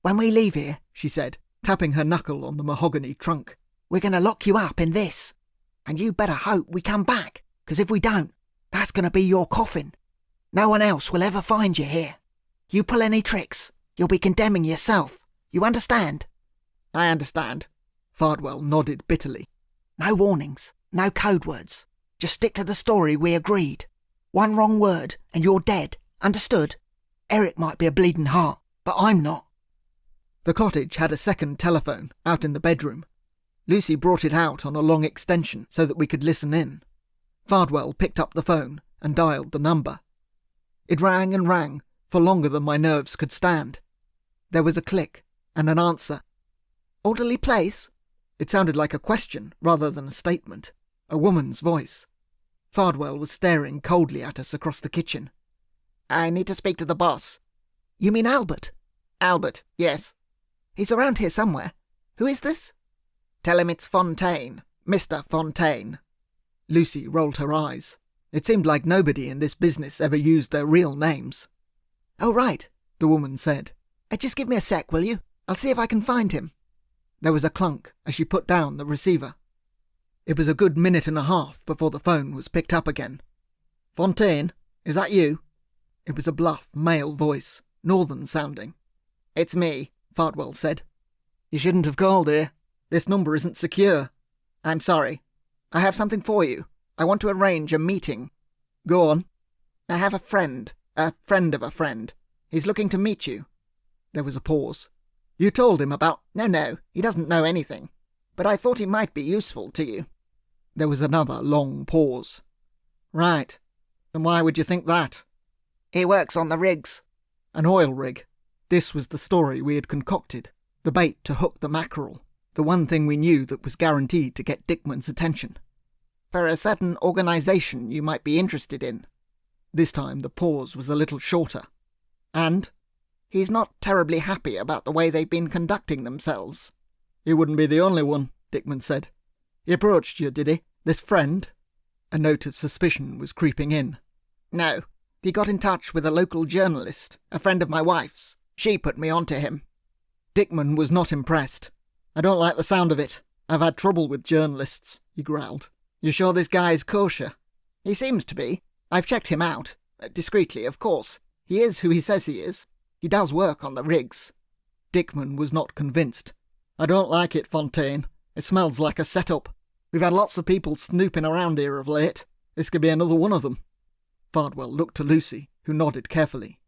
When we leave here, she said, tapping her knuckle on the mahogany trunk, we're going to lock you up in this. And you better hope we come back, because if we don't, that's going to be your coffin. No one else will ever find you here. You pull any tricks, you'll be condemning yourself. You understand? I understand. Fardwell nodded bitterly. No warnings, no code words. Just stick to the story we agreed. One wrong word and you're dead. Understood? Eric might be a bleeding heart, but I'm not. The cottage had a second telephone out in the bedroom. Lucy brought it out on a long extension so that we could listen in. Fardwell picked up the phone and dialed the number. It rang and rang for longer than my nerves could stand. There was a click and an answer. Orderly place? It sounded like a question rather than a statement. A woman's voice. Fardwell was staring coldly at us across the kitchen. I need to speak to the boss. You mean Albert? Albert, yes. He's around here somewhere. Who is this? Tell him it's Fontaine. Mr. Fontaine. Lucy rolled her eyes. It seemed like nobody in this business ever used their real names. Oh, right, the woman said. Just give me a sec, will you? I'll see if I can find him. There was a clunk as she put down the receiver. It was a good minute and a half before the phone was picked up again. Fontaine, is that you? It was a bluff, male voice, northern-sounding. It's me, Fardwell said. You shouldn't have called here. This number isn't secure. I'm sorry. I have something for you. I want to arrange a meeting. Go on. I have a friend of a friend. He's looking to meet you. There was a pause. You told him about... No, he doesn't know anything. But I thought he might be useful to you. There was another long pause. Right. And why would you think that? He works on the rigs. An oil rig. This was the story we had concocted. The bait to hook the mackerel. The one thing we knew that was guaranteed to get Dickman's attention. For a certain organisation you might be interested in. This time the pause was a little shorter. And he's not terribly happy about the way they've been conducting themselves. He wouldn't be the only one, Dickman said. He approached you, did he? This friend? A note of suspicion was creeping in. No. He got in touch with a local journalist, a friend of my wife's. She put me on to him. Dickman was not impressed. I don't like the sound of it. I've had trouble with journalists, he growled. You sure this guy is kosher? He seems to be. I've checked him out. Discreetly, of course. He is who he says he is. He does work on the rigs. Dickman was not convinced. I don't like it, Fontaine. It smells like a set-up. We've had lots of people snooping around here of late. This could be another one of them. Fardwell looked to Lucy, who nodded carefully.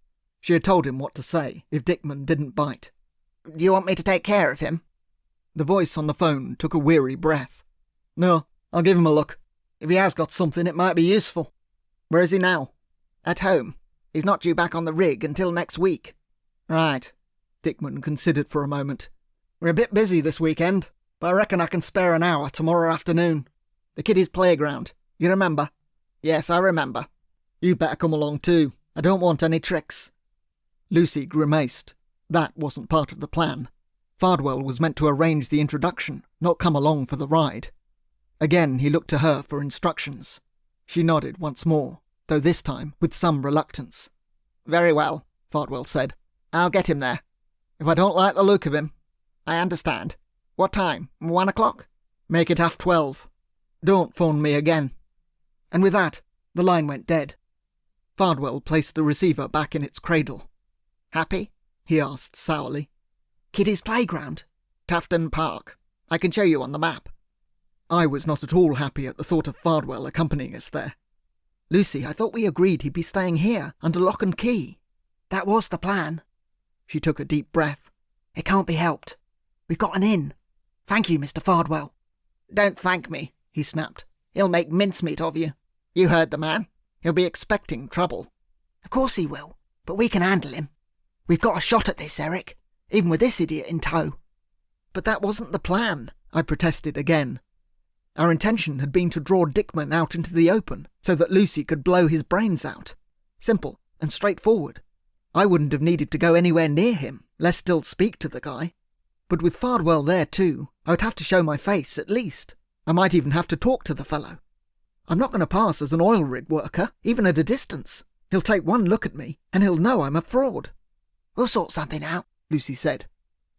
She had told him what to say if Dickman didn't bite. Do you want me to take care of him? The voice on the phone took a weary breath. No, I'll give him a look. If he has got something, it might be useful. Where is he now? At home. He's not due back on the rig until next week. Right. Dickman considered for a moment. We're a bit busy this weekend, but I reckon I can spare an hour tomorrow afternoon. The kiddies' playground. You remember? Yes, I remember. You'd better come along too. I don't want any tricks. Lucy grimaced. That wasn't part of the plan. Fardwell was meant to arrange the introduction, not come along for the ride. Again he looked to her for instructions. She nodded once more, though this time with some reluctance. Very well, Fardwell said. I'll get him there. If I don't like the look of him. I understand. What time? 1 o'clock? Make it 12:30. Don't phone me again. And with that, the line went dead. Fardwell placed the receiver back in its cradle. Happy? He asked sourly. Kiddies' playground? Tufton Park. I can show you on the map. I was not at all happy at the thought of Fardwell accompanying us there. Lucy, I thought we agreed he'd be staying here, under lock and key. That was the plan. She took a deep breath. It can't be helped. We've got an inn. Thank you, Mr. Fardwell. Don't thank me, he snapped. He'll make mincemeat of you. You heard the man. He'll be expecting trouble. Of course he will, but we can handle him. We've got a shot at this, Eric, even with this idiot in tow. But that wasn't the plan, I protested again. Our intention had been to draw Dickman out into the open so that Lucy could blow his brains out. Simple and straightforward. I wouldn't have needed to go anywhere near him, less still speak to the guy. But with Fardwell there too, I would have to show my face at least. I might even have to talk to the fellow. I'm not going to pass as an oil rig worker, even at a distance. He'll take one look at me, and he'll know I'm a fraud. We'll sort something out, Lucy said.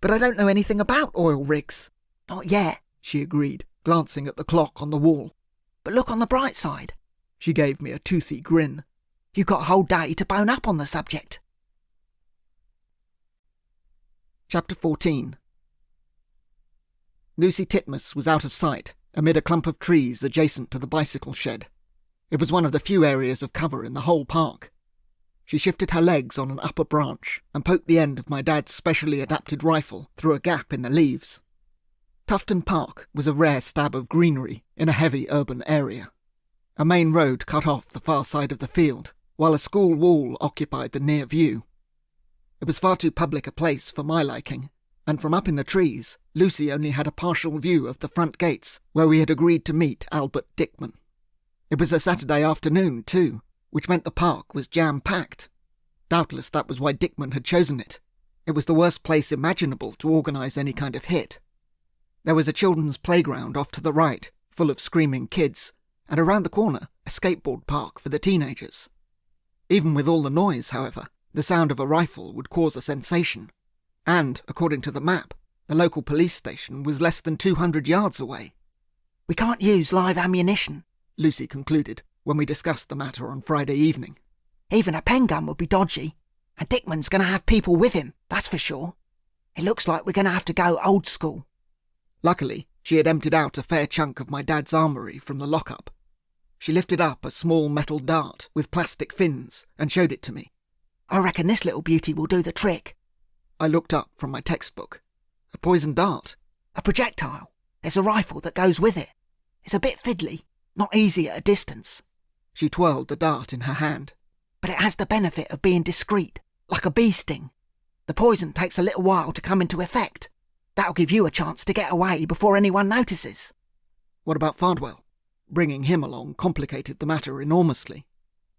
But I don't know anything about oil rigs. Not yet, she agreed, glancing at the clock on the wall. But look on the bright side. She gave me a toothy grin. You've got a whole day to bone up on the subject. Chapter 14. Lucy Titmuss was out of sight, amid a clump of trees adjacent to the bicycle shed. It was one of the few areas of cover in the whole park. She shifted her legs on an upper branch and poked the end of my dad's specially adapted rifle through a gap in the leaves. Tufton Park was a rare stab of greenery in a heavy urban area. A main road cut off the far side of the field, while a school wall occupied the near view. It was far too public a place for my liking, and from up in the trees, Lucy only had a partial view of the front gates where we had agreed to meet Albert Dickman. It was a Saturday afternoon, too, which meant the park was jam-packed. Doubtless that was why Dickman had chosen it. It was the worst place imaginable to organise any kind of hit. There was a children's playground off to the right, full of screaming kids, and around the corner, a skateboard park for the teenagers. Even with all the noise, however, the sound of a rifle would cause a sensation. And, according to the map, the local police station was less than 200 yards away. We can't use live ammunition, Lucy concluded, when we discussed the matter on Friday evening. Even a pen gun would be dodgy, and Dickman's going to have people with him, that's for sure. It looks like we're going to have to go old school. Luckily, she had emptied out a fair chunk of my dad's armoury from the lock-up. She lifted up a small metal dart with plastic fins and showed it to me. I reckon this little beauty will do the trick. I looked up from my textbook. A poison dart? A projectile. There's a rifle that goes with it. It's a bit fiddly, not easy at a distance. She twirled the dart in her hand. But it has the benefit of being discreet, like a bee sting. The poison takes a little while to come into effect. That'll give you a chance to get away before anyone notices. What about Fardwell? Bringing him along complicated the matter enormously.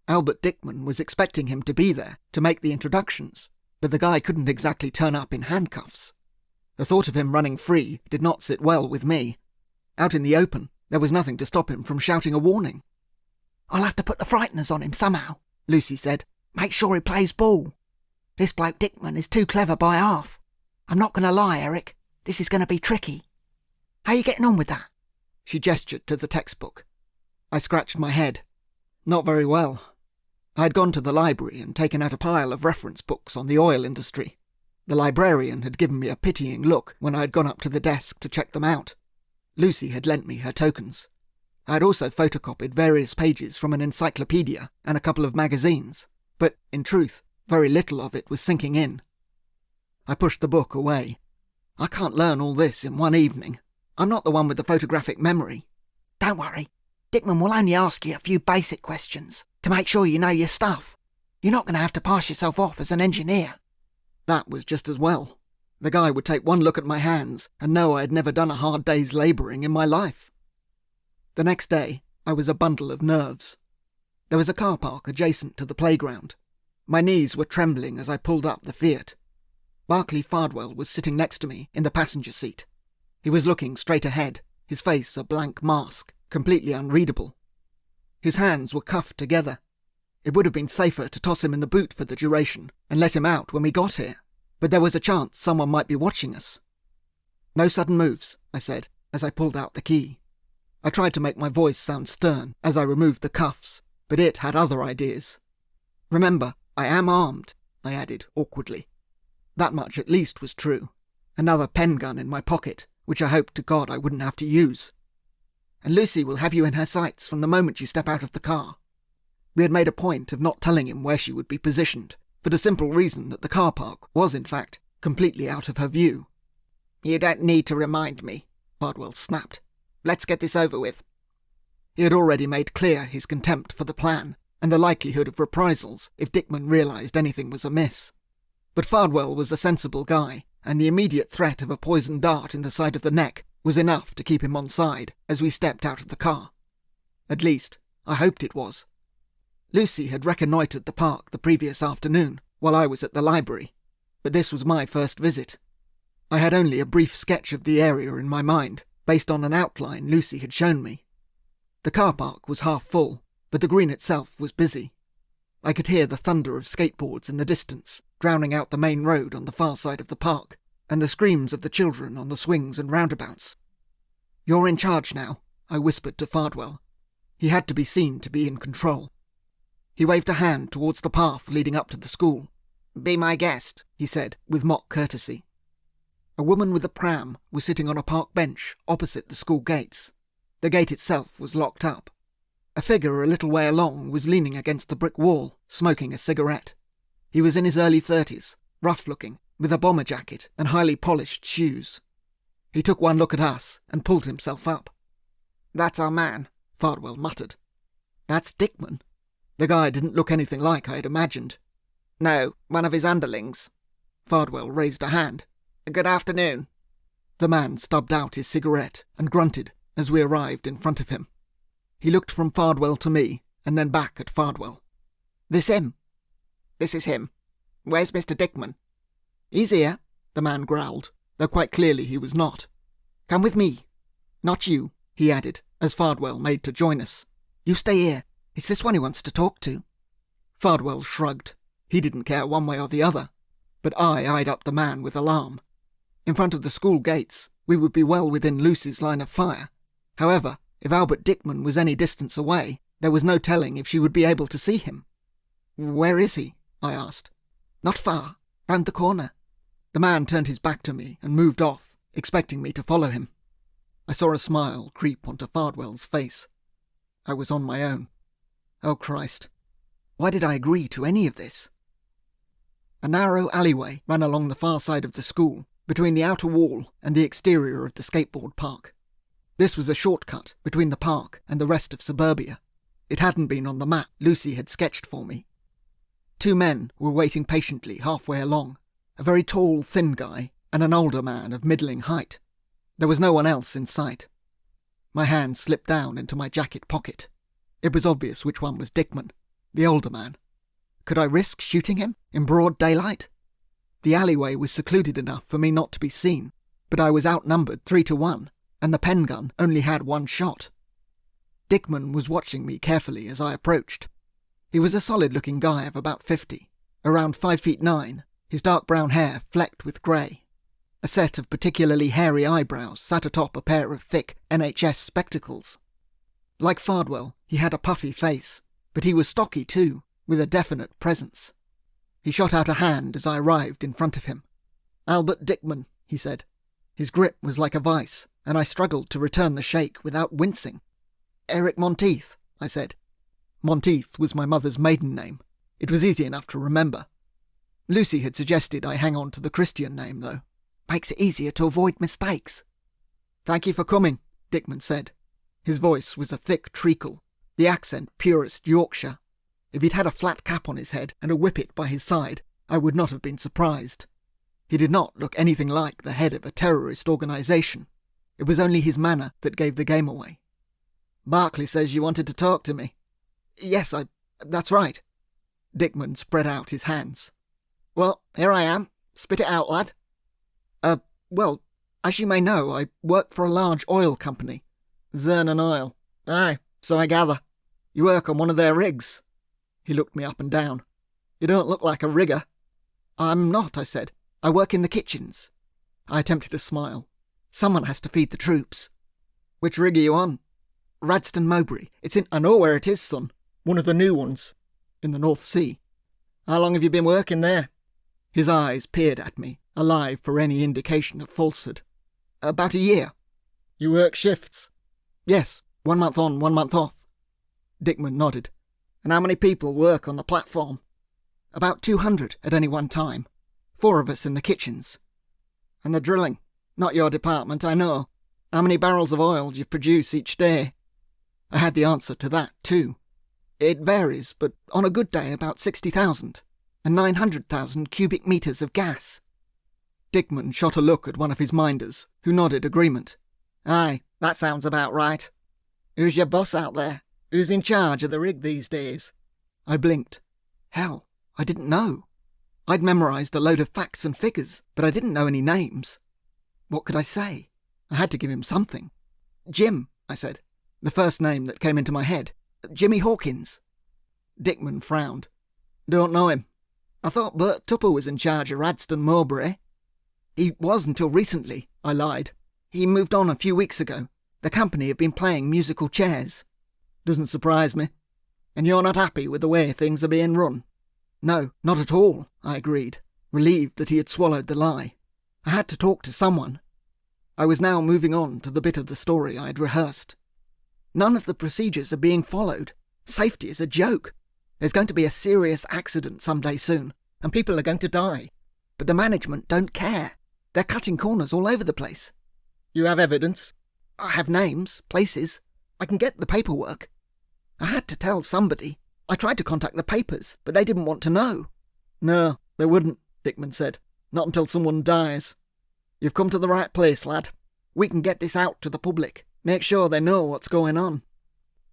Albert Dickman was expecting him to be there to make the introductions, but the guy couldn't exactly turn up in handcuffs. The thought of him running free did not sit well with me. Out in the open, there was nothing to stop him from shouting a warning. I'll have to put the frighteners on him somehow, Lucy said. Make sure he plays ball. This bloke Dickman is too clever by half. I'm not going to lie, Eric. This is going to be tricky. How are you getting on with that? She gestured to the textbook. I scratched my head. Not very well. I had gone to the library and taken out a pile of reference books on the oil industry. The librarian had given me a pitying look when I had gone up to the desk to check them out. Lucy had lent me her tokens. I had also photocopied various pages from an encyclopedia and a couple of magazines, but, in truth, very little of it was sinking in. I pushed the book away. I can't learn all this in one evening. I'm not the one with the photographic memory. Don't worry. Dickman will only ask you a few basic questions to make sure you know your stuff. You're not going to have to pass yourself off as an engineer. That was just as well. The guy would take one look at my hands and know I had never done a hard day's labouring in my life. The next day, I was a bundle of nerves. There was a car park adjacent to the playground. My knees were trembling as I pulled up the Fiat. Barclay Fardwell was sitting next to me in the passenger seat. He was looking straight ahead, his face a blank mask, completely unreadable. His hands were cuffed together. It would have been safer to toss him in the boot for the duration and let him out when we got here, but there was a chance someone might be watching us. No sudden moves, I said, as I pulled out the key. I tried to make my voice sound stern as I removed the cuffs, but it had other ideas. Remember, I am armed, I added awkwardly. That much at least was true. Another pen gun in my pocket, which I hoped to God I wouldn't have to use. And Lucy will have you in her sights from the moment you step out of the car. We had made a point of not telling him where she would be positioned, for the simple reason that the car park was, in fact, completely out of her view. You don't need to remind me, Fardwell snapped. Let's get this over with. He had already made clear his contempt for the plan and the likelihood of reprisals if Dickman realised anything was amiss. But Fardwell was a sensible guy, and the immediate threat of a poisoned dart in the side of the neck was enough to keep him on side as we stepped out of the car. At least, I hoped it was. Lucy had reconnoitred the park the previous afternoon while I was at the library, but this was my first visit. I had only a brief sketch of the area in my mind, based on an outline Lucy had shown me. The car park was half full, but the green itself was busy. I could hear the thunder of skateboards in the distance, drowning out the main road on the far side of the park, and the screams of the children on the swings and roundabouts. "You're in charge now," I whispered to Fardwell. He had to be seen to be in control. He waved a hand towards the path leading up to the school. "Be my guest," he said, with mock courtesy. A woman with a pram was sitting on a park bench opposite the school gates. The gate itself was locked up. A figure a little way along was leaning against the brick wall, smoking a cigarette. He was in his early 30s, rough-looking, with a bomber jacket and highly polished shoes. He took one look at us and pulled himself up. "That's our man," Fardwell muttered. "That's Dickman." The guy didn't look anything like I had imagined. "No, one of his underlings." Fardwell raised a hand. "Good afternoon." The man stubbed out his cigarette and grunted as we arrived in front of him. He looked from Fardwell to me and then back at Fardwell. "This him?" "This is him. Where's Mr. Dickman?" "He's here," the man growled, though quite clearly he was not. "Come with me." "Not you," he added, as Fardwell made to join us. "You stay here. It's this one he wants to talk to." Fardwell shrugged. He didn't care one way or the other. But I eyed up the man with alarm. In front of the school gates, we would be well within Lucy's line of fire. However, if Albert Dickman was any distance away, there was no telling if she would be able to see him. "Where is he?" I asked. "Not far. Round the corner." The man turned his back to me and moved off, expecting me to follow him. I saw a smile creep onto Fardwell's face. I was on my own. Oh Christ. Why did I agree to any of this? A narrow alleyway ran along the far side of the school, between the outer wall and the exterior of the skateboard park. This was a shortcut between the park and the rest of suburbia. It hadn't been on the map Lucy had sketched for me. 2 men were waiting patiently halfway along, a very tall, thin guy and an older man of middling height. There was no one else in sight. My hand slipped down into my jacket pocket. It was obvious which one was Dickman, the older man. Could I risk shooting him in broad daylight? The alleyway was secluded enough for me not to be seen, but I was outnumbered 3-1, and the pen gun only had 1 shot. Dickman was watching me carefully as I approached. He was a solid-looking guy of about 50, around 5'9", his dark brown hair flecked with grey. A set of particularly hairy eyebrows sat atop a pair of thick NHS spectacles. Like Fardwell, he had a puffy face, but he was stocky too, with a definite presence. He shot out a hand as I arrived in front of him. "Albert Dickman," he said. His grip was like a vice, and I struggled to return the shake without wincing. "Eric Monteith," I said. Monteith was my mother's maiden name. It was easy enough to remember. Lucy had suggested I hang on to the Christian name, though. Makes it easier to avoid mistakes. "Thank you for coming," Dickman said. His voice was a thick treacle, the accent purest Yorkshire. If he'd had a flat cap on his head and a whippet by his side, I would not have been surprised. He did not look anything like the head of a terrorist organisation. It was only his manner that gave the game away. "Barclay says you wanted to talk to me." "Yes, that's right." Dickman spread out his hands. "Well, here I am. Spit it out, lad." Well, as you may know, I work for a large oil company. Zernan Oil. Aye, so I gather. You work on one of their rigs." He looked me up and down. "You don't look like a rigger." "I'm not," I said. "I work in the kitchens." I attempted a smile. "Someone has to feed the troops." "Which rig are you on?" "Radston Mowbray. It's in—" "I know where it is, son. One of the new ones. In the North Sea." "How long have you been working there?" His eyes peered at me, alive for any indication of falsehood. "About a year." "You work shifts?" "Yes, 1 month on, 1 month off." Dickman nodded. "And how many people work on the platform?" "About 200 at any one time. 4 of us in the kitchens." "And the drilling? Not your department, I know. How many barrels of oil do you produce each day?" I had the answer to that, too. "It varies, but on a good day about 60,000, and 900,000 cubic metres of gas." Dickman shot a look at one of his minders, who nodded agreement. "Aye, that sounds about right. Who's your boss out there? Who's in charge of the rig these days?" I blinked. Hell, I didn't know. I'd memorised a load of facts and figures, but I didn't know any names. What could I say? I had to give him something. "Jim," I said, the first name that came into my head. "Jimmy Hawkins." Dickman frowned. "Don't know him. I thought Bert Tupper was in charge of Radston Mowbray." "He was until recently," I lied. "He moved on a few weeks ago. The company have been playing musical chairs." "Doesn't surprise me. And you're not happy with the way things are being run?" "No, not at all," I agreed, relieved that he had swallowed the lie. I had to talk to someone. I was now moving on to the bit of the story I had rehearsed. "None of the procedures are being followed. Safety is a joke. There's going to be a serious accident some day soon, and people are going to die. But the management don't care. They're cutting corners all over the place." "You have evidence?" "I have names, places. I can get the paperwork." I had to tell somebody. I tried to contact the papers, but they didn't want to know. "No, they wouldn't," Dickman said. "Not until someone dies. You've come to the right place, lad. We can get this out to the public. Make sure they know what's going on."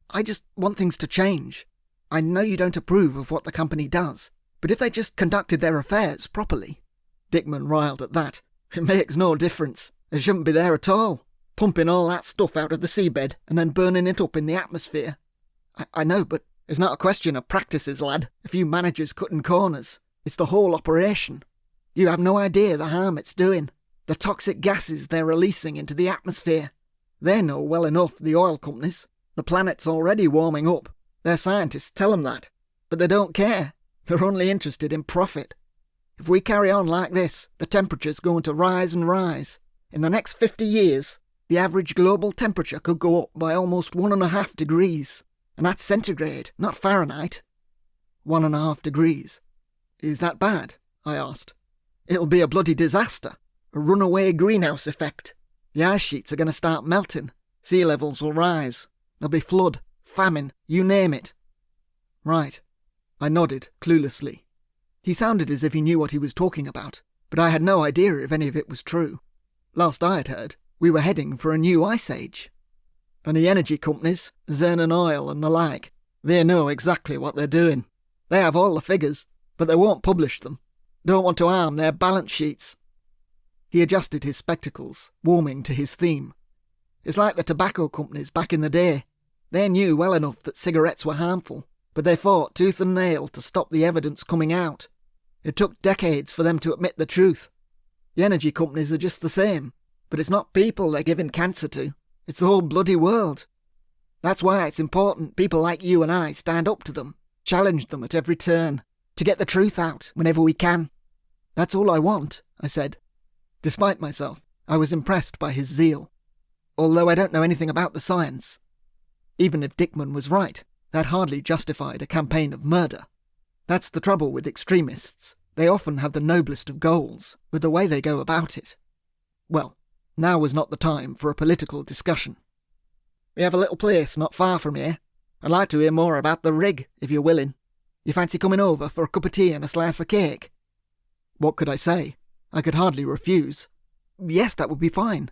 "I just want things to change. I know you don't approve of what the company does, but if they just conducted their affairs properly—" Dickman riled at that. "It makes no difference. They shouldn't be there at all, pumping all that stuff out of the seabed and then burning it up in the atmosphere." I know, but it's not a question of practices, lad. A few managers cutting corners. It's the whole operation. You have no idea the harm it's doing. The toxic gases they're releasing into the atmosphere. They know well enough, the oil companies. The planet's already warming up. Their scientists tell them that. But they don't care. They're only interested in profit. If we carry on like this, the temperature's going to rise and rise. In the next 50 years, the average global temperature could go up by almost 1.5 degrees. And that's centigrade, not Fahrenheit. 1.5 degrees. Is that bad? I asked. It'll be a bloody disaster. A runaway greenhouse effect. The ice sheets are going to start melting. Sea levels will rise. There'll be flood, famine, you name it. Right. I nodded, cluelessly. He sounded as if he knew what he was talking about, but I had no idea if any of it was true. Last I had heard, we were heading for a new ice age. And the energy companies, Zernan Oil and the like, they know exactly what they're doing. They have all the figures, but they won't publish them. Don't want to harm their balance sheets. He adjusted his spectacles, warming to his theme. It's like the tobacco companies back in the day. They knew well enough that cigarettes were harmful, but they fought tooth and nail to stop the evidence coming out. It took decades for them to admit the truth. The energy companies are just the same, but it's not people they're giving cancer to. It's the whole bloody world. That's why it's important people like you and I stand up to them, challenge them at every turn, to get the truth out whenever we can. That's all I want, I said. Despite myself, I was impressed by his zeal. Although I don't know anything about the science. Even if Dickman was right, that hardly justified a campaign of murder. That's the trouble with extremists. They often have the noblest of goals, with the way they go about it. Well, now was not the time for a political discussion. We have a little place not far from here. I'd like to hear more about the rig, if you're willing. You fancy coming over for a cup of tea and a slice of cake? What could I say? I could hardly refuse. Yes, that would be fine.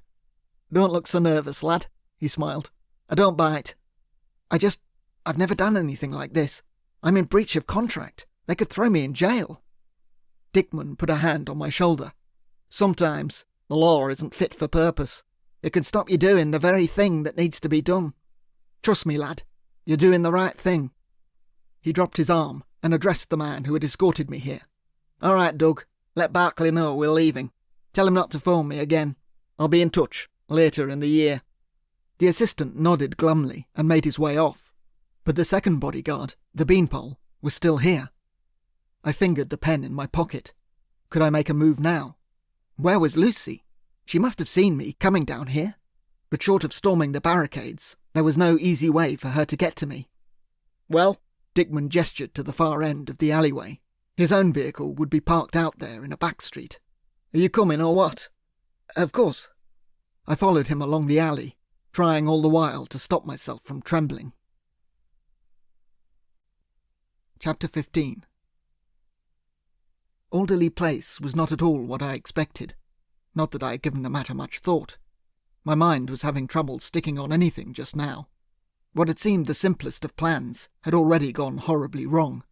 Don't look so nervous, lad, he smiled. I don't bite. I've never done anything like this. I'm in breach of contract. They could throw me in jail. Dickman put a hand on my shoulder. Sometimes the law isn't fit for purpose. It can stop you doing the very thing that needs to be done. Trust me, lad. You're doing the right thing. He dropped his arm and addressed the man who had escorted me here. All right, Doug. Let Barclay know we're leaving. Tell him not to phone me again. I'll be in touch later in the year. The assistant nodded glumly and made his way off. But the second bodyguard, the beanpole, was still here. I fingered the pen in my pocket. Could I make a move now? Where was Lucy? She must have seen me coming down here. But short of storming the barricades, there was no easy way for her to get to me. Well, Dickman gestured to the far end of the alleyway. His own vehicle would be parked out there in a back street. Are you coming or what? Of course. I followed him along the alley, trying all the while to stop myself from trembling. Chapter 15. Alderley Place was not at all what I expected. Not that I had given the matter much thought. My mind was having trouble sticking on anything just now. What had seemed the simplest of plans had already gone horribly wrong.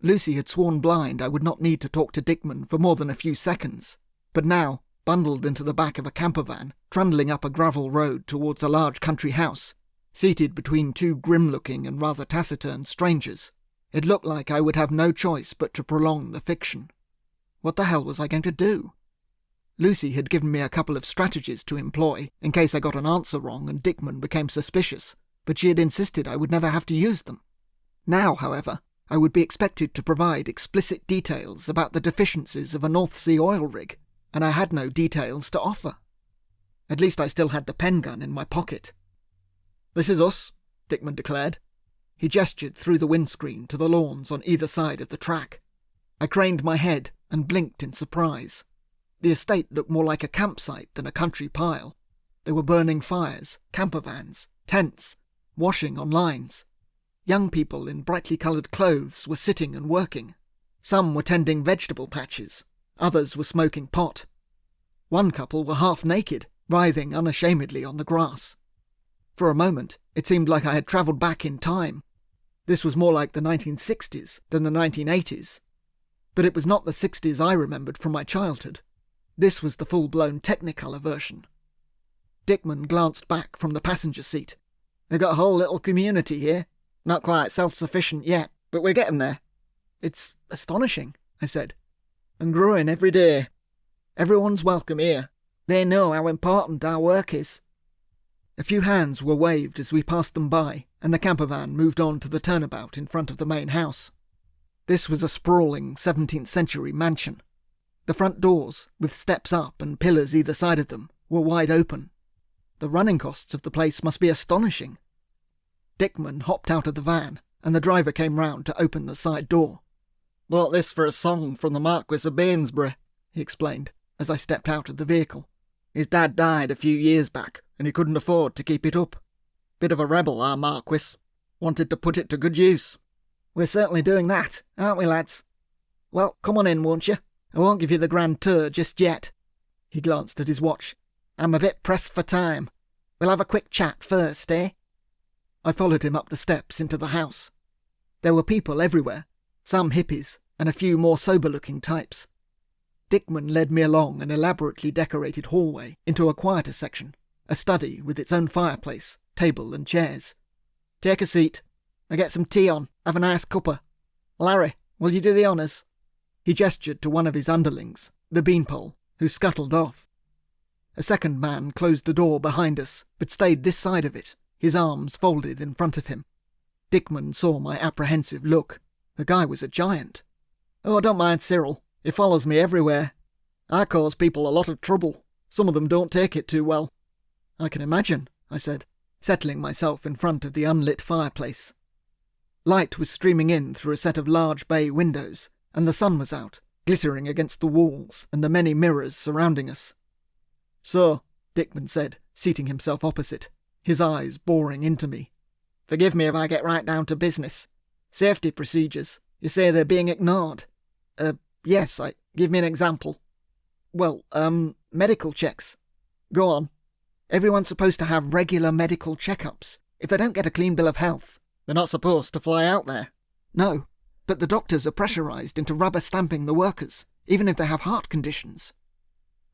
Lucy had sworn blind I would not need to talk to Dickman for more than a few seconds, but now, bundled into the back of a camper van, trundling up a gravel road towards a large country house, seated between two grim-looking and rather taciturn strangers, it looked like I would have no choice but to prolong the fiction. What the hell was I going to do? Lucy had given me a couple of strategies to employ in case I got an answer wrong and Dickman became suspicious, but she had insisted I would never have to use them. Now, however, I would be expected to provide explicit details about the deficiencies of a North Sea oil rig, and I had no details to offer. At least I still had the pen gun in my pocket. "This is us," Dickman declared. He gestured through the windscreen to the lawns on either side of the track. I craned my head and blinked in surprise. The estate looked more like a campsite than a country pile. There were burning fires, camper vans, tents, washing on lines. Young people in brightly coloured clothes were sitting and working. Some were tending vegetable patches. Others were smoking pot. One couple were half naked, writhing unashamedly on the grass. For a moment, it seemed like I had travelled back in time. This was more like the 1960s than the 1980s. But it was not the 60s I remembered from my childhood. This was the full-blown Technicolor version. Dickman glanced back from the passenger seat. "We've got a whole little community here. Not quite self-sufficient yet, but we're getting there." "It's astonishing," I said. "And growing every day. Everyone's welcome here. They know how important our work is." A few hands were waved as we passed them by, and the camper van moved on to the turnabout in front of the main house. This was a sprawling 17th century mansion. The front doors, with steps up and pillars either side of them, were wide open. The running costs of the place must be astonishing. Dickman hopped out of the van, and the driver came round to open the side door. "Bought this for a song from the Marquis of Bainsbury," he explained, as I stepped out of the vehicle. "His dad died a few years back, and he couldn't afford to keep it up. Bit of a rebel, our Marquis. Wanted to put it to good use." "We're certainly doing that, aren't we, lads? Well, come on in, won't you? I won't give you the grand tour just yet." He glanced at his watch. "I'm a bit pressed for time. We'll have a quick chat first, eh?" I followed him up the steps into the house. There were people everywhere, some hippies and a few more sober-looking types. Dickman led me along an elaborately decorated hallway into a quieter section, a study with its own fireplace, table and chairs. "Take a seat. I'll get some tea on. Have a nice cuppa. Larry, will you do the honours?" He gestured to one of his underlings, the beanpole, who scuttled off. A second man closed the door behind us, but stayed this side of it, his arms folded in front of him. Dickman saw my apprehensive look. The guy was a giant. "Oh, don't mind Cyril. He follows me everywhere. I cause people a lot of trouble. Some of them don't take it too well." "I can imagine," I said, settling myself in front of the unlit fireplace. Light was streaming in through a set of large bay windows, and the sun was out, glittering against the walls and the many mirrors surrounding us. "So," Dickman said, seating himself opposite, his eyes boring into me. "Forgive me if I get right down to business. Safety procedures. You say they're being ignored." Yes, give me an example." "Well, medical checks." "Go on." "Everyone's supposed to have regular medical checkups. If they don't get a clean bill of health..." "They're not supposed to fly out there." "No, but the doctors are pressurised into rubber-stamping the workers, even if they have heart conditions."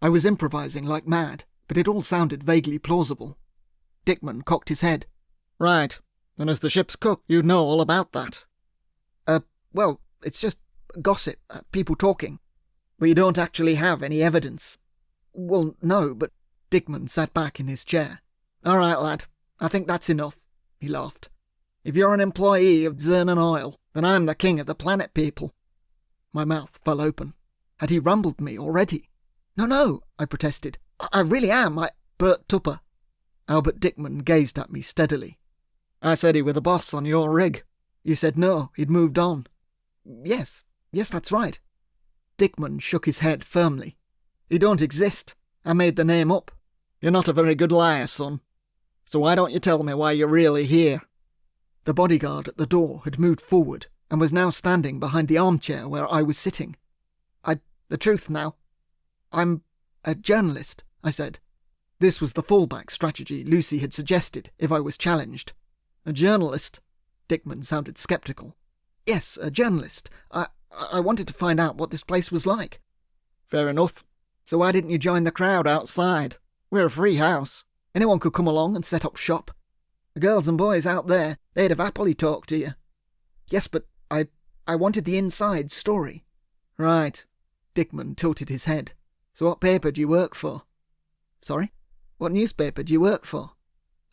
I was improvising like mad, but it all sounded vaguely plausible. Dickman cocked his head. "Right. And as the ship's cook, you'd know all about that." Well, it's just gossip, people talking." "But you don't actually have any evidence." "Well, no, but..." Dickman sat back in his chair. "All right, lad. I think that's enough," he laughed. "If you're an employee of Zernan Oil, then I'm the king of the planet people." My mouth fell open. Had he rumbled me already? No, I protested. I really am. Bert Tupper." Albert Dickman gazed at me steadily. "I said he were the boss on your rig." "You said no, he'd moved on." Yes, that's right." Dickman shook his head firmly. "He don't exist. I made the name up. You're not a very good liar, son. So why don't you tell me why you're really here?" The bodyguard at the door had moved forward and was now standing behind the armchair where I was sitting. The truth now. I'm a journalist," I said. This was the fallback strategy Lucy had suggested if I was challenged. "A journalist?" Dickman sounded sceptical. "Yes, a journalist. I wanted to find out what this place was like." "Fair enough. So why didn't you join the crowd outside? We're a free house. Anyone could come along and set up shop. The girls and boys out there, they'd have happily talked to you." "Yes, but I wanted the inside story." "Right." Dickman tilted his head. "So what paper do you work for?" "Sorry?" "What newspaper do you work for?"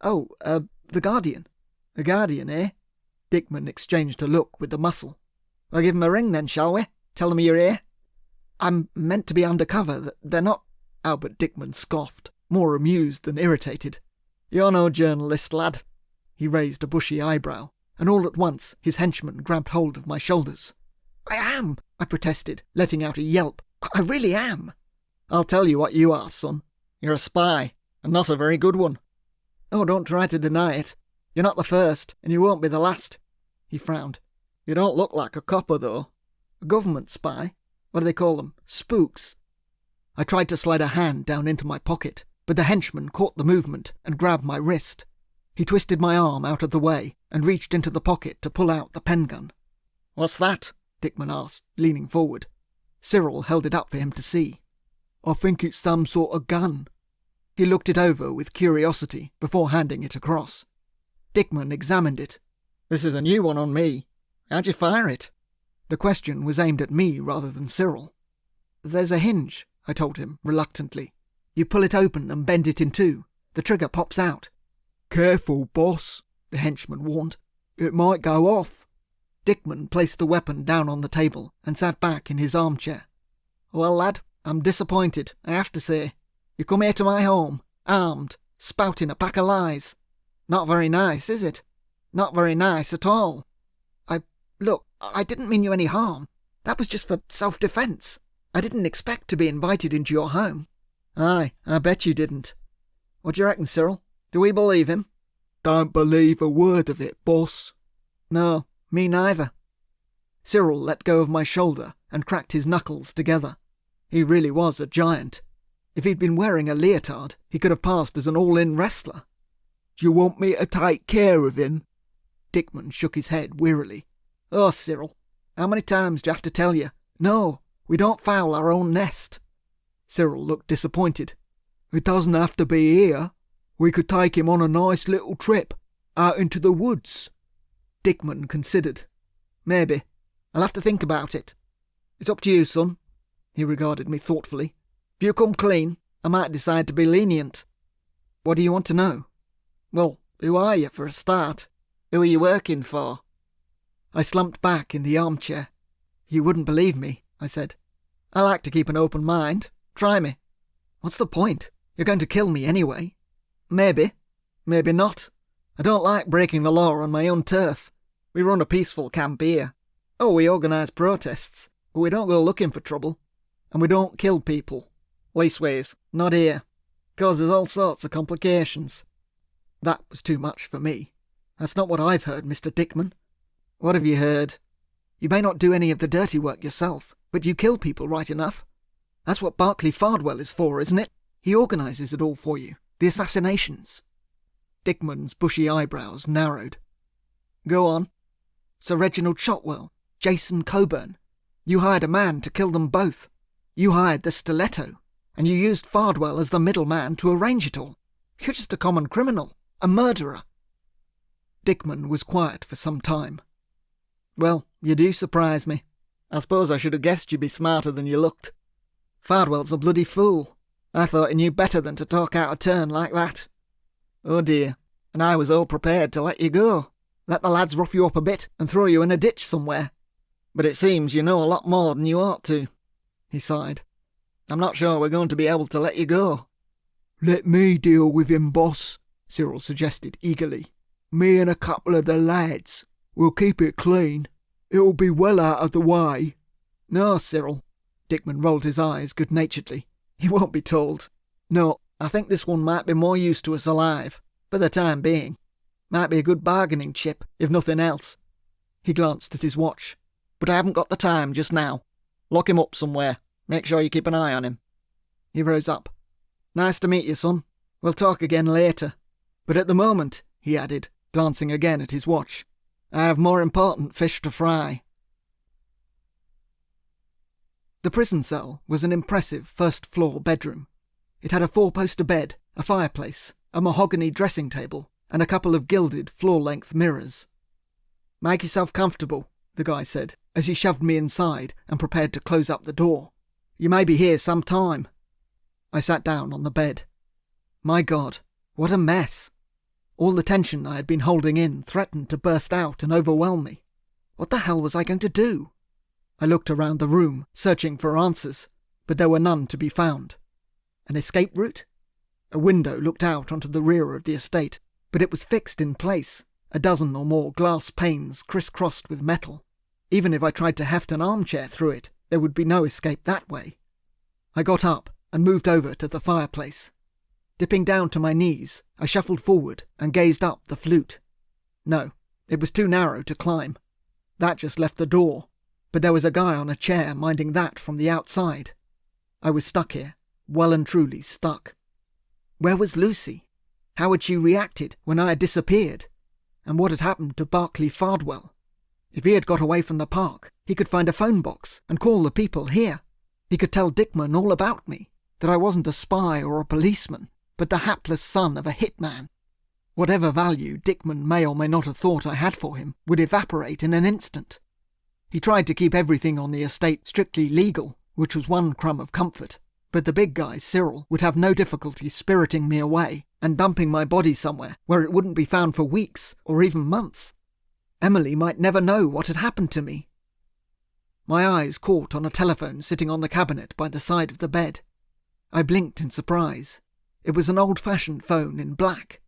"Oh, The Guardian." "The Guardian, eh?" Dickman exchanged a look with the muscle. "Well, give 'em a ring then, shall we? Tell 'em you're here." "I'm meant to be undercover. They're not..." Albert Dickman scoffed, more amused than irritated. "You're no journalist, lad." He raised a bushy eyebrow, and all at once his henchman grabbed hold of my shoulders. "I am," I protested, letting out a yelp. "I really am." "I'll tell you what you are, son. You're a spy, and not a very good one." "Oh, don't try to deny it. You're not the first, and you won't be the last." He frowned. "You don't look like a copper, though." "A government spy? What do they call them? Spooks?" I tried to slide a hand down into my pocket, but the henchman caught the movement and grabbed my wrist. He twisted my arm out of the way and reached into the pocket to pull out the pen gun. "What's that?" Dickman asked, leaning forward. Cyril held it up for him to see. "I think it's some sort of gun." He looked it over with curiosity before handing it across. Dickman examined it. "This is a new one on me. How'd you fire it?" The question was aimed at me rather than Cyril. "There's a hinge," I told him reluctantly. "You pull it open and bend it in two. The trigger pops out." "Careful, boss," the henchman warned. "It might go off." Dickman placed the weapon down on the table and sat back in his armchair. "Well, lad, I'm disappointed, I have to say. You come here to my home, armed, spouting a pack of lies. Not very nice, is it? Not very nice at all." Look, I didn't mean you any harm. That was just for self-defence. I didn't expect to be invited into your home." "Aye, I bet you didn't. What do you reckon, Cyril? Do we believe him?" "Don't believe a word of it, boss." "No, me neither." Cyril let go of my shoulder and cracked his knuckles together. He really was a giant. If he'd been wearing a leotard, he could have passed as an all-in wrestler. "Do you want me to take care of him?" Dickman shook his head wearily. "Oh, Cyril, how many times do you have to tell you? No, we don't foul our own nest." Cyril looked disappointed. "It doesn't have to be here. We could take him on a nice little trip, out into the woods." Dickman considered. "Maybe. I'll have to think about it. It's up to you, son." He regarded me thoughtfully. "If you come clean, I might decide to be lenient. What do you want to know? Well, who are you, for a start? Who are you working for? I slumped back in the armchair. You wouldn't believe me, I said. I like to keep an open mind. Try me. What's the point? You're going to kill me anyway. Maybe. Maybe not. I don't like breaking the law on my own turf. We run a peaceful camp here. Oh, we organise protests, but we don't go looking for trouble. And we don't kill people. Leastways, not here. Causes all sorts of complications. That was too much for me. That's not what I've heard, Mr. Dickman. What have you heard? You may not do any of the dirty work yourself, but you kill people right enough. That's what Barclay Fardwell is for, isn't it? He organises it all for you. The assassinations. Dickman's bushy eyebrows narrowed. Go on. Sir Reginald Shotwell, Jason Coburn. You hired a man to kill them both. You hired the Stiletto, and you used Fardwell as the middleman to arrange it all. You're just a common criminal, a murderer. Dickman was quiet for some time. Well, you do surprise me. I suppose I should have guessed you'd be smarter than you looked. Fardwell's a bloody fool. I thought he knew better than to talk out of turn like that. Oh dear, and I was all prepared to let you go. Let the lads rough you up a bit and throw you in a ditch somewhere. But it seems you know a lot more than you ought to. He sighed. I'm not sure we're going to be able to let you go. Let me deal with him, boss, Cyril suggested eagerly. Me and a couple of the lads. We'll keep it clean. It'll be well out of the way. No, Cyril. Dickman rolled his eyes good-naturedly. He won't be told. No, I think this one might be more use to us alive, for the time being. Might be a good bargaining chip, if nothing else. He glanced at his watch. But I haven't got the time just now. Lock him up somewhere. Make sure you keep an eye on him. He rose up. Nice to meet you, son. We'll talk again later. But at the moment, he added, glancing again at his watch, I have more important fish to fry. The prison cell was an impressive first-floor bedroom. It had a four-poster bed, a fireplace, a mahogany dressing table, and a couple of gilded floor-length mirrors. Make yourself comfortable, the guy said, as he shoved me inside and prepared to close up the door. You may be here some time. I sat down on the bed. My God, what a mess. All the tension I had been holding in threatened to burst out and overwhelm me. What the hell was I going to do? I looked around the room, searching for answers, but there were none to be found. An escape route? A window looked out onto the rear of the estate, but it was fixed in place, a dozen or more glass panes criss-crossed with metal. Even if I tried to heft an armchair through it, there would be no escape that way. I got up and moved over to the fireplace. Dipping down to my knees, I shuffled forward and gazed up the flute. No, it was too narrow to climb. That just left the door, but there was a guy on a chair minding that from the outside. I was stuck here, well and truly stuck. Where was Lucy? How had she reacted when I had disappeared? And what had happened to Barclay Fardwell? If he had got away from the park, he could find a phone box and call the people here. He could tell Dickman all about me, that I wasn't a spy or a policeman, but the hapless son of a hitman. Whatever value Dickman may or may not have thought I had for him would evaporate in an instant. He tried to keep everything on the estate strictly legal, which was one crumb of comfort, but the big guy, Cyril, would have no difficulty spiriting me away and dumping my body somewhere where it wouldn't be found for weeks or even months. Emily might never know what had happened to me. My eyes caught on a telephone sitting on the cabinet by the side of the bed. I blinked in surprise. It was an old-fashioned phone in black.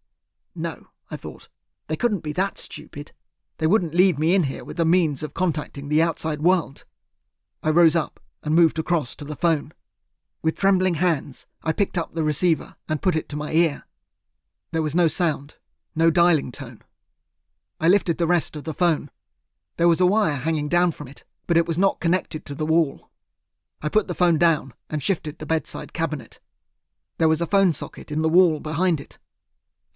No, I thought, they couldn't be that stupid. They wouldn't leave me in here with the means of contacting the outside world. I rose up and moved across to the phone. With trembling hands, I picked up the receiver and put it to my ear. There was no sound, no dialing tone. I lifted the rest of the phone. There was a wire hanging down from it, but it was not connected to the wall. I put the phone down and shifted the bedside cabinet. There was a phone socket in the wall behind it.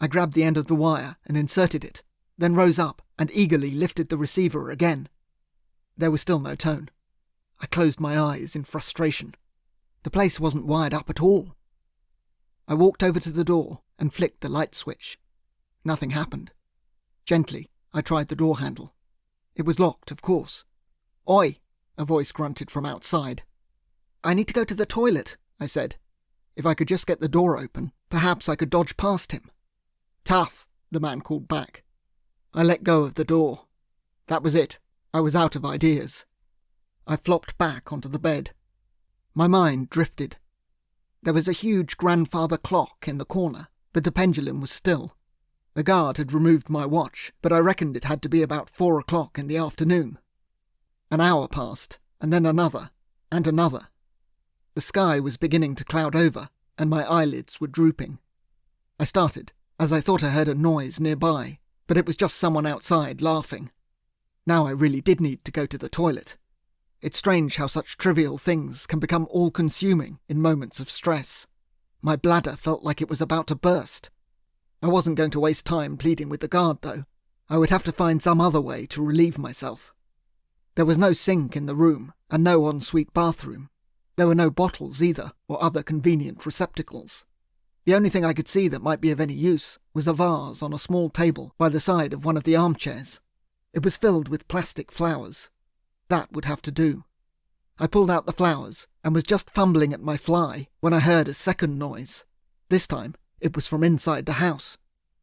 I grabbed the end of the wire and inserted it, then rose up and eagerly lifted the receiver again. There was still no tone. I closed my eyes in frustration. The place wasn't wired up at all. I walked over to the door and flicked the light switch. Nothing happened. Gently, I tried the door handle. It was locked, of course. "Oi!" a voice grunted from outside. "I need to go to the toilet," I said, If I could just get the door open, perhaps I could dodge past him. "Tough," the man called back. I let go of the door. That was it. I was out of ideas. I flopped back onto the bed. My mind drifted. There was a huge grandfather clock in the corner, but the pendulum was still. The guard had removed my watch, but I reckoned it had to be about 4 o'clock in the afternoon. An hour passed, and then another, and another. The sky was beginning to cloud over, and my eyelids were drooping. I started, as I thought I heard a noise nearby, but it was just someone outside laughing. Now I really did need to go to the toilet. It's strange how such trivial things can become all-consuming in moments of stress. My bladder felt like it was about to burst. I wasn't going to waste time pleading with the guard, though. I would have to find some other way to relieve myself. There was no sink in the room, and no ensuite bathroom. There were no bottles either, or other convenient receptacles. The only thing I could see that might be of any use was a vase on a small table by the side of one of the armchairs. It was filled with plastic flowers. That would have to do. I pulled out the flowers and was just fumbling at my fly when I heard a second noise. This time it was from inside the house.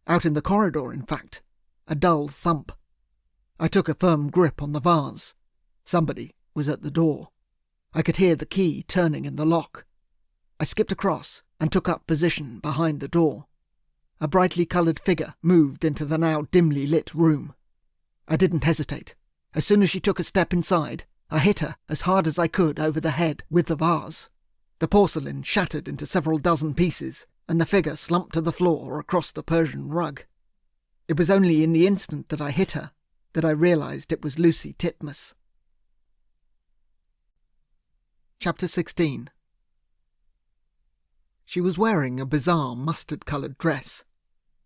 Out in the corridor, in fact. A dull thump. I took a firm grip on the vase. Somebody was at the door. I could hear the key turning in the lock. I skipped across and took up position behind the door. A brightly coloured figure moved into the now dimly lit room. I didn't hesitate. As soon as she took a step inside, I hit her as hard as I could over the head with the vase. The porcelain shattered into several dozen pieces, and the figure slumped to the floor across the Persian rug. It was only in the instant that I hit her that I realised it was Lucy Titmuss. Chapter 16. She was wearing a bizarre mustard-coloured dress.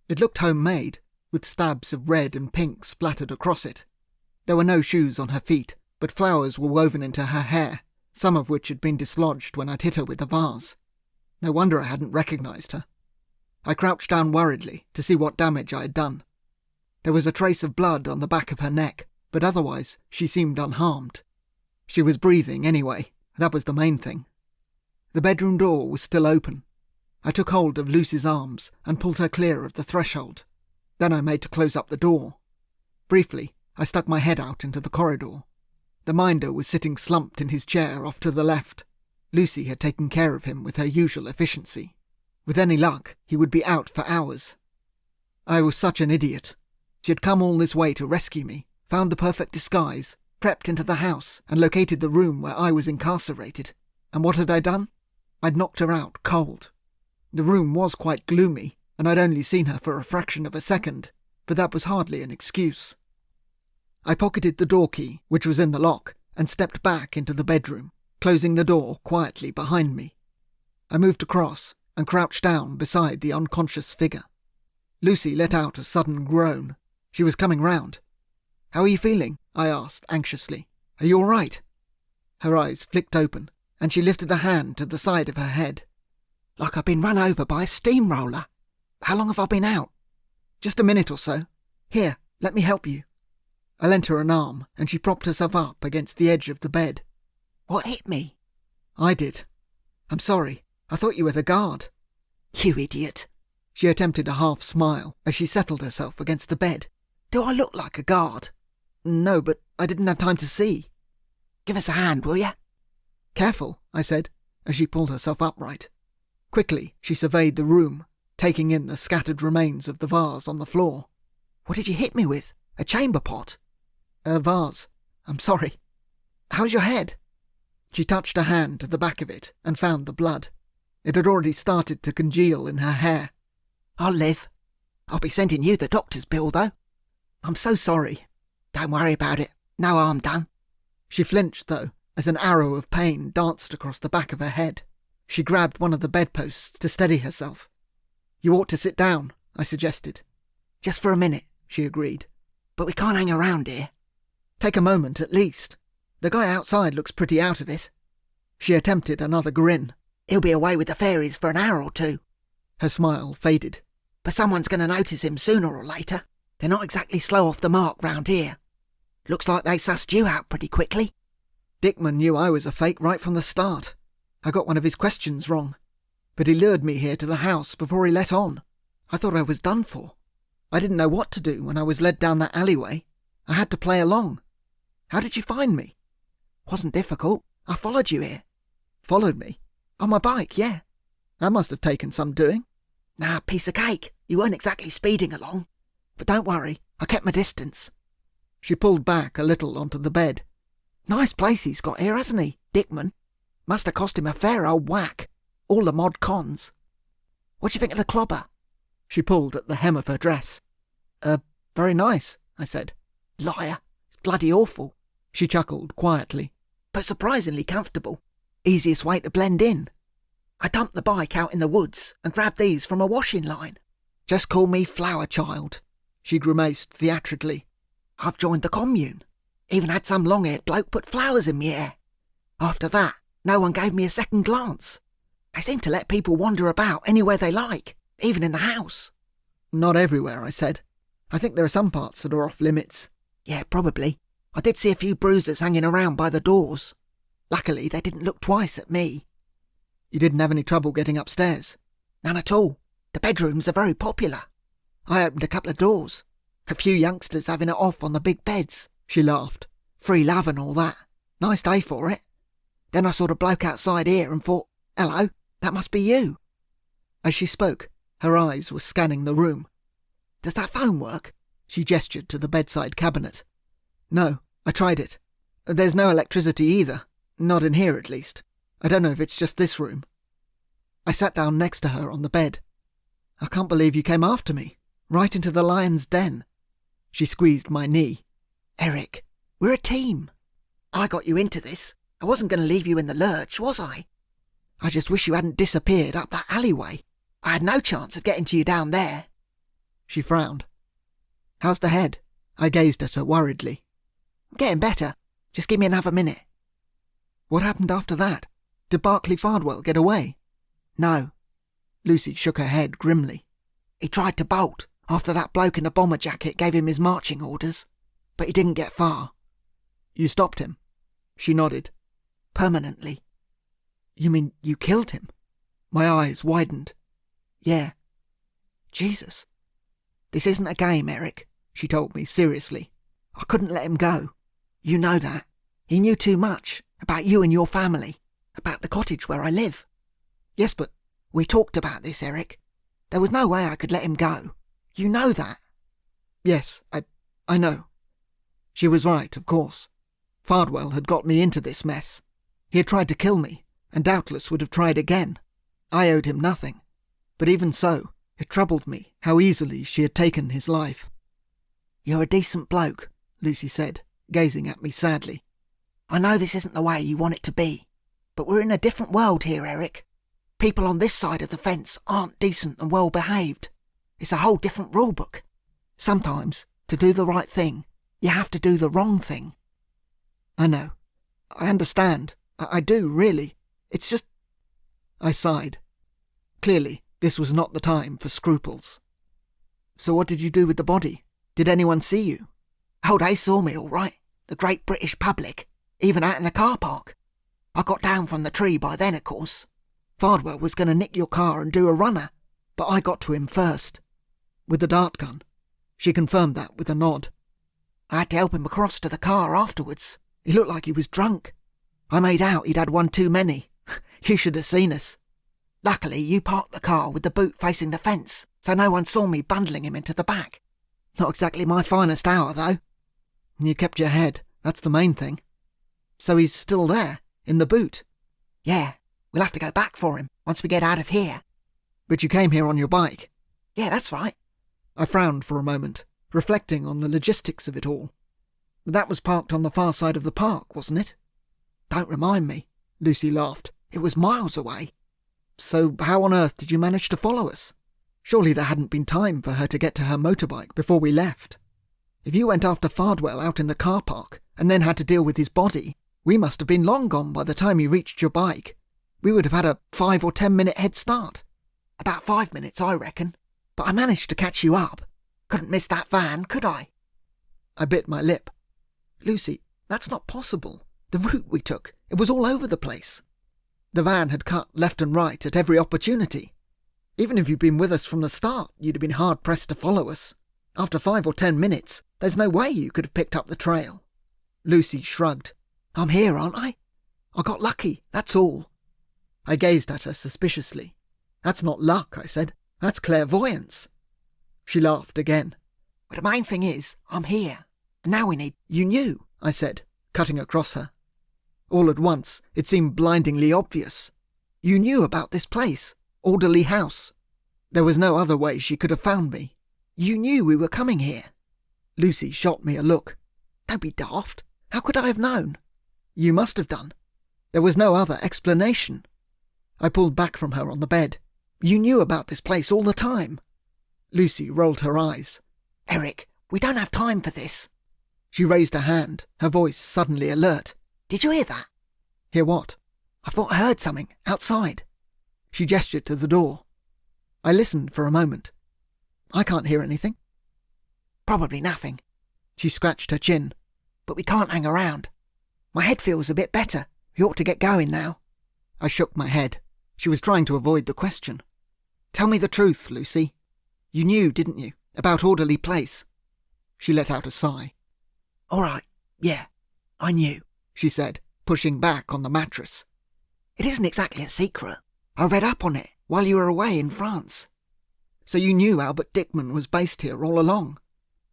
It looked homemade, with stabs of red and pink splattered across it. There were no shoes on her feet, but flowers were woven into her hair, some of which had been dislodged when I'd hit her with the vase. No wonder I hadn't recognised her. I crouched down worriedly to see what damage I had done. There was a trace of blood on the back of her neck, but otherwise she seemed unharmed. She was breathing anyway, that was the main thing. The bedroom door was still open. I took hold of Lucy's arms and pulled her clear of the threshold. Then I made to close up the door. Briefly, I stuck my head out into the corridor. The minder was sitting slumped in his chair off to the left. Lucy had taken care of him with her usual efficiency. With any luck, he would be out for hours. I was such an idiot. She had come all this way to rescue me, found the perfect disguise, crept into the house, and located the room where I was incarcerated. And what had I done? I'd knocked her out cold. The room was quite gloomy, and I'd only seen her for a fraction of a second, but that was hardly an excuse. I pocketed the door key, which was in the lock, and stepped back into the bedroom, closing the door quietly behind me. I moved across and crouched down beside the unconscious figure. Lucy let out a sudden groan. She was coming round. "How are you feeling?" I asked anxiously. "Are you all right?" Her eyes flicked open, and she lifted a hand to the side of her head. "Like I've been run over by a steamroller. How long have I been out?" "Just a minute or so. Here, let me help you." I lent her an arm, and she propped herself up against the edge of the bed. "What hit me?" "I did. I'm sorry. I thought you were the guard." "You idiot." She attempted a half smile as she settled herself against the bed. "Do I look like a guard?" "No, but I didn't have time to see." "Give us a hand, will you?" "Careful," I said, as she pulled herself upright. Quickly, she surveyed the room, taking in the scattered remains of the vase on the floor. "What did you hit me with? A chamber pot?" "A vase. I'm sorry. How's your head?" She touched a hand to the back of it and found the blood. It had already started to congeal in her hair. "I'll live. I'll be sending you the doctor's bill, though." "I'm so sorry." "Don't worry about it. No harm done." She flinched, though, as an arrow of pain danced across the back of her head. She grabbed one of the bedposts to steady herself. "You ought to sit down," I suggested. "Just for a minute," she agreed. "But we can't hang around here." "Take a moment, at least. The guy outside looks pretty out of it." She attempted another grin. "He'll be away with the fairies for an hour or two." Her smile faded. "But someone's going to notice him sooner or later. They're not exactly slow off the mark round here. Looks like they sussed you out pretty quickly." "Dickman knew I was a fake right from the start. I got one of his questions wrong. but he lured me here to the house before he let on. I thought I was done for. I didn't know what to do when I was led down that alleyway. I had to play along. How did you find me?" "Wasn't difficult. I followed you here." "Followed me?" "On my bike, yeah." "That must have taken some doing." "Nah, piece of cake. You weren't exactly speeding along. But don't worry, I kept my distance." She pulled back a little onto the bed. "Nice place he's got here, hasn't he, Dickman? Must have cost him a fair old whack. All the mod cons. What do you think of the clobber?" She pulled at the hem of her dress. Very nice," I said. "Liar. Bloody awful." She chuckled quietly. "But surprisingly comfortable. Easiest way to blend in. I dumped the bike out in the woods and grabbed these from a washing line. Just call me Flower Child." She grimaced theatrically. "I've joined the commune. Even had some long-haired bloke put flowers in me hair. After that, no one gave me a second glance. They seem to let people wander about anywhere they like, even in the house." "Not everywhere," I said. "I think there are some parts that are off limits." "Yeah, probably. I did see a few bruisers hanging around by the doors. Luckily, they didn't look twice at me." "You didn't have any trouble getting upstairs?" "None at all. The bedrooms are very popular. I opened a couple of doors. A few youngsters having it off on the big beds." She laughed. "Free love and all that. Nice day for it. Then I saw the bloke outside here and thought, hello, that must be you." As she spoke, her eyes were scanning the room. "Does that phone work?" She gestured to the bedside cabinet. "No, I tried it. There's no electricity either. Not in here, at least. I don't know if it's just this room." I sat down next to her on the bed. "I can't believe you came after me. Right into the lion's den." She squeezed my knee. "Eric, we're a team. I got you into this. I wasn't going to leave you in the lurch, was I? I just wish you hadn't disappeared up that alleyway. I had no chance of getting to you down there." She frowned. "How's the head?" I gazed at her worriedly. "I'm getting better. Just give me another minute." "What happened after that? Did Barclay Fardwell get away?" "No." Lucy shook her head grimly. "He tried to bolt after that bloke in the bomber jacket gave him his marching orders, but he didn't get far." "You stopped him?" She nodded. "Permanently." "You mean you killed him?" My eyes widened. "Yeah." "Jesus. This isn't a game, Eric," she told me seriously. "I couldn't let him go. You know that. He knew too much about you and your family, about the cottage where I live." "Yes, but..." "We talked about this, Eric. There was no way I could let him go. You know that." "Yes, I know." She was right, of course. Fardwell had got me into this mess. He had tried to kill me, and doubtless would have tried again. I owed him nothing. But even so, it troubled me how easily she had taken his life. "You're a decent bloke," Lucy said, gazing at me sadly. "I know this isn't the way you want it to be, but we're in a different world here, Eric. People on this side of the fence aren't decent and well behaved. It's a whole different rule book. Sometimes, to do the right thing, you have to do the wrong thing." "I know. I understand. I do, really. It's just..." I sighed. Clearly, this was not the time for scruples. "So what did you do with the body? Did anyone see you?" "Oh, they saw me all right. The great British public. Even out in the car park. I got down from the tree by then, of course. Fardwell was going to nick your car and do a runner, but I got to him first." "With the dart gun?" She confirmed that with a nod. "I had to help him across to the car afterwards. He looked like he was drunk. I made out he'd had one too many. You should have seen us. Luckily, you parked the car with the boot facing the fence, so no one saw me bundling him into the back. Not exactly my finest hour, though." "You kept your head. That's the main thing. So he's still there, in the boot?" "Yeah. We'll have to go back for him once we get out of here." "But you came here on your bike?" "Yeah, that's right." I frowned for a moment, reflecting on the logistics of it all. "That was parked on the far side of the park, wasn't it?" "Don't remind me." Lucy laughed. "It was miles away." "So how on earth did you manage to follow us? Surely there hadn't been time for her to get to her motorbike before we left. If you went after Fardwell out in the car park and then had to deal with his body, we must have been long gone by the time you reached your bike. We would have had a 5 or 10 minute head start." "About 5 minutes, I reckon. But I managed to catch you up. Couldn't miss that van, could I?" I bit my lip. "Lucy, that's not possible. The route we took, it was all over the place." The van had cut left and right at every opportunity. Even if you'd been with us from the start, you'd have been hard-pressed to follow us. After 5 or 10 minutes, there's no way you could have picked up the trail. Lucy shrugged. I'm here, aren't I? I got lucky, that's all. I gazed at her suspiciously. That's not luck, I said. That's clairvoyance. She laughed again. But the main thing is, I'm here. And now we need... You knew, I said, cutting across her. All at once, it seemed blindingly obvious. You knew about this place, Orderly House. There was no other way she could have found me. You knew we were coming here. Lucy shot me a look. Don't be daft. How could I have known? You must have done. There was no other explanation. I pulled back from her on the bed. You knew about this place all the time. Lucy rolled her eyes. Eric, we don't have time for this. She raised a hand, her voice suddenly alert. Did you hear that? Hear what? I thought I heard something outside. She gestured to the door. I listened for a moment. I can't hear anything. Probably nothing. She scratched her chin. But we can't hang around. My head feels a bit better. We ought to get going now. I shook my head. She was trying to avoid the question. Tell me the truth, Lucy. You knew, didn't you, about Orderly Place? She let out a sigh. All right, yeah, I knew, she said, pushing back on the mattress. It isn't exactly a secret. I read up on it while you were away in France. So you knew Albert Dickman was based here all along?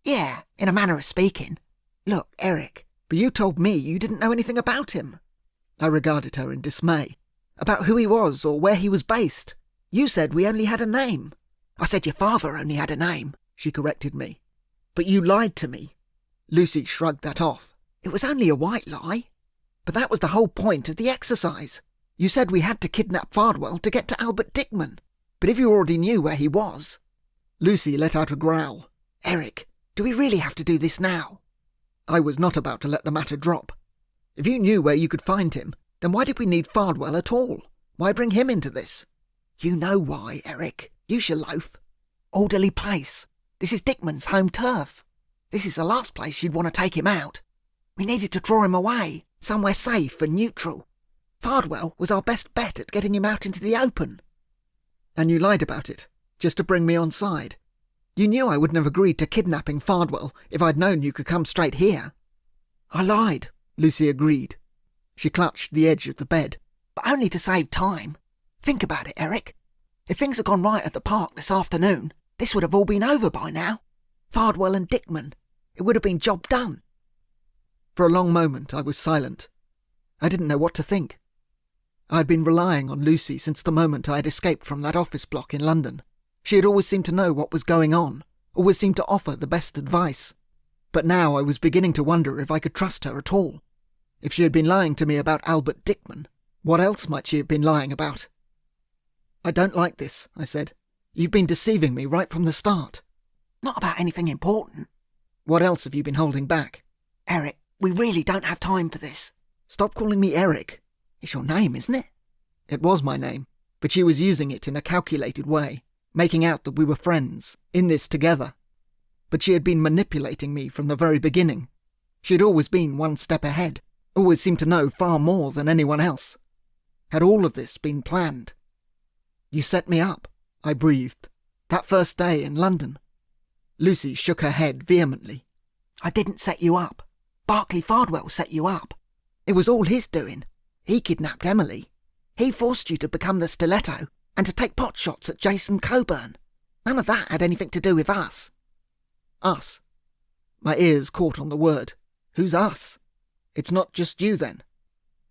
Yeah, in a manner of speaking. Look, Eric. But you told me you didn't know anything about him. I regarded her in dismay. About who he was or where he was based. You said we only had a name. I said your father only had a name, she corrected me. But you lied to me. Lucy shrugged that off. It was only a white lie. But that was the whole point of the exercise. You said we had to kidnap Fardwell to get to Albert Dickman. But if you already knew where he was... Lucy let out a growl. Eric, do we really have to do this now? I was not about to let the matter drop. If you knew where you could find him, then why did we need Fardwell at all? Why bring him into this? You know why, Eric. You shall loaf. Orderly Place. This is Dickman's home turf. This is the last place you'd want to take him out. We needed to draw him away, somewhere safe and neutral. Fardwell was our best bet at getting him out into the open. And you lied about it, just to bring me on side. You knew I wouldn't have agreed to kidnapping Fardwell if I'd known you could come straight here. I lied, Lucy agreed. She clutched the edge of the bed. But only to save time. Think about it, Eric. If things had gone right at the park this afternoon, this would have all been over by now. Fardwell and Dickman. It would have been job done. For a long moment I was silent. I didn't know what to think. I had been relying on Lucy since the moment I had escaped from that office block in London. She had always seemed to know what was going on, always seemed to offer the best advice. But now I was beginning to wonder if I could trust her at all. If she had been lying to me about Albert Dickman, what else might she have been lying about? I don't like this, I said. You've been deceiving me right from the start. Not about anything important. What else have you been holding back? Eric, we really don't have time for this. Stop calling me Eric. It's your name, isn't it? It was my name, but she was using it in a calculated way, making out that we were friends, in this together. But she had been manipulating me from the very beginning. She had always been one step ahead, always seemed to know far more than anyone else. Had all of this been planned? You set me up, I breathed, that first day in London. Lucy shook her head vehemently. I didn't set you up. Barclay Fardwell set you up. It was all his doing. He kidnapped Emily. He forced you to become the Stiletto and to take pot shots at Jason Coburn. None of that had anything to do with us. Us? My ears caught on the word. Who's us? It's not just you, then?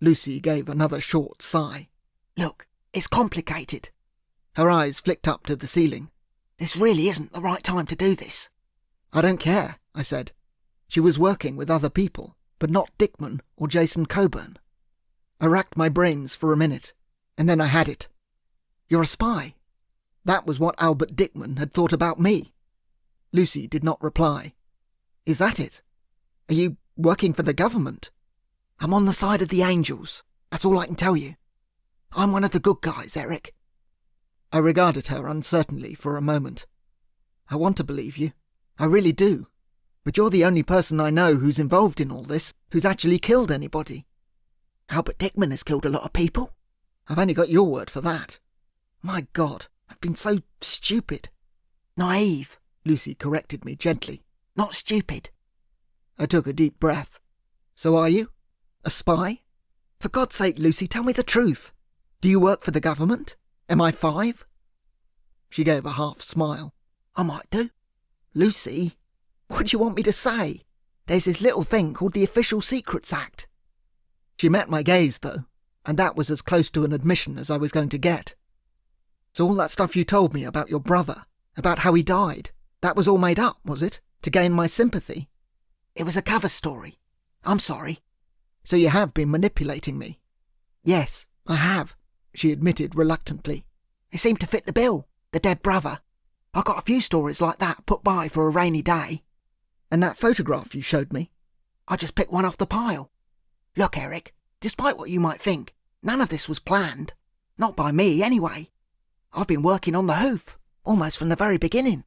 Lucy gave another short sigh. Look, it's complicated. Her eyes flicked up to the ceiling. This really isn't the right time to do this. I don't care, I said. She was working with other people, but not Dickman or Jason Coburn. I racked my brains for a minute, and then I had it. You're a spy. That was what Albert Dickman had thought about me. Lucy did not reply. Is that it? Are you working for the government? I'm on the side of the angels. That's all I can tell you. I'm one of the good guys, Eric. I regarded her uncertainly for a moment. I want to believe you. I really do. But you're the only person I know who's involved in all this, who's actually killed anybody. Albert Dickman has killed a lot of people. I've only got your word for that. My God, I've been so stupid. Naive, Lucy corrected me gently. not stupid. I took a deep breath. So are you? A spy? For God's sake, Lucy, tell me the truth. Do you work for the government? MI5? She gave a half smile. I might do. Lucy, what do you want me to say? There's this little thing called the Official Secrets Act. She met my gaze, though, and that was as close to an admission as I was going to get. So all that stuff you told me about your brother, about how he died, that was all made up, was it? To gain my sympathy? It was a cover story. I'm sorry. So you have been manipulating me? Yes, I have, she admitted reluctantly. It seemed to fit the bill, the dead brother. I got a few stories like that put by for a rainy day. And that photograph you showed me? I just picked one off the pile. Look, Eric, despite what you might think, none of this was planned. Not by me, anyway. I've been working on the hoof, almost from the very beginning.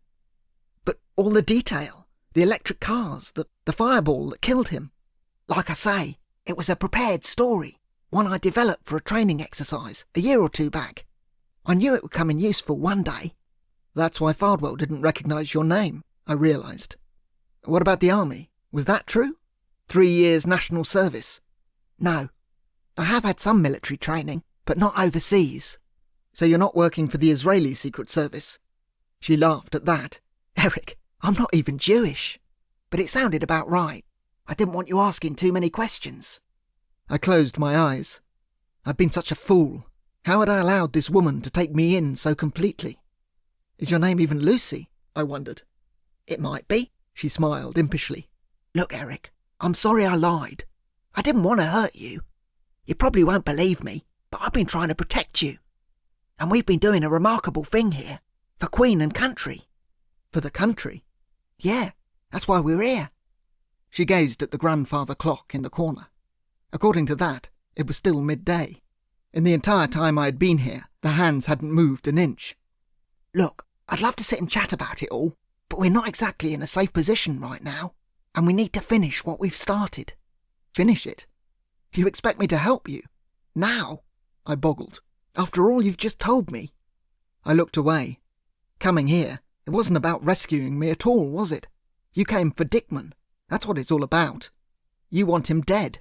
But all the detail, the electric cars, the fireball that killed him. Like I say, it was a prepared story, one I developed for a training exercise a year or two back. I knew it would come in useful one day. That's why Fardwell didn't recognise your name, I realised. What about the army? Was that true? 3 years national service? No. I have had some military training, but not overseas. So you're not working for the Israeli Secret Service? She laughed at that. Eric, I'm not even Jewish. But it sounded about right. I didn't want you asking too many questions. I closed my eyes. I'd been such a fool. How had I allowed this woman to take me in so completely? Is your name even Lucy? I wondered. It might be, she smiled impishly. Look, Eric, I'm sorry I lied. I didn't want to hurt you. You probably won't believe me, but I've been trying to protect you. And we've been doing a remarkable thing here, for Queen and country. For the country? Yeah, that's why we're here. She gazed at the grandfather clock in the corner. According to that, it was still midday. In the entire time I had been here, the hands hadn't moved an inch. Look, I'd love to sit and chat about it all, but we're not exactly in a safe position right now, and we need to finish what we've started. Finish it? You expect me to help you? Now? I boggled. After all you've just told me? I looked away. Coming here, it wasn't about rescuing me at all, was it? You came for Dickman. That's what it's all about. You want him dead.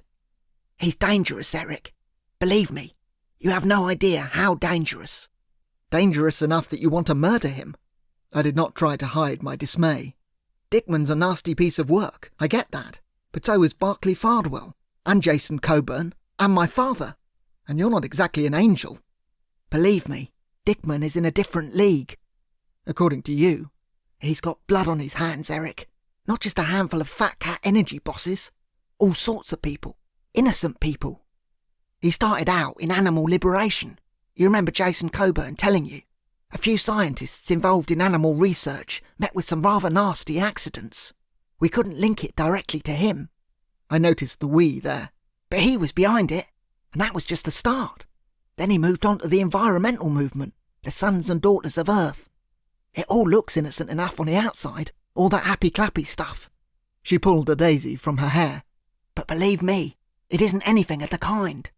He's dangerous, Eric. Believe me, you have no idea how dangerous. Dangerous enough that you want to murder him? I did not try to hide my dismay. Dickman's a nasty piece of work, I get that. But so is Barclay Fardwell, and Jason Coburn, and my father. And you're not exactly an angel. Believe me, Dickman is in a different league. According to you. He's got blood on his hands, Eric. Not just a handful of fat cat energy bosses. All sorts of people. Innocent people. He started out in animal liberation. You remember Jason Coburn telling you? A few scientists involved in animal research met with some rather nasty accidents. We couldn't link it directly to him. I noticed the we there. But he was behind it, and that was just the start. Then he moved on to the environmental movement, the sons and daughters of Earth. It all looks innocent enough on the outside, all that happy-clappy stuff. She pulled a daisy from her hair. But believe me, it isn't anything of the kind.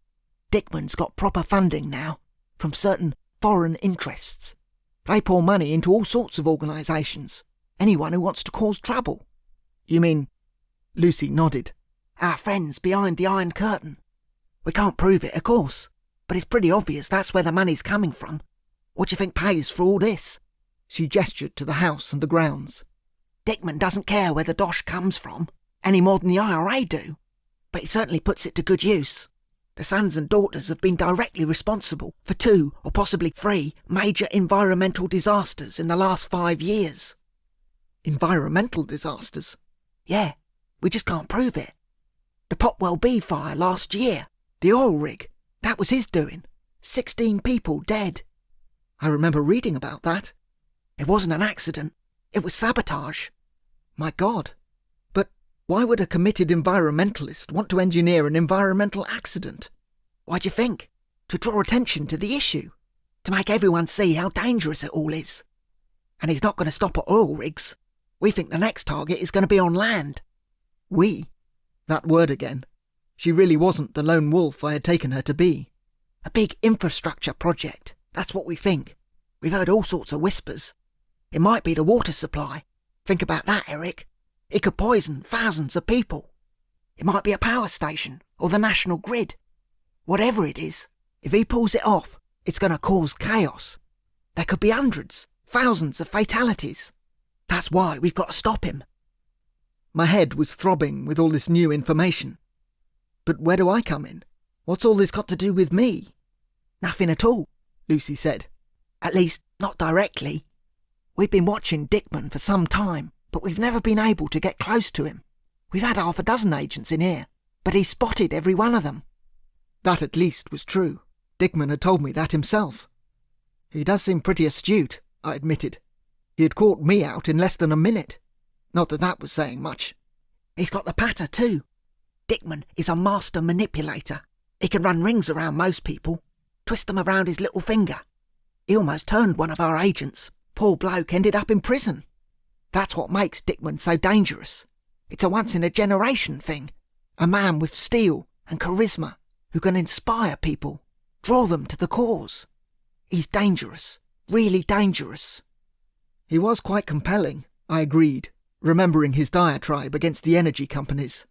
Dickman's got proper funding now, from certain foreign interests. They pour money into all sorts of organisations, anyone who wants to cause trouble. You mean... Lucy nodded. Our friends behind the Iron Curtain. We can't prove it, of course, but it's pretty obvious that's where the money's coming from. What do you think pays for all this? She gestured to the house and the grounds. Dickman doesn't care where the dosh comes from, any more than the IRA do, but he certainly puts it to good use. The sons and daughters have been directly responsible for 2 or possibly 3 major environmental disasters in the last 5 years. Environmental disasters? Yeah, we just can't prove it. The Popwell B fire last year, the oil rig, that was his doing. 16 people dead. I remember reading about that. It wasn't an accident. It was sabotage. My God. But why would a committed environmentalist want to engineer an environmental accident? Why do you think? To draw attention to the issue. To make everyone see how dangerous it all is. And he's not going to stop at oil rigs. We think the next target is going to be on land. We? That word again. She really wasn't the lone wolf I had taken her to be. A big infrastructure project, that's what we think. We've heard all sorts of whispers. It might be the water supply. Think about that, Eric. It could poison thousands of people. It might be a power station or the national grid. Whatever it is, if he pulls it off, it's going to cause chaos. There could be hundreds, thousands of fatalities. That's why we've got to stop him. My head was throbbing with all this new information. But where do I come in? What's all this got to do with me? Nothing at all, Lucy said. At least, not directly. We've been watching Dickman for some time, but we've never been able to get close to him. We've had 6 agents in here, but he spotted every one of them. That at least was true. Dickman had told me that himself. He does seem pretty astute, I admitted. He had caught me out in less than a minute. Not that that was saying much. He's got the patter too. Dickman is a master manipulator. He can run rings around most people, twist them around his little finger. He almost turned one of our agents. Poor bloke ended up in prison. That's what makes Dickman so dangerous. It's a once-in-a-generation thing. A man with steel and charisma who can inspire people, draw them to the cause. He's dangerous, really dangerous. He was quite compelling, I agreed, remembering his diatribe against the energy companies.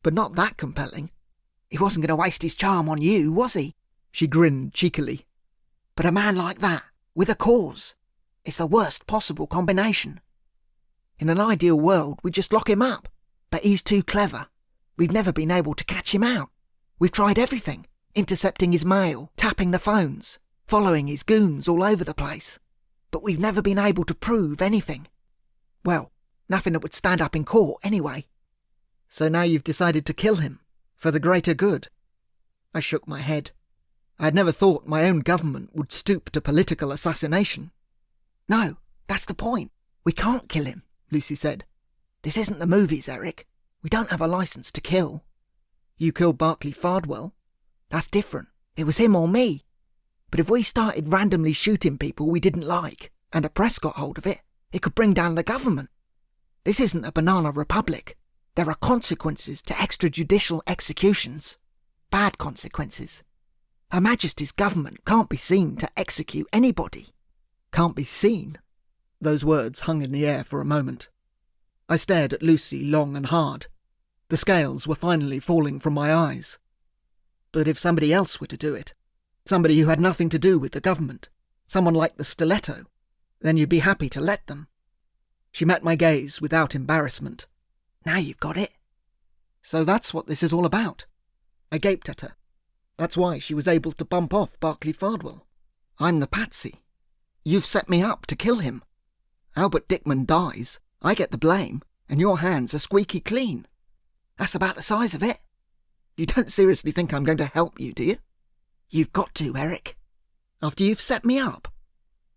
But not that compelling. He wasn't going to waste his charm on you, was he? She grinned cheekily. But a man like that, with a cause, it's the worst possible combination. In an ideal world, we'd just lock him up. But he's too clever. We've never been able to catch him out. We've tried everything, intercepting his mail, tapping the phones, following his goons all over the place. But we've never been able to prove anything. Well, nothing that would stand up in court anyway. So now you've decided to kill him, for the greater good. I shook my head. I had never thought my own government would stoop to political assassination. No, that's the point. We can't kill him, Lucy said. This isn't the movies, Eric. We don't have a license to kill. You killed Barclay Fardwell? That's different. It was him or me. But if we started randomly shooting people we didn't like, and the press got hold of it, it could bring down the government. This isn't a banana republic. There are consequences to extrajudicial executions. Bad consequences. Her Majesty's government can't be seen to execute anybody. Can't be seen? Those words hung in the air for a moment. I stared at Lucy long and hard. The scales were finally falling from my eyes. But if somebody else were to do it, somebody who had nothing to do with the government, someone like the Stiletto, then you'd be happy to let them. She met my gaze without embarrassment. Now you've got it. So that's what this is all about. I gaped at her. That's why she was able to bump off Barclay Fardwell. I'm the patsy. You've set me up to kill him. Albert Dickman dies, I get the blame, and your hands are squeaky clean. That's about the size of it. You don't seriously think I'm going to help you, do you? You've got to, Eric. After you've set me up?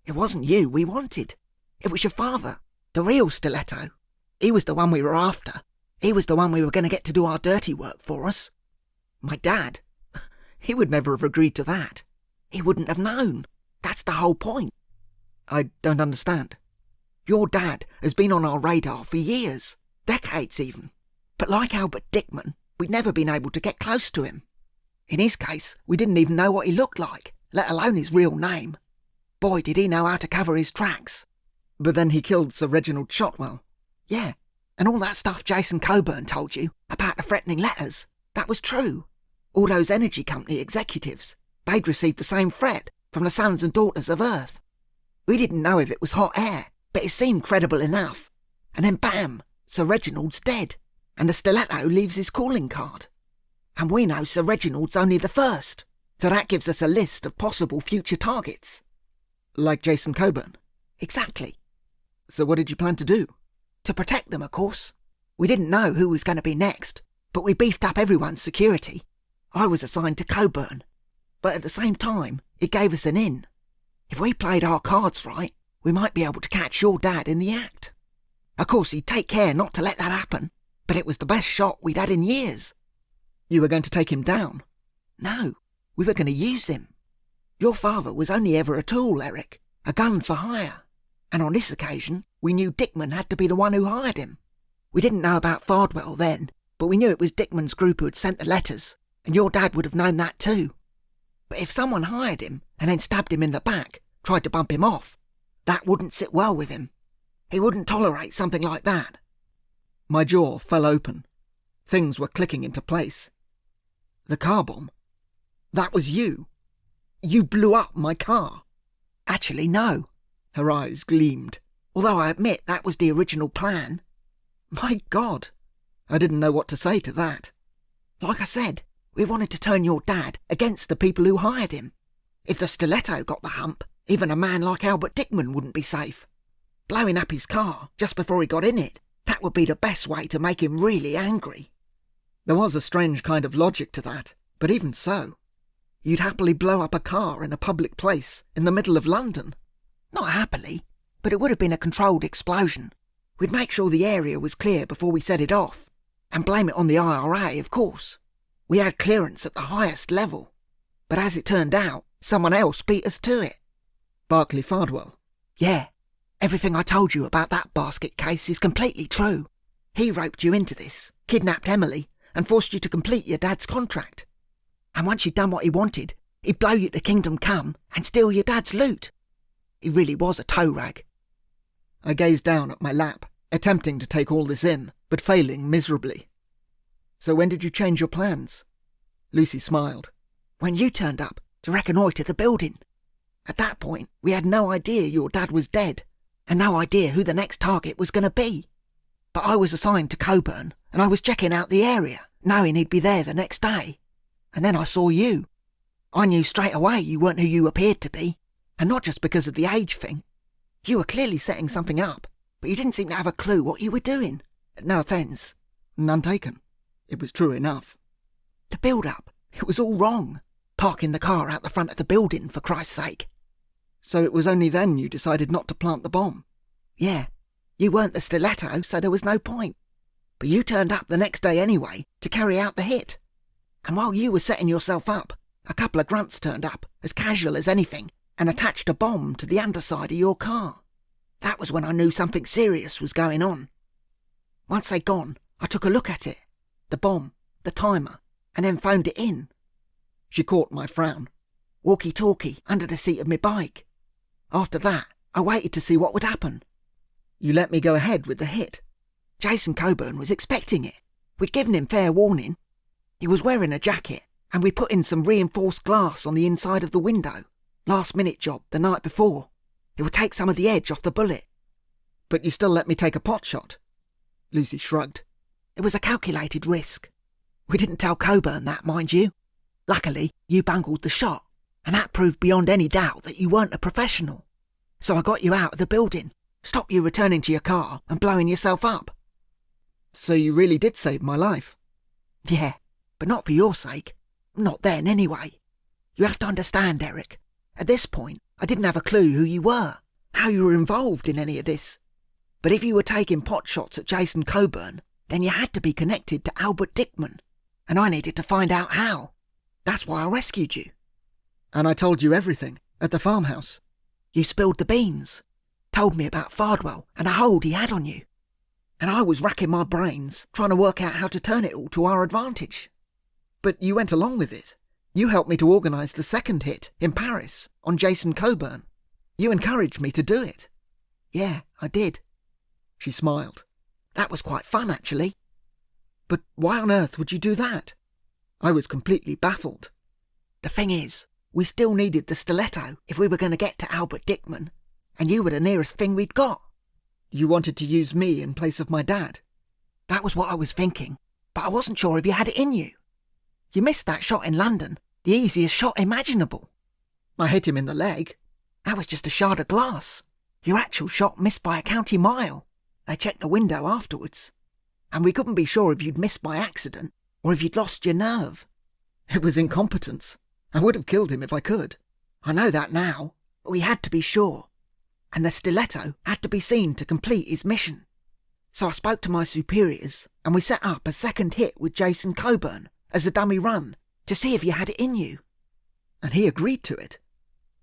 It wasn't you we wanted. It was your father, the real Stiletto. He was the one we were after. He was the one we were going to get to do our dirty work for us. My dad, he would never have agreed to that. He wouldn't have known. That's the whole point. I don't understand. Your dad has been on our radar for years, decades even. But like Albert Dickman, we'd never been able to get close to him. In his case, we didn't even know what he looked like, let alone his real name. Boy, did he know how to cover his tracks. But then he killed Sir Reginald Shotwell. Yeah, and all that stuff Jason Coburn told you about the threatening letters, that was true. All those energy company executives, they'd received the same threat from the sons and daughters of Earth. We didn't know if it was hot air, but it seemed credible enough. And then bam, Sir Reginald's dead, and the Stiletto leaves his calling card. And we know Sir Reginald's only the first, so that gives us a list of possible future targets. Like Jason Coburn? Exactly. So what did you plan to do? To protect them, of course. We didn't know who was going to be next, but we beefed up everyone's security. I was assigned to Coburn, but at the same time, it gave us an in. If we played our cards right, we might be able to catch your dad in the act. Of course, he'd take care not to let that happen, but it was the best shot we'd had in years. You were going to take him down? No, we were going to use him. Your father was only ever a tool, Eric, a gun for hire. And on this occasion, we knew Dickman had to be the one who hired him. We didn't know about Fardwell then, but we knew it was Dickman's group who had sent the letters, and your dad would have known that too. But if someone hired him and then stabbed him in the back, tried to bump him off, that wouldn't sit well with him. He wouldn't tolerate something like that. My jaw fell open. Things were clicking into place. The car bomb. That was you. You blew up my car. Actually, no. Her eyes gleamed. Although I admit that was the original plan. My God. I didn't know what to say to that. Like I said, we wanted to turn your dad against the people who hired him. If the Stiletto got the hump, even a man like Albert Dickman wouldn't be safe. Blowing up his car just before he got in it, that would be the best way to make him really angry. There was a strange kind of logic to that, but even so, you'd happily blow up a car in a public place in the middle of London. Not happily, but it would have been a controlled explosion. We'd make sure the area was clear before we set it off, and blame it on the IRA, of course. We had clearance at the highest level, but as it turned out, someone else beat us to it. Barclay Fardwell? Yeah. Everything I told you about that basket case is completely true. He roped you into this, kidnapped Emily, and forced you to complete your dad's contract. And once you'd done what he wanted, he'd blow you to Kingdom Come and steal your dad's loot. He really was a toe rag. I gazed down at my lap, attempting to take all this in, but failing miserably. So when did you change your plans? Lucy smiled. When you turned up to reconnoitre the building. At that point, we had no idea your dad was dead, and no idea who the next target was going to be. But I was assigned to Coburn, and I was checking out the area, knowing he'd be there the next day. And then I saw you. I knew straight away you weren't who you appeared to be, and not just because of the age thing. You were clearly setting something up, but you didn't seem to have a clue what you were doing. No offence. None taken. It was true enough. The build-up, it was all wrong. Parking the car out the front of the building, for Christ's sake. So it was only then you decided not to plant the bomb? Yeah. You weren't the Stiletto, so there was no point. But you turned up the next day anyway to carry out the hit. And while you were setting yourself up, a couple of grunts turned up, as casual as anything, and attached a bomb to the underside of your car. That was when I knew something serious was going on. Once they'd gone, I took a look at it. The bomb, the timer, and then phoned it in. She caught my frown. Walkie-talkie under the seat of my bike. After that, I waited to see what would happen. You let me go ahead with the hit. Jason Coburn was expecting it. We'd given him fair warning. He was wearing a jacket, and we put in some reinforced glass on the inside of the window. Last-minute job the night before. It would take some of the edge off the bullet. But you still let me take a pot shot? Lucy shrugged. It was a calculated risk. We didn't tell Coburn that, mind you. Luckily, you bungled the shot, and that proved beyond any doubt that you weren't a professional. So I got you out of the building, stopped you returning to your car and blowing yourself up. So you really did save my life? Yeah, but not for your sake. Not then, anyway. You have to understand, Eric. At this point, I didn't have a clue who you were, how you were involved in any of this. But if you were taking pot shots at Jason Coburn, then you had to be connected to Albert Dickman, and I needed to find out how. That's why I rescued you. And I told you everything, at the farmhouse. You spilled the beans, told me about Fardwell and a hold he had on you. And I was racking my brains, trying to work out how to turn it all to our advantage. But you went along with it. You helped me to organise the second hit, in Paris, on Jason Coburn. You encouraged me to do it. Yeah, I did. She smiled. That was quite fun, actually. But why on earth would you do that? I was completely baffled. The thing is, we still needed the Stiletto if we were going to get to Albert Dickman, and you were the nearest thing we'd got. You wanted to use me in place of my dad? That was what I was thinking, but I wasn't sure if you had it in you. You missed that shot in London, the easiest shot imaginable. I hit him in the leg. That was just a shard of glass. Your actual shot missed by a county mile. They checked the window afterwards. And we couldn't be sure if you'd missed by accident or if you'd lost your nerve. It was incompetence. I would have killed him if I could. I know that now, but we had to be sure. And the Stiletto had to be seen to complete his mission. So I spoke to my superiors, and we set up a second hit with Jason Coburn as a dummy run to see if you had it in you. And he agreed to it.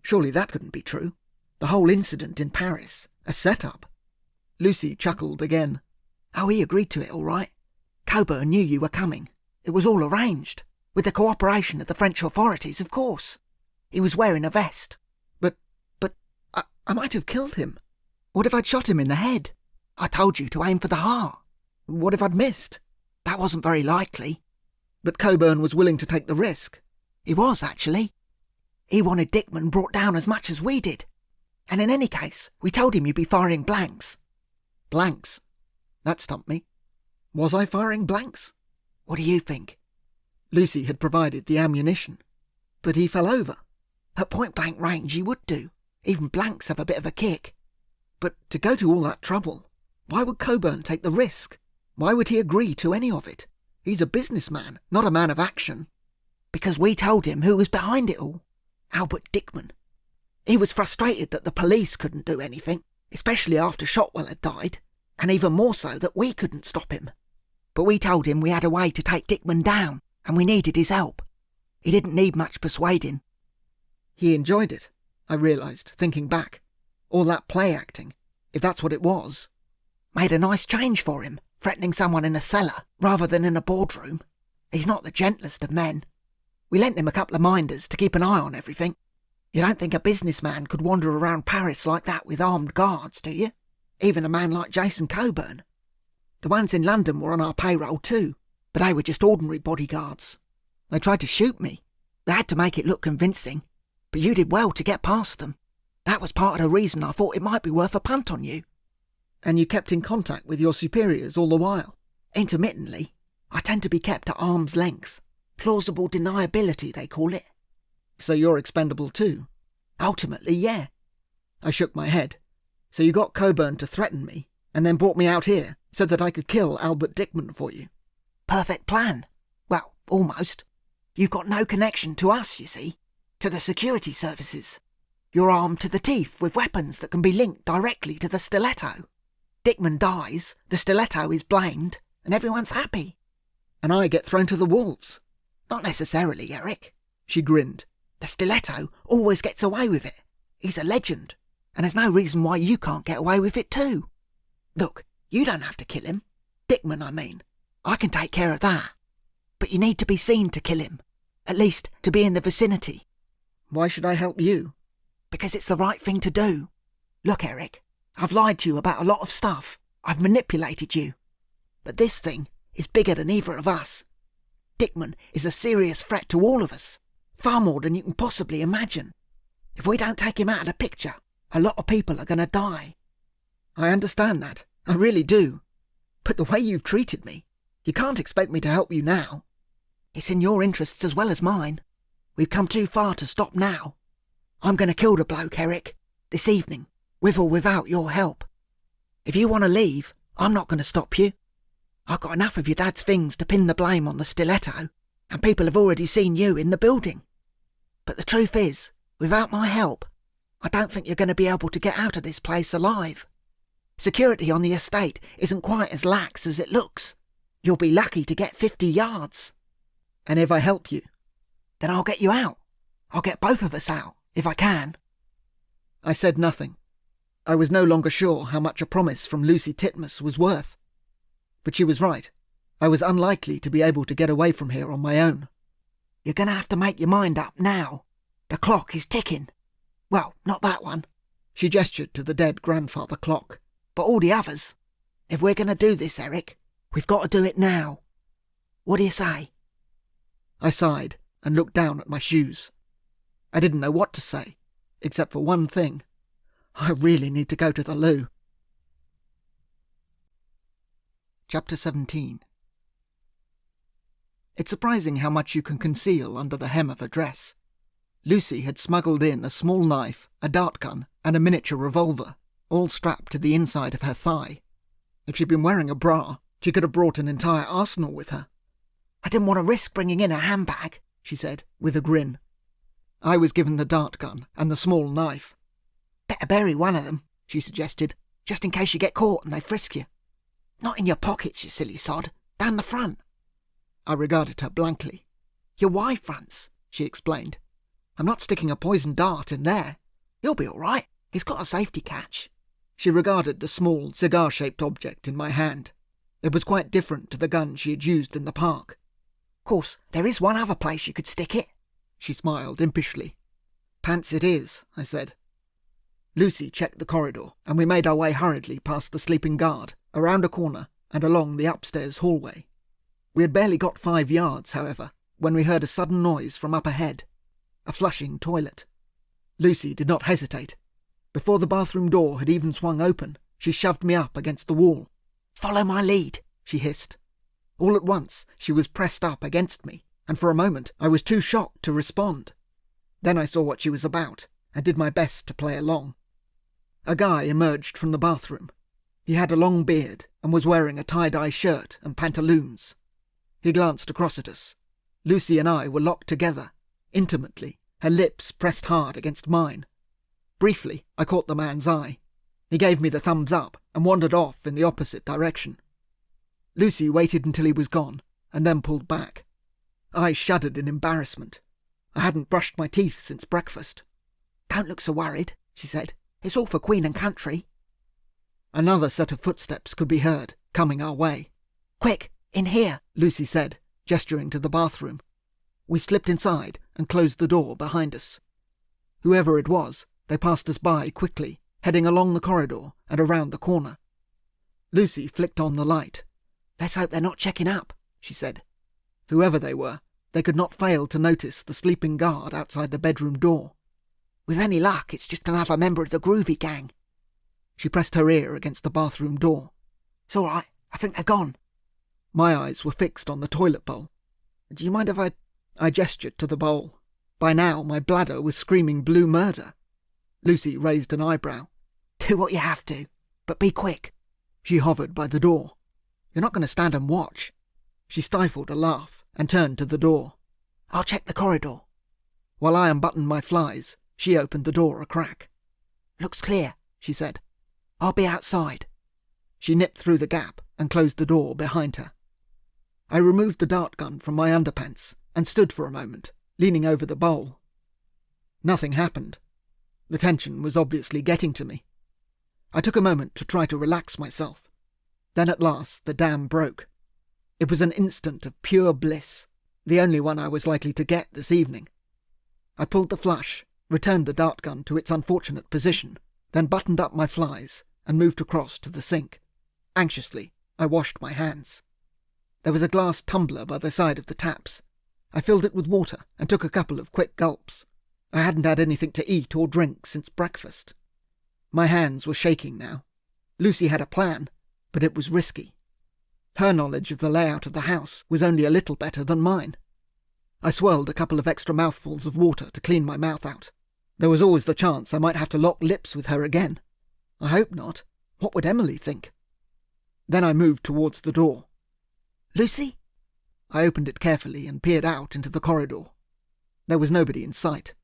Surely that couldn't be true. The whole incident in Paris, a set-up. Lucy chuckled again. Oh, he agreed to it all right. Coburn knew you were coming. It was all arranged. With the cooperation of the French authorities, of course. He was wearing a vest. I might have killed him. What if I'd shot him in the head? I told you to aim for the heart. What if I'd missed? That wasn't very likely. But Coburn was willing to take the risk. He was, actually. He wanted Dickman brought down as much as we did. And in any case, we told him you'd be firing blanks. Blanks? That stumped me. Was I firing blanks? What do you think? Lucy had provided the ammunition. But he fell over. At point-blank range, he would do. Even blanks have a bit of a kick. But to go to all that trouble, why would Coburn take the risk? Why would he agree to any of it? He's a businessman, not a man of action. Because we told him who was behind it all. Albert Dickman. He was frustrated that the police couldn't do anything, especially after Shotwell had died, and even more so that we couldn't stop him. But we told him we had a way to take Dickman down, and we needed his help. He didn't need much persuading. He enjoyed it, I realised, thinking back. All that play acting, if that's what it was. Made a nice change for him, threatening someone in a cellar rather than in a boardroom. He's not the gentlest of men. We lent him a couple of minders to keep an eye on everything. You don't think a businessman could wander around Paris like that with armed guards, do you? Even a man like Jason Coburn. The ones in London were on our payroll too, but they were just ordinary bodyguards. They tried to shoot me. They had to make it look convincing, but you did well to get past them. That was part of the reason I thought it might be worth a punt on you. And you kept in contact with your superiors all the while? Intermittently. I tend to be kept at arm's length. Plausible deniability, they call it. So you're expendable too? Ultimately, yeah. I shook my head. So you got Coburn to threaten me, and then brought me out here, so that I could kill Albert Dickman for you? Perfect plan. Well, almost. You've got no connection to us, you see. To the security services. You're armed to the teeth with weapons that can be linked directly to the Stiletto. Dickman dies, the Stiletto is blamed, and everyone's happy. And I get thrown to the wolves? Not necessarily, Eric. She grinned. The Stiletto always gets away with it. He's a legend, and there's no reason why you can't get away with it too. Look, you don't have to kill him. Dickman, I mean. I can take care of that. But you need to be seen to kill him. At least, to be in the vicinity. Why should I help you? Because it's the right thing to do. Look, Eric, I've lied to you about a lot of stuff. I've manipulated you. But this thing is bigger than either of us. Dickman is a serious threat to all of us. Far more than you can possibly imagine. If we don't take him out of the picture, a lot of people are going to die. I understand that. I really do. But the way you've treated me, you can't expect me to help you now. It's in your interests as well as mine. We've come too far to stop now. I'm going to kill the bloke, Eric, this evening, with or without your help. If you want to leave, I'm not going to stop you. I've got enough of your dad's things to pin the blame on the Stiletto, and people have already seen you in the building. But the truth is, without my help, I don't think you're going to be able to get out of this place alive. Security on the estate isn't quite as lax as it looks. You'll be lucky to get 50 yards. And if I help you? Then I'll get you out. I'll get both of us out, if I can. I said nothing. I was no longer sure how much a promise from Lucy Titmuss was worth. But she was right. I was unlikely to be able to get away from here on my own. You're going to have to make your mind up now. The clock is ticking. Well, not that one. She gestured to the dead grandfather clock. But all the others. If we're going to do this, Eric, we've got to do it now. What do you say? I sighed and looked down at my shoes. I didn't know what to say, except for one thing. I really need to go to the loo. Chapter 17. It's surprising how much you can conceal under the hem of a dress. Lucy had smuggled in a small knife, a dart gun, and a miniature revolver, all strapped to the inside of her thigh. If she'd been wearing a bra, she could have brought an entire arsenal with her. I didn't want to risk bringing in a handbag, she said, with a grin. I was given the dart gun and the small knife. Better bury one of them, she suggested, just in case you get caught and they frisk you. Not in your pockets, you silly sod, down the front. I regarded her blankly. Your Y fronts, she explained. I'm not sticking a poisoned dart in there. You'll be all right. It's got a safety catch. She regarded the small, cigar-shaped object in my hand. It was quite different to the gun she had used in the park. Of course, there is one other place you could stick it. She smiled impishly. Pants it is, I said. Lucy checked the corridor, and we made our way hurriedly past the sleeping guard, around a corner, and along the upstairs hallway. We had barely got 5 yards, however, when we heard a sudden noise from up ahead. A flushing toilet. Lucy did not hesitate. Before the bathroom door had even swung open, she shoved me up against the wall. "Follow my lead," she hissed. All at once, she was pressed up against me, and for a moment I was too shocked to respond. Then I saw what she was about, and did my best to play along. A guy emerged from the bathroom. He had a long beard and was wearing a tie-dye shirt and pantaloons. He glanced across at us. Lucy and I were locked together, intimately, her lips pressed hard against mine. Briefly, I caught the man's eye. He gave me the thumbs up and wandered off in the opposite direction. Lucy waited until he was gone, and then pulled back. I shuddered in embarrassment. I hadn't brushed my teeth since breakfast. "Don't look so worried," she said. "It's all for Queen and Country." Another set of footsteps could be heard, coming our way. "Quick, in here," Lucy said, gesturing to the bathroom. We slipped inside and closed the door behind us. Whoever it was, they passed us by quickly, heading along the corridor and around the corner. Lucy flicked on the light. "Let's hope they're not checking up," she said. Whoever they were, they could not fail to notice the sleeping guard outside the bedroom door. "With any luck, it's just another member of the Groovy Gang." She pressed her ear against the bathroom door. "It's all right. I think they're gone." My eyes were fixed on the toilet bowl. "Do you mind if I gestured to the bowl. By now my bladder was screaming blue murder. Lucy raised an eyebrow. "Do what you have to, but be quick." She hovered by the door. "You're not going to stand and watch." She stifled a laugh and turned to the door. "I'll check the corridor." While I unbuttoned my flies, she opened the door a crack. "Looks clear," she said. "I'll be outside." She nipped through the gap and closed the door behind her. I removed the dart gun from my underpants and stood for a moment, leaning over the bowl. Nothing happened. The tension was obviously getting to me. I took a moment to try to relax myself. Then at last the dam broke. It was an instant of pure bliss, the only one I was likely to get this evening. I pulled the flush, returned the dart gun to its unfortunate position, then buttoned up my flies and moved across to the sink. Anxiously, I washed my hands. There was a glass tumbler by the side of the taps. I filled it with water and took a couple of quick gulps. I hadn't had anything to eat or drink since breakfast. My hands were shaking now. Lucy had a plan, but it was risky. Her knowledge of the layout of the house was only a little better than mine. I swirled a couple of extra mouthfuls of water to clean my mouth out. There was always the chance I might have to lock lips with her again. I hope not. What would Emily think? Then I moved towards the door. "Lucy?" I opened it carefully and peered out into the corridor. There was nobody in sight.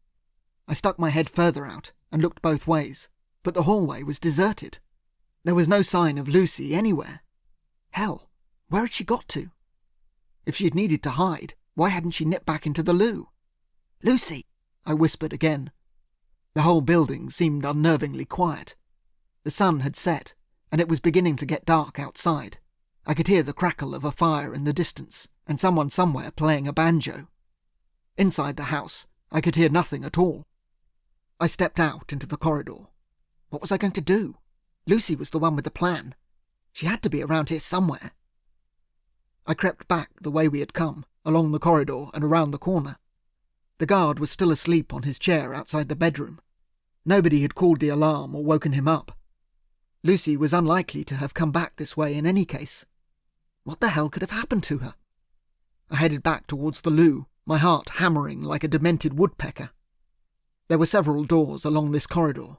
I stuck my head further out and looked both ways, but the hallway was deserted. There was no sign of Lucy anywhere. Hell, where had she got to? If she'd needed to hide, why hadn't she nipped back into the loo? "Lucy!" I whispered again. The whole building seemed unnervingly quiet. The sun had set, and it was beginning to get dark outside. I could hear the crackle of a fire in the distance, and someone somewhere playing a banjo. Inside the house, I could hear nothing at all. I stepped out into the corridor. What was I going to do? Lucy was the one with the plan. She had to be around here somewhere. I crept back the way we had come, along the corridor and around the corner. The guard was still asleep on his chair outside the bedroom. Nobody had called the alarm or woken him up. Lucy was unlikely to have come back this way in any case. What the hell could have happened to her? I headed back towards the loo, my heart hammering like a demented woodpecker. There were several doors along this corridor.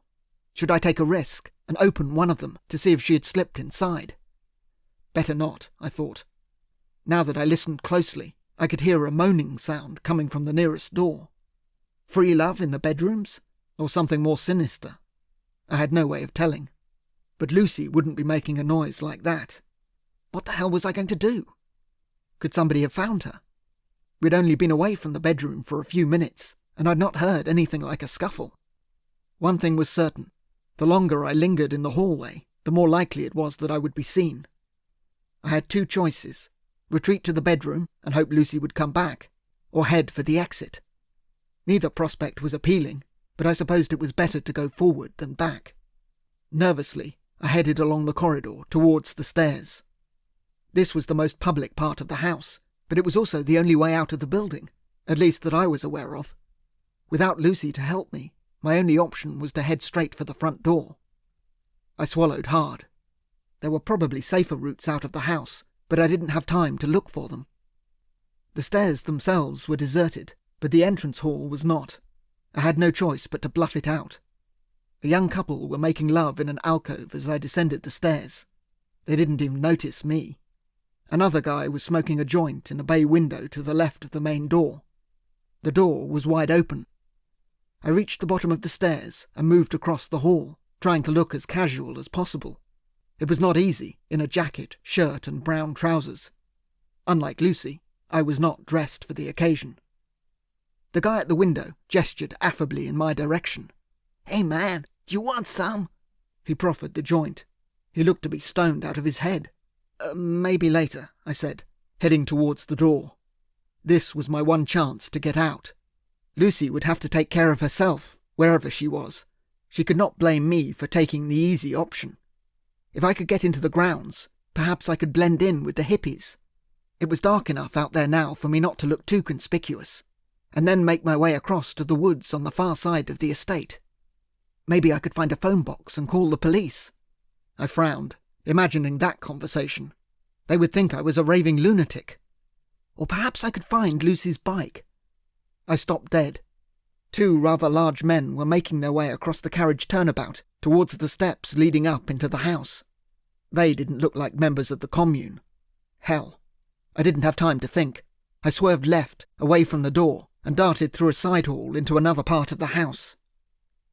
Should I take a risk and open one of them to see if she had slipped inside? Better not, I thought. Now that I listened closely, I could hear a moaning sound coming from the nearest door. Free love in the bedrooms? Or something more sinister? I had no way of telling. But Lucy wouldn't be making a noise like that. What the hell was I going to do? Could somebody have found her? We'd only been away from the bedroom for a few minutes, and I'd not heard anything like a scuffle. One thing was certain. The longer I lingered in the hallway, the more likely it was that I would be seen. I had two choices: retreat to the bedroom and hope Lucy would come back, or head for the exit. Neither prospect was appealing, but I supposed it was better to go forward than back. Nervously, I headed along the corridor towards the stairs. This was the most public part of the house, but it was also the only way out of the building, at least that I was aware of. Without Lucy to help me, my only option was to head straight for the front door. I swallowed hard. There were probably safer routes out of the house, but I didn't have time to look for them. The stairs themselves were deserted, but the entrance hall was not. I had no choice but to bluff it out. A young couple were making love in an alcove as I descended the stairs. They didn't even notice me. Another guy was smoking a joint in a bay window to the left of the main door. The door was wide open. I reached the bottom of the stairs and moved across the hall, trying to look as casual as possible. It was not easy in a jacket, shirt and brown trousers. Unlike Lucy, I was not dressed for the occasion. The guy at the window gestured affably in my direction. "Hey man, do you want some?" He proffered the joint. He looked to be stoned out of his head. Maybe later," I said, heading towards the door. This was my one chance to get out. Lucy would have to take care of herself, wherever she was. She could not blame me for taking the easy option. If I could get into the grounds, perhaps I could blend in with the hippies. It was dark enough out there now for me not to look too conspicuous, and then make my way across to the woods on the far side of the estate. Maybe I could find a phone box and call the police. I frowned, imagining that conversation. They would think I was a raving lunatic. Or perhaps I could find Lucy's bike. I stopped dead. Two rather large men were making their way across the carriage turnabout towards the steps leading up into the house. They didn't look like members of the commune. Hell. I didn't have time to think. I swerved left, away from the door, and darted through a side hall into another part of the house.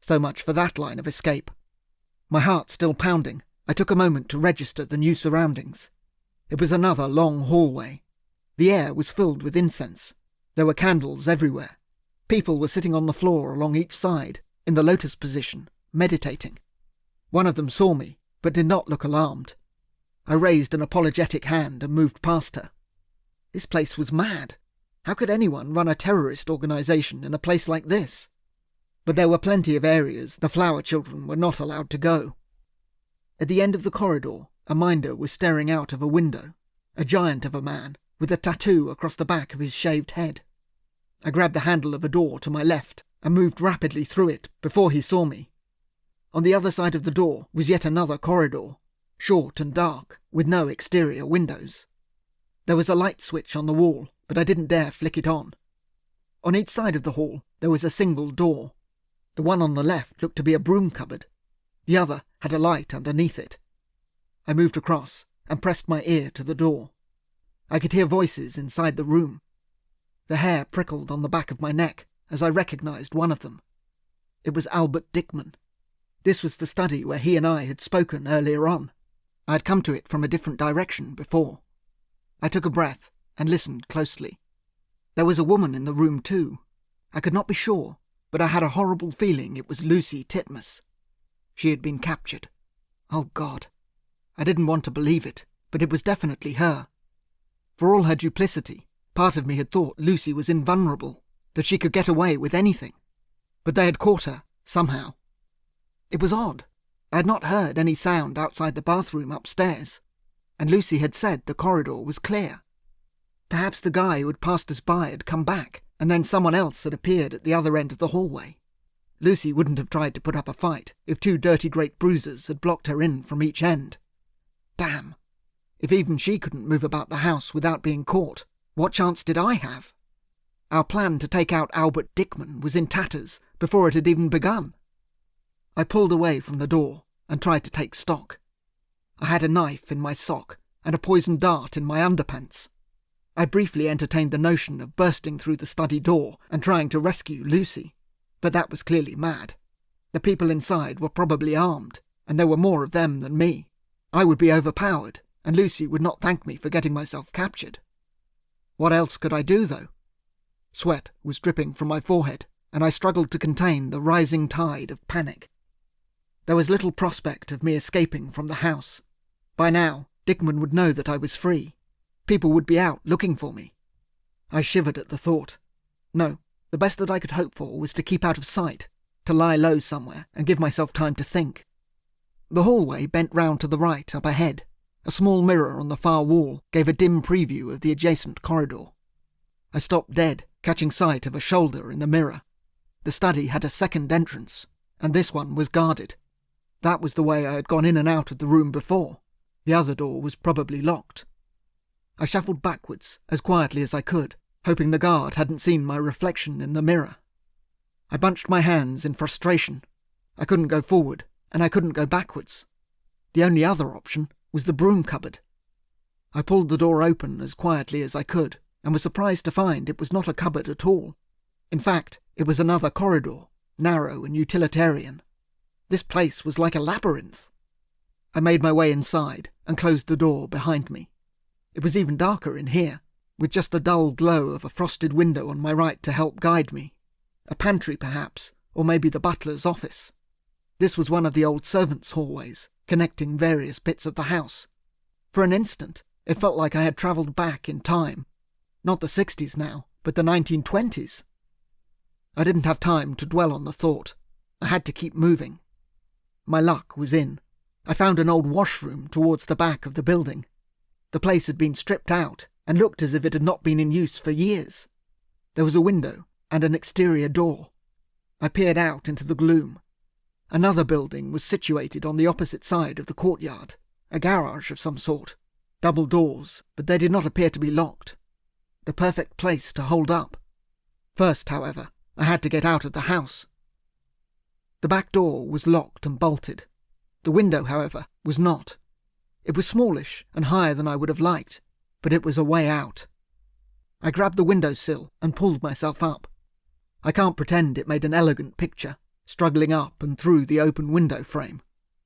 So much for that line of escape. My heart still pounding, I took a moment to register the new surroundings. It was another long hallway. The air was filled with incense. There were candles everywhere. People were sitting on the floor along each side, in the lotus position, meditating. One of them saw me, but did not look alarmed. I raised an apologetic hand and moved past her. This place was mad. How could anyone run a terrorist organisation in a place like this? But there were plenty of areas the flower children were not allowed to go. At the end of the corridor, a minder was staring out of a window, a giant of a man, with a tattoo across the back of his shaved head. I grabbed the handle of a door to my left and moved rapidly through it before he saw me. On the other side of the door was yet another corridor, short and dark, with no exterior windows. There was a light switch on the wall, but I didn't dare flick it on. On each side of the hall there was a single door. The one on the left looked to be a broom cupboard. The other had a light underneath it. I moved across and pressed my ear to the door. I could hear voices inside the room. The hair prickled on the back of my neck as I recognised one of them. It was Albert Dickman. This was the study where he and I had spoken earlier on. I had come to it from a different direction before. I took a breath and listened closely. There was a woman in the room too. I could not be sure, but I had a horrible feeling it was Lucy Titmus. She had been captured. Oh God. I didn't want to believe it, but it was definitely her. For all her duplicity, part of me had thought Lucy was invulnerable, that she could get away with anything. But they had caught her, somehow. It was odd. I had not heard any sound outside the bathroom upstairs, and Lucy had said the corridor was clear. Perhaps the guy who had passed us by had come back, and then someone else had appeared at the other end of the hallway. Lucy wouldn't have tried to put up a fight if two dirty great bruisers had blocked her in from each end. Damn! If even she couldn't move about the house without being caught, what chance did I have? Our plan to take out Albert Dickman was in tatters before it had even begun. I pulled away from the door and tried to take stock. I had a knife in my sock and a poisoned dart in my underpants. I briefly entertained the notion of bursting through the study door and trying to rescue Lucy, but that was clearly mad. The people inside were probably armed, and there were more of them than me. I would be overpowered, and Lucy would not thank me for getting myself captured. What else could I do, though? Sweat was dripping from my forehead, and I struggled to contain the rising tide of panic. There was little prospect of me escaping from the house. By now, Dickman would know that I was free. People would be out looking for me. I shivered at the thought. No, the best that I could hope for was to keep out of sight, to lie low somewhere and give myself time to think. The hallway bent round to the right up ahead. A small mirror on the far wall gave a dim preview of the adjacent corridor. I stopped dead, catching sight of a shoulder in the mirror. The study had a second entrance, and this one was guarded. That was the way I had gone in and out of the room before. The other door was probably locked. I shuffled backwards, as quietly as I could, hoping the guard hadn't seen my reflection in the mirror. I bunched my hands in frustration. I couldn't go forward, and I couldn't go backwards. The only other option was the broom cupboard. I pulled the door open as quietly as I could, and was surprised to find it was not a cupboard at all. In fact, it was another corridor, narrow and utilitarian. This place was like a labyrinth. I made my way inside and closed the door behind me. It was even darker in here, with just the dull glow of a frosted window on my right to help guide me. A pantry, perhaps, or maybe the butler's office. This was one of the old servants' hallways, connecting various bits of the house. For an instant, it felt like I had travelled back in time. Not the 60s now, but the 1920s. I didn't have time to dwell on the thought. I had to keep moving. My luck was in. I found an old washroom towards the back of the building. The place had been stripped out and looked as if it had not been in use for years. There was a window and an exterior door. I peered out into the gloom. Another building was situated on the opposite side of the courtyard, a garage of some sort. Double doors, but they did not appear to be locked. The perfect place to hold up. First, however, I had to get out of the house. The back door was locked and bolted. The window, however, was not. It was smallish and higher than I would have liked, but it was a way out. I grabbed the windowsill and pulled myself up. I can't pretend it made an elegant picture, struggling up and through the open window frame,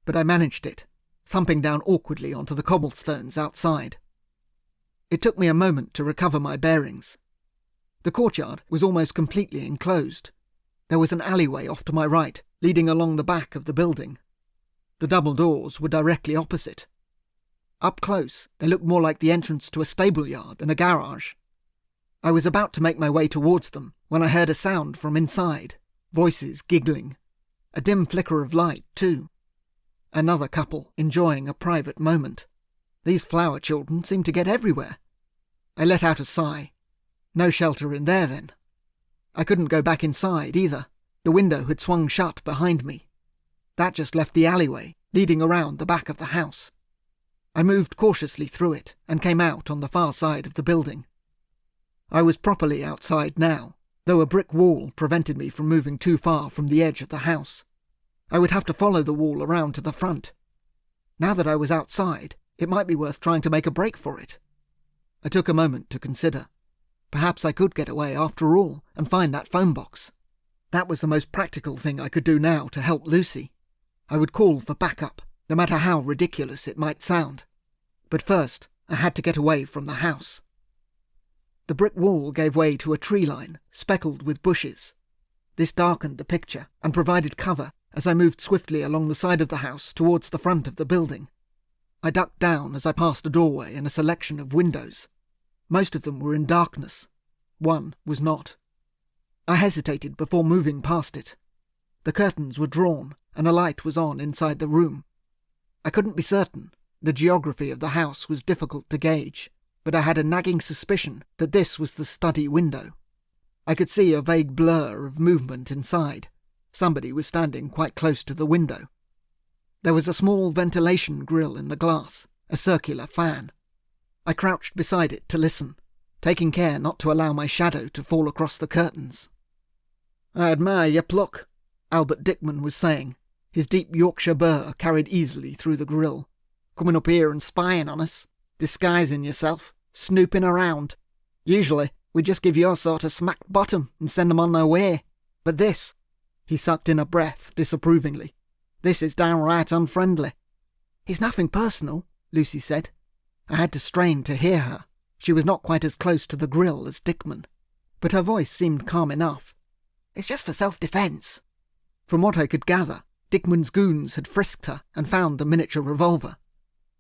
but I managed it, thumping down awkwardly onto the cobblestones outside. It took me a moment to recover my bearings. The courtyard was almost completely enclosed. There was an alleyway off to my right, leading along the back of the building. The double doors were directly opposite. Up close, they looked more like the entrance to a stable yard than a garage. I was about to make my way towards them when I heard a sound from inside, voices giggling. A dim flicker of light, too. Another couple enjoying a private moment. These flower children seemed to get everywhere. I let out a sigh. No shelter in there, then. I couldn't go back inside, either. The window had swung shut behind me. That just left the alleyway, leading around the back of the house. I moved cautiously through it and came out on the far side of the building. I was properly outside now, though a brick wall prevented me from moving too far from the edge of the house. I would have to follow the wall around to the front. Now that I was outside, it might be worth trying to make a break for it. I took a moment to consider. Perhaps I could get away after all and find that phone box. That was the most practical thing I could do now to help Lucy. I would call for backup, no matter how ridiculous it might sound. But first, I had to get away from the house. The brick wall gave way to a tree line, speckled with bushes. This darkened the picture and provided cover as I moved swiftly along the side of the house towards the front of the building. I ducked down as I passed a doorway and a selection of windows. Most of them were in darkness. One was not. I hesitated before moving past it. The curtains were drawn and a light was on inside the room. I couldn't be certain. The geography of the house was difficult to gauge, but I had a nagging suspicion that this was the study window. I could see a vague blur of movement inside. Somebody was standing quite close to the window. There was a small ventilation grill in the glass, a circular fan. I crouched beside it to listen, taking care not to allow my shadow to fall across the curtains. "I admire your pluck," Albert Dickman was saying, his deep Yorkshire burr carried easily through the grill. "Coming up here and spying on us, disguising yourself, snooping around. Usually, we just give your sort a smack bottom and send them on their way. But this," he sucked in a breath disapprovingly, "this is downright unfriendly." "It's nothing personal," Lucy said. I had to strain to hear her. She was not quite as close to the grill as Dickman, but her voice seemed calm enough. "It's just for self-defence." From what I could gather, Dickman's goons had frisked her and found the miniature revolver.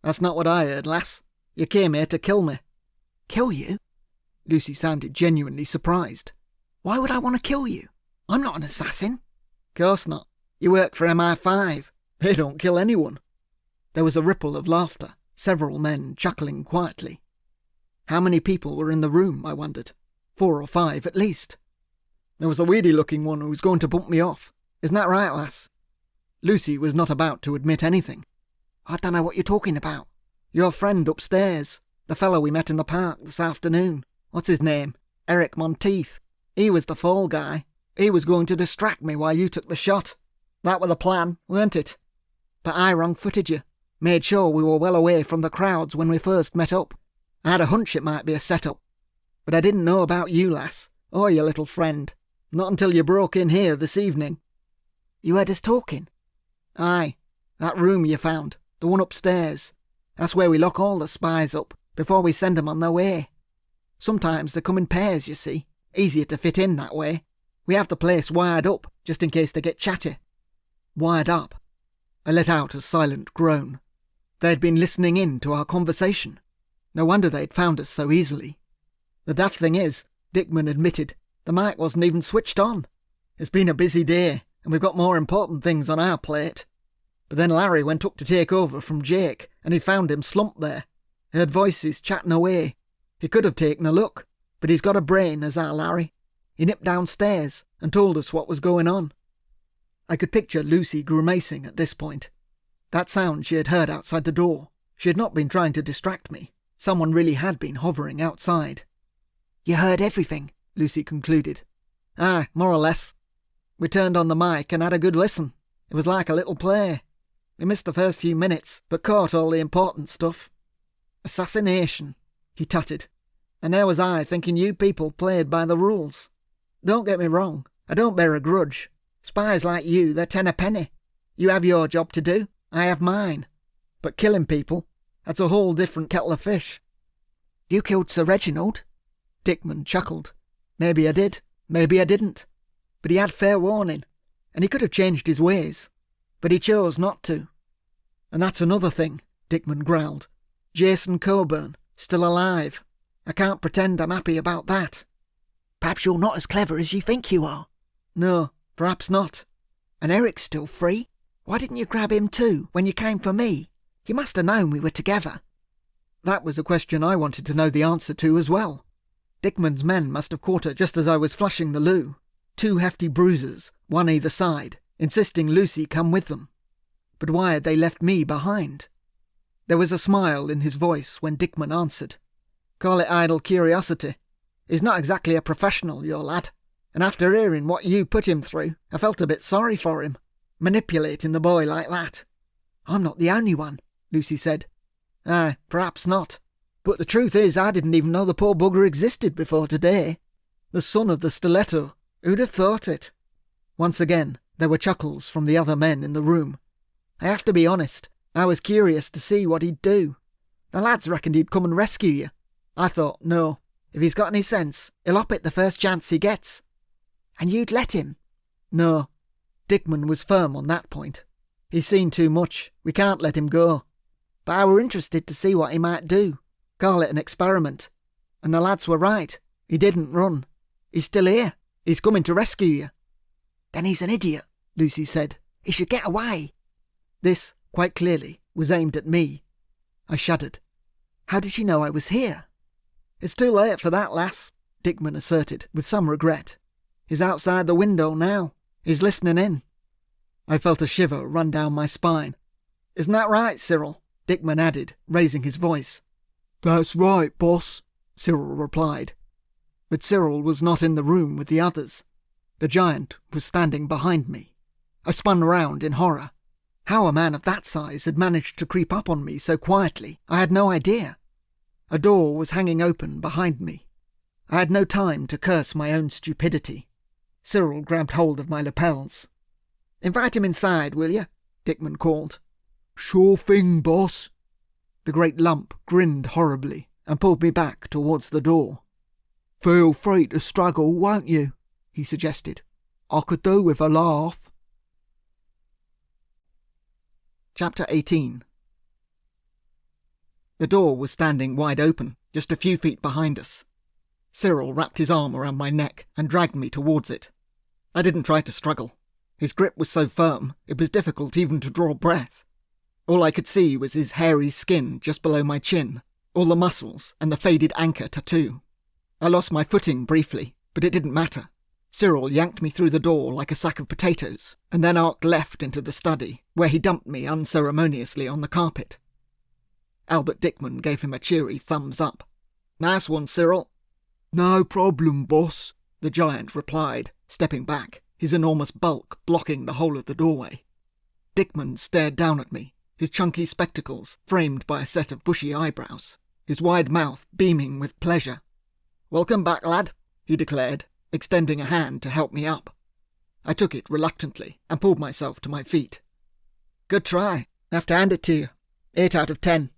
"That's not what I heard, lass. You came here to kill me." "Kill you?" Lucy sounded genuinely surprised. "Why would I want to kill you? I'm not an assassin." Course not. You work for MI5. They don't kill anyone. There was a ripple of laughter, several men chuckling quietly. How many people were in the room, I wondered. 4 or 5 at least. There was a weedy-looking one who was going to bump me off. Isn't that right, lass? Lucy was not about to admit anything. I don't know what you're talking about. Your friend upstairs, the fellow we met in the park this afternoon. What's his name? Eric Monteith. He was the fall guy. He was going to distract me while you took the shot. That were the plan, weren't it? But I wrong-footed you. Made sure we were well away from the crowds when we first met up. I had a hunch it might be a set-up. But I didn't know about you, lass, or your little friend. Not until you broke in here this evening. You heard us talking? Aye. That room you found. The one upstairs. That's where we lock all the spies up, before we send 'em on their way. Sometimes they come in pairs, you see. Easier to fit in that way. We have the place wired up, just in case they get chatty. Wired up? I let out a silent groan. They'd been listening in to our conversation. No wonder they'd found us so easily. The daft thing is, Dickman admitted, the mic wasn't even switched on. It's been a busy day, and we've got more important things on our plate. But then Larry went up to take over from Jake, and he found him slumped there. Heard voices chatting away. He could have taken a look, but he's got a brain, as our Larry. He nipped downstairs and told us what was going on. I could picture Lucy grimacing at this point. That sound she had heard outside the door. She had not been trying to distract me. Someone really had been hovering outside. You heard everything, Lucy concluded. Aye, more or less. We turned on the mic and had a good listen. It was like a little play. We missed the first few minutes, but caught all the important stuff. Assassination, he tutted. And there was I thinking you people played by the rules. Don't get me wrong, I don't bear a grudge. Spies like you, they're 10 a penny. You have your job to do, I have mine. But killing people, that's a whole different kettle of fish. You killed Sir Reginald? Dickman chuckled. Maybe I did, maybe I didn't. But he had fair warning, and he could have changed his ways. But he chose not to. And that's another thing, Dickman growled. Jason Coburn, still alive. I can't pretend I'm happy about that. Perhaps you're not as clever as you think you are. No, perhaps not. And Eric's still free? Why didn't you grab him too, when you came for me? You must have known we were together. That was a question I wanted to know the answer to as well. Dickman's men must have caught her just as I was flashing the loo. 2 hefty bruises, one either side, insisting Lucy come with them. But why had they left me behind? There was a smile in his voice when Dickman answered. Call it idle curiosity. He's not exactly a professional, your lad. And after hearing what you put him through, I felt a bit sorry for him. Manipulating the boy like that. I'm not the only one, Lucy said. Aye, perhaps not. But the truth is I didn't even know the poor bugger existed before today. The son of the Stiletto. Who'd have thought it? Once again, there were chuckles from the other men in the room. I have to be honest, I was curious to see what he'd do. The lads reckoned he'd come and rescue you. I thought, no, if he's got any sense, he'll hop it the first chance he gets. And you'd let him? No. Dickman was firm on that point. He's seen too much. We can't let him go. But I were interested to see what he might do. Call it an experiment. And the lads were right. He didn't run. He's still here. He's coming to rescue you. Then he's an idiot, Lucy said. He should get away. This, quite clearly, was aimed at me. I shuddered. How did she know I was here? It's too late for that, lass, Dickman asserted, with some regret. He's outside the window now. He's listening in. I felt a shiver run down my spine. Isn't that right, Cyril? Dickman added, raising his voice. That's right, boss, Cyril replied. But Cyril was not in the room with the others. The giant was standing behind me. I spun round in horror. How a man of that size had managed to creep up on me so quietly, I had no idea. A door was hanging open behind me. I had no time to curse my own stupidity. Cyril grabbed hold of my lapels. Invite him inside, will you? Dickman called. Sure thing, boss. The great lump grinned horribly and pulled me back towards the door. Feel free to struggle, won't you? He suggested. I could do with a laugh. Chapter 18. The door was standing wide open, just a few feet behind us. Cyril wrapped his arm around my neck and dragged me towards it. I didn't try to struggle. His grip was so firm, it was difficult even to draw breath. All I could see was his hairy skin just below my chin, all the muscles and the faded anchor tattoo. I lost my footing briefly, but it didn't matter. Cyril yanked me through the door like a sack of potatoes, and then arced left into the study, where he dumped me unceremoniously on the carpet. Albert Dickman gave him a cheery thumbs up. "Nice one, Cyril." "No problem, boss," the giant replied, stepping back, his enormous bulk blocking the whole of the doorway. Dickman stared down at me, his chunky spectacles framed by a set of bushy eyebrows, his wide mouth beaming with pleasure. "Welcome back, lad," he declared, extending a hand to help me up. I took it reluctantly and pulled myself to my feet. "Good try. Have to hand it to you. 8 out of 10.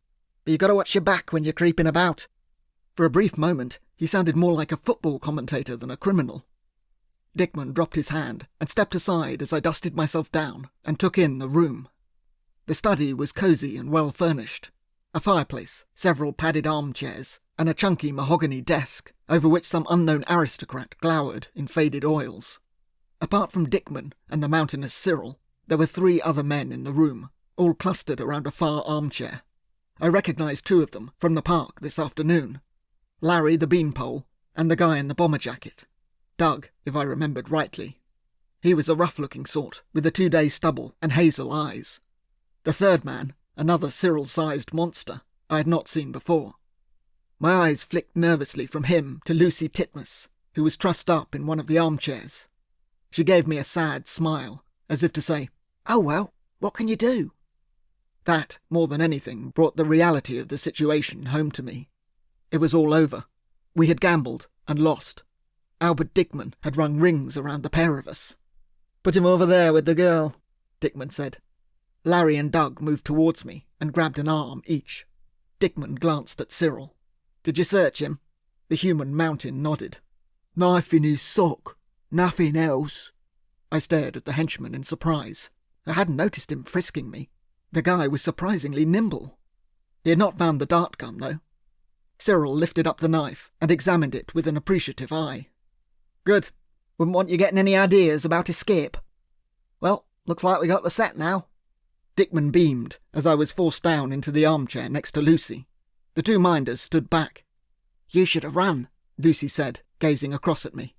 But you got to watch your back when you're creeping about." For a brief moment, he sounded more like a football commentator than a criminal. Dickman dropped his hand and stepped aside as I dusted myself down and took in the room. The study was cosy and well furnished. A fireplace, several padded armchairs, and a chunky mahogany desk, over which some unknown aristocrat glowered in faded oils. Apart from Dickman and the mountainous Cyril, there were 3 other men in the room, all clustered around a far armchair. I recognised 2 of them from the park this afternoon. Larry the beanpole, and the guy in the bomber jacket. Doug, if I remembered rightly. He was a rough-looking sort, with a 2-day stubble and hazel eyes. The third man, another Cyril-sized monster, I had not seen before. My eyes flicked nervously from him to Lucy Titmus, who was trussed up in one of the armchairs. She gave me a sad smile, as if to say, "Oh well, what can you do?" That, more than anything, brought the reality of the situation home to me. It was all over. We had gambled and lost. Albert Dickman had rung rings around the pair of us. "Put him over there with the girl," Dickman said. Larry and Doug moved towards me and grabbed an arm each. Dickman glanced at Cyril. "Did you search him?" The human mountain nodded. "Knife in his sock. Nothing else." I stared at the henchman in surprise. I hadn't noticed him frisking me. The guy was surprisingly nimble. He had not found the dart gun, though. Cyril lifted up the knife and examined it with an appreciative eye. "Good. Wouldn't want you getting any ideas about escape. Well, looks like we got the set now." Dickman beamed as I was forced down into the armchair next to Lucy. The 2 minders stood back. "You should have run," Lucy said, gazing across at me.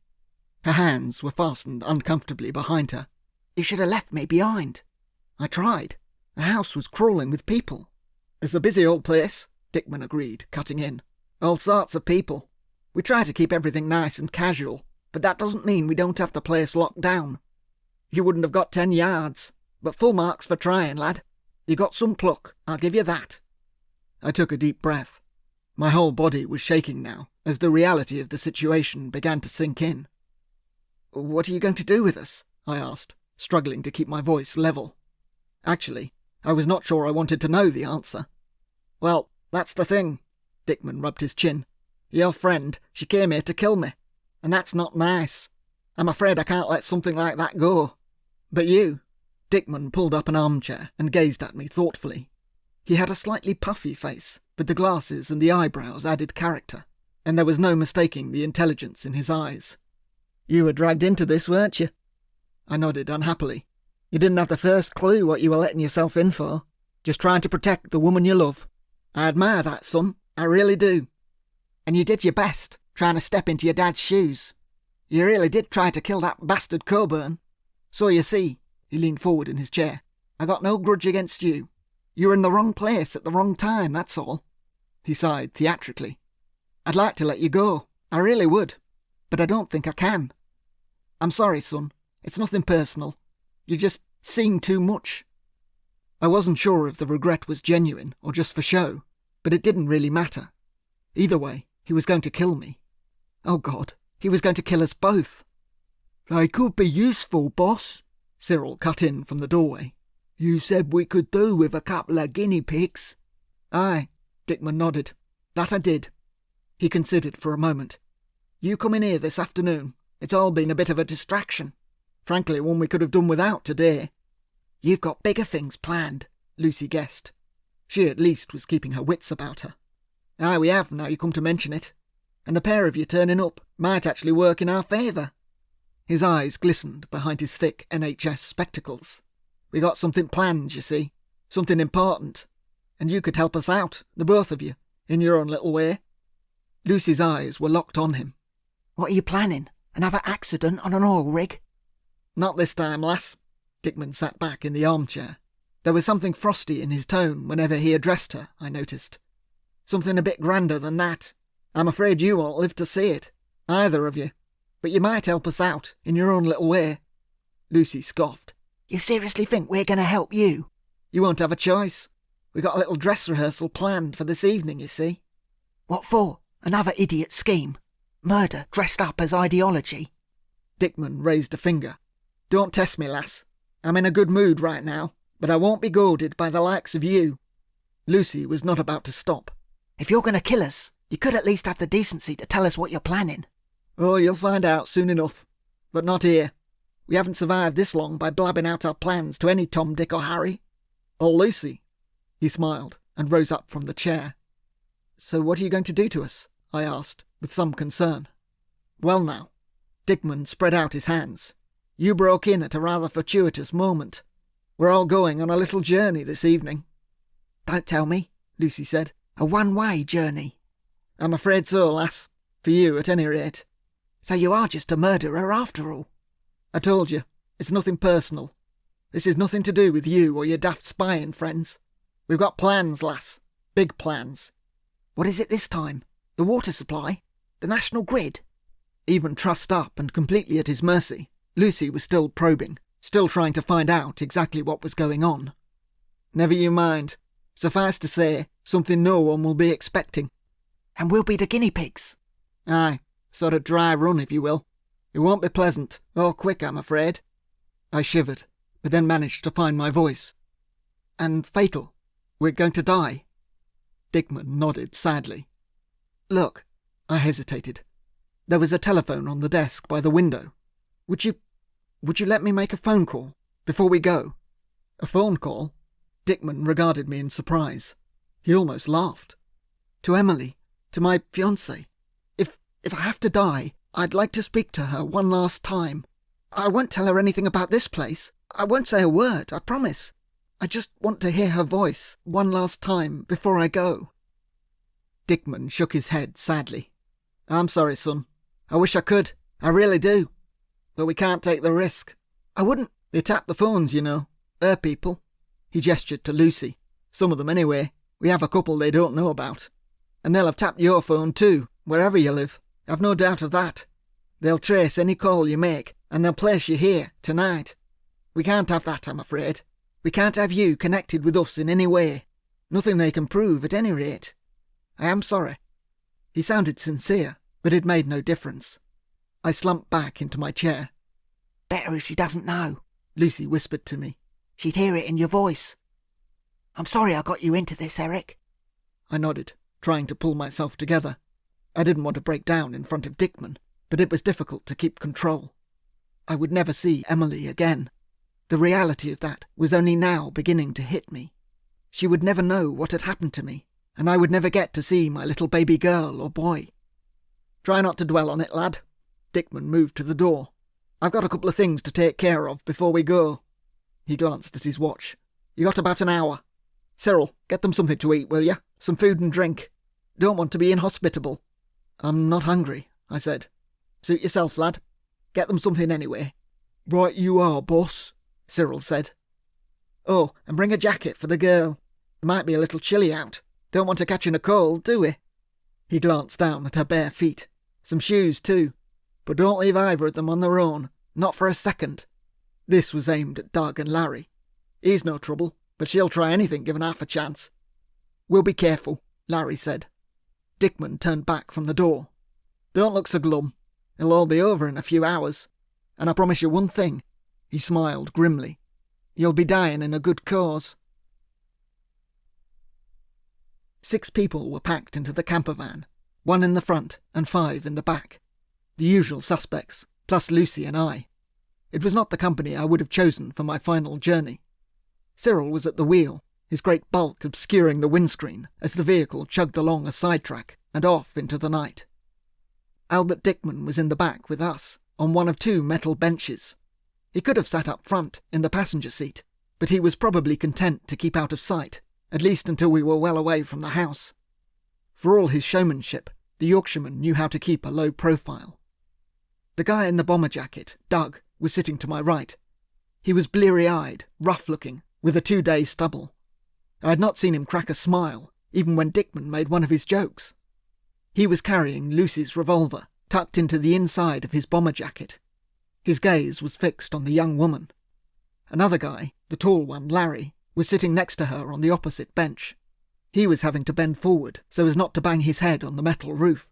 Her hands were fastened uncomfortably behind her. "You should have left me behind." I tried. The house was crawling with people. "It's a busy old place," Dickman agreed, cutting in. "All sorts of people. We try to keep everything nice and casual, but that doesn't mean we don't have the place locked down. You wouldn't have got 10 yards, but full marks for trying, lad. You got some pluck, I'll give you that." I took a deep breath. My whole body was shaking now, as the reality of the situation began to sink in. "What are you going to do with us?" I asked, struggling to keep my voice level. Actually, I was not sure I wanted to know the answer. "Well, that's the thing." Dickman rubbed his chin. "Your friend, she came here to kill me, and that's not nice. I'm afraid I can't let something like that go. But you—" Dickman pulled up an armchair and gazed at me thoughtfully. He had a slightly puffy face, but the glasses and the eyebrows added character, and there was no mistaking the intelligence in his eyes. "You were dragged into this, weren't you?" I nodded unhappily. "You didn't have the first clue what you were letting yourself in for. Just trying to protect the woman you love. I admire that, son. I really do. And you did your best, trying to step into your dad's shoes. You really did try to kill that bastard Coburn. So you see," he leaned forward in his chair, "I got no grudge against you. You were in the wrong place at the wrong time, that's all." He sighed theatrically. "I'd like to let you go. I really would. But I don't think I can. I'm sorry, son. It's nothing personal. You're just seeing too much." I wasn't sure if the regret was genuine or just for show, but it didn't really matter. Either way, he was going to kill me. Oh God, he was going to kill us both. "They could be useful, boss," Cyril cut in from the doorway. "You said we could do with a couple of guinea pigs." "Aye," Dickman nodded. "That I did." He considered for a moment. "You come in here this afternoon. It's all been a bit of a distraction. Frankly, one we could have done without today." "You've got bigger things planned," Lucy guessed. She at least was keeping her wits about her. "Aye, we have, now you come to mention it. And the pair of you turning up might actually work in our favour." His eyes glistened behind his thick NHS spectacles. "We got something planned, you see. Something important. And you could help us out, the both of you, in your own little way." Lucy's eyes were locked on him. What are you planning? Another accident on an oil rig? "Not this time, lass." Dickman sat back in the armchair. There was something frosty in his tone whenever he addressed her, I noticed. "Something a bit grander than that. I'm afraid you won't live to see it, either of you. But you might help us out, in your own little way." Lucy scoffed. You seriously think we're going to help you? "You won't have a choice. We got a little dress rehearsal planned for this evening, you see." What for? Another idiot scheme? Murder dressed up as ideology? Dickman raised a finger. "Don't test me, lass. I'm in a good mood right now, but I won't be goaded by the likes of you." Lucy was not about to stop. If you're going to kill us, you could at least have the decency to tell us what you're planning. "Oh, you'll find out soon enough. But not here. We haven't survived this long by blabbing out our plans to any Tom, Dick or Harry. Or Lucy." He smiled and rose up from the chair. "So what are you going to do to us?" I asked, with some concern. "Well now." Dickman spread out his hands. "You broke in at a rather fortuitous moment. We're all going on a little journey this evening." Don't tell me, Lucy said. A one-way journey. "I'm afraid so, lass. For you, at any rate." So you are just a murderer after all? "I told you, it's nothing personal. This is nothing to do with you or your daft spying friends. We've got plans, lass. Big plans." What is it this time? The water supply? The national grid? Even trussed up and completely at his mercy, Lucy was still probing, still trying to find out exactly what was going on. "Never you mind. Suffice to say, something no one will be expecting." And we'll be the guinea pigs? "Aye, sort of dry run, if you will. It won't be pleasant, or quick, I'm afraid." I shivered, but then managed to find my voice. "And fatal. We're going to die." Dickman nodded sadly. "Look," I hesitated. There was a telephone on the desk by the window. Would you let me make a phone call before we go?" "A phone call?" Dickman regarded me in surprise. He almost laughed. "To Emily, to my fiancée. If I have to die, I'd like to speak to her one last time. I won't tell her anything about this place. I won't say a word, I promise. I just want to hear her voice one last time before I go." Dickman shook his head sadly. "I'm sorry, son. I wish I could. I really do. But we can't take the risk. I wouldn't. They tap the phones, you know. Her people." He gestured to Lucy. "Some of them, anyway. We have a couple they don't know about. And they'll have tapped your phone too, wherever you live. I've no doubt of that. They'll trace any call you make, and they'll place you here, tonight. We can't have that, I'm afraid. We can't have you connected with us in any way. Nothing they can prove, at any rate. I am sorry." He sounded sincere, but it made no difference. I slumped back into my chair. Better if she doesn't know, Lucy whispered to me. She'd hear it in your voice. I'm sorry I got you into this, Eric. I nodded, trying to pull myself together. I didn't want to break down in front of Dickman, but it was difficult to keep control. I would never see Emily again. The reality of that was only now beginning to hit me. She would never know what had happened to me, and I would never get to see my little baby girl or boy. "Try not to dwell on it, lad." Dickman moved to the door. "I've got a couple of things to take care of before we go." He glanced at his watch. "You got about an hour. Cyril, get them something to eat, will you? Some food and drink. Don't want to be inhospitable." "I'm not hungry," I said. "Suit yourself, lad. Get them something anyway." "Right you are, boss," Cyril said. "Oh, and bring a jacket for the girl. It might be a little chilly out. Don't want her catching a cold, do we?" He glanced down at her bare feet. "Some shoes, too. But don't leave either of them on their own. Not for a second." This was aimed at Doug and Larry. "He's no trouble, but she'll try anything given half a chance." "We'll be careful," Larry said. Dickman turned back from the door. "Don't look so glum. It'll all be over in a few hours. And I promise you one thing." He smiled grimly. "You'll be dying in a good cause." 6 people were packed into the camper van, 1 in the front and 5 in the back. The usual suspects, plus Lucy and I. It was not the company I would have chosen for my final journey. Cyril was at the wheel, his great bulk obscuring the windscreen as the vehicle chugged along a sidetrack and off into the night. Albert Dickman was in the back with us, on one of two metal benches. He could have sat up front in the passenger seat, but he was probably content to keep out of sight, at least until we were well away from the house. For all his showmanship, the Yorkshireman knew how to keep a low profile. The guy in the bomber jacket, Doug, was sitting to my right. He was bleary-eyed, rough-looking, with a 2-day stubble. I had not seen him crack a smile, even when Dickman made one of his jokes. He was carrying Lucy's revolver, tucked into the inside of his bomber jacket. His gaze was fixed on the young woman. Another guy, the tall one, Larry, was sitting next to her on the opposite bench. He was having to bend forward so as not to bang his head on the metal roof.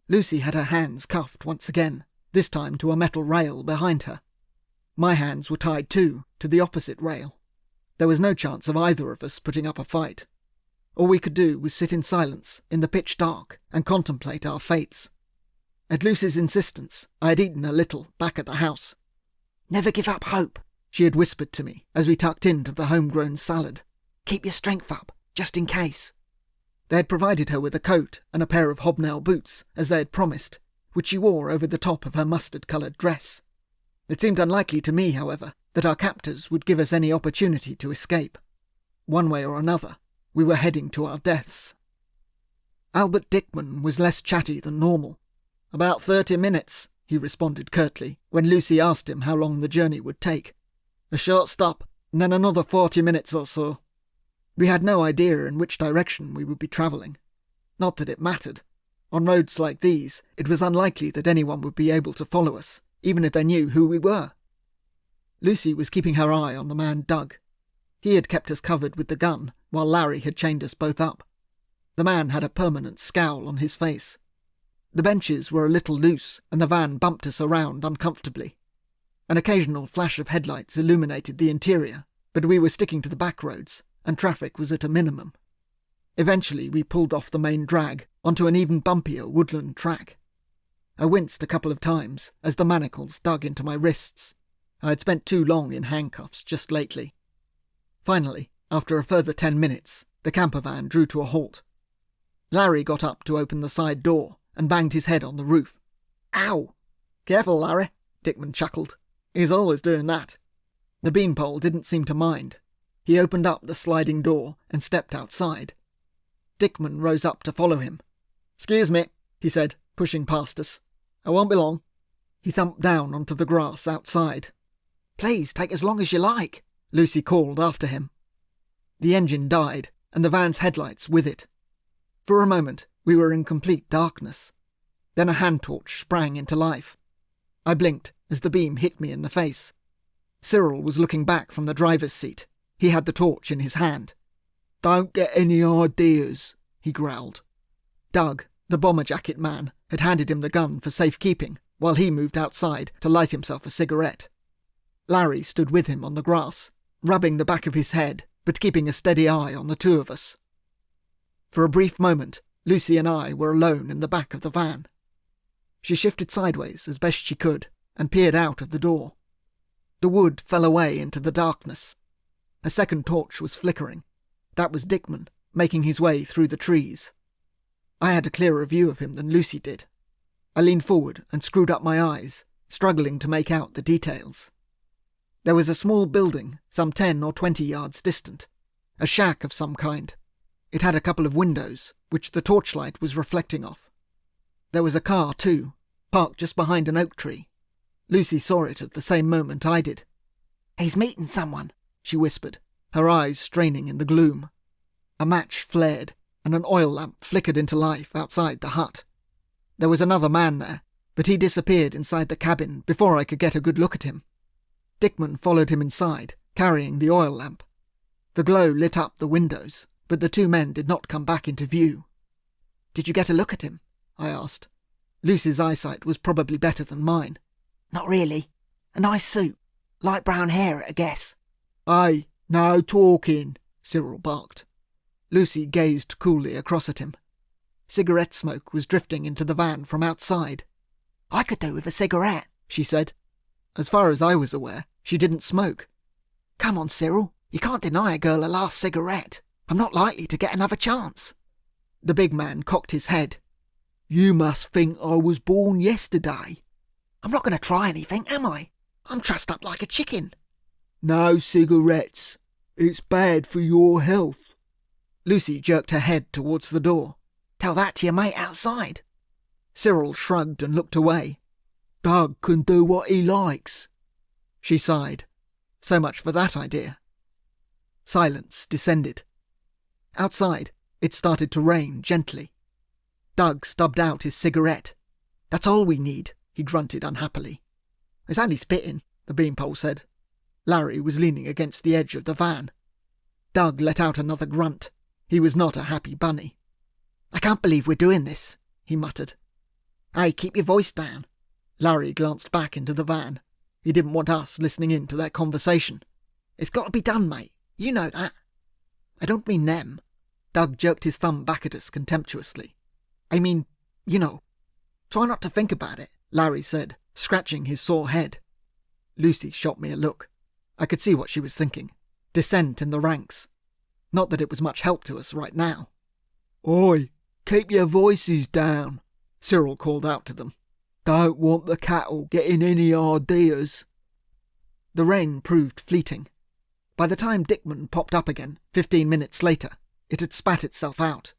Lucy had her hands cuffed once again, this time to a metal rail behind her. My hands were tied too, to the opposite rail. There was no chance of either of us putting up a fight. All we could do was sit in silence, in the pitch dark, and contemplate our fates. At Lucy's insistence, I had eaten a little back at the house. Never give up hope, she had whispered to me as we tucked into the homegrown salad. Keep your strength up, just in case. They had provided her with a coat and a pair of hobnail boots, as they had promised, which she wore over the top of her mustard-coloured dress. It seemed unlikely to me, however, that our captors would give us any opportunity to escape. One way or another, we were heading to our deaths. Albert Dickman was less chatty than normal. "About 30 minutes, he responded curtly, when Lucy asked him how long the journey would take. "A short stop, and then another 40 minutes or so." We had no idea in which direction we would be travelling. Not that it mattered. On roads like these, it was unlikely that anyone would be able to follow us, even if they knew who we were. Lucy was keeping her eye on the man Doug. He had kept us covered with the gun, while Larry had chained us both up. The man had a permanent scowl on his face. The benches were a little loose, and the van bumped us around uncomfortably. An occasional flash of headlights illuminated the interior, but we were sticking to the back roads, and traffic was at a minimum. Eventually we pulled off the main drag onto an even bumpier woodland track. I winced a couple of times as the manacles dug into my wrists. I had spent too long in handcuffs just lately. Finally, after a further 10 minutes, the camper van drew to a halt. Larry got up to open the side door and banged his head on the roof. "Ow!" "Careful, Larry," Dickman chuckled. "He's always doing that." The beanpole didn't seem to mind. He opened up the sliding door and stepped outside. Dickman rose up to follow him. "Excuse me," he said, pushing past us. "I won't be long." He thumped down onto the grass outside. "Please, take as long as you like," Lucy called after him. The engine died, and the van's headlights with it. For a moment, we were in complete darkness. Then a hand torch sprang into life. I blinked as the beam hit me in the face. Cyril was looking back from the driver's seat. He had the torch in his hand. "Don't get any ideas," he growled. Doug, the bomber jacket man, had handed him the gun for safekeeping, while he moved outside to light himself a cigarette. Larry stood with him on the grass, rubbing the back of his head, but keeping a steady eye on the two of us. For a brief moment, Lucy and I were alone in the back of the van. She shifted sideways as best she could and peered out of the door. The wood fell away into the darkness. A second torch was flickering. That was Dickman, making his way through the trees. I had a clearer view of him than Lucy did. I leaned forward and screwed up my eyes, struggling to make out the details. There was a small building, some 10 or 20 yards distant, a shack of some kind. It had a couple of windows, which the torchlight was reflecting off. There was a car, too, parked just behind an oak tree. Lucy saw it at the same moment I did. "He's meeting someone," she whispered, her eyes straining in the gloom. A match flared, and an oil lamp flickered into life outside the hut. There was another man there, but he disappeared inside the cabin before I could get a good look at him. Dickman followed him inside, carrying the oil lamp. The glow lit up the windows, but the two men did not come back into view. "Did you get a look at him?" I asked. Lucy's eyesight was probably better than mine. "Not really. A nice suit. Light brown hair, I guess." "Hey, no talking," Cyril barked. Lucy gazed coolly across at him. Cigarette smoke was drifting into the van from outside. "I could do with a cigarette," she said. As far as I was aware, she didn't smoke. "Come on, Cyril. You can't deny a girl a last cigarette. I'm not likely to get another chance." The big man cocked his head. "You must think I was born yesterday." I'm not going to try anything, am I? I'm trussed up like a chicken. No cigarettes. It's bad for your health. Lucy jerked her head towards the door. Tell that to your mate outside. Cyril shrugged and looked away. Doug can do what he likes. She sighed. So much for that idea. Silence descended. Outside, it started to rain gently. Doug stubbed out his cigarette. That's all we need, he grunted unhappily. It's only spitting, the beanpole said. Larry was leaning against the edge of the van. Doug let out another grunt. He was not a happy bunny. I can't believe we're doing this, he muttered. Hey, keep your voice down. Larry glanced back into the van. He didn't want us listening in to their conversation. It's got to be done, mate. You know that. I don't mean them. Doug jerked his thumb back at us contemptuously. I mean, you know. Try not to think about it, Larry said, scratching his sore head. Lucy shot me a look. I could see what she was thinking. Dissent in the ranks. Not that it was much help to us right now. Oi, keep your voices down, Cyril called out to them. Don't want the cattle getting any ideas. The rain proved fleeting. By the time Dickman popped up again, 15 minutes later, it had spat itself out.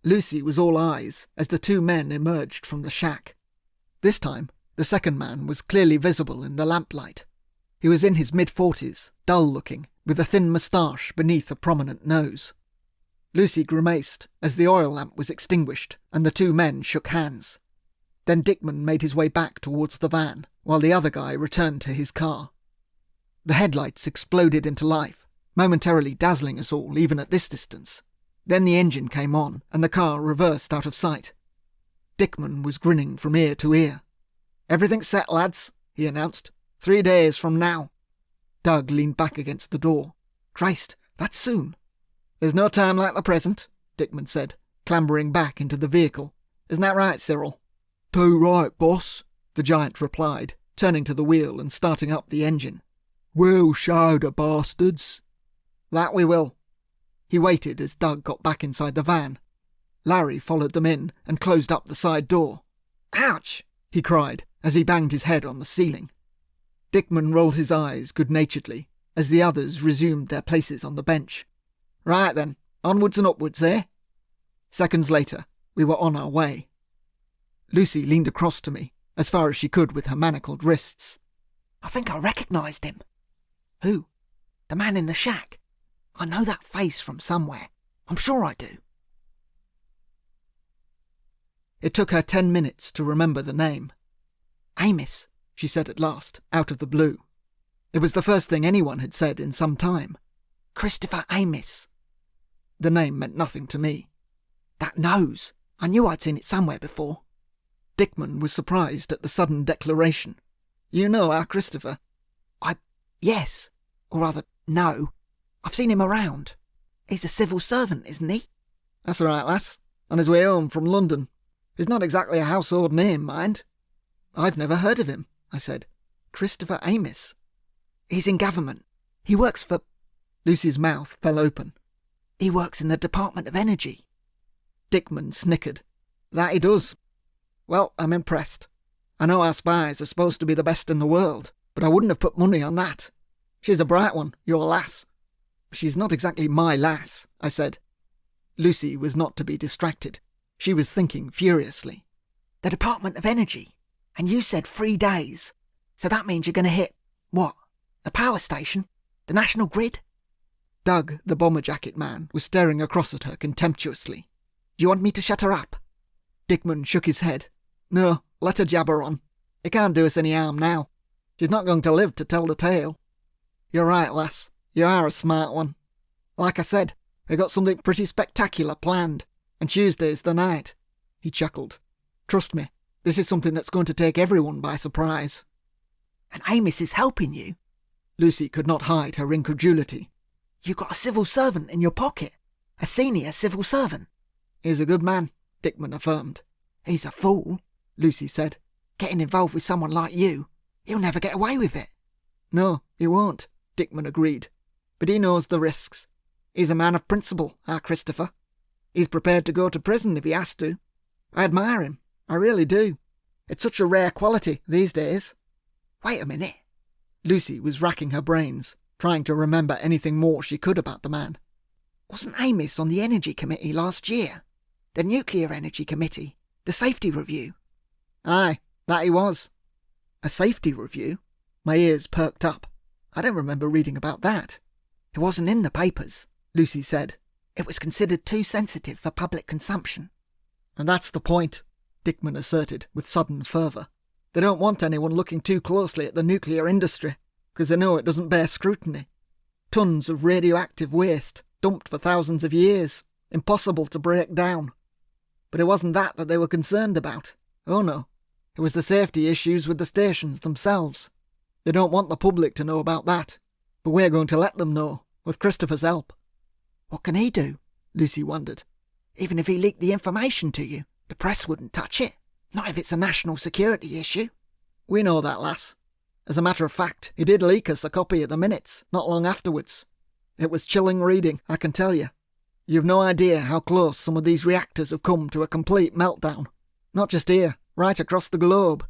Lucy was all eyes as the two men emerged from the shack. This time, the second man was clearly visible in the lamplight. He was in his mid-40s, dull-looking, with a thin moustache beneath a prominent nose. Lucy grimaced as the oil lamp was extinguished and the two men shook hands. Then Dickman made his way back towards the van, while the other guy returned to his car. The headlights exploded into life, momentarily dazzling us all even at this distance. Then the engine came on, and the car reversed out of sight. Dickman was grinning from ear to ear. "Everything's set, lads," he announced. 3 days from now." Doug leaned back against the door. "Christ, that's soon." "There's no time like the present," Dickman said, clambering back into the vehicle. "Isn't that right, Cyril?" "Too right, boss," the giant replied, turning to the wheel and starting up the engine. "We'll show the bastards." "That we will." He waited as Doug got back inside the van. Larry followed them in and closed up the side door. "Ouch!" he cried as he banged his head on the ceiling. Dickman rolled his eyes good-naturedly as the others resumed their places on the bench. "Right then, onwards and upwards, eh?" Seconds later, we were on our way. Lucy leaned across to me, as far as she could with her manacled wrists. "I think I recognised him." "Who?" "The man in the shack. I know that face from somewhere. I'm sure I do." It took her 10 minutes to remember the name. "Amos," she said at last, out of the blue. It was the first thing anyone had said in some time. "Christopher Amos." The name meant nothing to me. "That nose. I knew I'd seen it somewhere before." Dickman was surprised at the sudden declaration. "You know our Christopher?" Yes. Or rather, no. I've seen him around. He's a civil servant, isn't he?" "That's right, lass. On his way home from London. He's not exactly a household name, mind." "I've never heard of him," I said. "Christopher Amos." "He's in government. He works for—" Lucy's mouth fell open. "He works in the Department of Energy." Dickman snickered. "That he does. Well, I'm impressed. I know our spies are supposed to be the best in the world, but I wouldn't have put money on that. She's a bright one, your lass." "She's not exactly my lass," I said. Lucy was not to be distracted. She was thinking furiously. "The Department of Energy. And you said 3 days. So that means you're going to hit, what? The power station? The national grid?" Doug, the bomber jacket man, was staring across at her contemptuously. "Do you want me to shut her up?" Dickman shook his head. "No, let her jabber on. It can't do us any harm now. She's not going to live to tell the tale." "You're right, lass. You are a smart one. Like I said, we've got something pretty spectacular planned, and Tuesday's the night." He chuckled. "Trust me, this is something that's going to take everyone by surprise." "And Amos is helping you?" Lucy could not hide her incredulity. "You got a civil servant in your pocket? A senior civil servant?" "He's a good man," Dickman affirmed. "He's a fool," Lucy said. "Getting involved with someone like you, he'll never get away with it." "No, he won't," Dickman agreed. "But he knows the risks. He's a man of principle, our Christopher. He's prepared to go to prison if he has to. I admire him, I really do. It's such a rare quality these days. Wait a minute. Lucy was racking her brains, trying to remember anything more she could about the man. Wasn't Amos on the Energy Committee last year? The Nuclear Energy Committee? The Safety Review? Aye, that he was. A safety review? My ears perked up. I don't remember reading about that. It wasn't in the papers, Lucy said. It was considered too sensitive for public consumption. And that's the point, Dickman asserted with sudden fervour. They don't want anyone looking too closely at the nuclear industry, because they know it doesn't bear scrutiny. Tons of radioactive waste, dumped for thousands of years, impossible to break down. But it wasn't that they were concerned about. Oh no, it was the safety issues with the stations themselves. They don't want the public to know about that, but we're going to let them know, with Christopher's help. What can he do? Lucy wondered. Even if he leaked the information to you, the press wouldn't touch it. Not if it's a national security issue. We know that, lass. As a matter of fact, he did leak us a copy of the minutes, not long afterwards. It was chilling reading, I can tell you. You've no idea how close some of these reactors have come to a complete meltdown. Not just here, right across the globe.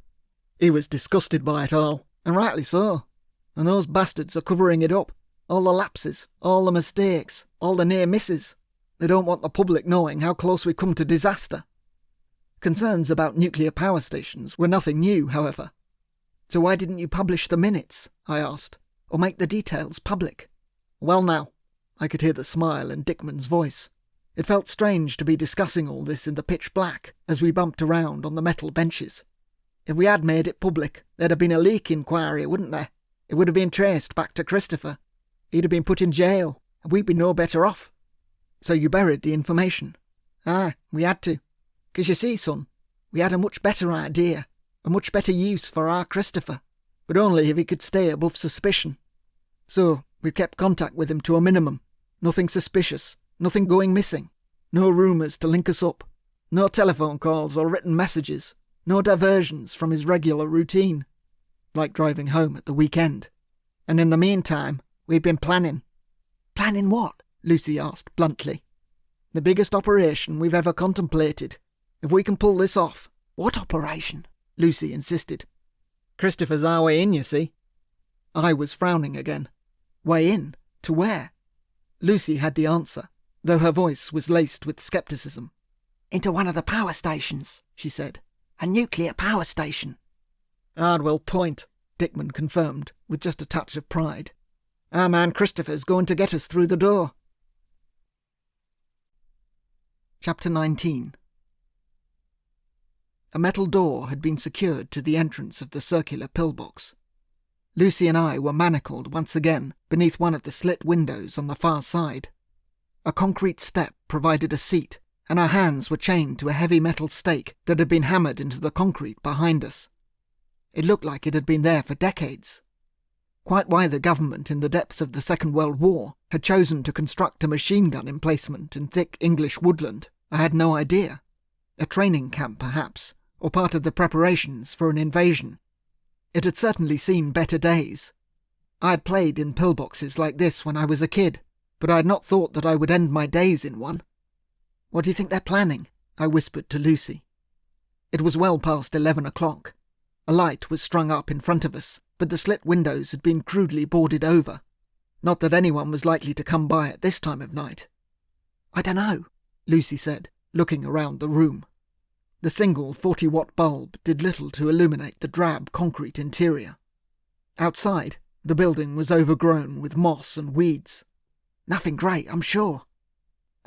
He was disgusted by it all, and rightly so. And those bastards are covering it up. All the lapses, all the mistakes, all the near misses. They don't want the public knowing how close we've come to disaster. Concerns about nuclear power stations were nothing new, however. So why didn't you publish the minutes, I asked, or make the details public? Well now, I could hear the smile in Dickman's voice. It felt strange to be discussing all this in the pitch black as we bumped around on the metal benches. If we had made it public, there'd have been a leak inquiry, wouldn't there? It would have been traced back to Christopher. He'd have been put in jail, and we'd be no better off. So you buried the information? Aye, we had to. 'Cause you see, son, we had a much better idea, a much better use for our Christopher, but only if he could stay above suspicion. So we kept contact with him to a minimum. Nothing suspicious, nothing going missing, no rumours to link us up, no telephone calls or written messages, no diversions from his regular routine, like driving home at the weekend. And in the meantime, we'd been planning. Planning what? Lucy asked bluntly. The biggest operation we've ever contemplated. If we can pull this off. What operation? Lucy insisted. Christopher's our way in, you see. I was frowning again. Way in? To where? Lucy had the answer, though her voice was laced with scepticism. Into one of the power stations, she said. A nuclear power station. Ardwell Point, Dickman confirmed, with just a touch of pride. Our man Christopher's going to get us through the door. Chapter 19. A metal door had been secured to the entrance of the circular pillbox. Lucy and I were manacled once again beneath one of the slit windows on the far side. A concrete step provided a seat, and our hands were chained to a heavy metal stake that had been hammered into the concrete behind us. It looked like it had been there for decades. Quite why the government in the depths of the Second World War had chosen to construct a machine gun emplacement in thick English woodland, I had no idea. A training camp, perhaps, or part of the preparations for an invasion. It had certainly seen better days. I had played in pillboxes like this when I was a kid, but I had not thought that I would end my days in one. What do you think they're planning? I whispered to Lucy. It was well past 11 o'clock. A light was strung up in front of us, but the slit windows had been crudely boarded over. Not that anyone was likely to come by at this time of night. I dunno, Lucy said, looking around the room. The single 40-watt bulb did little to illuminate the drab concrete interior. Outside, the building was overgrown with moss and weeds. Nothing great, I'm sure.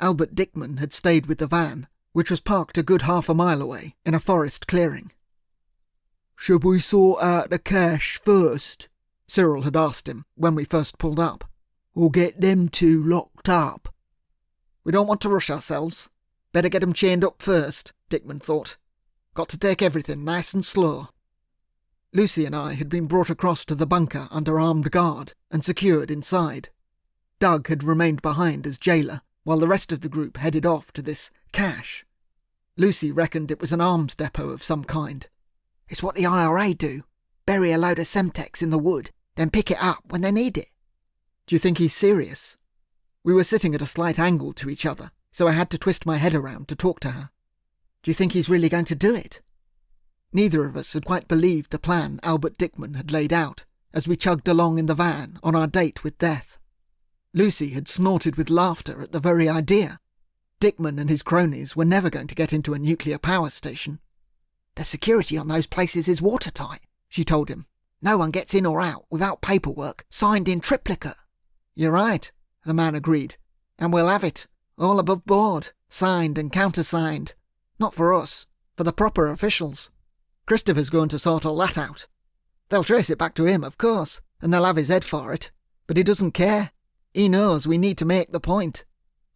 Albert Dickman had stayed with the van, which was parked a good half a mile away in a forest clearing. "Should we sort out the cash first?" Cyril had asked him when we first pulled up. "Or get them two locked up?" "We don't want to rush ourselves. Better get 'em chained up first," Dickman thought. "Got to take everything nice and slow." Lucy and I had been brought across to the bunker under armed guard and secured inside. Doug had remained behind as jailer, while the rest of the group headed off to this cache. Lucy reckoned it was an arms depot of some kind. It's what the IRA do. Bury a load of Semtex in the wood, then pick it up when they need it. Do you think he's serious? We were sitting at a slight angle to each other, so I had to twist my head around to talk to her. Do you think he's really going to do it? Neither of us had quite believed the plan Albert Dickman had laid out as we chugged along in the van on our date with death. Lucy had snorted with laughter at the very idea. Dickman and his cronies were never going to get into a nuclear power station. The security on those places is watertight, she told him. No one gets in or out without paperwork signed in triplicate. You're right, the man agreed. And we'll have it, all above board, signed and countersigned. Not for us, for the proper officials. Christopher's going to sort all that out. They'll trace it back to him, of course, and they'll have his head for it. But he doesn't care. He knows we need to make the point.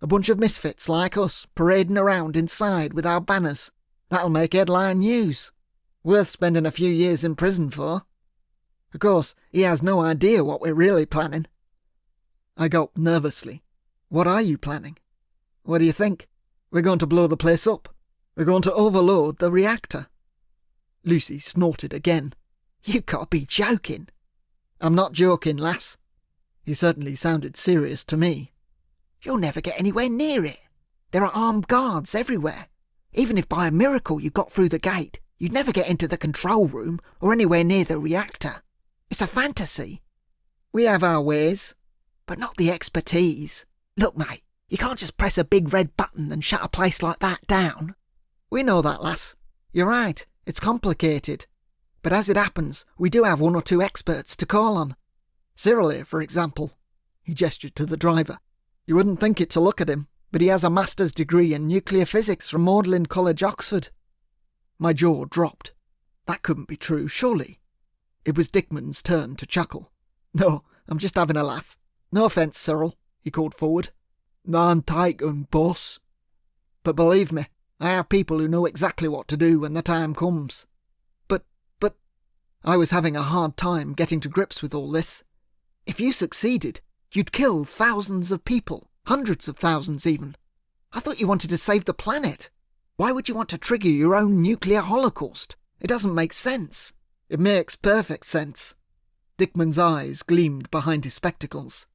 A bunch of misfits like us parading around inside with our banners. That'll make headline news. Worth spending a few years in prison for. Of course, he has no idea what we're really planning. I gulped nervously. What are you planning? What do you think? We're going to blow the place up. We're going to overload the reactor. Lucy snorted again. You've got to be joking. I'm not joking, lass. He certainly sounded serious to me. You'll never get anywhere near it. There are armed guards everywhere. Even if by a miracle you got through the gate, you'd never get into the control room or anywhere near the reactor. It's a fantasy. We have our ways. But not the expertise. Look, mate, you can't just press a big red button and shut a place like that down. We know that, lass. You're right, it's complicated. But as it happens, we do have one or two experts to call on. Cyril here, for example. He gestured to the driver. You wouldn't think it to look at him, but he has a master's degree in nuclear physics from Magdalen College, Oxford. My jaw dropped. That couldn't be true, surely. It was Dickman's turn to chuckle. No, I'm just having a laugh. No offence, Cyril, he called forward. None taken, boss. But believe me, I have people who know exactly what to do when the time comes. But, I was having a hard time getting to grips with all this. If you succeeded, you'd kill thousands of people, hundreds of thousands even. I thought you wanted to save the planet. Why would you want to trigger your own nuclear holocaust? It doesn't make sense. It makes perfect sense. Dickman's eyes gleamed behind his spectacles.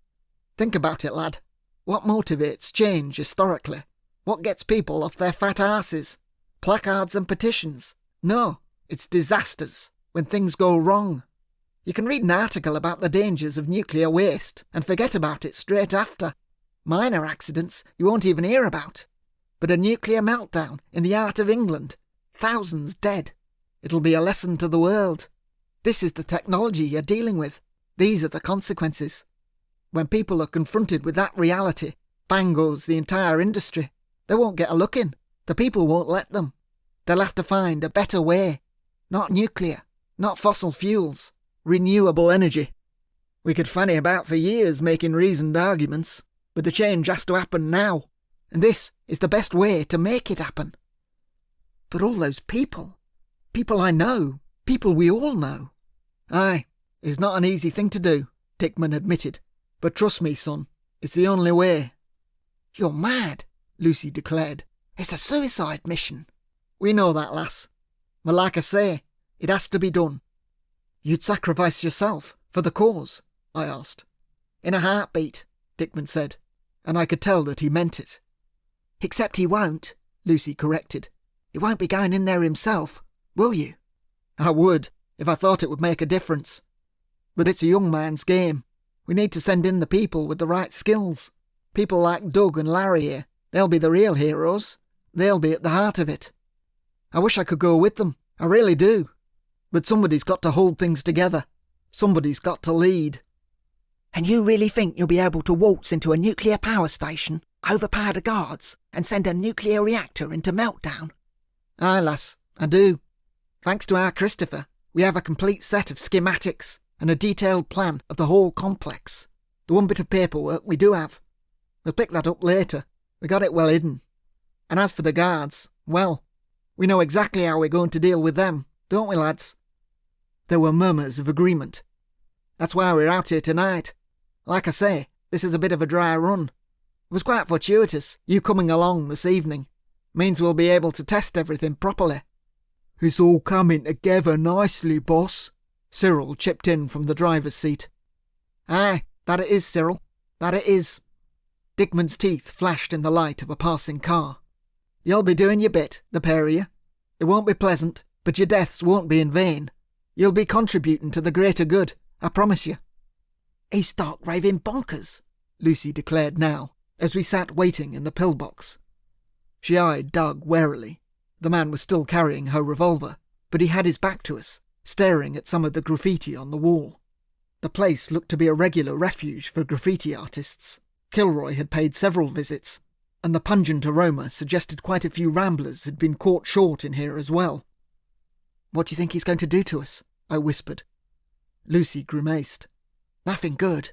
Think about it, lad. What motivates change historically? What gets people off their fat asses? Placards and petitions? No, it's disasters, when things go wrong. You can read an article about the dangers of nuclear waste and forget about it straight after. Minor accidents you won't even hear about. But a nuclear meltdown in the heart of England, thousands dead. It'll be a lesson to the world. This is the technology you're dealing with. These are the consequences. When people are confronted with that reality, bang goes the entire industry. They won't get a look in. The people won't let them. They'll have to find a better way. Not nuclear, not fossil fuels, renewable energy. We could fanny about for years making reasoned arguments, but the change has to happen now. And this is the best way to make it happen. But all those people I know, people we all know. Aye, it's not an easy thing to do, Dickman admitted. But trust me, son, it's the only way. You're mad, Lucy declared. It's a suicide mission. We know that, lass. But like I say, it has to be done. You'd sacrifice yourself for the cause? I asked. In a heartbeat, Dickman said, and I could tell that he meant it. Except he won't, Lucy corrected. He won't be going in there himself, will you? I would, if I thought it would make a difference. But it's a young man's game. We need to send in the people with the right skills. People like Doug and Larry here. They'll be the real heroes. They'll be at the heart of it. I wish I could go with them. I really do. But somebody's got to hold things together. Somebody's got to lead. And you really think you'll be able to waltz into a nuclear power station, overpower the guards, and send a nuclear reactor into meltdown? Aye, lass, I do. Thanks to our Christopher, we have a complete set of schematics and a detailed plan of the whole complex. The one bit of paperwork we do have. We'll pick that up later. We got it well hidden. And as for the guards, well, we know exactly how we're going to deal with them, don't we, lads? There were murmurs of agreement. That's why we're out here tonight. Like I say, this is a bit of a dry run. It was quite fortuitous, you coming along this evening. Means we'll be able to test everything properly. It's all coming together nicely, boss, Cyril chipped in from the driver's seat. Aye, that it is, Cyril. That it is. Dickman's teeth flashed in the light of a passing car. You'll be doing your bit, the pair of you. It won't be pleasant, But your deaths won't be in vain. You'll be contributing to the greater good, I promise you." "He's stark raving bonkers," Lucy declared now, as we sat waiting in the pillbox. She eyed Doug warily. The man was still carrying her revolver, but he had his back to us, staring at some of the graffiti on the wall. The place looked to be a regular refuge for graffiti artists. Kilroy had paid several visits, and the pungent aroma suggested quite a few ramblers had been caught short in here as well. "What do you think he's going to do to us?" I whispered. Lucy grimaced. "Nothing good.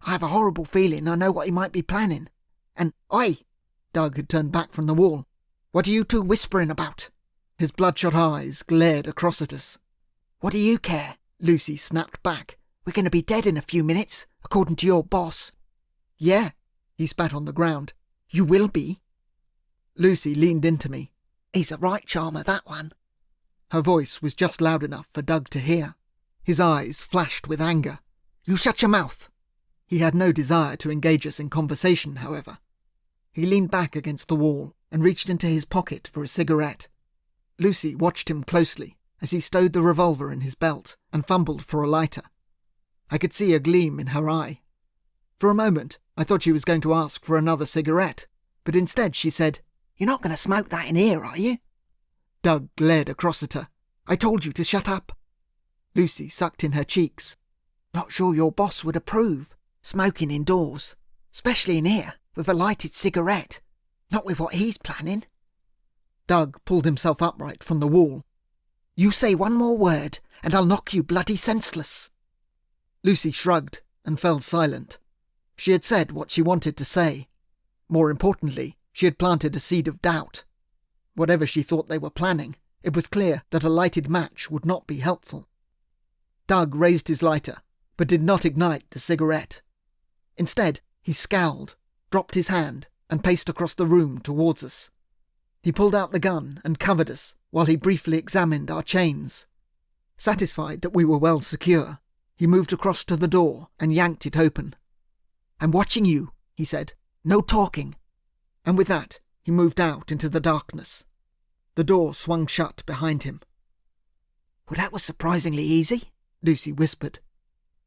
I have a horrible feeling I know what he might be planning. And, oi!" Doug had turned back from the wall. "What are you two whispering about?" His bloodshot eyes glared across at us. "What do you care?" Lucy snapped back. "We're going to be dead in a few minutes, according to your boss." "Yeah," he spat on the ground. "You will be." Lucy leaned into me. "He's a right charmer, that one." Her voice was just loud enough for Doug to hear. His eyes flashed with anger. "You shut your mouth." He had no desire to engage us in conversation, however. He leaned back against the wall and reached into his pocket for a cigarette. Lucy watched him closely as he stowed the revolver in his belt and fumbled for a lighter. I could see a gleam in her eye. For a moment, I thought she was going to ask for another cigarette, but instead she said, "You're not going to smoke that in here, are you?" Doug glared across at her. "I told you to shut up." Lucy sucked in her cheeks. "Not sure your boss would approve. Smoking indoors. Especially in here, with a lighted cigarette. Not with what he's planning." Doug pulled himself upright from the wall. "You say one more word, and I'll knock you bloody senseless." Lucy shrugged and fell silent. She had said what she wanted to say. More importantly, she had planted a seed of doubt. Whatever she thought they were planning, it was clear that a lighted match would not be helpful. Doug raised his lighter, but did not ignite the cigarette. Instead, he scowled, dropped his hand, and paced across the room towards us. He pulled out the gun and covered us while he briefly examined our chains. Satisfied that we were well secure, he moved across to the door and yanked it open. "I'm watching you," he said. "No talking." And with that, he moved out into the darkness. The door swung shut behind him. "Well, that was surprisingly easy," Lucy whispered.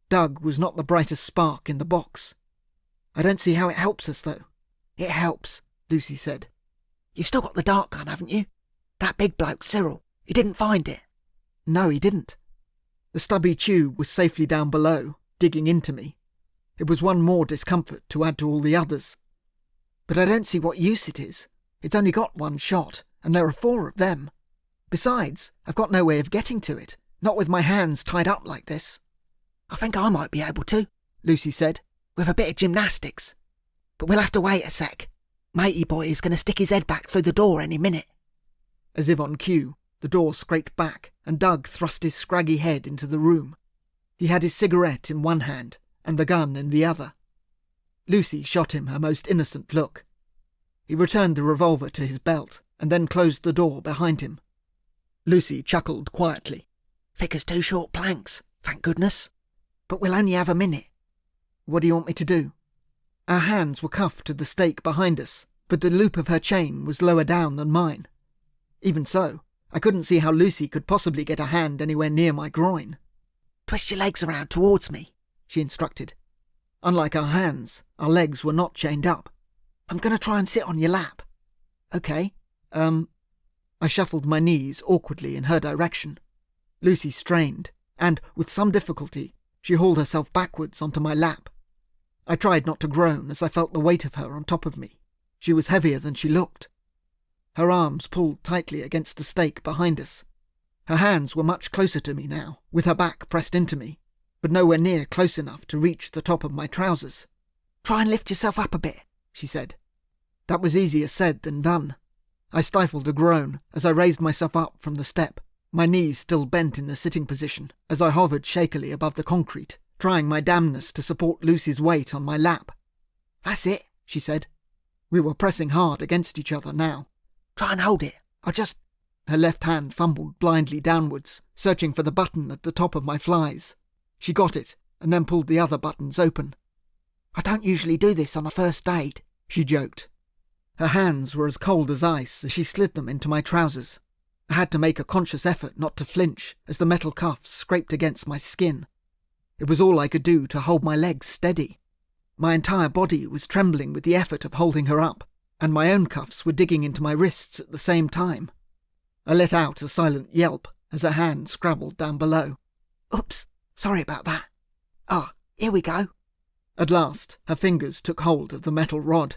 Doug was not the brightest spark in the box. "I don't see how it helps us, though." "It helps," Lucy said. "You've still got the dart gun, haven't you? That big bloke, Cyril, he didn't find it." "No, he didn't." The stubby tube was safely down below, digging into me. It was one more discomfort to add to all the others. "But I don't see what use it is. It's only got one shot, and there are 4 of them. Besides, I've got no way of getting to it, not with my hands tied up like this." "I think I might be able to," Lucy said, "with a bit of gymnastics. But we'll have to wait a sec. Matey boy is going to stick his head back through the door any minute." As if on cue, the door scraped back, and Doug thrust his scraggy head into the room. He had his cigarette in one hand, and the gun in the other. Lucy shot him her most innocent look. He returned the revolver to his belt, and then closed the door behind him. Lucy chuckled quietly. "Thick as 2 short planks, thank goodness. But we'll only have a minute." "What do you want me to do?" Our hands were cuffed to the stake behind us, but the loop of her chain was lower down than mine. Even so, I couldn't see how Lucy could possibly get a hand anywhere near my groin. "Twist your legs around towards me," she instructed. Unlike our hands, our legs were not chained up. "I'm going to try and sit on your lap." "Okay. I shuffled my knees awkwardly in her direction. Lucy strained, and, with some difficulty, she hauled herself backwards onto my lap. I tried not to groan as I felt the weight of her on top of me. She was heavier than she looked. Her arms pulled tightly against the stake behind us. Her hands were much closer to me now, with her back pressed into me, but nowhere near close enough to reach the top of my trousers. "Try and lift yourself up a bit," she said. That was easier said than done. I stifled a groan as I raised myself up from the step, my knees still bent in the sitting position as I hovered shakily above the concrete, trying my damnness to support Lucy's weight on my lap. "That's it," she said. We were pressing hard against each other now. "Try and hold it. I'll just—" Her left hand fumbled blindly downwards, searching for the button at the top of my flies. She got it, and then pulled the other buttons open. "I don't usually do this on a first aid," she joked. Her hands were as cold as ice as she slid them into my trousers. I had to make a conscious effort not to flinch as the metal cuffs scraped against my skin. It was all I could do to hold my legs steady. My entire body was trembling with the effort of holding her up, and my own cuffs were digging into my wrists at the same time. I let out a silent yelp as a hand scrabbled down below. Oops, sorry about that. Ah, here we go. At last, her fingers took hold of the metal rod.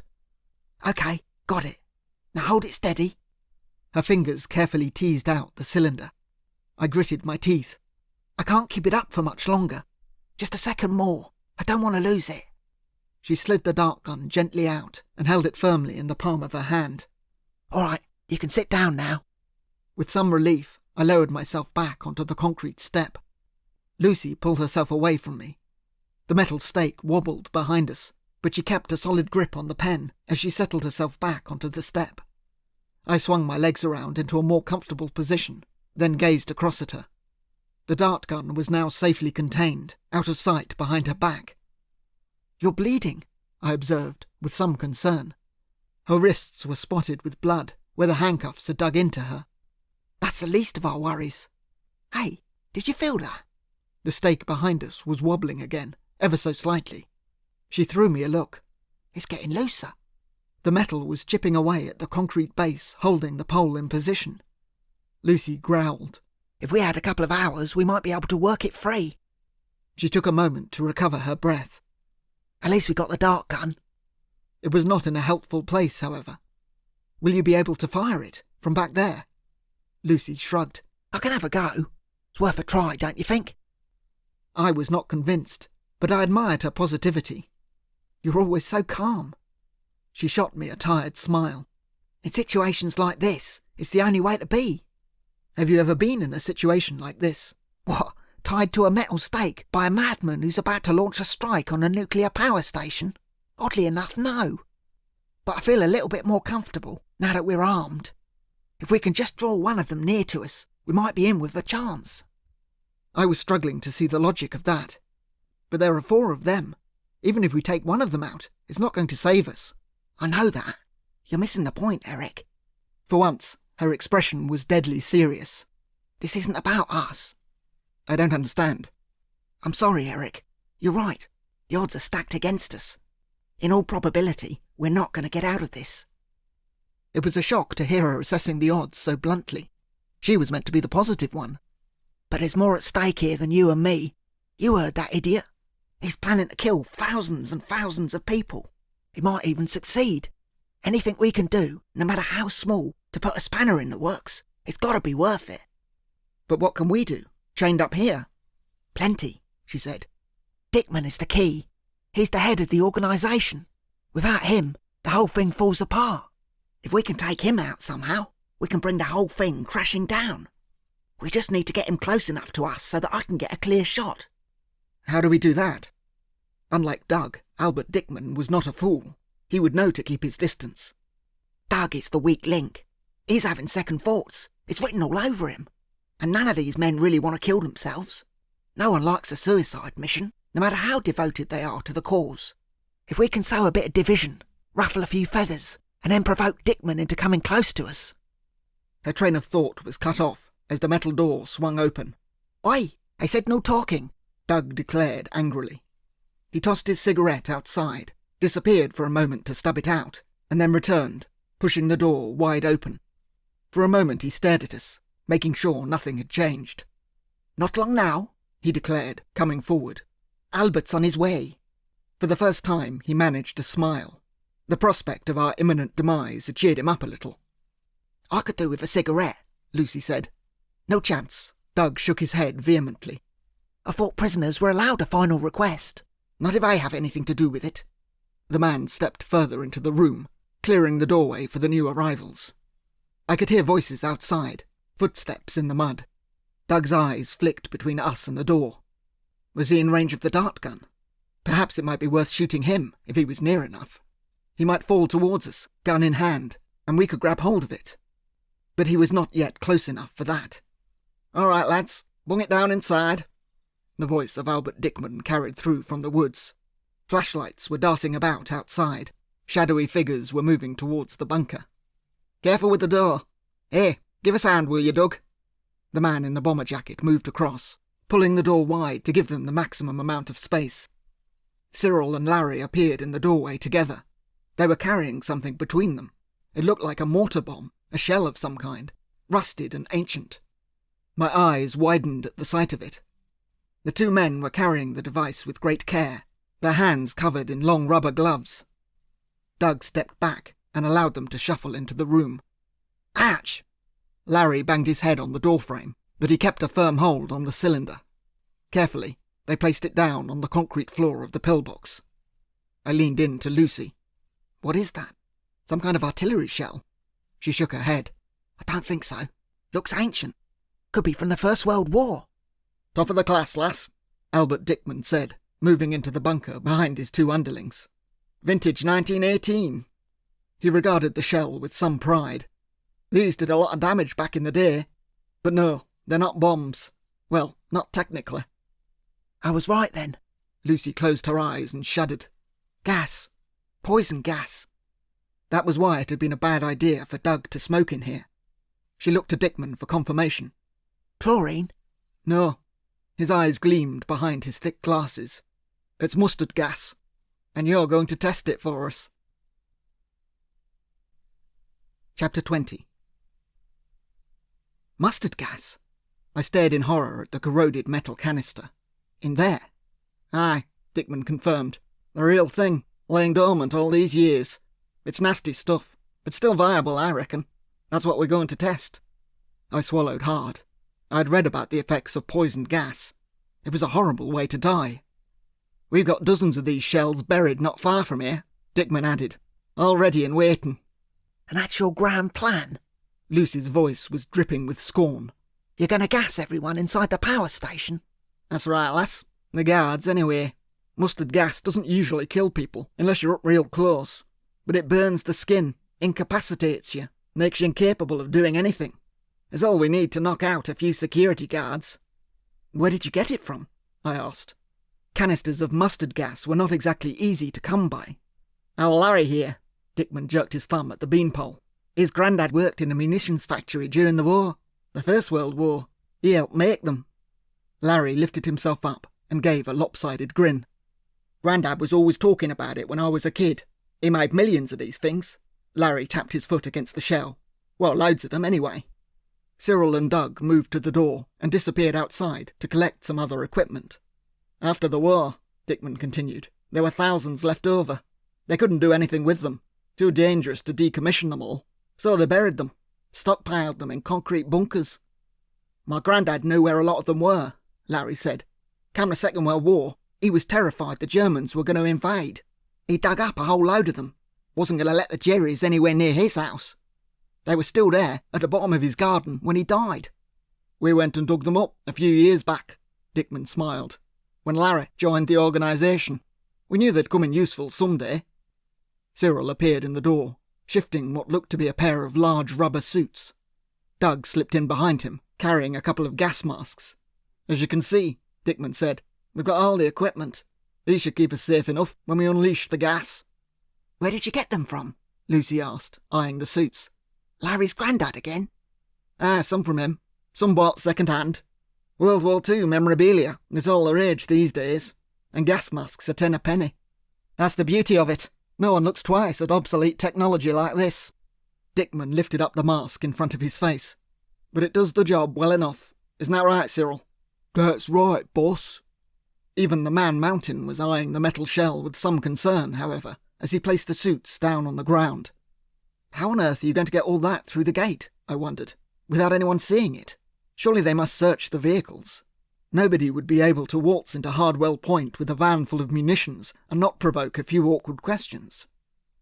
Okay, got it. Now hold it steady. Her fingers carefully teased out the cylinder. I gritted my teeth. I can't keep it up for much longer. Just a second more. I don't want to lose it. She slid the dart gun gently out and held it firmly in the palm of her hand. All right, you can sit down now. With some relief, I lowered myself back onto the concrete step. Lucy pulled herself away from me. The metal stake wobbled behind us, but she kept a solid grip on the pen as she settled herself back onto the step. I swung my legs around into a more comfortable position, then gazed across at her. The dart gun was now safely contained, out of sight behind her back. You're bleeding, I observed, with some concern. Her wrists were spotted with blood, where the handcuffs had dug into her. That's the least of our worries. Hey, did you feel that? The stake behind us was wobbling again, ever so slightly. She threw me a look. It's getting looser. The metal was chipping away at the concrete base holding the pole in position. Lucy growled. If we had a couple of hours, we might be able to work it free. She took a moment to recover her breath. At least we got the dart gun. It was not in a helpful place, however. Will you be able to fire it from back there? Lucy shrugged. I can have a go. It's worth a try, don't you think? I was not convinced, but I admired her positivity. You're always so calm. She shot me a tired smile. In situations like this, it's the only way to be. Have you ever been in a situation like this? What, tied to a metal stake by a madman who's about to launch a strike on a nuclear power station? Oddly enough, no. But I feel a little bit more comfortable now that we're armed. If we can just draw one of them near to us, we might be in with a chance. I was struggling to see the logic of that. But there are 4 of them. Even if we take one of them out, it's not going to save us. I know that. You're missing the point, Eric. For once, her expression was deadly serious. This isn't about us. I don't understand. I'm sorry, Eric. You're right. The odds are stacked against us. In all probability, we're not going to get out of this. It was a shock to hear her assessing the odds so bluntly. She was meant to be the positive one. But there's more at stake here than you and me. You heard that idiot. He's planning to kill thousands and thousands of people. He might even succeed. Anything we can do, no matter how small, to put a spanner in the works, it's got to be worth it. But what can we do? Chained up here? Plenty, she said. Dickman is the key. He's the head of the organisation. Without him, the whole thing falls apart. If we can take him out somehow, we can bring the whole thing crashing down. We just need to get him close enough to us so that I can get a clear shot. How do we do that? Unlike Doug, Albert Dickman was not a fool. He would know to keep his distance. Doug is the weak link. He's having second thoughts. It's written all over him. And none of these men really want to kill themselves. No one likes a suicide mission, no matter how devoted they are to the cause. If we can sow a bit of division, ruffle a few feathers, and then provoke Dickman into coming close to us. Her train of thought was cut off as the metal door swung open. Oi, I said no talking, Doug declared angrily. He tossed his cigarette outside, disappeared for a moment to stub it out, and then returned, pushing the door wide open. For a moment he stared at us, making sure nothing had changed. Not long now, he declared, coming forward. Albert's on his way. For the first time he managed a smile. The prospect of our imminent demise had cheered him up a little. I could do with a cigarette, Lucy said. No chance. Doug shook his head vehemently. I thought prisoners were allowed a final request. Not if I have anything to do with it. The man stepped further into the room, clearing the doorway for the new arrivals. I could hear voices outside, footsteps in the mud. Doug's eyes flicked between us and the door. Was he in range of the dart gun? Perhaps it might be worth shooting him if he was near enough. He might fall towards us, gun in hand, and we could grab hold of it. But he was not yet close enough for that. "All right, lads, bung it down inside." The voice of Albert Dickman carried through from the woods. Flashlights were darting about outside. Shadowy figures were moving towards the bunker. "Careful with the door. Here, Give us a hand, will you, Doug? The man in the bomber jacket moved across, pulling the door wide to give them the maximum amount of space. Cyril and Larry appeared in the doorway together. They were carrying something between them. It looked like a mortar bomb, a shell of some kind, rusted and ancient. My eyes widened at the sight of it. The two men were carrying the device with great care, their hands covered in long rubber gloves. Doug stepped back and allowed them to shuffle into the room. Ouch! Larry banged his head on the doorframe, but he kept a firm hold on the cylinder. Carefully, they placed it down on the concrete floor of the pillbox. I leaned in to Lucy. What is that? Some kind of artillery shell? She shook her head. I don't think so. Looks ancient. Could be from the First World War. Top of the class, lass, Albert Dickman said, moving into the bunker behind his two underlings. Vintage 1918. He regarded the shell with some pride. These did a lot of damage back in the day. But no, they're not bombs. Well, not technically. I was right then. Lucy closed her eyes and shuddered. Gas. Poison gas. That was why it had been a bad idea for Doug to smoke in here. She looked to Dickman for confirmation. Chlorine? No. His eyes gleamed behind his thick glasses. It's mustard gas. And you're going to test it for us. Chapter 20. Mustard gas? I stared in horror at the corroded metal canister. In there? Aye, Dickman confirmed. The real thing, laying dormant all these years. It's nasty stuff, but still viable, I reckon. That's what we're going to test. I swallowed hard. I'd read about the effects of poisoned gas. It was a horrible way to die. We've got dozens of these shells buried not far from here, Dickman added. All ready and waiting. And that's your grand plan? Lucy's voice was dripping with scorn. You're going to gas everyone inside the power station? That's right, lass. The guards, anyway. Mustard gas doesn't usually kill people, unless you're up real close. But it burns the skin, incapacitates you, makes you incapable of doing anything. It's all we need to knock out a few security guards. Where did you get it from? I asked. Canisters of mustard gas were not exactly easy to come by. Our Larry here, Dickman jerked his thumb at the beanpole. His granddad worked in a munitions factory during the war, the First World War. He helped make them. Larry lifted himself up and gave a lopsided grin. Grandad was always talking about it when I was a kid. He made millions of these things. Larry tapped his foot against the shell. Well, loads of them anyway. Cyril and Doug moved to the door and disappeared outside to collect some other equipment. After the war, Dickman continued, there were thousands left over. They couldn't do anything with them. Too dangerous to decommission them all. So they buried them, stockpiled them in concrete bunkers. My granddad knew where a lot of them were, Larry said. Come the Second World War, he was terrified the Germans were going to invade. He dug up a whole load of them. Wasn't going to let the Jerrys anywhere near his house. They were still there at the bottom of his garden when he died. We went and dug them up a few years back, Dickman smiled, when Larry joined the organisation. We knew they'd come in useful someday. Cyril appeared in the door, shifting what looked to be a pair of large rubber suits. Doug slipped in behind him, carrying a couple of gas masks. As you can see, Dickman said, we've got all the equipment. These should keep us safe enough when we unleash the gas. Where did you get them from? Lucy asked, eyeing the suits. Larry's granddad again? Some from him. Some bought second-hand. World War II memorabilia is all the rage these days, and gas masks are 10 a penny. That's the beauty of it. No one looks twice at obsolete technology like this. Dickman lifted up the mask in front of his face. But it does the job well enough. Isn't that right, Cyril? That's right, boss. Even the man mountain was eyeing the metal shell with some concern, however, as he placed the suits down on the ground. How on earth are you going to get all that through the gate, I wondered, without anyone seeing it? Surely they must search the vehicles. Nobody would be able to waltz into Hardwell Point with a van full of munitions and not provoke a few awkward questions.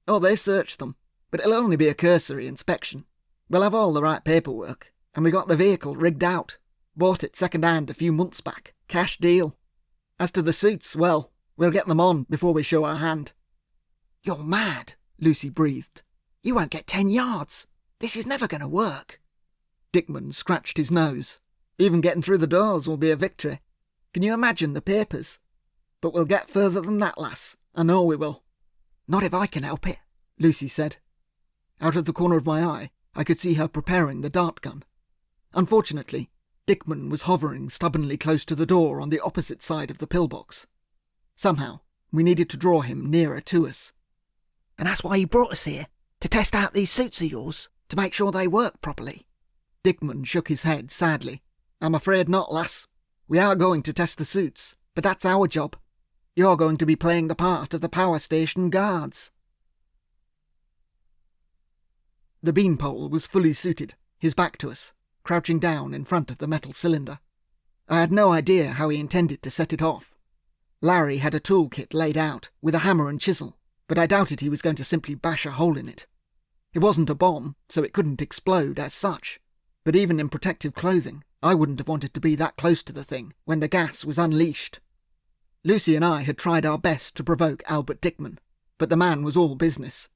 Oh, they search them, but it'll only be a cursory inspection. We'll have all the right paperwork, and we got the vehicle rigged out. Bought it second-hand a few months back. Cash deal. As to the suits, well, we'll get them on before we show our hand. You're mad, Lucy breathed. You won't get 10 yards. This is never going to work. Dickman scratched his nose. Even getting through the doors will be a victory. Can you imagine the papers? But we'll get further than that, lass. I know we will. Not if I can help it, Lucy said. Out of the corner of my eye, I could see her preparing the dart gun. Unfortunately, Dickman was hovering stubbornly close to the door on the opposite side of the pillbox. Somehow, we needed to draw him nearer to us. And that's why you brought us here, to test out these suits of yours, to make sure they work properly. Dickman shook his head sadly. I'm afraid not, lass. We are going to test the suits, but that's our job. You're going to be playing the part of the power station guards. The beanpole was fully suited, his back to us, crouching down in front of the metal cylinder. I had no idea how he intended to set it off. Larry had a toolkit laid out, with a hammer and chisel, but I doubted he was going to simply bash a hole in it. It wasn't a bomb, so it couldn't explode as such, but even in protective clothing, I wouldn't have wanted to be that close to the thing when the gas was unleashed. Lucy and I had tried our best to provoke Albert Dickman, but the man was all business.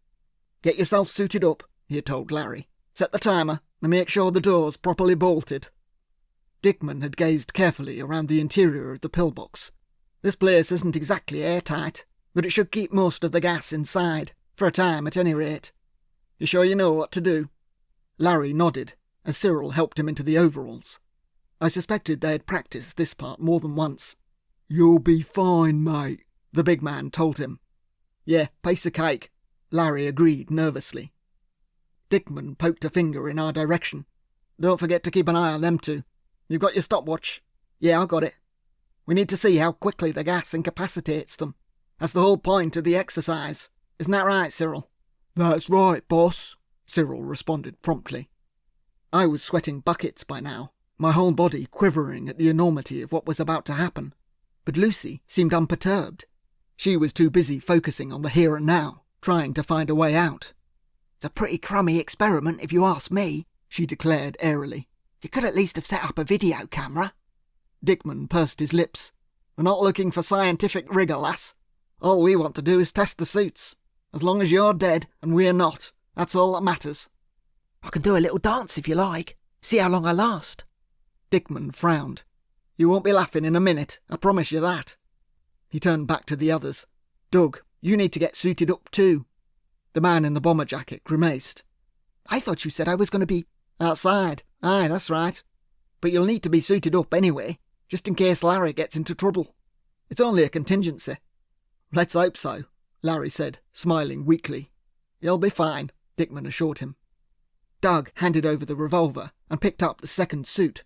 Get yourself suited up, he had told Larry. Set the timer and make sure the door's properly bolted. Dickman had gazed carefully around the interior of the pillbox. This place isn't exactly airtight, but it should keep most of the gas inside, for a time at any rate. You sure you know what to do? Larry nodded, as Cyril helped him into the overalls. I suspected they had practiced this part more than once. You'll be fine, mate, the big man told him. Yeah, piece of cake, Larry agreed nervously. Dickman poked a finger in our direction. Don't forget to keep an eye on them two. You've got your stopwatch? Yeah, I got it. We need to see how quickly the gas incapacitates them. That's the whole point of the exercise. Isn't that right, Cyril? That's right, boss, Cyril responded promptly. I was sweating buckets by now, my whole body quivering at the enormity of what was about to happen. But Lucy seemed unperturbed. She was too busy focusing on the here and now, trying to find a way out. It's a pretty crummy experiment if you ask me, she declared airily. You could at least have set up a video camera. Dickman pursed his lips. We're not looking for scientific rigour, lass. All we want to do is test the suits. As long as you're dead and we're not, that's all that matters. I can do a little dance if you like. See how long I last. Dickman frowned. You won't be laughing in a minute, I promise you that. He turned back to the others. Doug, you need to get suited up too. The man in the bomber jacket grimaced. I thought you said I was going to be... outside. Aye, that's right. But you'll need to be suited up anyway, just in case Larry gets into trouble. It's only a contingency. Let's hope so, Larry said, smiling weakly. You'll be fine, Dickman assured him. Doug handed over the revolver and picked up the second suit.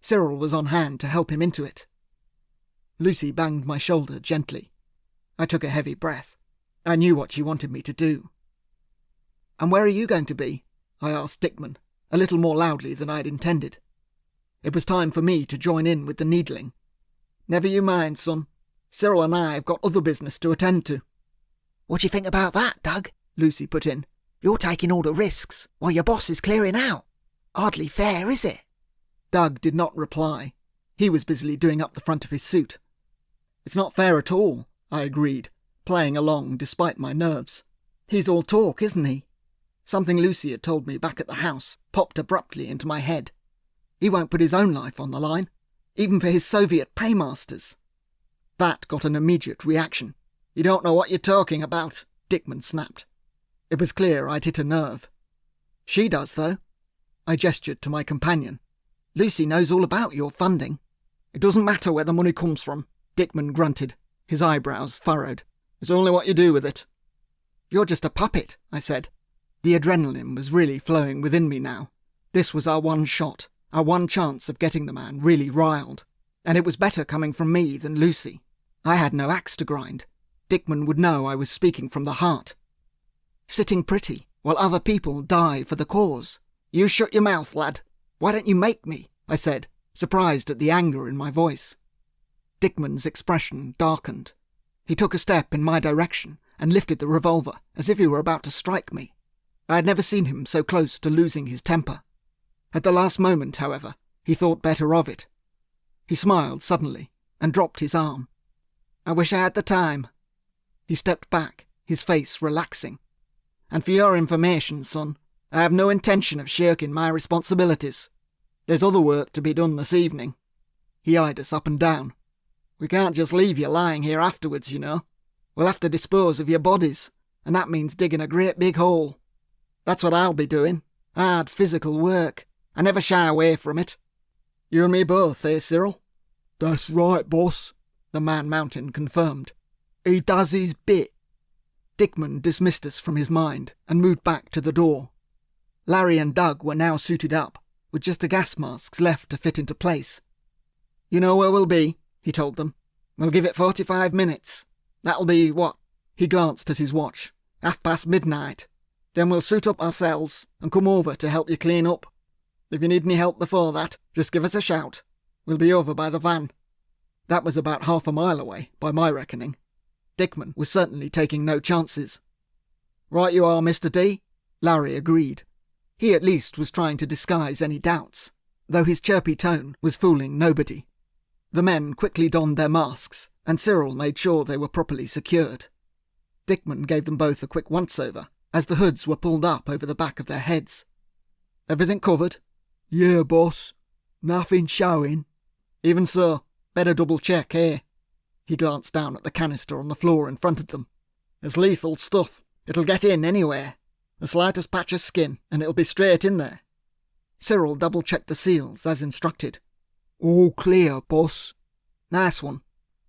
Cyril was on hand to help him into it. Lucy banged my shoulder gently. I took a heavy breath. I knew what she wanted me to do. And where are you going to be? I asked Dickman, a little more loudly than I'd intended. It was time for me to join in with the needling. Never you mind, son. Cyril and I have got other business to attend to. What do you think about that, Doug? Lucy put in. You're taking all the risks while your boss is clearing out. Hardly fair, is it? Doug did not reply. He was busily doing up the front of his suit. It's not fair at all, I agreed, playing along despite my nerves. He's all talk, isn't he? Something Lucy had told me back at the house popped abruptly into my head. He won't put his own life on the line, even for his Soviet paymasters. That got an immediate reaction. You don't know what you're talking about, Dickman snapped. It was clear I'd hit a nerve. She does, though. I gestured to my companion. Lucy knows all about your funding. It doesn't matter where the money comes from, Dickman grunted, his eyebrows furrowed. It's only what you do with it. You're just a puppet, I said. The adrenaline was really flowing within me now. This was our one shot, our one chance of getting the man really riled. And it was better coming from me than Lucy. I had no axe to grind. Dickman would know I was speaking from the heart. Sitting pretty, while other people die for the cause. You shut your mouth, lad. Why don't you make me? I said, surprised at the anger in my voice. Dickman's expression darkened. He took a step in my direction and lifted the revolver as if he were about to strike me. I had never seen him so close to losing his temper. At the last moment, however, he thought better of it. He smiled suddenly and dropped his arm. I wish I had the time. He stepped back, his face relaxing. And for your information, son, I have no intention of shirking my responsibilities. There's other work to be done this evening. He eyed us up and down. We can't just leave you lying here afterwards, you know. We'll have to dispose of your bodies, and that means digging a great big hole. That's what I'll be doing, Hard physical work. I never shy away from it. You and me both, eh, Cyril? That's right, boss, the man-mountain confirmed. He does his bit. Dickman dismissed us from his mind and moved back to the door. Larry and Doug were now suited up, with just the gas masks left to fit into place. You know where we'll be, he told them. We'll give it 45 minutes. That'll be, what? He glanced at his watch. midnight. Then we'll suit up ourselves and come over to help you clean up. If you need any help before that, just give us a shout. We'll be over by the van. That was about half a mile away, by my reckoning. Dickman was certainly taking no chances. Right you are, Mr. D, Larry agreed. He at least was trying to disguise any doubts, though his chirpy tone was fooling nobody. The men quickly donned their masks, and Cyril made sure they were properly secured. Dickman gave them both a quick once-over, as the hoods were pulled up over the back of their heads. Everything covered? Yeah, boss. Nothing showing. Even so, better double-check, eh? He glanced down at the canister on the floor in front of them. It's lethal stuff. It'll get in anywhere. The slightest patch of skin, and it'll be straight in there. Cyril double-checked the seals, as instructed. All clear, boss. Nice one.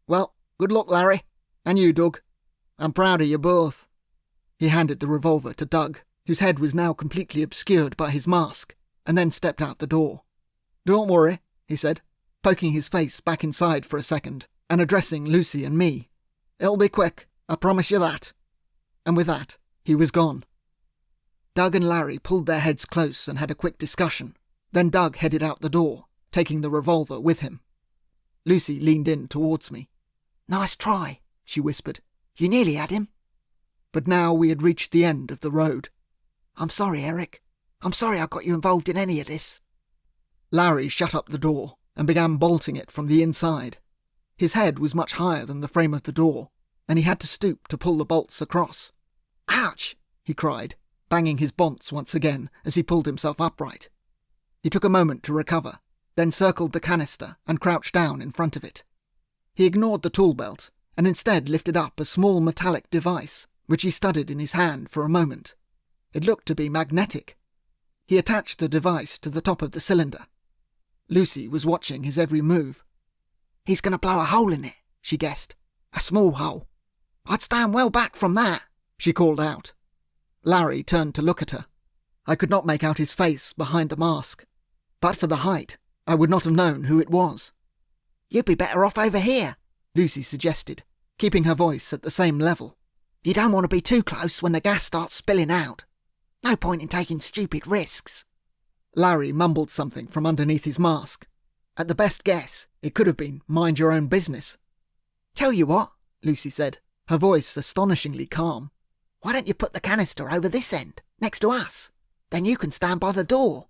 Well, good luck, Larry. And you, Doug. I'm proud of you both. He handed the revolver to Doug, whose head was now completely obscured by his mask, and then stepped out the door. Don't worry, he said, poking his face back inside for a second, and addressing Lucy and me. It'll be quick, I promise you that. And with that, he was gone. Doug and Larry pulled their heads close and had a quick discussion. Then Doug headed out the door, taking the revolver with him. Lucy leaned in towards me. Nice try, she whispered. You nearly had him. But now we had reached the end of the road. I'm sorry, Eric. I'm sorry I got you involved in any of this. Larry shut up the door and began bolting it from the inside. His head was much higher than the frame of the door, and he had to stoop to pull the bolts across. Ouch! He cried, banging his bonds once again as he pulled himself upright. He took a moment to recover, then circled the canister and crouched down in front of it. He ignored the tool belt and instead lifted up a small metallic device, which he studied in his hand for a moment. It looked to be magnetic. He attached the device to the top of the cylinder. Lucy was watching his every move. He's going to blow a hole in it, she guessed. A small hole. I'd stand well back from that, she called out. Larry turned to look at her. I could not make out his face behind the mask. But for the height, I would not have known who it was. You'd be better off over here, Lucy suggested, keeping her voice at the same level. You don't want to be too close when the gas starts spilling out. No point in taking stupid risks. Larry mumbled something from underneath his mask. At the best guess, it could have been mind your own business. Tell you what, Lucy said, her voice astonishingly calm. Why don't you put the canister over this end, next to us? Then you can stand by the door.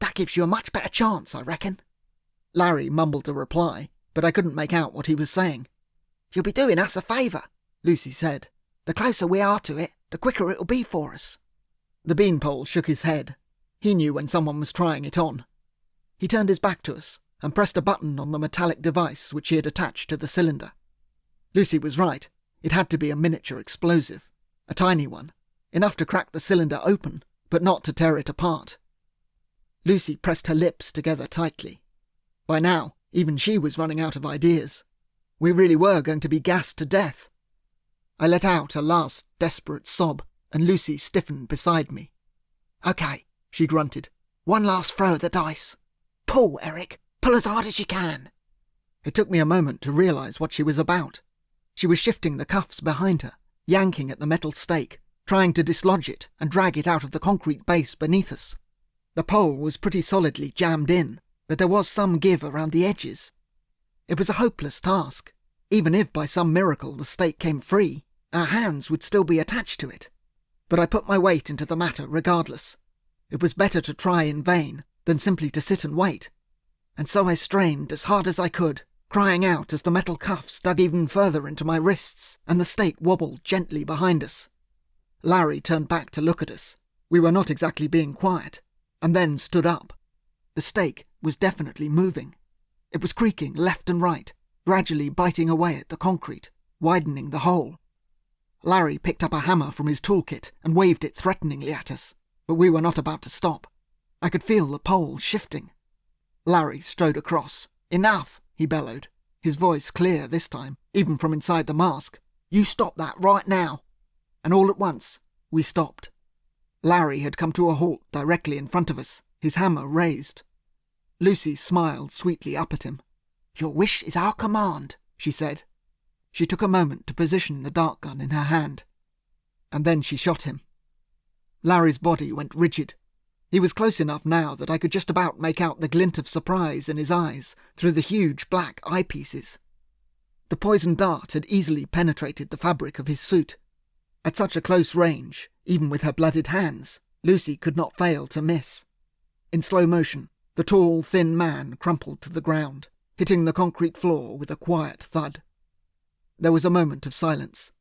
That gives you a much better chance, I reckon. Larry mumbled a reply, but I couldn't make out what he was saying. You'll be doing us a favour, Lucy said. The closer we are to it, the quicker it'll be for us. The beanpole shook his head. He knew when someone was trying it on. He turned his back to us and pressed a button on the metallic device which he had attached to the cylinder. Lucy was right. It had to be a miniature explosive. A tiny one. Enough to crack the cylinder open, but not to tear it apart. Lucy pressed her lips together tightly. By now, even she was running out of ideas. We really were going to be gassed to death. I let out a last desperate sob, and Lucy stiffened beside me. OK, she grunted. One last throw of the dice. Pull, Eric. Pull as hard as you can. It took me a moment to realise what she was about. She was shifting the cuffs behind her, yanking at the metal stake, trying to dislodge it and drag it out of the concrete base beneath us. The pole was pretty solidly jammed in, but there was some give around the edges. It was a hopeless task. Even if by some miracle the stake came free, our hands would still be attached to it. But I put my weight into the matter regardless. It was better to try in vain than simply to sit and wait. And so I strained as hard as I could, crying out as the metal cuffs dug even further into my wrists and the stake wobbled gently behind us. Larry turned back to look at us. We were not exactly being quiet, and then stood up. The stake was definitely moving. It was creaking left and right, gradually biting away at the concrete, widening the hole. Larry picked up a hammer from his toolkit and waved it threateningly at us, but we were not about to stop. I could feel the pole shifting. Larry strode across. "Enough," he bellowed, his voice clear this time, even from inside the mask. "You stop that right now." And all at once, we stopped. Larry had come to a halt directly in front of us, his hammer raised. Lucy smiled sweetly up at him. "Your wish is our command," she said. She took a moment to position the dart gun in her hand. And then she shot him. Larry's body went rigid. He was close enough now that I could just about make out the glint of surprise in his eyes through the huge black eyepieces. The poisoned dart had easily penetrated the fabric of his suit. At such a close range, even with her blooded hands, Lucy could not fail to miss. In slow motion, the tall, thin man crumpled to the ground, hitting the concrete floor with a quiet thud. There was a moment of silence.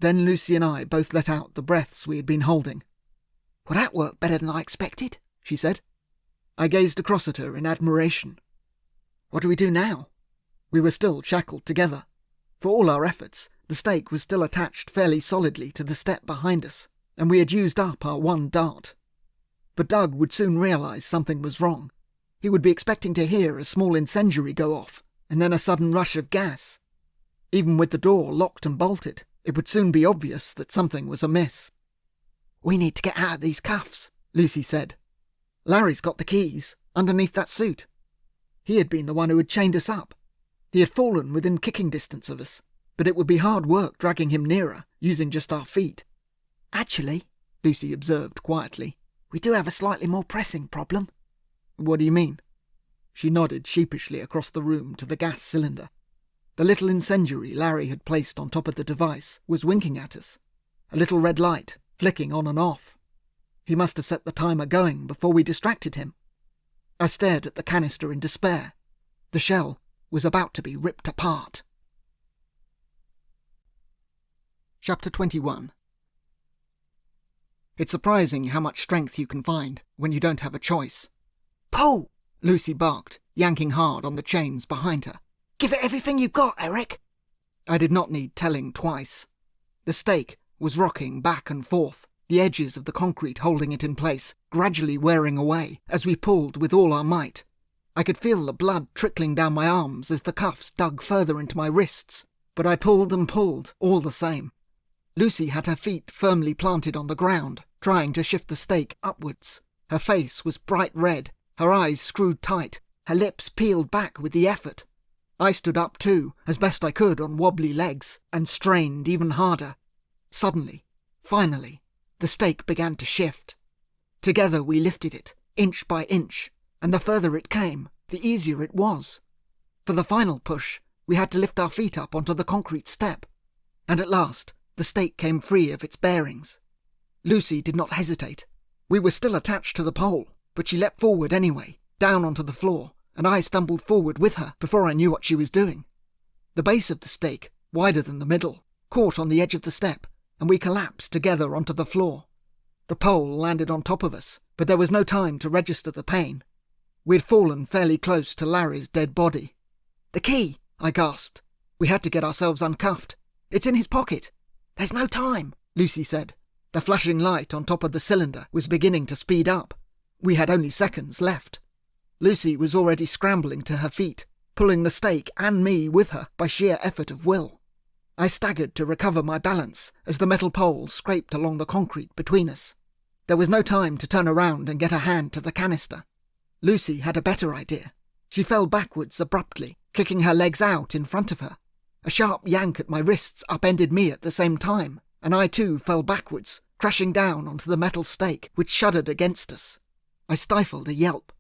Then Lucy and I both let out the breaths we had been holding. "Well, that worked better than I expected," she said. I gazed across at her in admiration. What do we do now? We were still shackled together. For all our efforts, the stake was still attached fairly solidly to the step behind us, and we had used up our one dart. But Doug would soon realise something was wrong. He would be expecting to hear a small incendiary go off, and then a sudden rush of gas. Even with the door locked and bolted, it would soon be obvious that something was amiss. "We need to get out of these cuffs," Lucy said. "Larry's got the keys, underneath that suit. He had been the one who had chained us up. He had fallen within kicking distance of us, but it would be hard work dragging him nearer, using just our feet." "Actually," Lucy observed quietly, "we do have a slightly more pressing problem." "What do you mean?" She nodded sheepishly across the room to the gas cylinder. The little incendiary Larry had placed on top of the device was winking at us, a little red light flicking on and off. He must have set the timer going before we distracted him. I stared at the canister in despair. The shell was about to be ripped apart. Chapter 21. It's surprising how much strength you can find when you don't have a choice. "Pull!" Lucy barked, yanking hard on the chains behind her. "Give it everything you've got, Eric." I did not need telling twice. The stake was rocking back and forth, the edges of the concrete holding it in place, gradually wearing away as we pulled with all our might. I could feel the blood trickling down my arms as the cuffs dug further into my wrists, but I pulled and pulled all the same. Lucy had her feet firmly planted on the ground, trying to shift the stake upwards. Her face was bright red, her eyes screwed tight, her lips peeled back with the effort. I stood up too, as best I could on wobbly legs, and strained even harder. Suddenly, finally, the stake began to shift. Together we lifted it, inch by inch, and the further it came, the easier it was. For the final push, we had to lift our feet up onto the concrete step. And at last, the stake came free of its bearings. Lucy did not hesitate. We were still attached to the pole, but she leapt forward anyway, down onto the floor, and I stumbled forward with her before I knew what she was doing. The base of the stake, wider than the middle, caught on the edge of the step, and we collapsed together onto the floor. The pole landed on top of us, but there was no time to register the pain. We had fallen fairly close to Larry's dead body. "The key!" I gasped. We had to get ourselves uncuffed. "It's in his pocket." "There's no time," Lucy said. The flashing light on top of the cylinder was beginning to speed up. We had only seconds left. Lucy was already scrambling to her feet, pulling the stake and me with her by sheer effort of will. I staggered to recover my balance as the metal pole scraped along the concrete between us. There was no time to turn around and get a hand to the canister. Lucy had a better idea. She fell backwards abruptly, kicking her legs out in front of her. A sharp yank at my wrists upended me at the same time, and I too fell backwards, crashing down onto the metal stake, which shuddered against us. I stifled a yelp.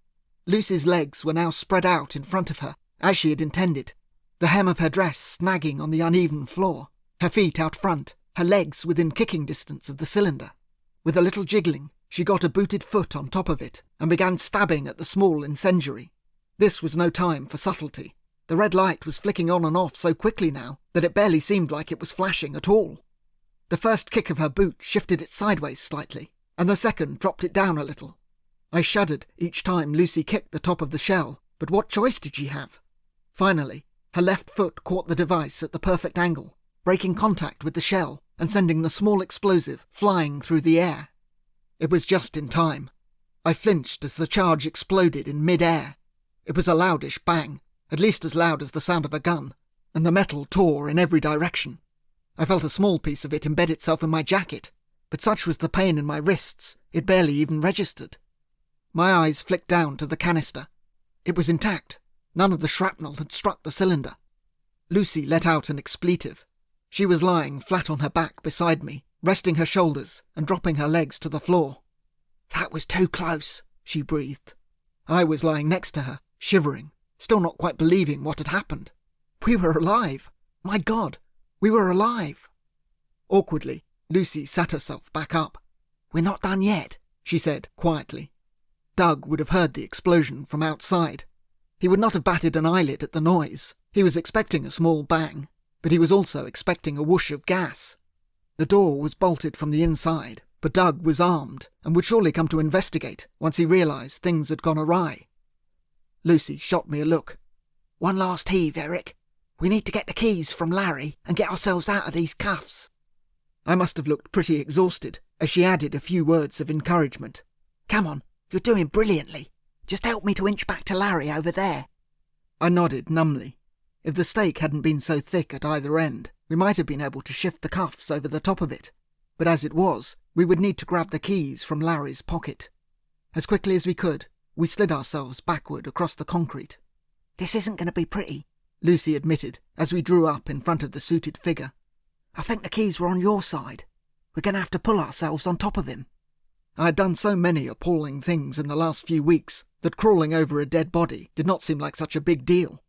Lucy's legs were now spread out in front of her, as she had intended, the hem of her dress snagging on the uneven floor, her feet out front, her legs within kicking distance of the cylinder. With a little jiggling, she got a booted foot on top of it and began stabbing at the small incendiary. This was no time for subtlety. The red light was flicking on and off so quickly now that it barely seemed like it was flashing at all. The first kick of her boot shifted it sideways slightly, and the second dropped it down a little. I shuddered each time Lucy kicked the top of the shell, but what choice did she have? Finally, her left foot caught the device at the perfect angle, breaking contact with the shell and sending the small explosive flying through the air. It was just in time. I flinched as the charge exploded in mid-air. It was a loudish bang, at least as loud as the sound of a gun, and the metal tore in every direction. I felt a small piece of it embed itself in my jacket, but such was the pain in my wrists, it barely even registered. My eyes flicked down to the canister. It was intact. None of the shrapnel had struck the cylinder. Lucy let out an expletive. She was lying flat on her back beside me, resting her shoulders and dropping her legs to the floor. "That was too close," she breathed. I was lying next to her, shivering, still not quite believing what had happened. We were alive! My God, we were alive! Awkwardly, Lucy sat herself back up. "We're not done yet," she said quietly. Doug would have heard the explosion from outside. He would not have batted an eyelid at the noise. He was expecting a small bang, but he was also expecting a whoosh of gas. The door was bolted from the inside, but Doug was armed and would surely come to investigate once he realised things had gone awry. Lucy shot me a look. "One last heave, Eric. We need to get the keys from Larry and get ourselves out of these cuffs." I must have looked pretty exhausted as she added a few words of encouragement. "Come on, you're doing brilliantly. Just help me to inch back to Larry over there." I nodded numbly. If the stake hadn't been so thick at either end, we might have been able to shift the cuffs over the top of it. But as it was, we would need to grab the keys from Larry's pocket. As quickly as we could, we slid ourselves backward across the concrete. "This isn't going to be pretty," Lucy admitted as we drew up in front of the suited figure. "I think the keys were on your side. We're going to have to pull ourselves on top of him." I had done so many appalling things in the last few weeks that crawling over a dead body did not seem like such a big deal.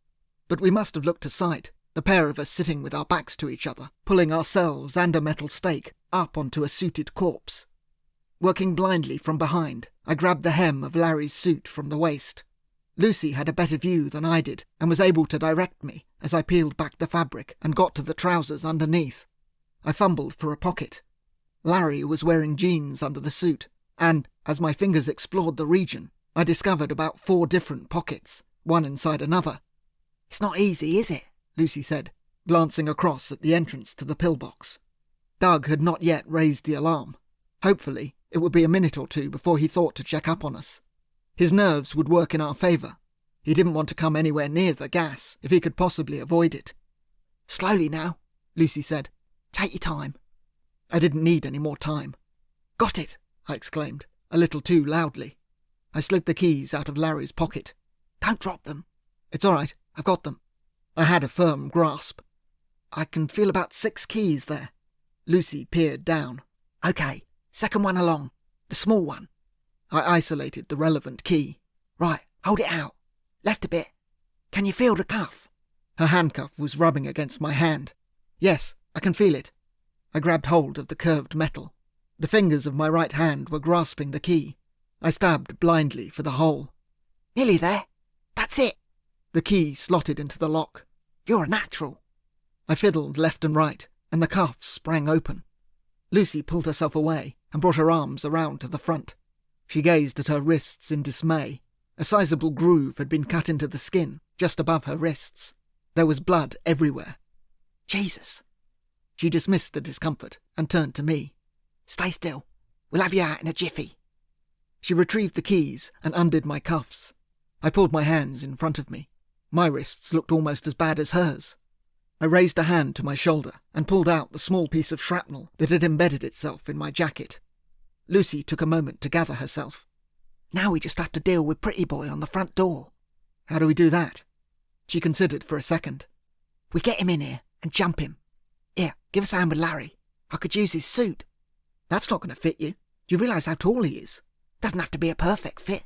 But we must have looked a sight, the pair of us sitting with our backs to each other, pulling ourselves and a metal stake up onto a suited corpse. Working blindly from behind, I grabbed the hem of Larry's suit from the waist. Lucy had a better view than I did and was able to direct me as I peeled back the fabric and got to the trousers underneath. I fumbled for a pocket. Larry was wearing jeans under the suit, and, as my fingers explored the region, I discovered about 4 different pockets, one inside another. "It's not easy, is it?" Lucy said, glancing across at the entrance to the pillbox. Doug had not yet raised the alarm. Hopefully, it would be a minute or two before he thought to check up on us. His nerves would work in our favour. He didn't want to come anywhere near the gas if he could possibly avoid it. "Slowly now," Lucy said. "Take your time." I didn't need any more time. "Got it!" I exclaimed, a little too loudly. I slid the keys out of Larry's pocket. "Don't drop them." "It's all right, I've got them." I had a firm grasp. "I can feel about 6 keys there." Lucy peered down. "OK, second one along. The small one." I isolated the relevant key. "Right, hold it out. Left a bit. Can you feel the cuff?" Her handcuff was rubbing against my hand. "Yes, I can feel it." I grabbed hold of the curved metal. The fingers of my right hand were grasping the key. I stabbed blindly for the hole. "Nearly there. That's it." The key slotted into the lock. "You're a natural." I fiddled left and right, and the cuffs sprang open. Lucy pulled herself away and brought her arms around to the front. She gazed at her wrists in dismay. A sizable groove had been cut into the skin, just above her wrists. There was blood everywhere. "Jesus." She dismissed the discomfort and turned to me. "Stay still. We'll have you out in a jiffy." She retrieved the keys and undid my cuffs. I pulled my hands in front of me. My wrists looked almost as bad as hers. I raised a hand to my shoulder and pulled out the small piece of shrapnel that had embedded itself in my jacket. Lucy took a moment to gather herself. "Now we just have to deal with Pretty Boy on the front door." "How do we do that?" She considered for a second. "We get him in here and jump him. Here, give us a hand with Larry. I could use his suit." "That's not going to fit you. Do you realise how tall he is?" "Doesn't have to be a perfect fit."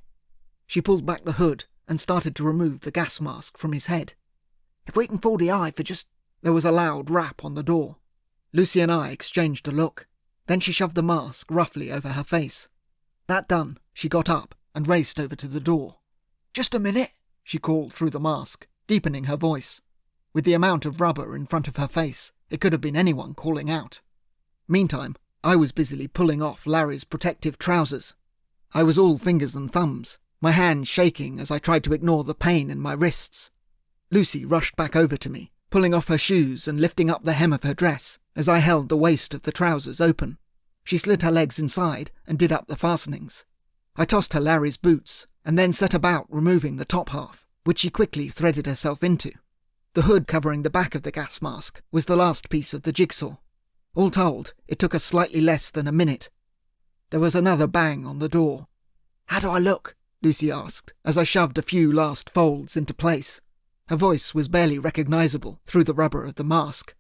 She pulled back the hood and started to remove the gas mask from his head. "If we can fool the eye for just—" There was a loud rap on the door. Lucy and I exchanged a look. Then she shoved the mask roughly over her face. That done, she got up and raced over to the door. "Just a minute," she called through the mask, deepening her voice. With the amount of rubber in front of her face, it could have been anyone calling out. Meantime, I was busily pulling off Larry's protective trousers. I was all fingers and thumbs, my hands shaking as I tried to ignore the pain in my wrists. Lucy rushed back over to me, pulling off her shoes and lifting up the hem of her dress as I held the waist of the trousers open. She slid her legs inside and did up the fastenings. I tossed her Larry's boots and then set about removing the top half, which she quickly threaded herself into. The hood covering the back of the gas mask was the last piece of the jigsaw. All told, it took us slightly less than a minute. There was another bang on the door. "How do I look?" Lucy asked, as I shoved a few last folds into place. Her voice was barely recognisable through the rubber of the mask.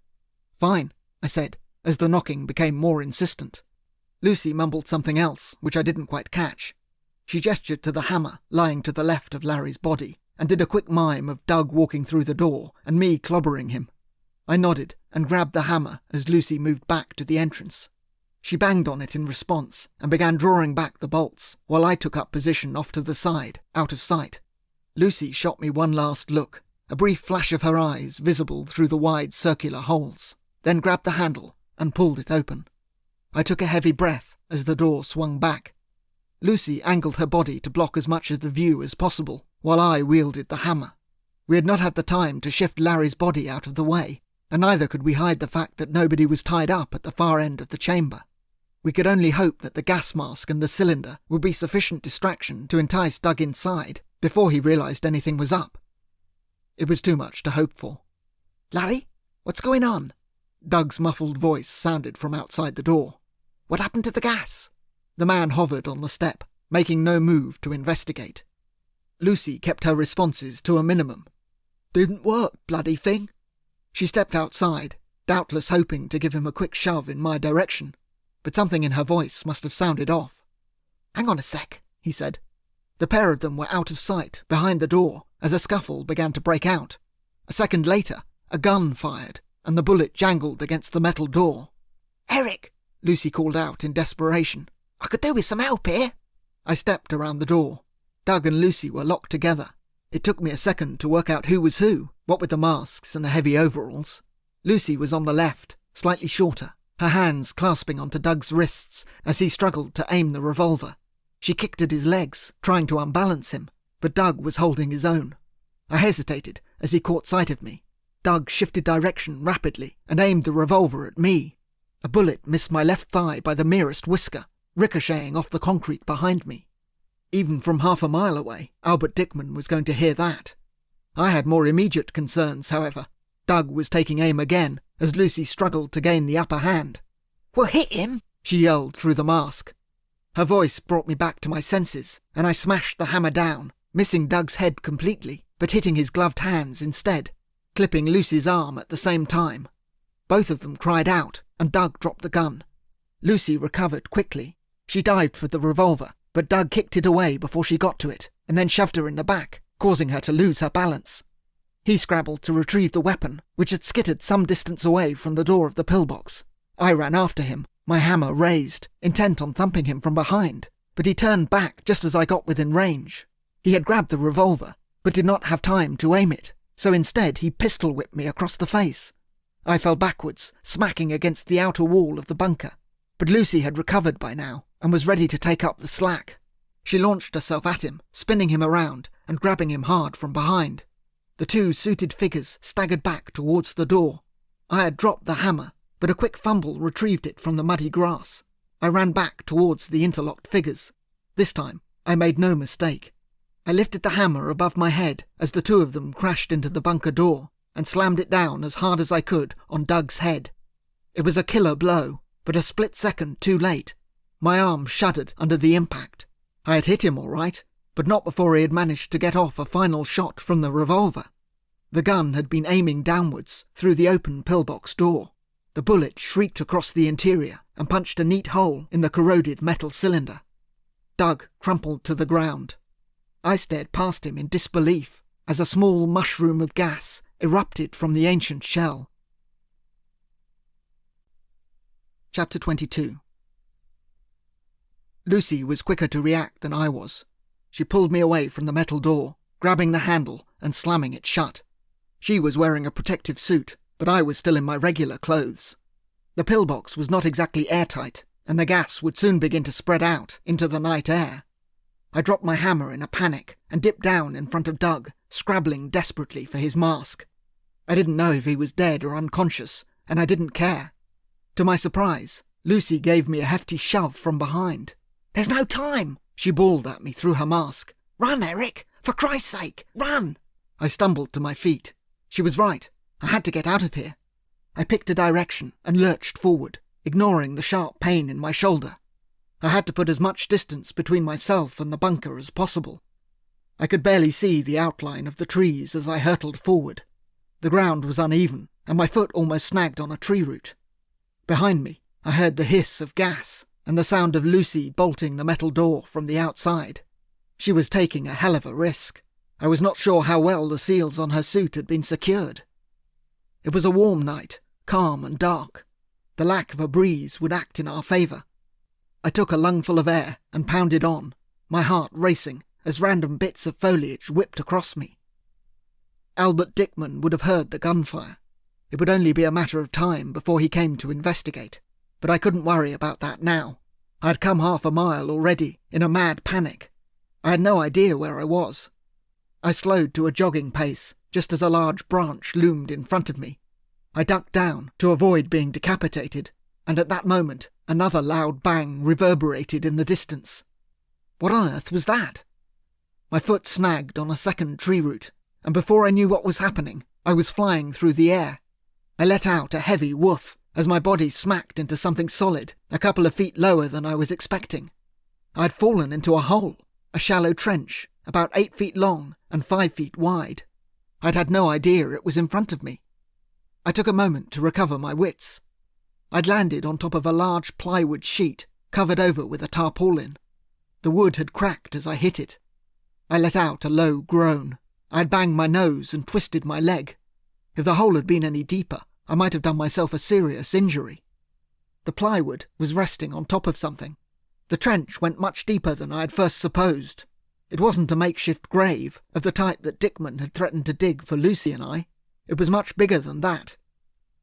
"Fine," I said, as the knocking became more insistent. Lucy mumbled something else, which I didn't quite catch. She gestured to the hammer lying to the left of Larry's body, and did a quick mime of Doug walking through the door and me clobbering him. I nodded and grabbed the hammer as Lucy moved back to the entrance. She banged on it in response and began drawing back the bolts, while I took up position off to the side, out of sight. Lucy shot me one last look, a brief flash of her eyes visible through the wide circular holes, then grabbed the handle and pulled it open. I took a heavy breath as the door swung back. Lucy angled her body to block as much of the view as possible, while I wielded the hammer. We had not had the time to shift Larry's body out of the way, and neither could we hide the fact that nobody was tied up at the far end of the chamber. We could only hope that the gas mask and the cylinder would be sufficient distraction to entice Doug inside before he realised anything was up. It was too much to hope for. "Larry, what's going on?" Doug's muffled voice sounded from outside the door. "What happened to the gas?" The man hovered on the step, making no move to investigate. Lucy kept her responses to a minimum. "Didn't work, bloody thing." She stepped outside, doubtless hoping to give him a quick shove in my direction, but something in her voice must have sounded off. "Hang on a sec," he said. The pair of them were out of sight, behind the door, as a scuffle began to break out. A second later, a gun fired, and the bullet jangled against the metal door. "Eric," Lucy called out in desperation. "I could do with some help here." I stepped around the door. Doug and Lucy were locked together. It took me a second to work out who was who, what with the masks and the heavy overalls. Lucy was on the left, slightly shorter, her hands clasping onto Doug's wrists as he struggled to aim the revolver. She kicked at his legs, trying to unbalance him, but Doug was holding his own. I hesitated as he caught sight of me. Doug shifted direction rapidly and aimed the revolver at me. A bullet missed my left thigh by the merest whisker, ricocheting off the concrete behind me. Even from half a mile away, Albert Dickman was going to hear that. I had more immediate concerns, however. Doug was taking aim again as Lucy struggled to gain the upper hand. "We'll hit him," she yelled through the mask. Her voice brought me back to my senses, and I smashed the hammer down, missing Doug's head completely, but hitting his gloved hands instead, clipping Lucy's arm at the same time. Both of them cried out, and Doug dropped the gun. Lucy recovered quickly. She dived for the revolver, but Doug kicked it away before she got to it, and then shoved her in the back, causing her to lose her balance. He scrabbled to retrieve the weapon, which had skittered some distance away from the door of the pillbox. I ran after him, my hammer raised, intent on thumping him from behind, but he turned back just as I got within range. He had grabbed the revolver, but did not have time to aim it, so instead he pistol-whipped me across the face. I fell backwards, smacking against the outer wall of the bunker, but Lucy had recovered by now and was ready to take up the slack. She launched herself at him, spinning him around and grabbing him hard from behind. The two suited figures staggered back towards the door. I had dropped the hammer, but a quick fumble retrieved it from the muddy grass. I ran back towards the interlocked figures. This time, I made no mistake. I lifted the hammer above my head as the two of them crashed into the bunker door and slammed it down as hard as I could on Doug's head. It was a killer blow, but a split second too late. My arm shuddered under the impact. I had hit him all right, but not before he had managed to get off a final shot from the revolver. The gun had been aiming downwards through the open pillbox door. The bullet shrieked across the interior and punched a neat hole in the corroded metal cylinder. Doug crumpled to the ground. I stared past him in disbelief as a small mushroom of gas erupted from the ancient shell. Chapter 22. Lucy was quicker to react than I was. She pulled me away from the metal door, grabbing the handle and slamming it shut. She was wearing a protective suit, but I was still in my regular clothes. The pillbox was not exactly airtight, and the gas would soon begin to spread out into the night air. I dropped my hammer in a panic and dipped down in front of Doug, scrabbling desperately for his mask. I didn't know if he was dead or unconscious, and I didn't care. To my surprise, Lucy gave me a hefty shove from behind. "There's no time," She bawled at me through her mask. "Run, Eric! For Christ's sake, run!" I stumbled to my feet. She was right. I had to get out of here. I picked a direction and lurched forward, ignoring the sharp pain in my shoulder. I had to put as much distance between myself and the bunker as possible. I could barely see the outline of the trees as I hurtled forward. The ground was uneven, and my foot almost snagged on a tree root. Behind me, I heard the hiss of gas and the sound of Lucy bolting the metal door from the outside. She was taking a hell of a risk. I was not sure how well the seals on her suit had been secured. It was a warm night, calm and dark. The lack of a breeze would act in our favour. I took a lungful of air and pounded on, my heart racing as random bits of foliage whipped across me. Albert Dickman would have heard the gunfire. It would only be a matter of time before he came to investigate, but I couldn't worry about that now. I had come 1/2 mile already, in a mad panic. I had no idea where I was. I slowed to a jogging pace, just as a large branch loomed in front of me. I ducked down to avoid being decapitated, and at that moment another loud bang reverberated in the distance. What on earth was that? My foot snagged on a second tree root, and before I knew what was happening, I was flying through the air. I let out a heavy woof as my body smacked into something solid, a couple of feet lower than I was expecting. I had fallen into a hole, a shallow trench, about 8 feet long and 5 feet wide. I'd had no idea it was in front of me. I took a moment to recover my wits. I'd landed on top of a large plywood sheet, covered over with a tarpaulin. The wood had cracked as I hit it. I let out a low groan. I'd banged my nose and twisted my leg. If the hole had been any deeper, I might have done myself a serious injury. The plywood was resting on top of something. The trench went much deeper than I had first supposed. It wasn't a makeshift grave of the type that Dickman had threatened to dig for Lucy and I. It was much bigger than that.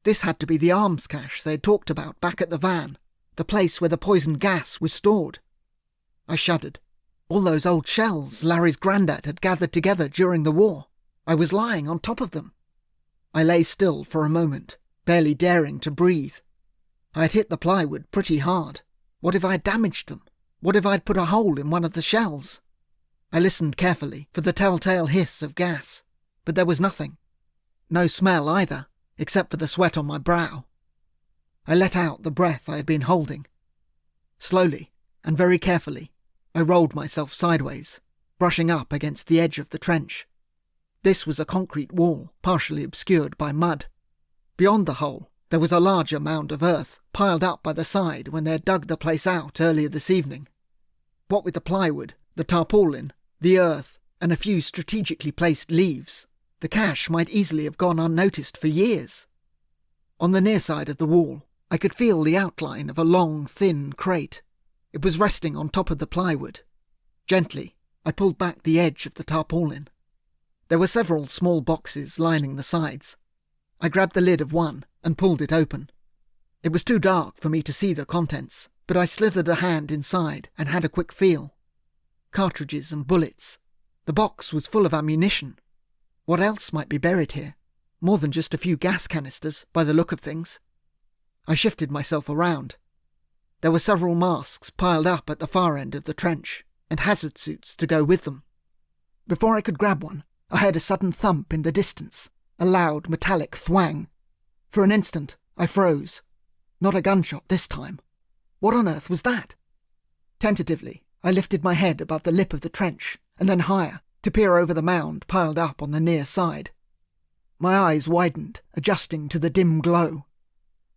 This had to be the arms cache they had talked about back at the van, the place where the poison gas was stored. I shuddered. All those old shells Larry's granddad had gathered together during the war. I was lying on top of them. I lay still for a moment, barely daring to breathe. I had hit the plywood pretty hard. What if I had damaged them? What if I had put a hole in one of the shells? I listened carefully for the telltale hiss of gas, but there was nothing. No smell either, except for the sweat on my brow. I let out the breath I had been holding. Slowly, and very carefully, I rolled myself sideways, brushing up against the edge of the trench. This was a concrete wall, partially obscured by mud. Beyond the hole, there was a larger mound of earth, piled up by the side when they had dug the place out earlier this evening. What with the plywood, the tarpaulin, the earth, and a few strategically placed leaves, the cache might easily have gone unnoticed for years. On the near side of the wall, I could feel the outline of a long, thin crate. It was resting on top of the plywood. Gently, I pulled back the edge of the tarpaulin. There were several small boxes lining the sides. I grabbed the lid of one and pulled it open. It was too dark for me to see the contents, but I slithered a hand inside and had a quick feel. Cartridges and bullets. The box was full of ammunition. What else might be buried here? More than just a few gas canisters, by the look of things. I shifted myself around. There were several masks piled up at the far end of the trench, and hazard suits to go with them. Before I could grab one, I heard a sudden thump in the distance, a loud metallic thwang. For an instant, I froze. Not a gunshot this time. What on earth was that? Tentatively, I lifted my head above the lip of the trench, and then higher, to peer over the mound piled up on the near side. My eyes widened, adjusting to the dim glow.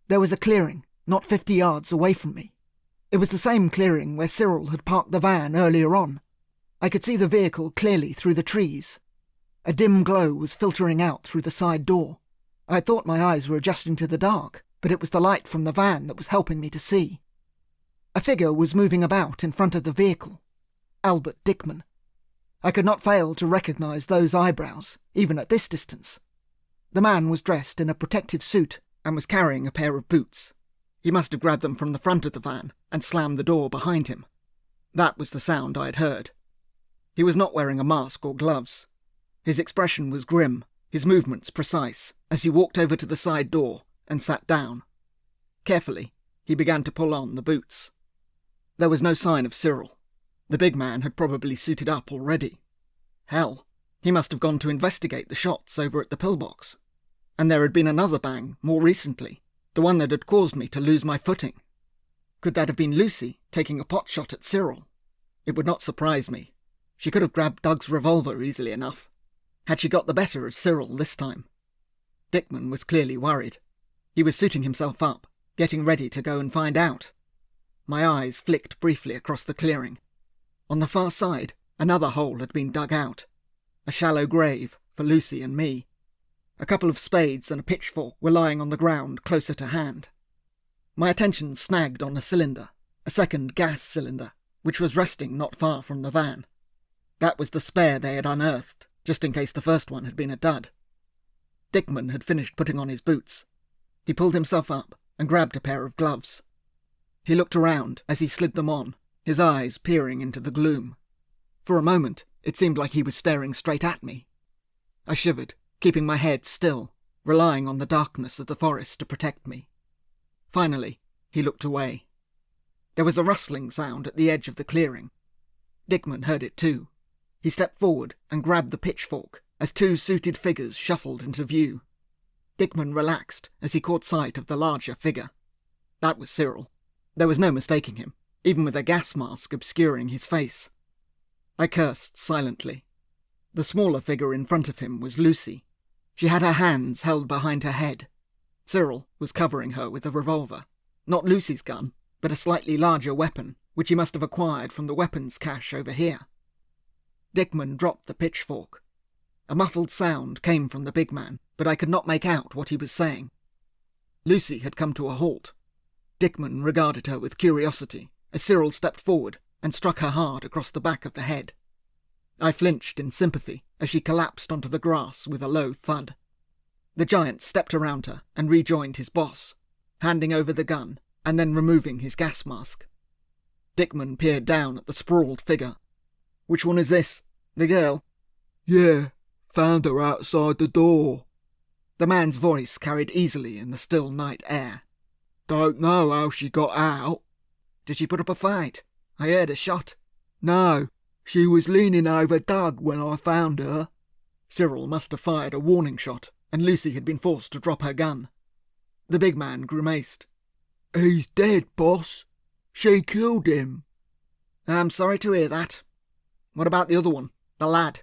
There was a clearing, not 50 yards away from me. It was the same clearing where Cyril had parked the van earlier on. I could see the vehicle clearly through the trees. A dim glow was filtering out through the side door. I thought my eyes were adjusting to the dark, but it was the light from the van that was helping me to see. A figure was moving about in front of the vehicle. Albert Dickman. I could not fail to recognise those eyebrows, even at this distance. The man was dressed in a protective suit and was carrying a pair of boots. He must have grabbed them from the front of the van and slammed the door behind him. That was the sound I had heard. He was not wearing a mask or gloves. His expression was grim, his movements precise, as he walked over to the side door and sat down. Carefully, he began to pull on the boots. There was no sign of Cyril. The big man had probably suited up already. Hell, he must have gone to investigate the shots over at the pillbox. And there had been another bang more recently, the one that had caused me to lose my footing. Could that have been Lucy taking a pot shot at Cyril? It would not surprise me. She could have grabbed Doug's revolver easily enough. Had she got the better of Cyril this time? Dickman was clearly worried. He was suiting himself up, getting ready to go and find out. My eyes flicked briefly across the clearing. On the far side, another hole had been dug out. A shallow grave for Lucy and me. A couple of spades and a pitchfork were lying on the ground closer to hand. My attention snagged on a cylinder, a second gas cylinder, which was resting not far from the van. That was the spare they had unearthed, just in case the first one had been a dud. Dickman had finished putting on his boots. He pulled himself up and grabbed a pair of gloves. He looked around as he slid them on, his eyes peering into the gloom. For a moment, it seemed like he was staring straight at me. I shivered, keeping my head still, relying on the darkness of the forest to protect me. Finally, he looked away. There was a rustling sound at the edge of the clearing. Dickman heard it too. He stepped forward and grabbed the pitchfork as two suited figures shuffled into view. Dickman relaxed as he caught sight of the larger figure. That was Cyril. There was no mistaking him, even with a gas mask obscuring his face. I cursed silently. The smaller figure in front of him was Lucy. She had her hands held behind her head. Cyril was covering her with a revolver. Not Lucy's gun, but a slightly larger weapon, which he must have acquired from the weapons cache over here. Dickman dropped the pitchfork. A muffled sound came from the big man, but I could not make out what he was saying. Lucy had come to a halt. Dickman regarded her with curiosity as Cyril stepped forward and struck her hard across the back of the head. I flinched in sympathy as she collapsed onto the grass with a low thud. The giant stepped around her and rejoined his boss, handing over the gun and then removing his gas mask. Dickman peered down at the sprawled figure. "Which one is this? The girl?" Yeah, found her outside the door. The man's voice carried easily in the still night air. Don't know how she got out. "Did she put up a fight? I heard a shot." No, she was leaning over Doug when I found her. Cyril must have fired a warning shot, and Lucy had been forced to drop her gun. The big man grimaced. He's dead, boss. She killed him. "I'm sorry to hear that. What about the other one, the lad?"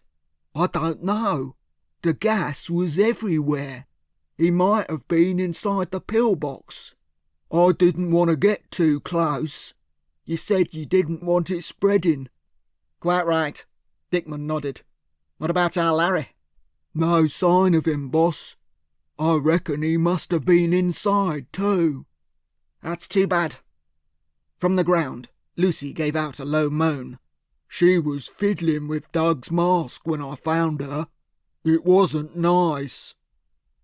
I don't know. The gas was everywhere. He might have been inside the pillbox. I didn't want to get too close. You said you didn't want it spreading." "Quite right," Dickman nodded. "What about our Larry?" No sign of him, boss. I reckon he must have been inside too. "That's too bad." From the ground, Lucy gave out a low moan. She was fiddling with Doug's mask when I found her. It wasn't nice.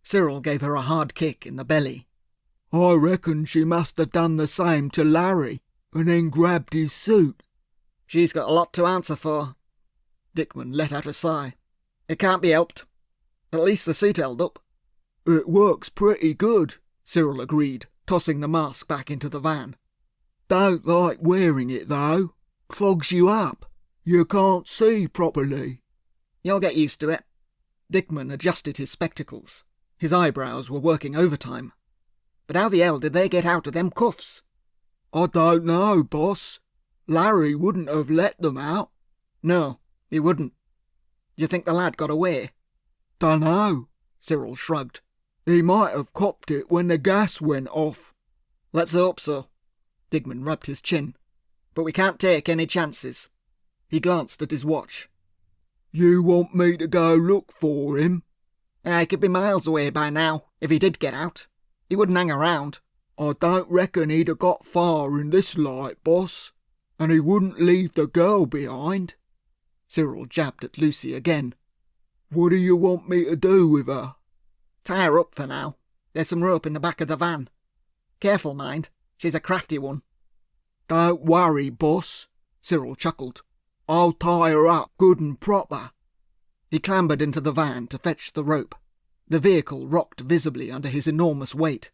Cyril gave her a hard kick in the belly. I reckon she must have done the same to Larry and then grabbed his suit. "She's got a lot to answer for." Dickman let out a sigh. "It can't be helped. At least the suit held up." It works pretty good, Cyril agreed, tossing the mask back into the van. Don't like wearing it though. Clogs you up. You can't see properly. "You'll get used to it." Dickman adjusted his spectacles. His eyebrows were working overtime. "But how the hell did they get out of them cuffs?" I don't know, boss. Larry wouldn't have let them out. "No, he wouldn't. Do you think the lad got away?" Dunno, Cyril shrugged. He might have copped it when the gas went off. "Let's hope so." Dickman rubbed his chin. "But we can't take any chances." He glanced at his watch. You want me to go look for him? He could be miles away by now, if he did get out. He wouldn't hang around. I don't reckon he'd have got far in this light, boss. And he wouldn't leave the girl behind. Cyril jabbed at Lucy again. What do you want me to do with her? Tie her up for now. There's some rope in the back of the van. Careful, mind. She's a crafty one. Don't worry, boss, Cyril chuckled. I'll tie her up good and proper. He clambered into the van to fetch the rope. The vehicle rocked visibly under his enormous weight.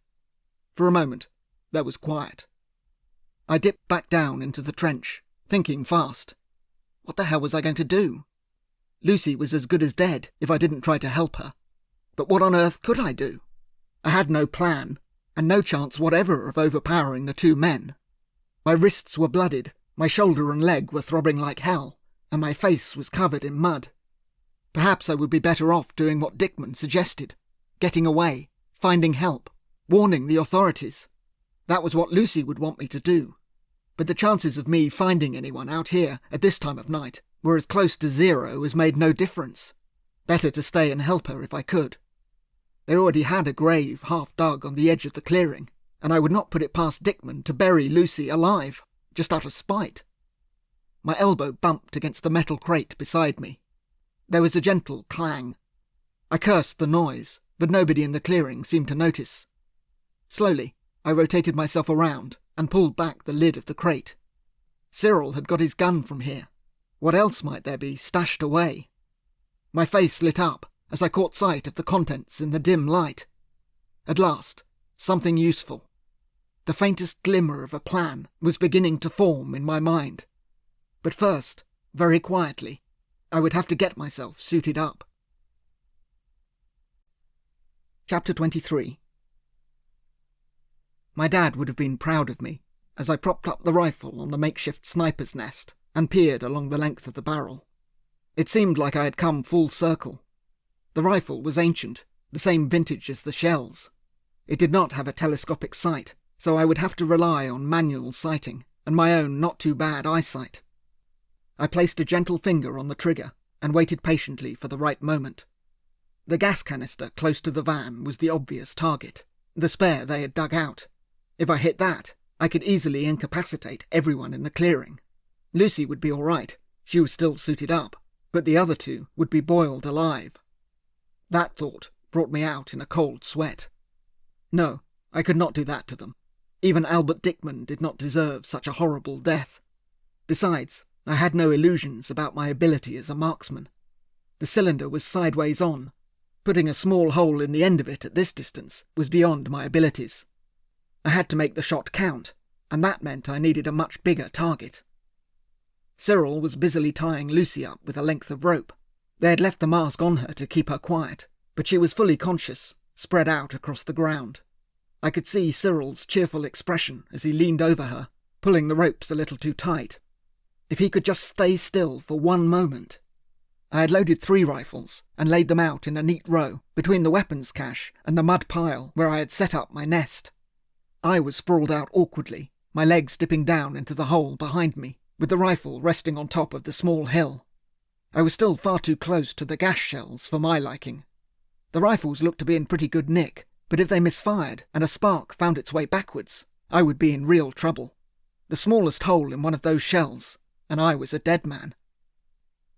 For a moment, there was quiet. I dipped back down into the trench, thinking fast. What the hell was I going to do? Lucy was as good as dead if I didn't try to help her. But what on earth could I do? I had no plan, and no chance whatever of overpowering the two men. My wrists were blooded, my shoulder and leg were throbbing like hell, and my face was covered in mud. Perhaps I would be better off doing what Dickman suggested, getting away, finding help, warning the authorities. That was what Lucy would want me to do. But the chances of me finding anyone out here at this time of night were as close to zero as made no difference. Better to stay and help her if I could. They already had a grave half dug on the edge of the clearing, and I would not put it past Dickman to bury Lucy alive, just out of spite. My elbow bumped against the metal crate beside me. There was a gentle clang. I cursed the noise, but nobody in the clearing seemed to notice. Slowly, I rotated myself around and pulled back the lid of the crate. Cyril had got his gun from here. What else might there be stashed away? My face lit up as I caught sight of the contents in the dim light. At last, something useful. The faintest glimmer of a plan was beginning to form in my mind. But first, very quietly, I would have to get myself suited up. Chapter 23. My dad would have been proud of me as I propped up the rifle on the makeshift sniper's nest and peered along the length of the barrel. It seemed like I had come full circle. The rifle was ancient, the same vintage as the shells. It did not have a telescopic sight, so I would have to rely on manual sighting and my own not-too-bad eyesight. I placed a gentle finger on the trigger and waited patiently for the right moment. The gas canister close to the van was the obvious target, the spare they had dug out. If I hit that, I could easily incapacitate everyone in the clearing. Lucy would be all right, she was still suited up, but the other two would be boiled alive. That thought brought me out in a cold sweat. No, I could not do that to them. Even Albert Dickman did not deserve such a horrible death. Besides, I had no illusions about my ability as a marksman. The cylinder was sideways on. Putting a small hole in the end of it at this distance was beyond my abilities. I had to make the shot count, and that meant I needed a much bigger target. Cyril was busily tying Lucy up with a length of rope. They had left the mask on her to keep her quiet, but she was fully conscious, spread out across the ground. I could see Cyril's cheerful expression as he leaned over her, pulling the ropes a little too tight. If he could just stay still for one moment. I had loaded 3 rifles and laid them out in a neat row between the weapons cache and the mud pile where I had set up my nest. I was sprawled out awkwardly, my legs dipping down into the hole behind me, with the rifle resting on top of the small hill. I was still far too close to the gas shells for my liking. The rifles looked to be in pretty good nick, but if they misfired and a spark found its way backwards, I would be in real trouble. The smallest hole in one of those shells, and I was a dead man.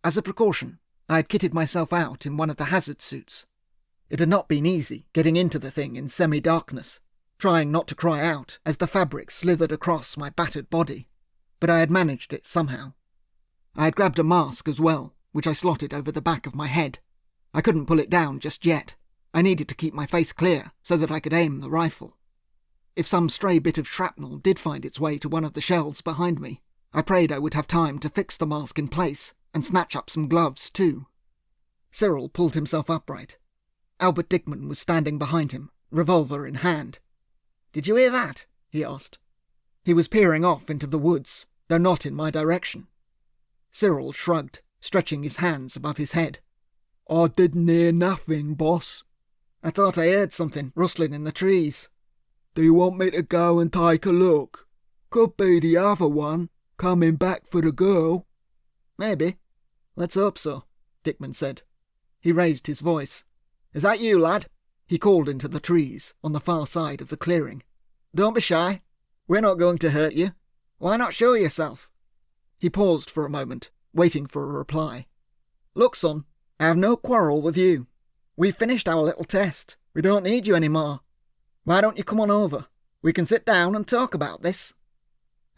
As a precaution, I had kitted myself out in one of the hazard suits. It had not been easy getting into the thing in semi-darkness, trying not to cry out as the fabric slithered across my battered body, but I had managed it somehow. I had grabbed a mask as well, which I slotted over the back of my head. I couldn't pull it down just yet. I needed to keep my face clear so that I could aim the rifle. If some stray bit of shrapnel did find its way to one of the shells behind me, I prayed I would have time to fix the mask in place and snatch up some gloves too. Cyril pulled himself upright. Albert Dickman was standing behind him, revolver in hand. "Did you hear that?" he asked. He was peering off into the woods, though not in my direction. Cyril shrugged, stretching his hands above his head. "I didn't hear nothing, boss." "I thought I heard something rustling in the trees." "Do you want me to go and take a look? Could be the other one, coming back for the girl." "Maybe. Let's hope so," Dickman said. He raised his voice. "Is that you, lad?" he called into the trees on the far side of the clearing. "Don't be shy. We're not going to hurt you. Why not show yourself?" He paused for a moment, waiting for a reply. "Look, son, I have no quarrel with you. We've finished our little test. We don't need you any more. Why don't you come on over? We can sit down and talk about this."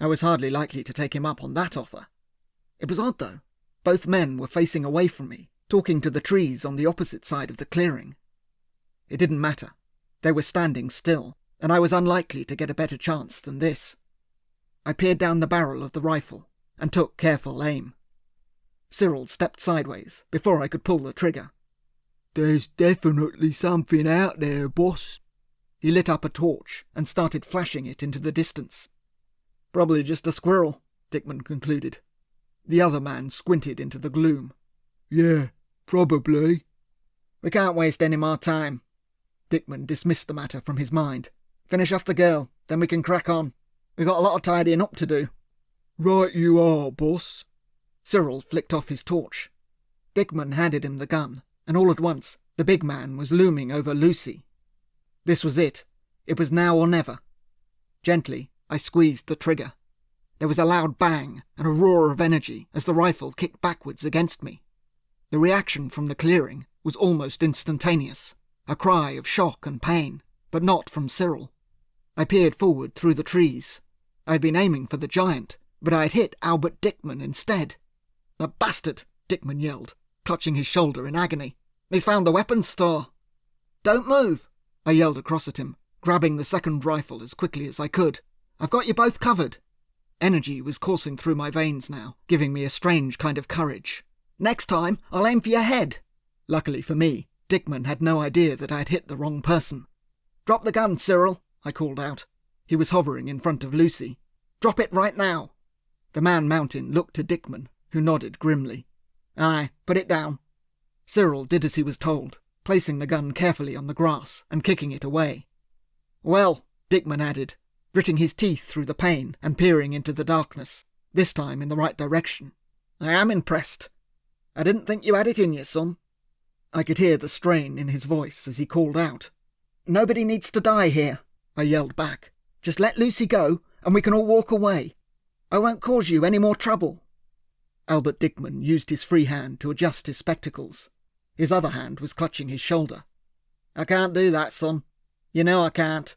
I was hardly likely to take him up on that offer. It was odd, though. Both men were facing away from me, talking to the trees on the opposite side of the clearing. It didn't matter. They were standing still, and I was unlikely to get a better chance than this. I peered down the barrel of the rifle and took careful aim. Cyril stepped sideways before I could pull the trigger. There's definitely something out there, boss. He lit up a torch and started flashing it into the distance. Probably just a squirrel, Dickman concluded. The other man squinted into the gloom. Yeah, probably. We can't waste any more time. Dickman dismissed the matter from his mind. Finish off the girl, then we can crack on. We've got a lot of tidying up to do. Right you are, boss. Cyril flicked off his torch. Dickman handed him the gun, and all at once the big man was looming over Lucy. This was it. It was now or never. Gently, I squeezed the trigger. There was a loud bang and a roar of energy as the rifle kicked backwards against me. The reaction from the clearing was almost instantaneous, a cry of shock and pain, but not from Cyril. I peered forward through the trees. I had been aiming for the giant, but I had hit Albert Dickman instead. "The bastard!" Dickman yelled, clutching his shoulder in agony. "He's found the weapons store!" "Don't move!" I yelled across at him, grabbing the second rifle as quickly as I could. "I've got you both covered!" Energy was coursing through my veins now, giving me a strange kind of courage. "Next time, I'll aim for your head!" Luckily for me, Dickman had no idea that I had hit the wrong person. "Drop the gun, Cyril," I called out. He was hovering in front of Lucy. "Drop it right now." The man mountain looked to Dickman, who nodded grimly. "Aye, put it down." Cyril did as he was told, placing the gun carefully on the grass and kicking it away. "Well," Dickman added, gritting his teeth through the pain and peering into the darkness, this time in the right direction. "I am impressed. I didn't think you had it in you, son." I could hear the strain in his voice as he called out. "Nobody needs to die here," I yelled back. "Just let Lucy go, and we can all walk away. I won't cause you any more trouble." Albert Dickman used his free hand to adjust his spectacles. His other hand was clutching his shoulder. "I can't do that, son. You know I can't.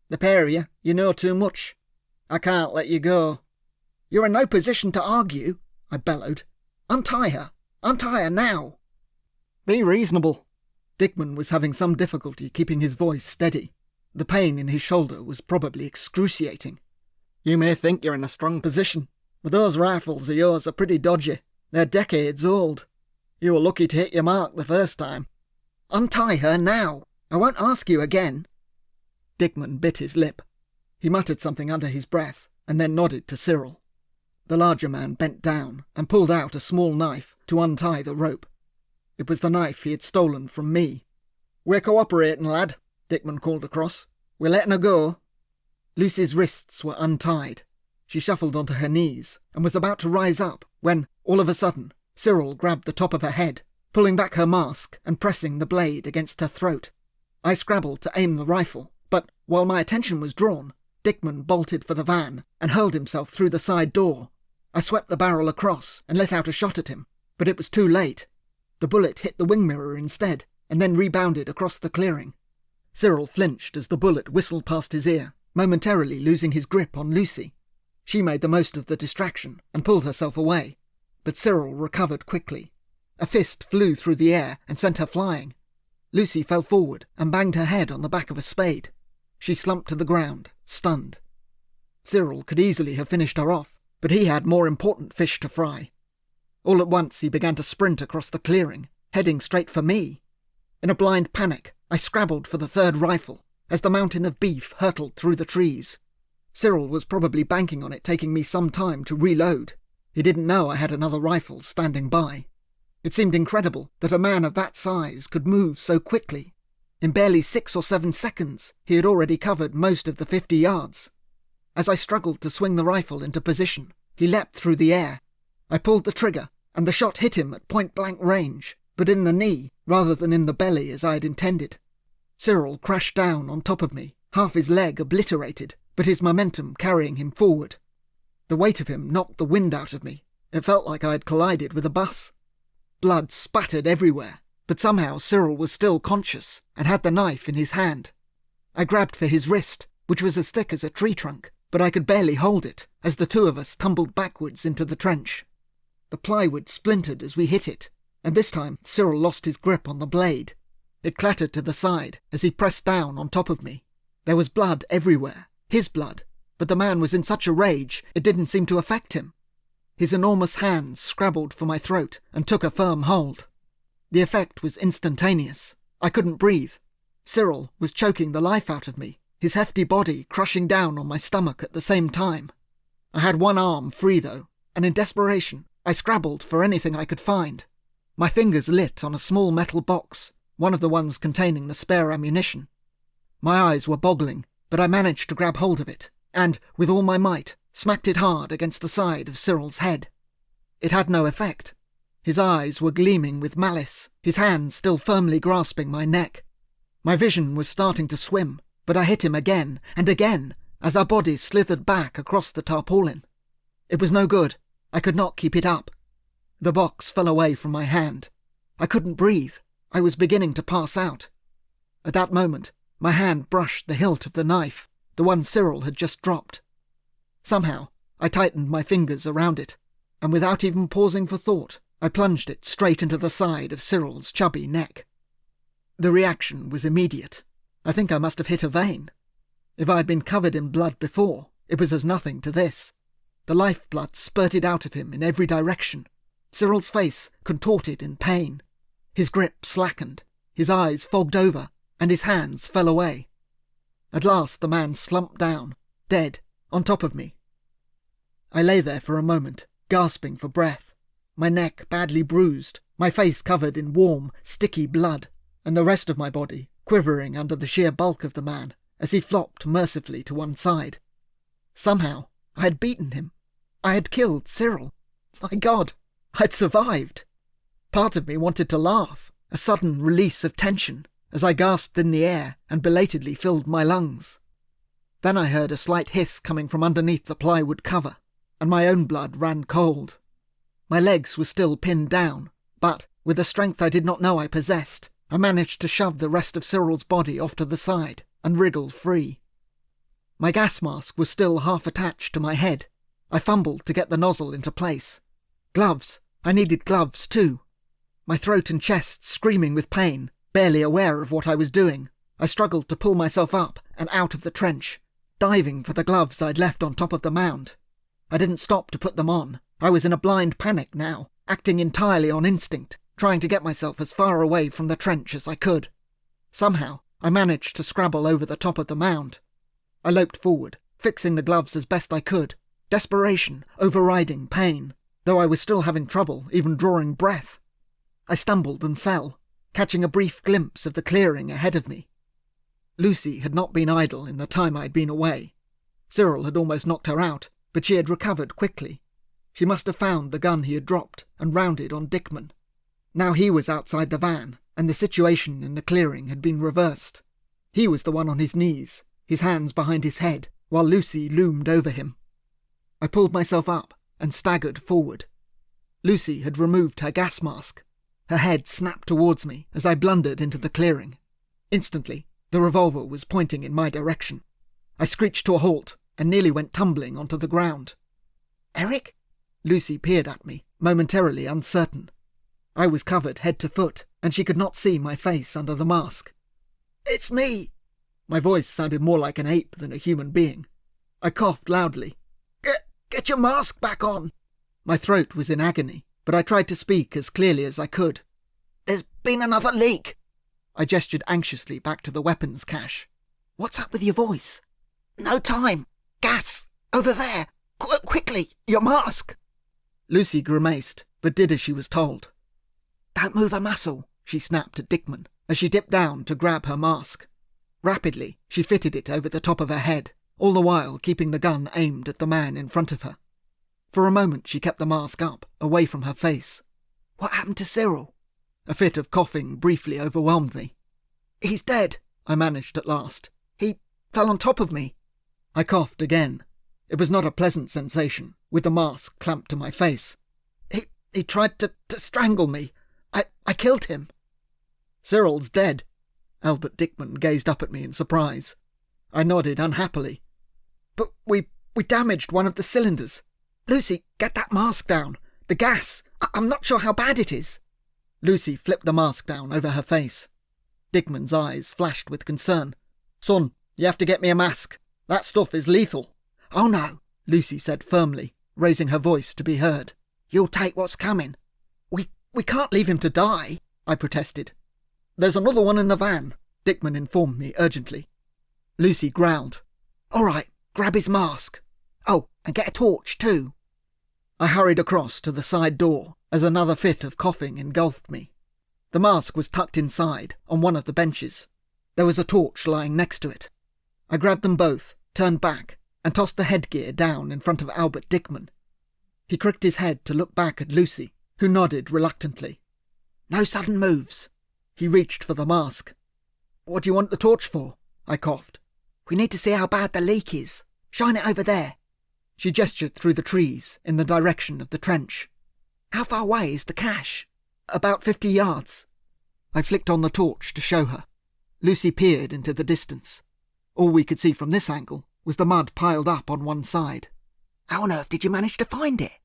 The pair of you, you know too much. I can't let you go." "You're in no position to argue," I bellowed. "Untie her. Untie her now." "Be reasonable." Dickman was having some difficulty keeping his voice steady. The pain in his shoulder was probably excruciating. "You may think you're in a strong position, but those rifles of yours are pretty dodgy. They're decades old. You were lucky to hit your mark the first time." "Untie her now. I won't ask you again." Dickman bit his lip. He muttered something under his breath, and then nodded to Cyril. The larger man bent down and pulled out a small knife to untie the rope. It was the knife he had stolen from me. "We're cooperating, lad," Dickman called across. "We're letting her go." Lucy's wrists were untied. She shuffled onto her knees and was about to rise up when, all of a sudden, Cyril grabbed the top of her head, pulling back her mask and pressing the blade against her throat. I scrabbled to aim the rifle, but while my attention was drawn, Dickman bolted for the van and hurled himself through the side door. I swept the barrel across and let out a shot at him, but it was too late. The bullet hit the wing mirror instead, and then rebounded across the clearing. Cyril flinched as the bullet whistled past his ear, momentarily losing his grip on Lucy. She made the most of the distraction and pulled herself away, but Cyril recovered quickly. A fist flew through the air and sent her flying. Lucy fell forward and banged her head on the back of a spade. She slumped to the ground, stunned. Cyril could easily have finished her off, but he had more important fish to fry. All at once he began to sprint across the clearing, heading straight for me. In a blind panic, I scrabbled for the third rifle, as the mountain of beef hurtled through the trees. Cyril was probably banking on it taking me some time to reload. He didn't know I had another rifle standing by. It seemed incredible that a man of that size could move so quickly. In barely 6 or 7 seconds, he had already covered most of the 50 yards. As I struggled to swing the rifle into position, he leapt through the air. I pulled the trigger, and the shot hit him at point-blank range, but in the knee rather than in the belly as I had intended. Cyril crashed down on top of me, half his leg obliterated, but his momentum carrying him forward. The weight of him knocked the wind out of me. It felt like I had collided with a bus. Blood spattered everywhere, but somehow Cyril was still conscious and had the knife in his hand. I grabbed for his wrist, which was as thick as a tree trunk, but I could barely hold it as the two of us tumbled backwards into the trench. The plywood splintered as we hit it, and this time Cyril lost his grip on the blade. It clattered to the side as he pressed down on top of me. There was blood everywhere, his blood, but the man was in such a rage it didn't seem to affect him. His enormous hands scrabbled for my throat and took a firm hold. The effect was instantaneous. I couldn't breathe. Cyril was choking the life out of me, his hefty body crushing down on my stomach at the same time. I had one arm free, though, and in desperation, I scrabbled for anything I could find. My fingers lit on a small metal box, one of the ones containing the spare ammunition. My eyes were boggling, but I managed to grab hold of it, and, with all my might, smacked it hard against the side of Cyril's head. It had no effect. His eyes were gleaming with malice, his hand still firmly grasping my neck. My vision was starting to swim, but I hit him again and again as our bodies slithered back across the tarpaulin. It was no good. I could not keep it up. The box fell away from my hand. I couldn't breathe. I was beginning to pass out. At that moment, my hand brushed the hilt of the knife, the one Cyril had just dropped. Somehow, I tightened my fingers around it, and without even pausing for thought, I plunged it straight into the side of Cyril's chubby neck. The reaction was immediate. I think I must have hit a vein. If I had been covered in blood before, it was as nothing to this. The lifeblood spurted out of him in every direction. Cyril's face contorted in pain. His grip slackened, his eyes fogged over, and his hands fell away. At last the man slumped down, dead, on top of me. I lay there for a moment, gasping for breath, my neck badly bruised, my face covered in warm, sticky blood, and the rest of my body quivering under the sheer bulk of the man as he flopped mercifully to one side. Somehow, I had beaten him. I had killed Cyril. My God, I'd survived. Part of me wanted to laugh, a sudden release of tension, as I gasped in the air and belatedly filled my lungs. Then I heard a slight hiss coming from underneath the plywood cover, and my own blood ran cold. My legs were still pinned down, but, with a strength I did not know I possessed, I managed to shove the rest of Cyril's body off to the side and wriggle free. My gas mask was still half attached to my head. I fumbled to get the nozzle into place. Gloves. I needed gloves too. My throat and chest screaming with pain, barely aware of what I was doing, I struggled to pull myself up and out of the trench, diving for the gloves I'd left on top of the mound. I didn't stop to put them on. I was in a blind panic now, acting entirely on instinct, trying to get myself as far away from the trench as I could. Somehow, I managed to scrabble over the top of the mound. I loped forward, fixing the gloves as best I could, desperation overriding pain, though I was still having trouble even drawing breath. I stumbled and fell, catching a brief glimpse of the clearing ahead of me. Lucy had not been idle in the time I'd been away. Cyril had almost knocked her out, but she had recovered quickly. She must have found the gun he had dropped and rounded on Dickman. Now he was outside the van, and the situation in the clearing had been reversed. He was the one on his knees, his hands behind his head, while Lucy loomed over him. I pulled myself up and staggered forward. Lucy had removed her gas mask. Her head snapped towards me as I blundered into the clearing. Instantly, the revolver was pointing in my direction. I screeched to a halt and nearly went tumbling onto the ground. Eric? Lucy peered at me, momentarily uncertain. I was covered head to foot, and she could not see my face under the mask. It's me. My voice sounded more like an ape than a human being. I coughed loudly. Get your mask back on. My throat was in agony, but I tried to speak as clearly as I could. There's been another leak. I gestured anxiously back to the weapons cache. What's up with your voice? No time. Gas. Over there. Quickly. Your mask. Lucy grimaced, but did as she was told. Don't move a muscle, she snapped at Dickman as she dipped down to grab her mask. Rapidly, she fitted it over the top of her head, all the while keeping the gun aimed at the man in front of her. For a moment she kept the mask up, away from her face. What happened to Cyril? A fit of coughing briefly overwhelmed me. He's dead, I managed at last. He fell on top of me. I coughed again. It was not a pleasant sensation, with the mask clamped to my face. He tried to strangle me. I killed him. Cyril's dead. Albert Dickman gazed up at me in surprise. I nodded unhappily. But we damaged one of the cylinders. Lucy, get that mask down. The gas. I'm not sure how bad it is. Lucy flipped the mask down over her face. Dickman's eyes flashed with concern. Son, you have to get me a mask. That stuff is lethal. Oh no, Lucy said firmly. raising her voice to be heard. "You'll take what's coming." We can't leave him to die, I protested. "There's another one in the van," Dickman informed me urgently. Lucy growled. "All right, grab his mask. Oh, and get a torch too." I hurried across to the side door as another fit of coughing engulfed me. The mask was tucked inside on one of the benches. There was a torch lying next to it. I grabbed them both, turned back, and tossed the headgear down in front of Albert Dickman. He cricked his head to look back at Lucy, who nodded reluctantly. "No sudden moves." He reached for the mask. "What do you want the torch for?" I coughed. "We need to see how bad the leak is. Shine it over there." She gestured through the trees in the direction of the trench. "How far away is the cache?" "About 50 yards. I flicked on the torch to show her. Lucy peered into the distance. All we could see from this angle was the mud piled up on one side. "How on earth did you manage to find it?"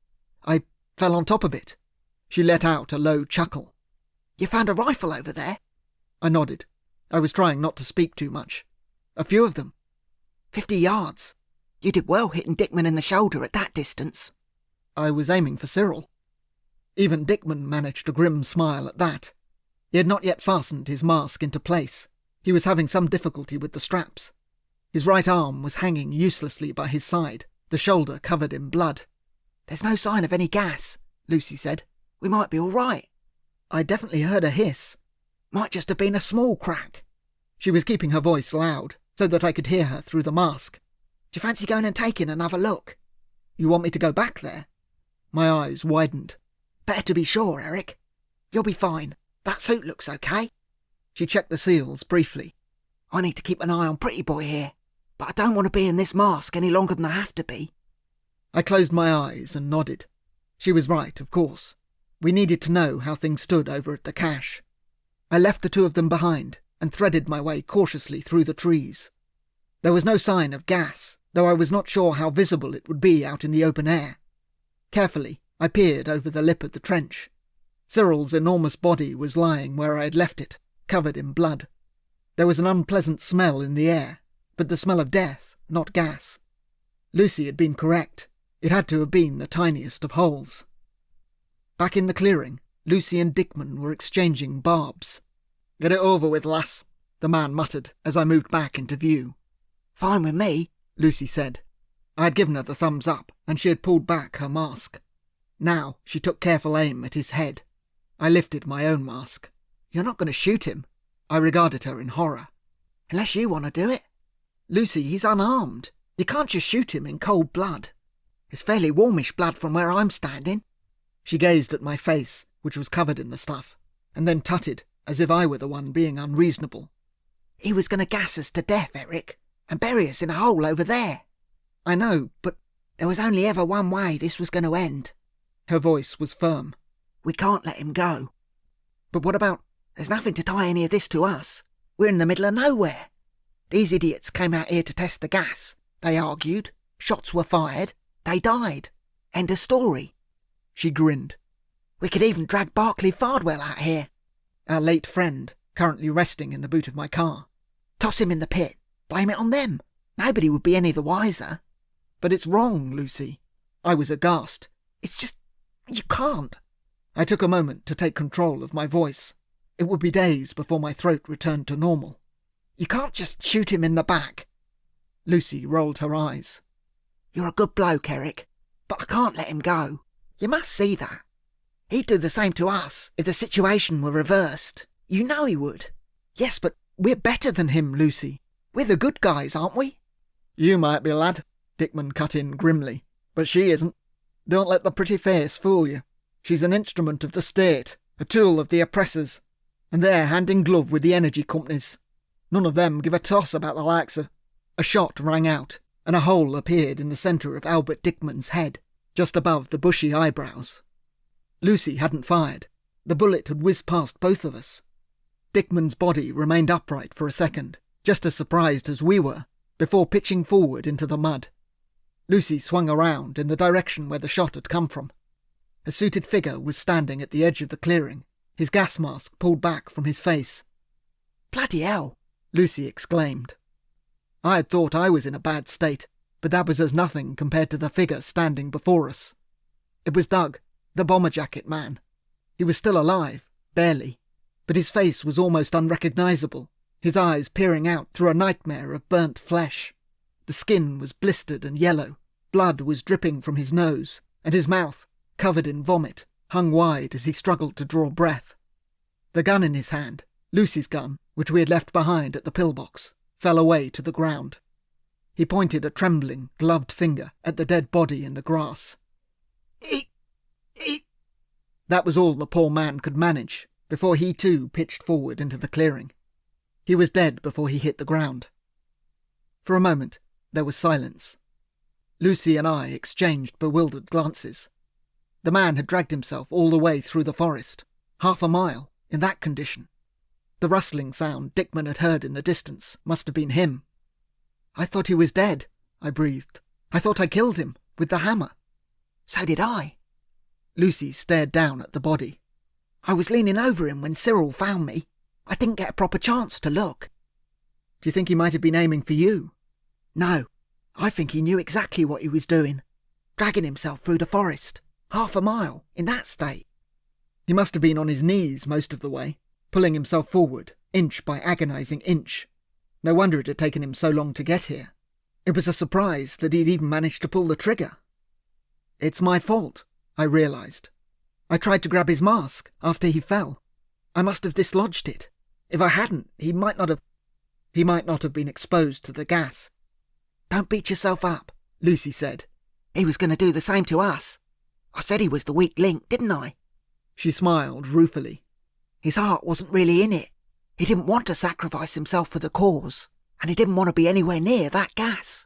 "I fell on top of it." She let out a low chuckle. "You found a rifle over there?" I nodded. I was trying not to speak too much. "A few of them." 50 yards. You did well hitting Dickman in the shoulder at that distance." I was aiming for Cyril. Even Dickman managed a grim smile at that. He had not yet fastened his mask into place. He was having some difficulty with the straps. His right arm was hanging uselessly by his side, the shoulder covered in blood. "There's no sign of any gas," Lucy said. "We might be all right." "I definitely heard a hiss." "Might just have been a small crack." She was keeping her voice loud, so that I could hear her through the mask. "Do you fancy going and taking another look?" "You want me to go back there?" My eyes widened. "Better to be sure, Eric. You'll be fine. That suit looks okay." She checked the seals briefly. "I need to keep an eye on Pretty Boy here, but I don't want to be in this mask any longer than I have to be." I closed my eyes and nodded. She was right, of course. We needed to know how things stood over at the cache. I left the two of them behind and threaded my way cautiously through the trees. There was no sign of gas, though I was not sure how visible it would be out in the open air. Carefully, I peered over the lip of the trench. Cyril's enormous body was lying where I had left it, covered in blood. There was an unpleasant smell in the air, but the smell of death, not gas. Lucy had been correct. It had to have been the tiniest of holes. Back in the clearing, Lucy and Dickman were exchanging barbs. "Get it over with, lass," the man muttered as I moved back into view. "Fine with me," Lucy said. I had given her the thumbs up, and she had pulled back her mask. Now she took careful aim at his head. I lifted my own mask. "You're not going to shoot him?" I regarded her in horror. "Unless you want to do it." "Lucy, he's unarmed. You can't just shoot him in cold blood." "It's fairly warmish blood from where I'm standing." She gazed at my face, which was covered in the stuff, and then tutted, as if I were the one being unreasonable. "He was going to gas us to death, Eric, and bury us in a hole over there." "I know, but there was only ever one way this was going to end." Her voice was firm. "We can't let him go." "But what about—" "There's nothing to tie any of this to us. We're in the middle of nowhere. These idiots came out here to test the gas. They argued. Shots were fired. They died. End of story." She grinned. "We could even drag Barclay Fardwell out here." Our late friend, currently resting in the boot of my car. "Toss him in the pit. Blame it on them. Nobody would be any the wiser." "But it's wrong, Lucy." I was aghast. "It's just... you can't." I took a moment to take control of my voice. It would be days before my throat returned to normal. "You can't just shoot him in the back." Lucy rolled her eyes. "You're a good bloke, Eric, but I can't let him go. You must see that. He'd do the same to us if the situation were reversed. You know he would." "Yes, but we're better than him, Lucy. We're the good guys, aren't we?" "You might be, lad," Dickman cut in grimly, "but she isn't. Don't let the pretty face fool you. She's an instrument of the state, a tool of the oppressors, and they're hand in glove with the energy companies. None of them give a toss about the likes of—" A shot rang out, and a hole appeared in the centre of Albert Dickman's head, just above the bushy eyebrows. Lucy hadn't fired. The bullet had whizzed past both of us. Dickman's body remained upright for a second, just as surprised as we were, before pitching forward into the mud. Lucy swung around in the direction where the shot had come from. A suited figure was standing at the edge of the clearing, his gas mask pulled back from his face. "Bloody hell!" Lucy exclaimed. I had thought I was in a bad state. but that was as nothing compared to the figure standing before us. It was Doug, the bomber jacket man. He was still alive, barely, but his face was almost unrecognisable, his eyes peering out through a nightmare of burnt flesh. The skin was blistered and yellow, blood was dripping from his nose, and his mouth, covered in vomit, hung wide as he struggled to draw breath. The gun in his hand, Lucy's gun, which we had left behind at the pillbox, fell away to the ground. He pointed a trembling, gloved finger at the dead body in the grass. Eat! That was all the poor man could manage, before he too pitched forward into the clearing. He was dead before he hit the ground. For a moment, there was silence. Lucy and I exchanged bewildered glances. The man had dragged himself all the way through the forest, 1/2 mile, in that condition. The rustling sound Dickman had heard in the distance must have been him. "I thought he was dead," I breathed. "I thought I killed him, with the hammer." "So did I." Lucy stared down at the body. "I was leaning over him when Cyril found me. I didn't get a proper chance to look." "Do you think he might have been aiming for you?" "No. I think he knew exactly what he was doing. Dragging himself through the forest, 1/2 mile, in that state." "He must have been on his knees most of the way, pulling himself forward, inch by agonising inch. No wonder it had taken him so long to get here. It was a surprise that he'd even managed to pull the trigger. It's my fault, I realised. I tried to grab his mask after he fell. I must have dislodged it. If I hadn't, he might not have been exposed to the gas." "Don't beat yourself up," Lucy said. "He was going to do the same to us. I said he was the weak link, didn't I?" She smiled ruefully. "His heart wasn't really in it. He didn't want to sacrifice himself for the cause, and he didn't want to be anywhere near that gas.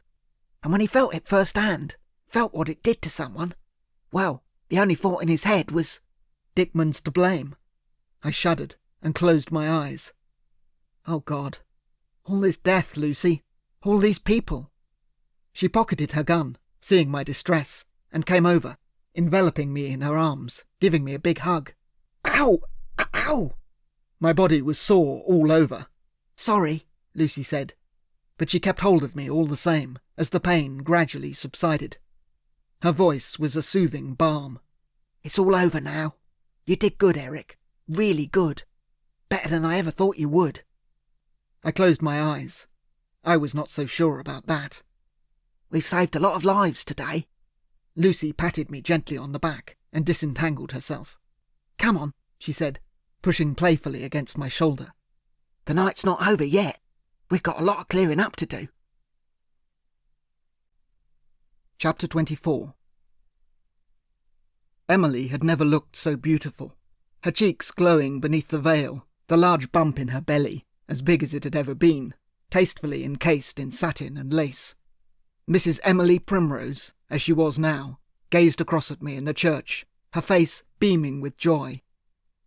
And when he felt it firsthand, felt what it did to someone, well, the only thought in his head was, Dickman's to blame." I shuddered and closed my eyes. Oh God. All this death, Lucy. All these people. She pocketed her gun, seeing my distress, and came over, enveloping me in her arms, giving me a big hug. "Ow! Ow!" My body was sore all over. "Sorry," Lucy said, but she kept hold of me all the same, as the pain gradually subsided. Her voice was a soothing balm. "It's all over now. You did good, Eric. Really good. Better than I ever thought you would." I closed my eyes. I was not so sure about that. "We've saved a lot of lives today." Lucy patted me gently on the back and disentangled herself. "Come on," she said, pushing playfully against my shoulder. "The night's not over yet. We've got a lot of clearing up to do." Chapter 24. Emily had never looked so beautiful. Her cheeks glowing beneath the veil, the large bump in her belly, as big as it had ever been, tastefully encased in satin and lace. Mrs. Emily Primrose, as she was now, gazed across at me in the church, her face beaming with joy.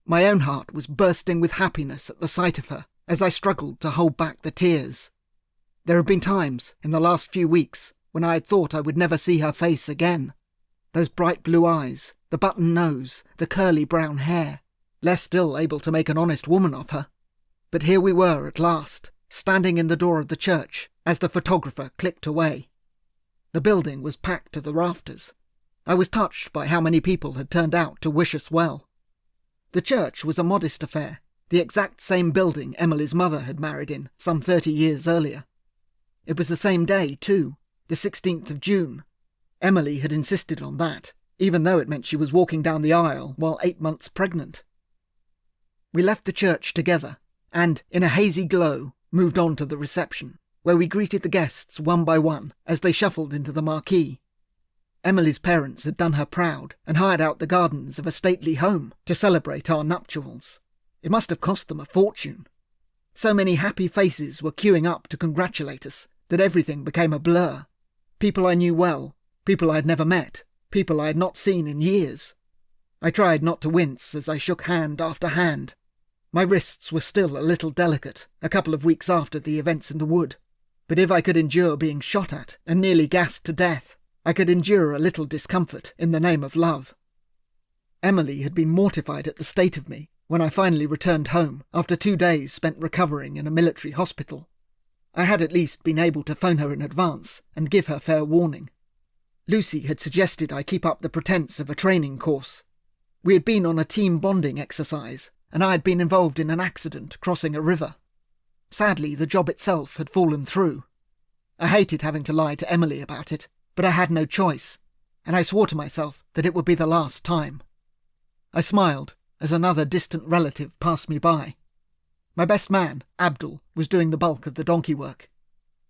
My own heart was bursting with happiness at the sight of her, as I struggled to hold back the tears. There had been times, in the last few weeks, when I had thought I would never see her face again. Those bright blue eyes, the button nose, the curly brown hair, less still able to make an honest woman of her. But here we were at last, standing in the door of the church, as the photographer clicked away. The building was packed to the rafters. I was touched by how many people had turned out to wish us well. The church was a modest affair, the exact same building Emily's mother had married in some 30 years earlier. It was the same day, too, the 16th of June. Emily had insisted on that, even though it meant she was walking down the aisle while 8 months pregnant. We left the church together, and, in a hazy glow, moved on to the reception, where we greeted the guests one by one as they shuffled into the marquee. Emily's parents had done her proud and hired out the gardens of a stately home to celebrate our nuptials. It must have cost them a fortune. So many happy faces were queuing up to congratulate us that everything became a blur. People I knew well, people I had never met, people I had not seen in years. I tried not to wince as I shook hand after hand. My wrists were still a little delicate, a couple of weeks after the events in the wood. But if I could endure being shot at and nearly gassed to death, I could endure a little discomfort in the name of love. Emily had been mortified at the state of me when I finally returned home after 2 days spent recovering in a military hospital. I had at least been able to phone her in advance and give her fair warning. Lucy had suggested I keep up the pretense of a training course. We had been on a team bonding exercise, and I had been involved in an accident crossing a river. Sadly, the job itself had fallen through. I hated having to lie to Emily about it, but I had no choice, and I swore to myself that it would be the last time. I smiled as another distant relative passed me by. My best man, Abdul, was doing the bulk of the donkey work.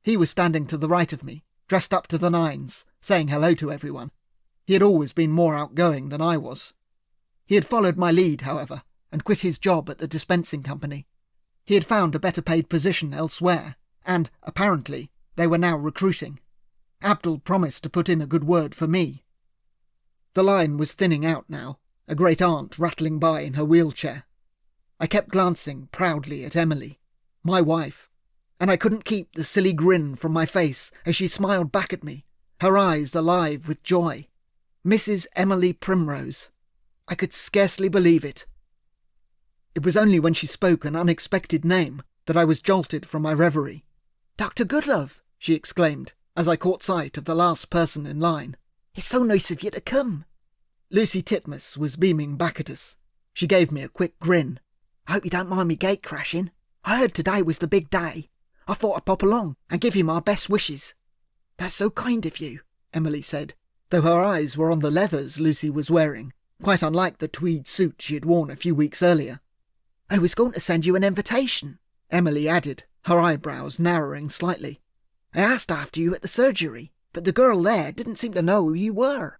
He was standing to the right of me, dressed up to the nines, saying hello to everyone. He had always been more outgoing than I was. He had followed my lead, however, and quit his job at the dispensing company. He had found a better paid position elsewhere, and, apparently, they were now recruiting. Abdul promised to put in a good word for me. The line was thinning out now, a great aunt rattling by in her wheelchair. I kept glancing proudly at Emily, my wife, and I couldn't keep the silly grin from my face as she smiled back at me, her eyes alive with joy. Mrs. Emily Primrose. I could scarcely believe it. It was only when she spoke an unexpected name that I was jolted from my reverie. "Dr. Goodlove," she exclaimed, as I caught sight of the last person in line. "It's so nice of you to come." Lucy Titmus was beaming back at us. She gave me a quick grin. "I hope you don't mind me gate crashing. I heard today was the big day. I thought I'd pop along and give you my best wishes." "That's so kind of you," Emily said, though her eyes were on the leathers Lucy was wearing, quite unlike the tweed suit she had worn a few weeks earlier. "I was going to send you an invitation," Emily added, her eyebrows narrowing slightly. "I asked after you at the surgery, but the girl there didn't seem to know who you were."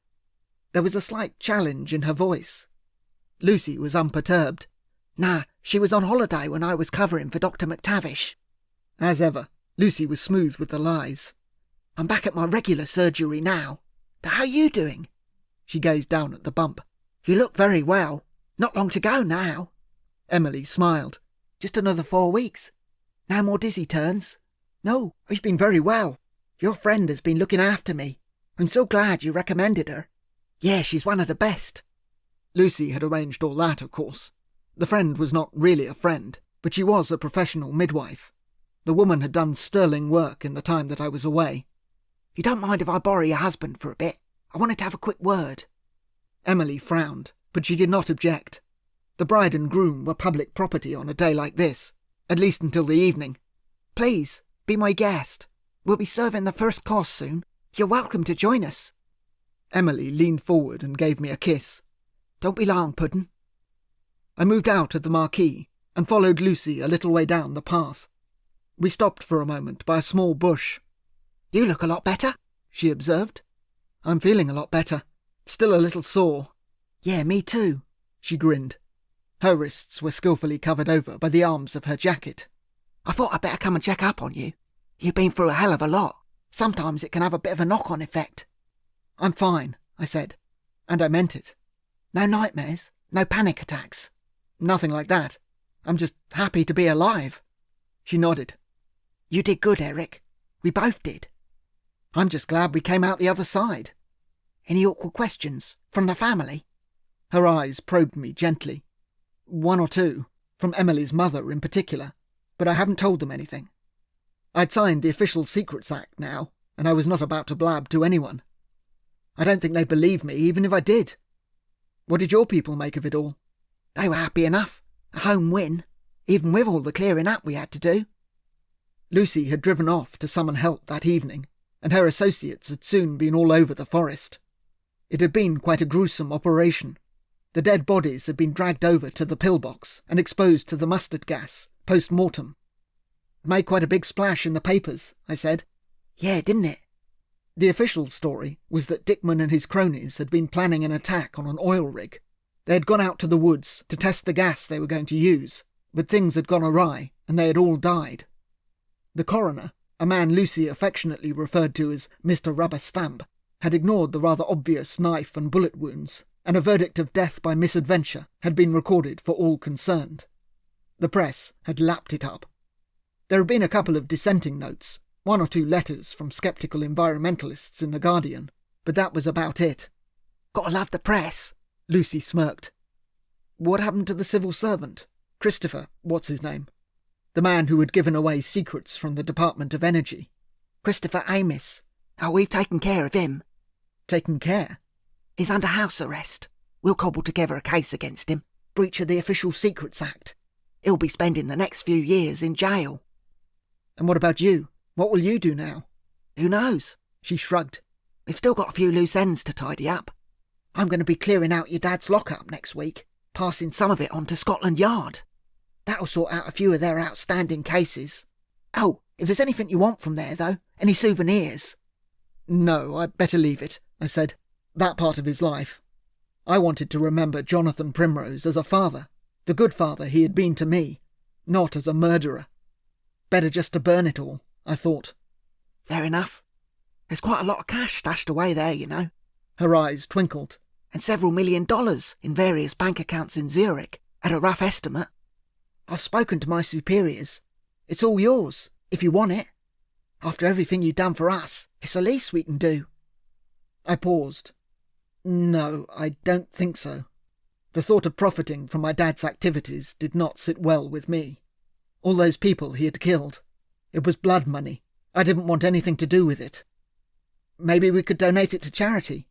There was a slight challenge in her voice. Lucy was unperturbed. "Nah, she was on holiday when I was covering for Dr. McTavish." As ever, Lucy was smooth with the lies. "I'm back at my regular surgery now. But how are you doing?" She gazed down at the bump. "You look very well. Not long to go now." Emily smiled. "Just another 4 weeks. No more dizzy turns." "No, I've been very well. Your friend has been looking after me. I'm so glad you recommended her. Yeah, she's one of the best." Lucy had arranged all that, of course. The friend was not really a friend, but she was a professional midwife. The woman had done sterling work in the time that I was away. "You don't mind if I borrow your husband for a bit? I wanted to have a quick word." Emily frowned, but she did not object. The bride and groom were public property on a day like this, at least until the evening. "Please, be my guest. We'll be serving the first course soon. You're welcome to join us." Emily leaned forward and gave me a kiss. "Don't be long, Puddin'." I moved out of the marquee and followed Lucy a little way down the path. We stopped for a moment by a small bush. "You look a lot better," she observed. "I'm feeling a lot better. Still a little sore." "Yeah, me too," she grinned. Her wrists were skillfully covered over by the arms of her jacket. "I thought I'd better come and check up on you. You've been through a hell of a lot. Sometimes it can have a bit of a knock-on effect." "I'm fine," I said, and I meant it. "No nightmares? No panic attacks?" "Nothing like that. I'm just happy to be alive." She nodded. "You did good, Eric. We both did." "I'm just glad we came out the other side." "Any awkward questions? From the family?" Her eyes probed me gently. "1 or 2, from Emily's mother in particular, but I haven't told them anything. I'd signed the Official Secrets Act now, and I was not about to blab to anyone. I don't think they'd believe me, even if I did. What did your people make of it all?" "They were happy enough. A home win, even with all the clearing up we had to do." Lucy had driven off to summon help that evening, and her associates had soon been all over the forest. It had been quite a gruesome operation. The dead bodies had been dragged over to the pillbox and exposed to the mustard gas, post-mortem. "It made quite a big splash in the papers," I said. "Yeah, didn't it?" The official story was that Dickman and his cronies had been planning an attack on an oil rig. They had gone out to the woods to test the gas they were going to use, but things had gone awry and they had all died. The coroner, a man Lucy affectionately referred to as Mr. Rubber Stamp, had ignored the rather obvious knife and bullet wounds, and a verdict of death by misadventure had been recorded for all concerned. The press had lapped it up. There had been a couple of dissenting notes, 1 or 2 letters from sceptical environmentalists in The Guardian, but that was about it. "Gotta love the press," Lucy smirked. "What happened to the civil servant? Christopher, what's his name?" The man who had given away secrets from the Department of Energy. Christopher Amis. Oh, we've taken care of him. Taken care? He's under house arrest. We'll cobble together a case against him. Breach of the Official Secrets Act. He'll be spending the next few years in jail. And what about you? What will you do now? Who knows? She shrugged. We've still got a few loose ends to tidy up. I'm going to be clearing out your dad's lockup next week, passing some of it on to Scotland Yard. That'll sort out a few of their outstanding cases. Oh, if there's anything you want from there, though, any souvenirs? No, I'd better leave it, I said. That part of his life. I wanted to remember Jonathan Primrose as a father, the good father he had been to me, not as a murderer. Better just to burn it all, I thought. Fair enough. There's quite a lot of cash stashed away there, you know. Her eyes twinkled. And several $1 million in various bank accounts in Zurich, at a rough estimate. I've spoken to my superiors. It's all yours, if you want it. After everything you've done for us, it's the least we can do. I paused. No, I don't think so. The thought of profiting from my dad's activities did not sit well with me. All those people he had killed. It was blood money. I didn't want anything to do with it. Maybe we could donate it to charity.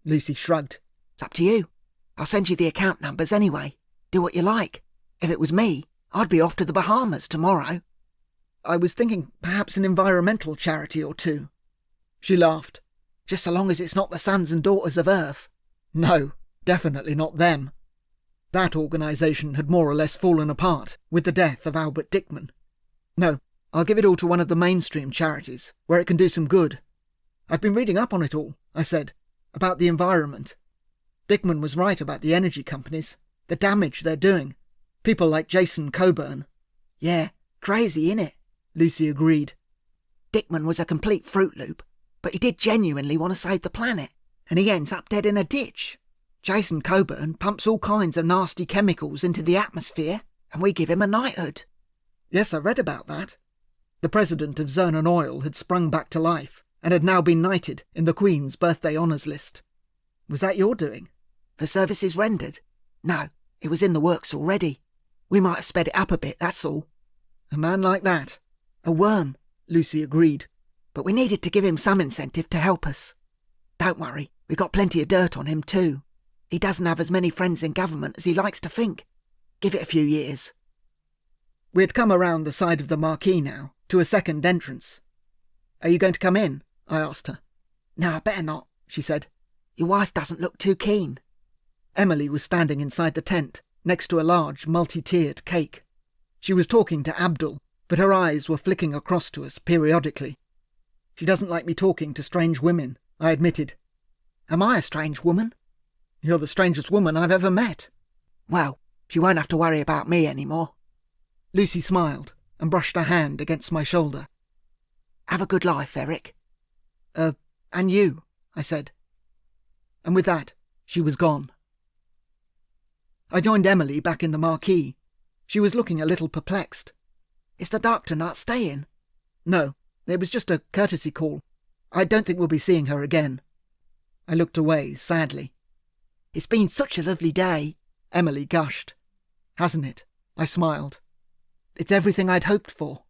Lucy shrugged. It's up to you. I'll send you the account numbers anyway. Do what you like. If it was me, I'd be off to the Bahamas tomorrow. I was thinking perhaps an environmental charity or two. She laughed. Just so long as it's not the Sons and Daughters of Earth. No, definitely not them. That organisation had more or less fallen apart with the death of Albert Dickman. No, I'll give it all to one of the mainstream charities, where it can do some good. I've been reading up on it all, I said, about the environment. Dickman was right about the energy companies, the damage they're doing. People like Jason Coburn. Yeah, crazy, innit? Lucy agreed. Dickman was a complete Fruit Loop, but he did genuinely want to save the planet, and he ends up dead in a ditch. Jason Coburn pumps all kinds of nasty chemicals into the atmosphere, and we give him a knighthood. Yes, I read about that. The president of Zernan Oil had sprung back to life, and had now been knighted in the Queen's birthday honours list. Was that your doing? For services rendered? No, it was in the works already. We might have sped it up a bit, that's all. A man like that? A worm, Lucy agreed. But we needed to give him some incentive to help us. Don't worry, we've got plenty of dirt on him too. He doesn't have as many friends in government as he likes to think. Give it a few years. We had come around the side of the marquee now, to a second entrance. Are you going to come in? I asked her. No, I better not, she said. Your wife doesn't look too keen. Emily was standing inside the tent, next to a large multi-tiered cake. She was talking to Abdul, but her eyes were flicking across to us periodically. She doesn't like me talking to strange women, I admitted. Am I a strange woman? You're the strangest woman I've ever met. Well, she won't have to worry about me anymore. Lucy smiled and brushed her hand against my shoulder. Have a good life, Eric. And you, I said. And with that, she was gone. I joined Emily back in the marquee. She was looking a little perplexed. Is the doctor not staying? No, it was just a courtesy call. I don't think we'll be seeing her again. I looked away sadly. It's been such a lovely day, Emily gushed. Hasn't it? I smiled. It's everything I'd hoped for.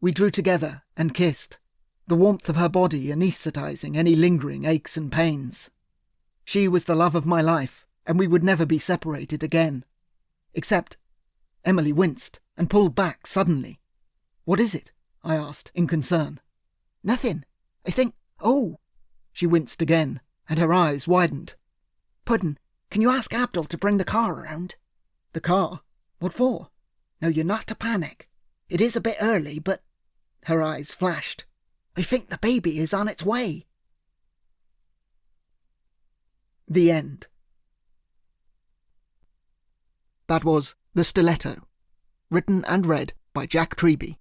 We drew together and kissed, the warmth of her body anaesthetising any lingering aches and pains. She was the love of my life, and we would never be separated again. Except, Emily winced and pulled back suddenly. What is it? I asked, in concern. Nothing. I think... Oh! She winced again, and her eyes widened. Puddin', can you ask Abdul to bring the car around? The car? What for? No, you're not to panic. It is a bit early, but... Her eyes flashed. I think the baby is on its way. The end. That was The Stiletto, written and read by Jack Treby.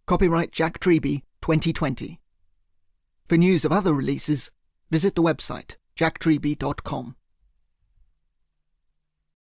Copyright Jack Treby 2020. For news of other releases, visit the website jacktreby.com.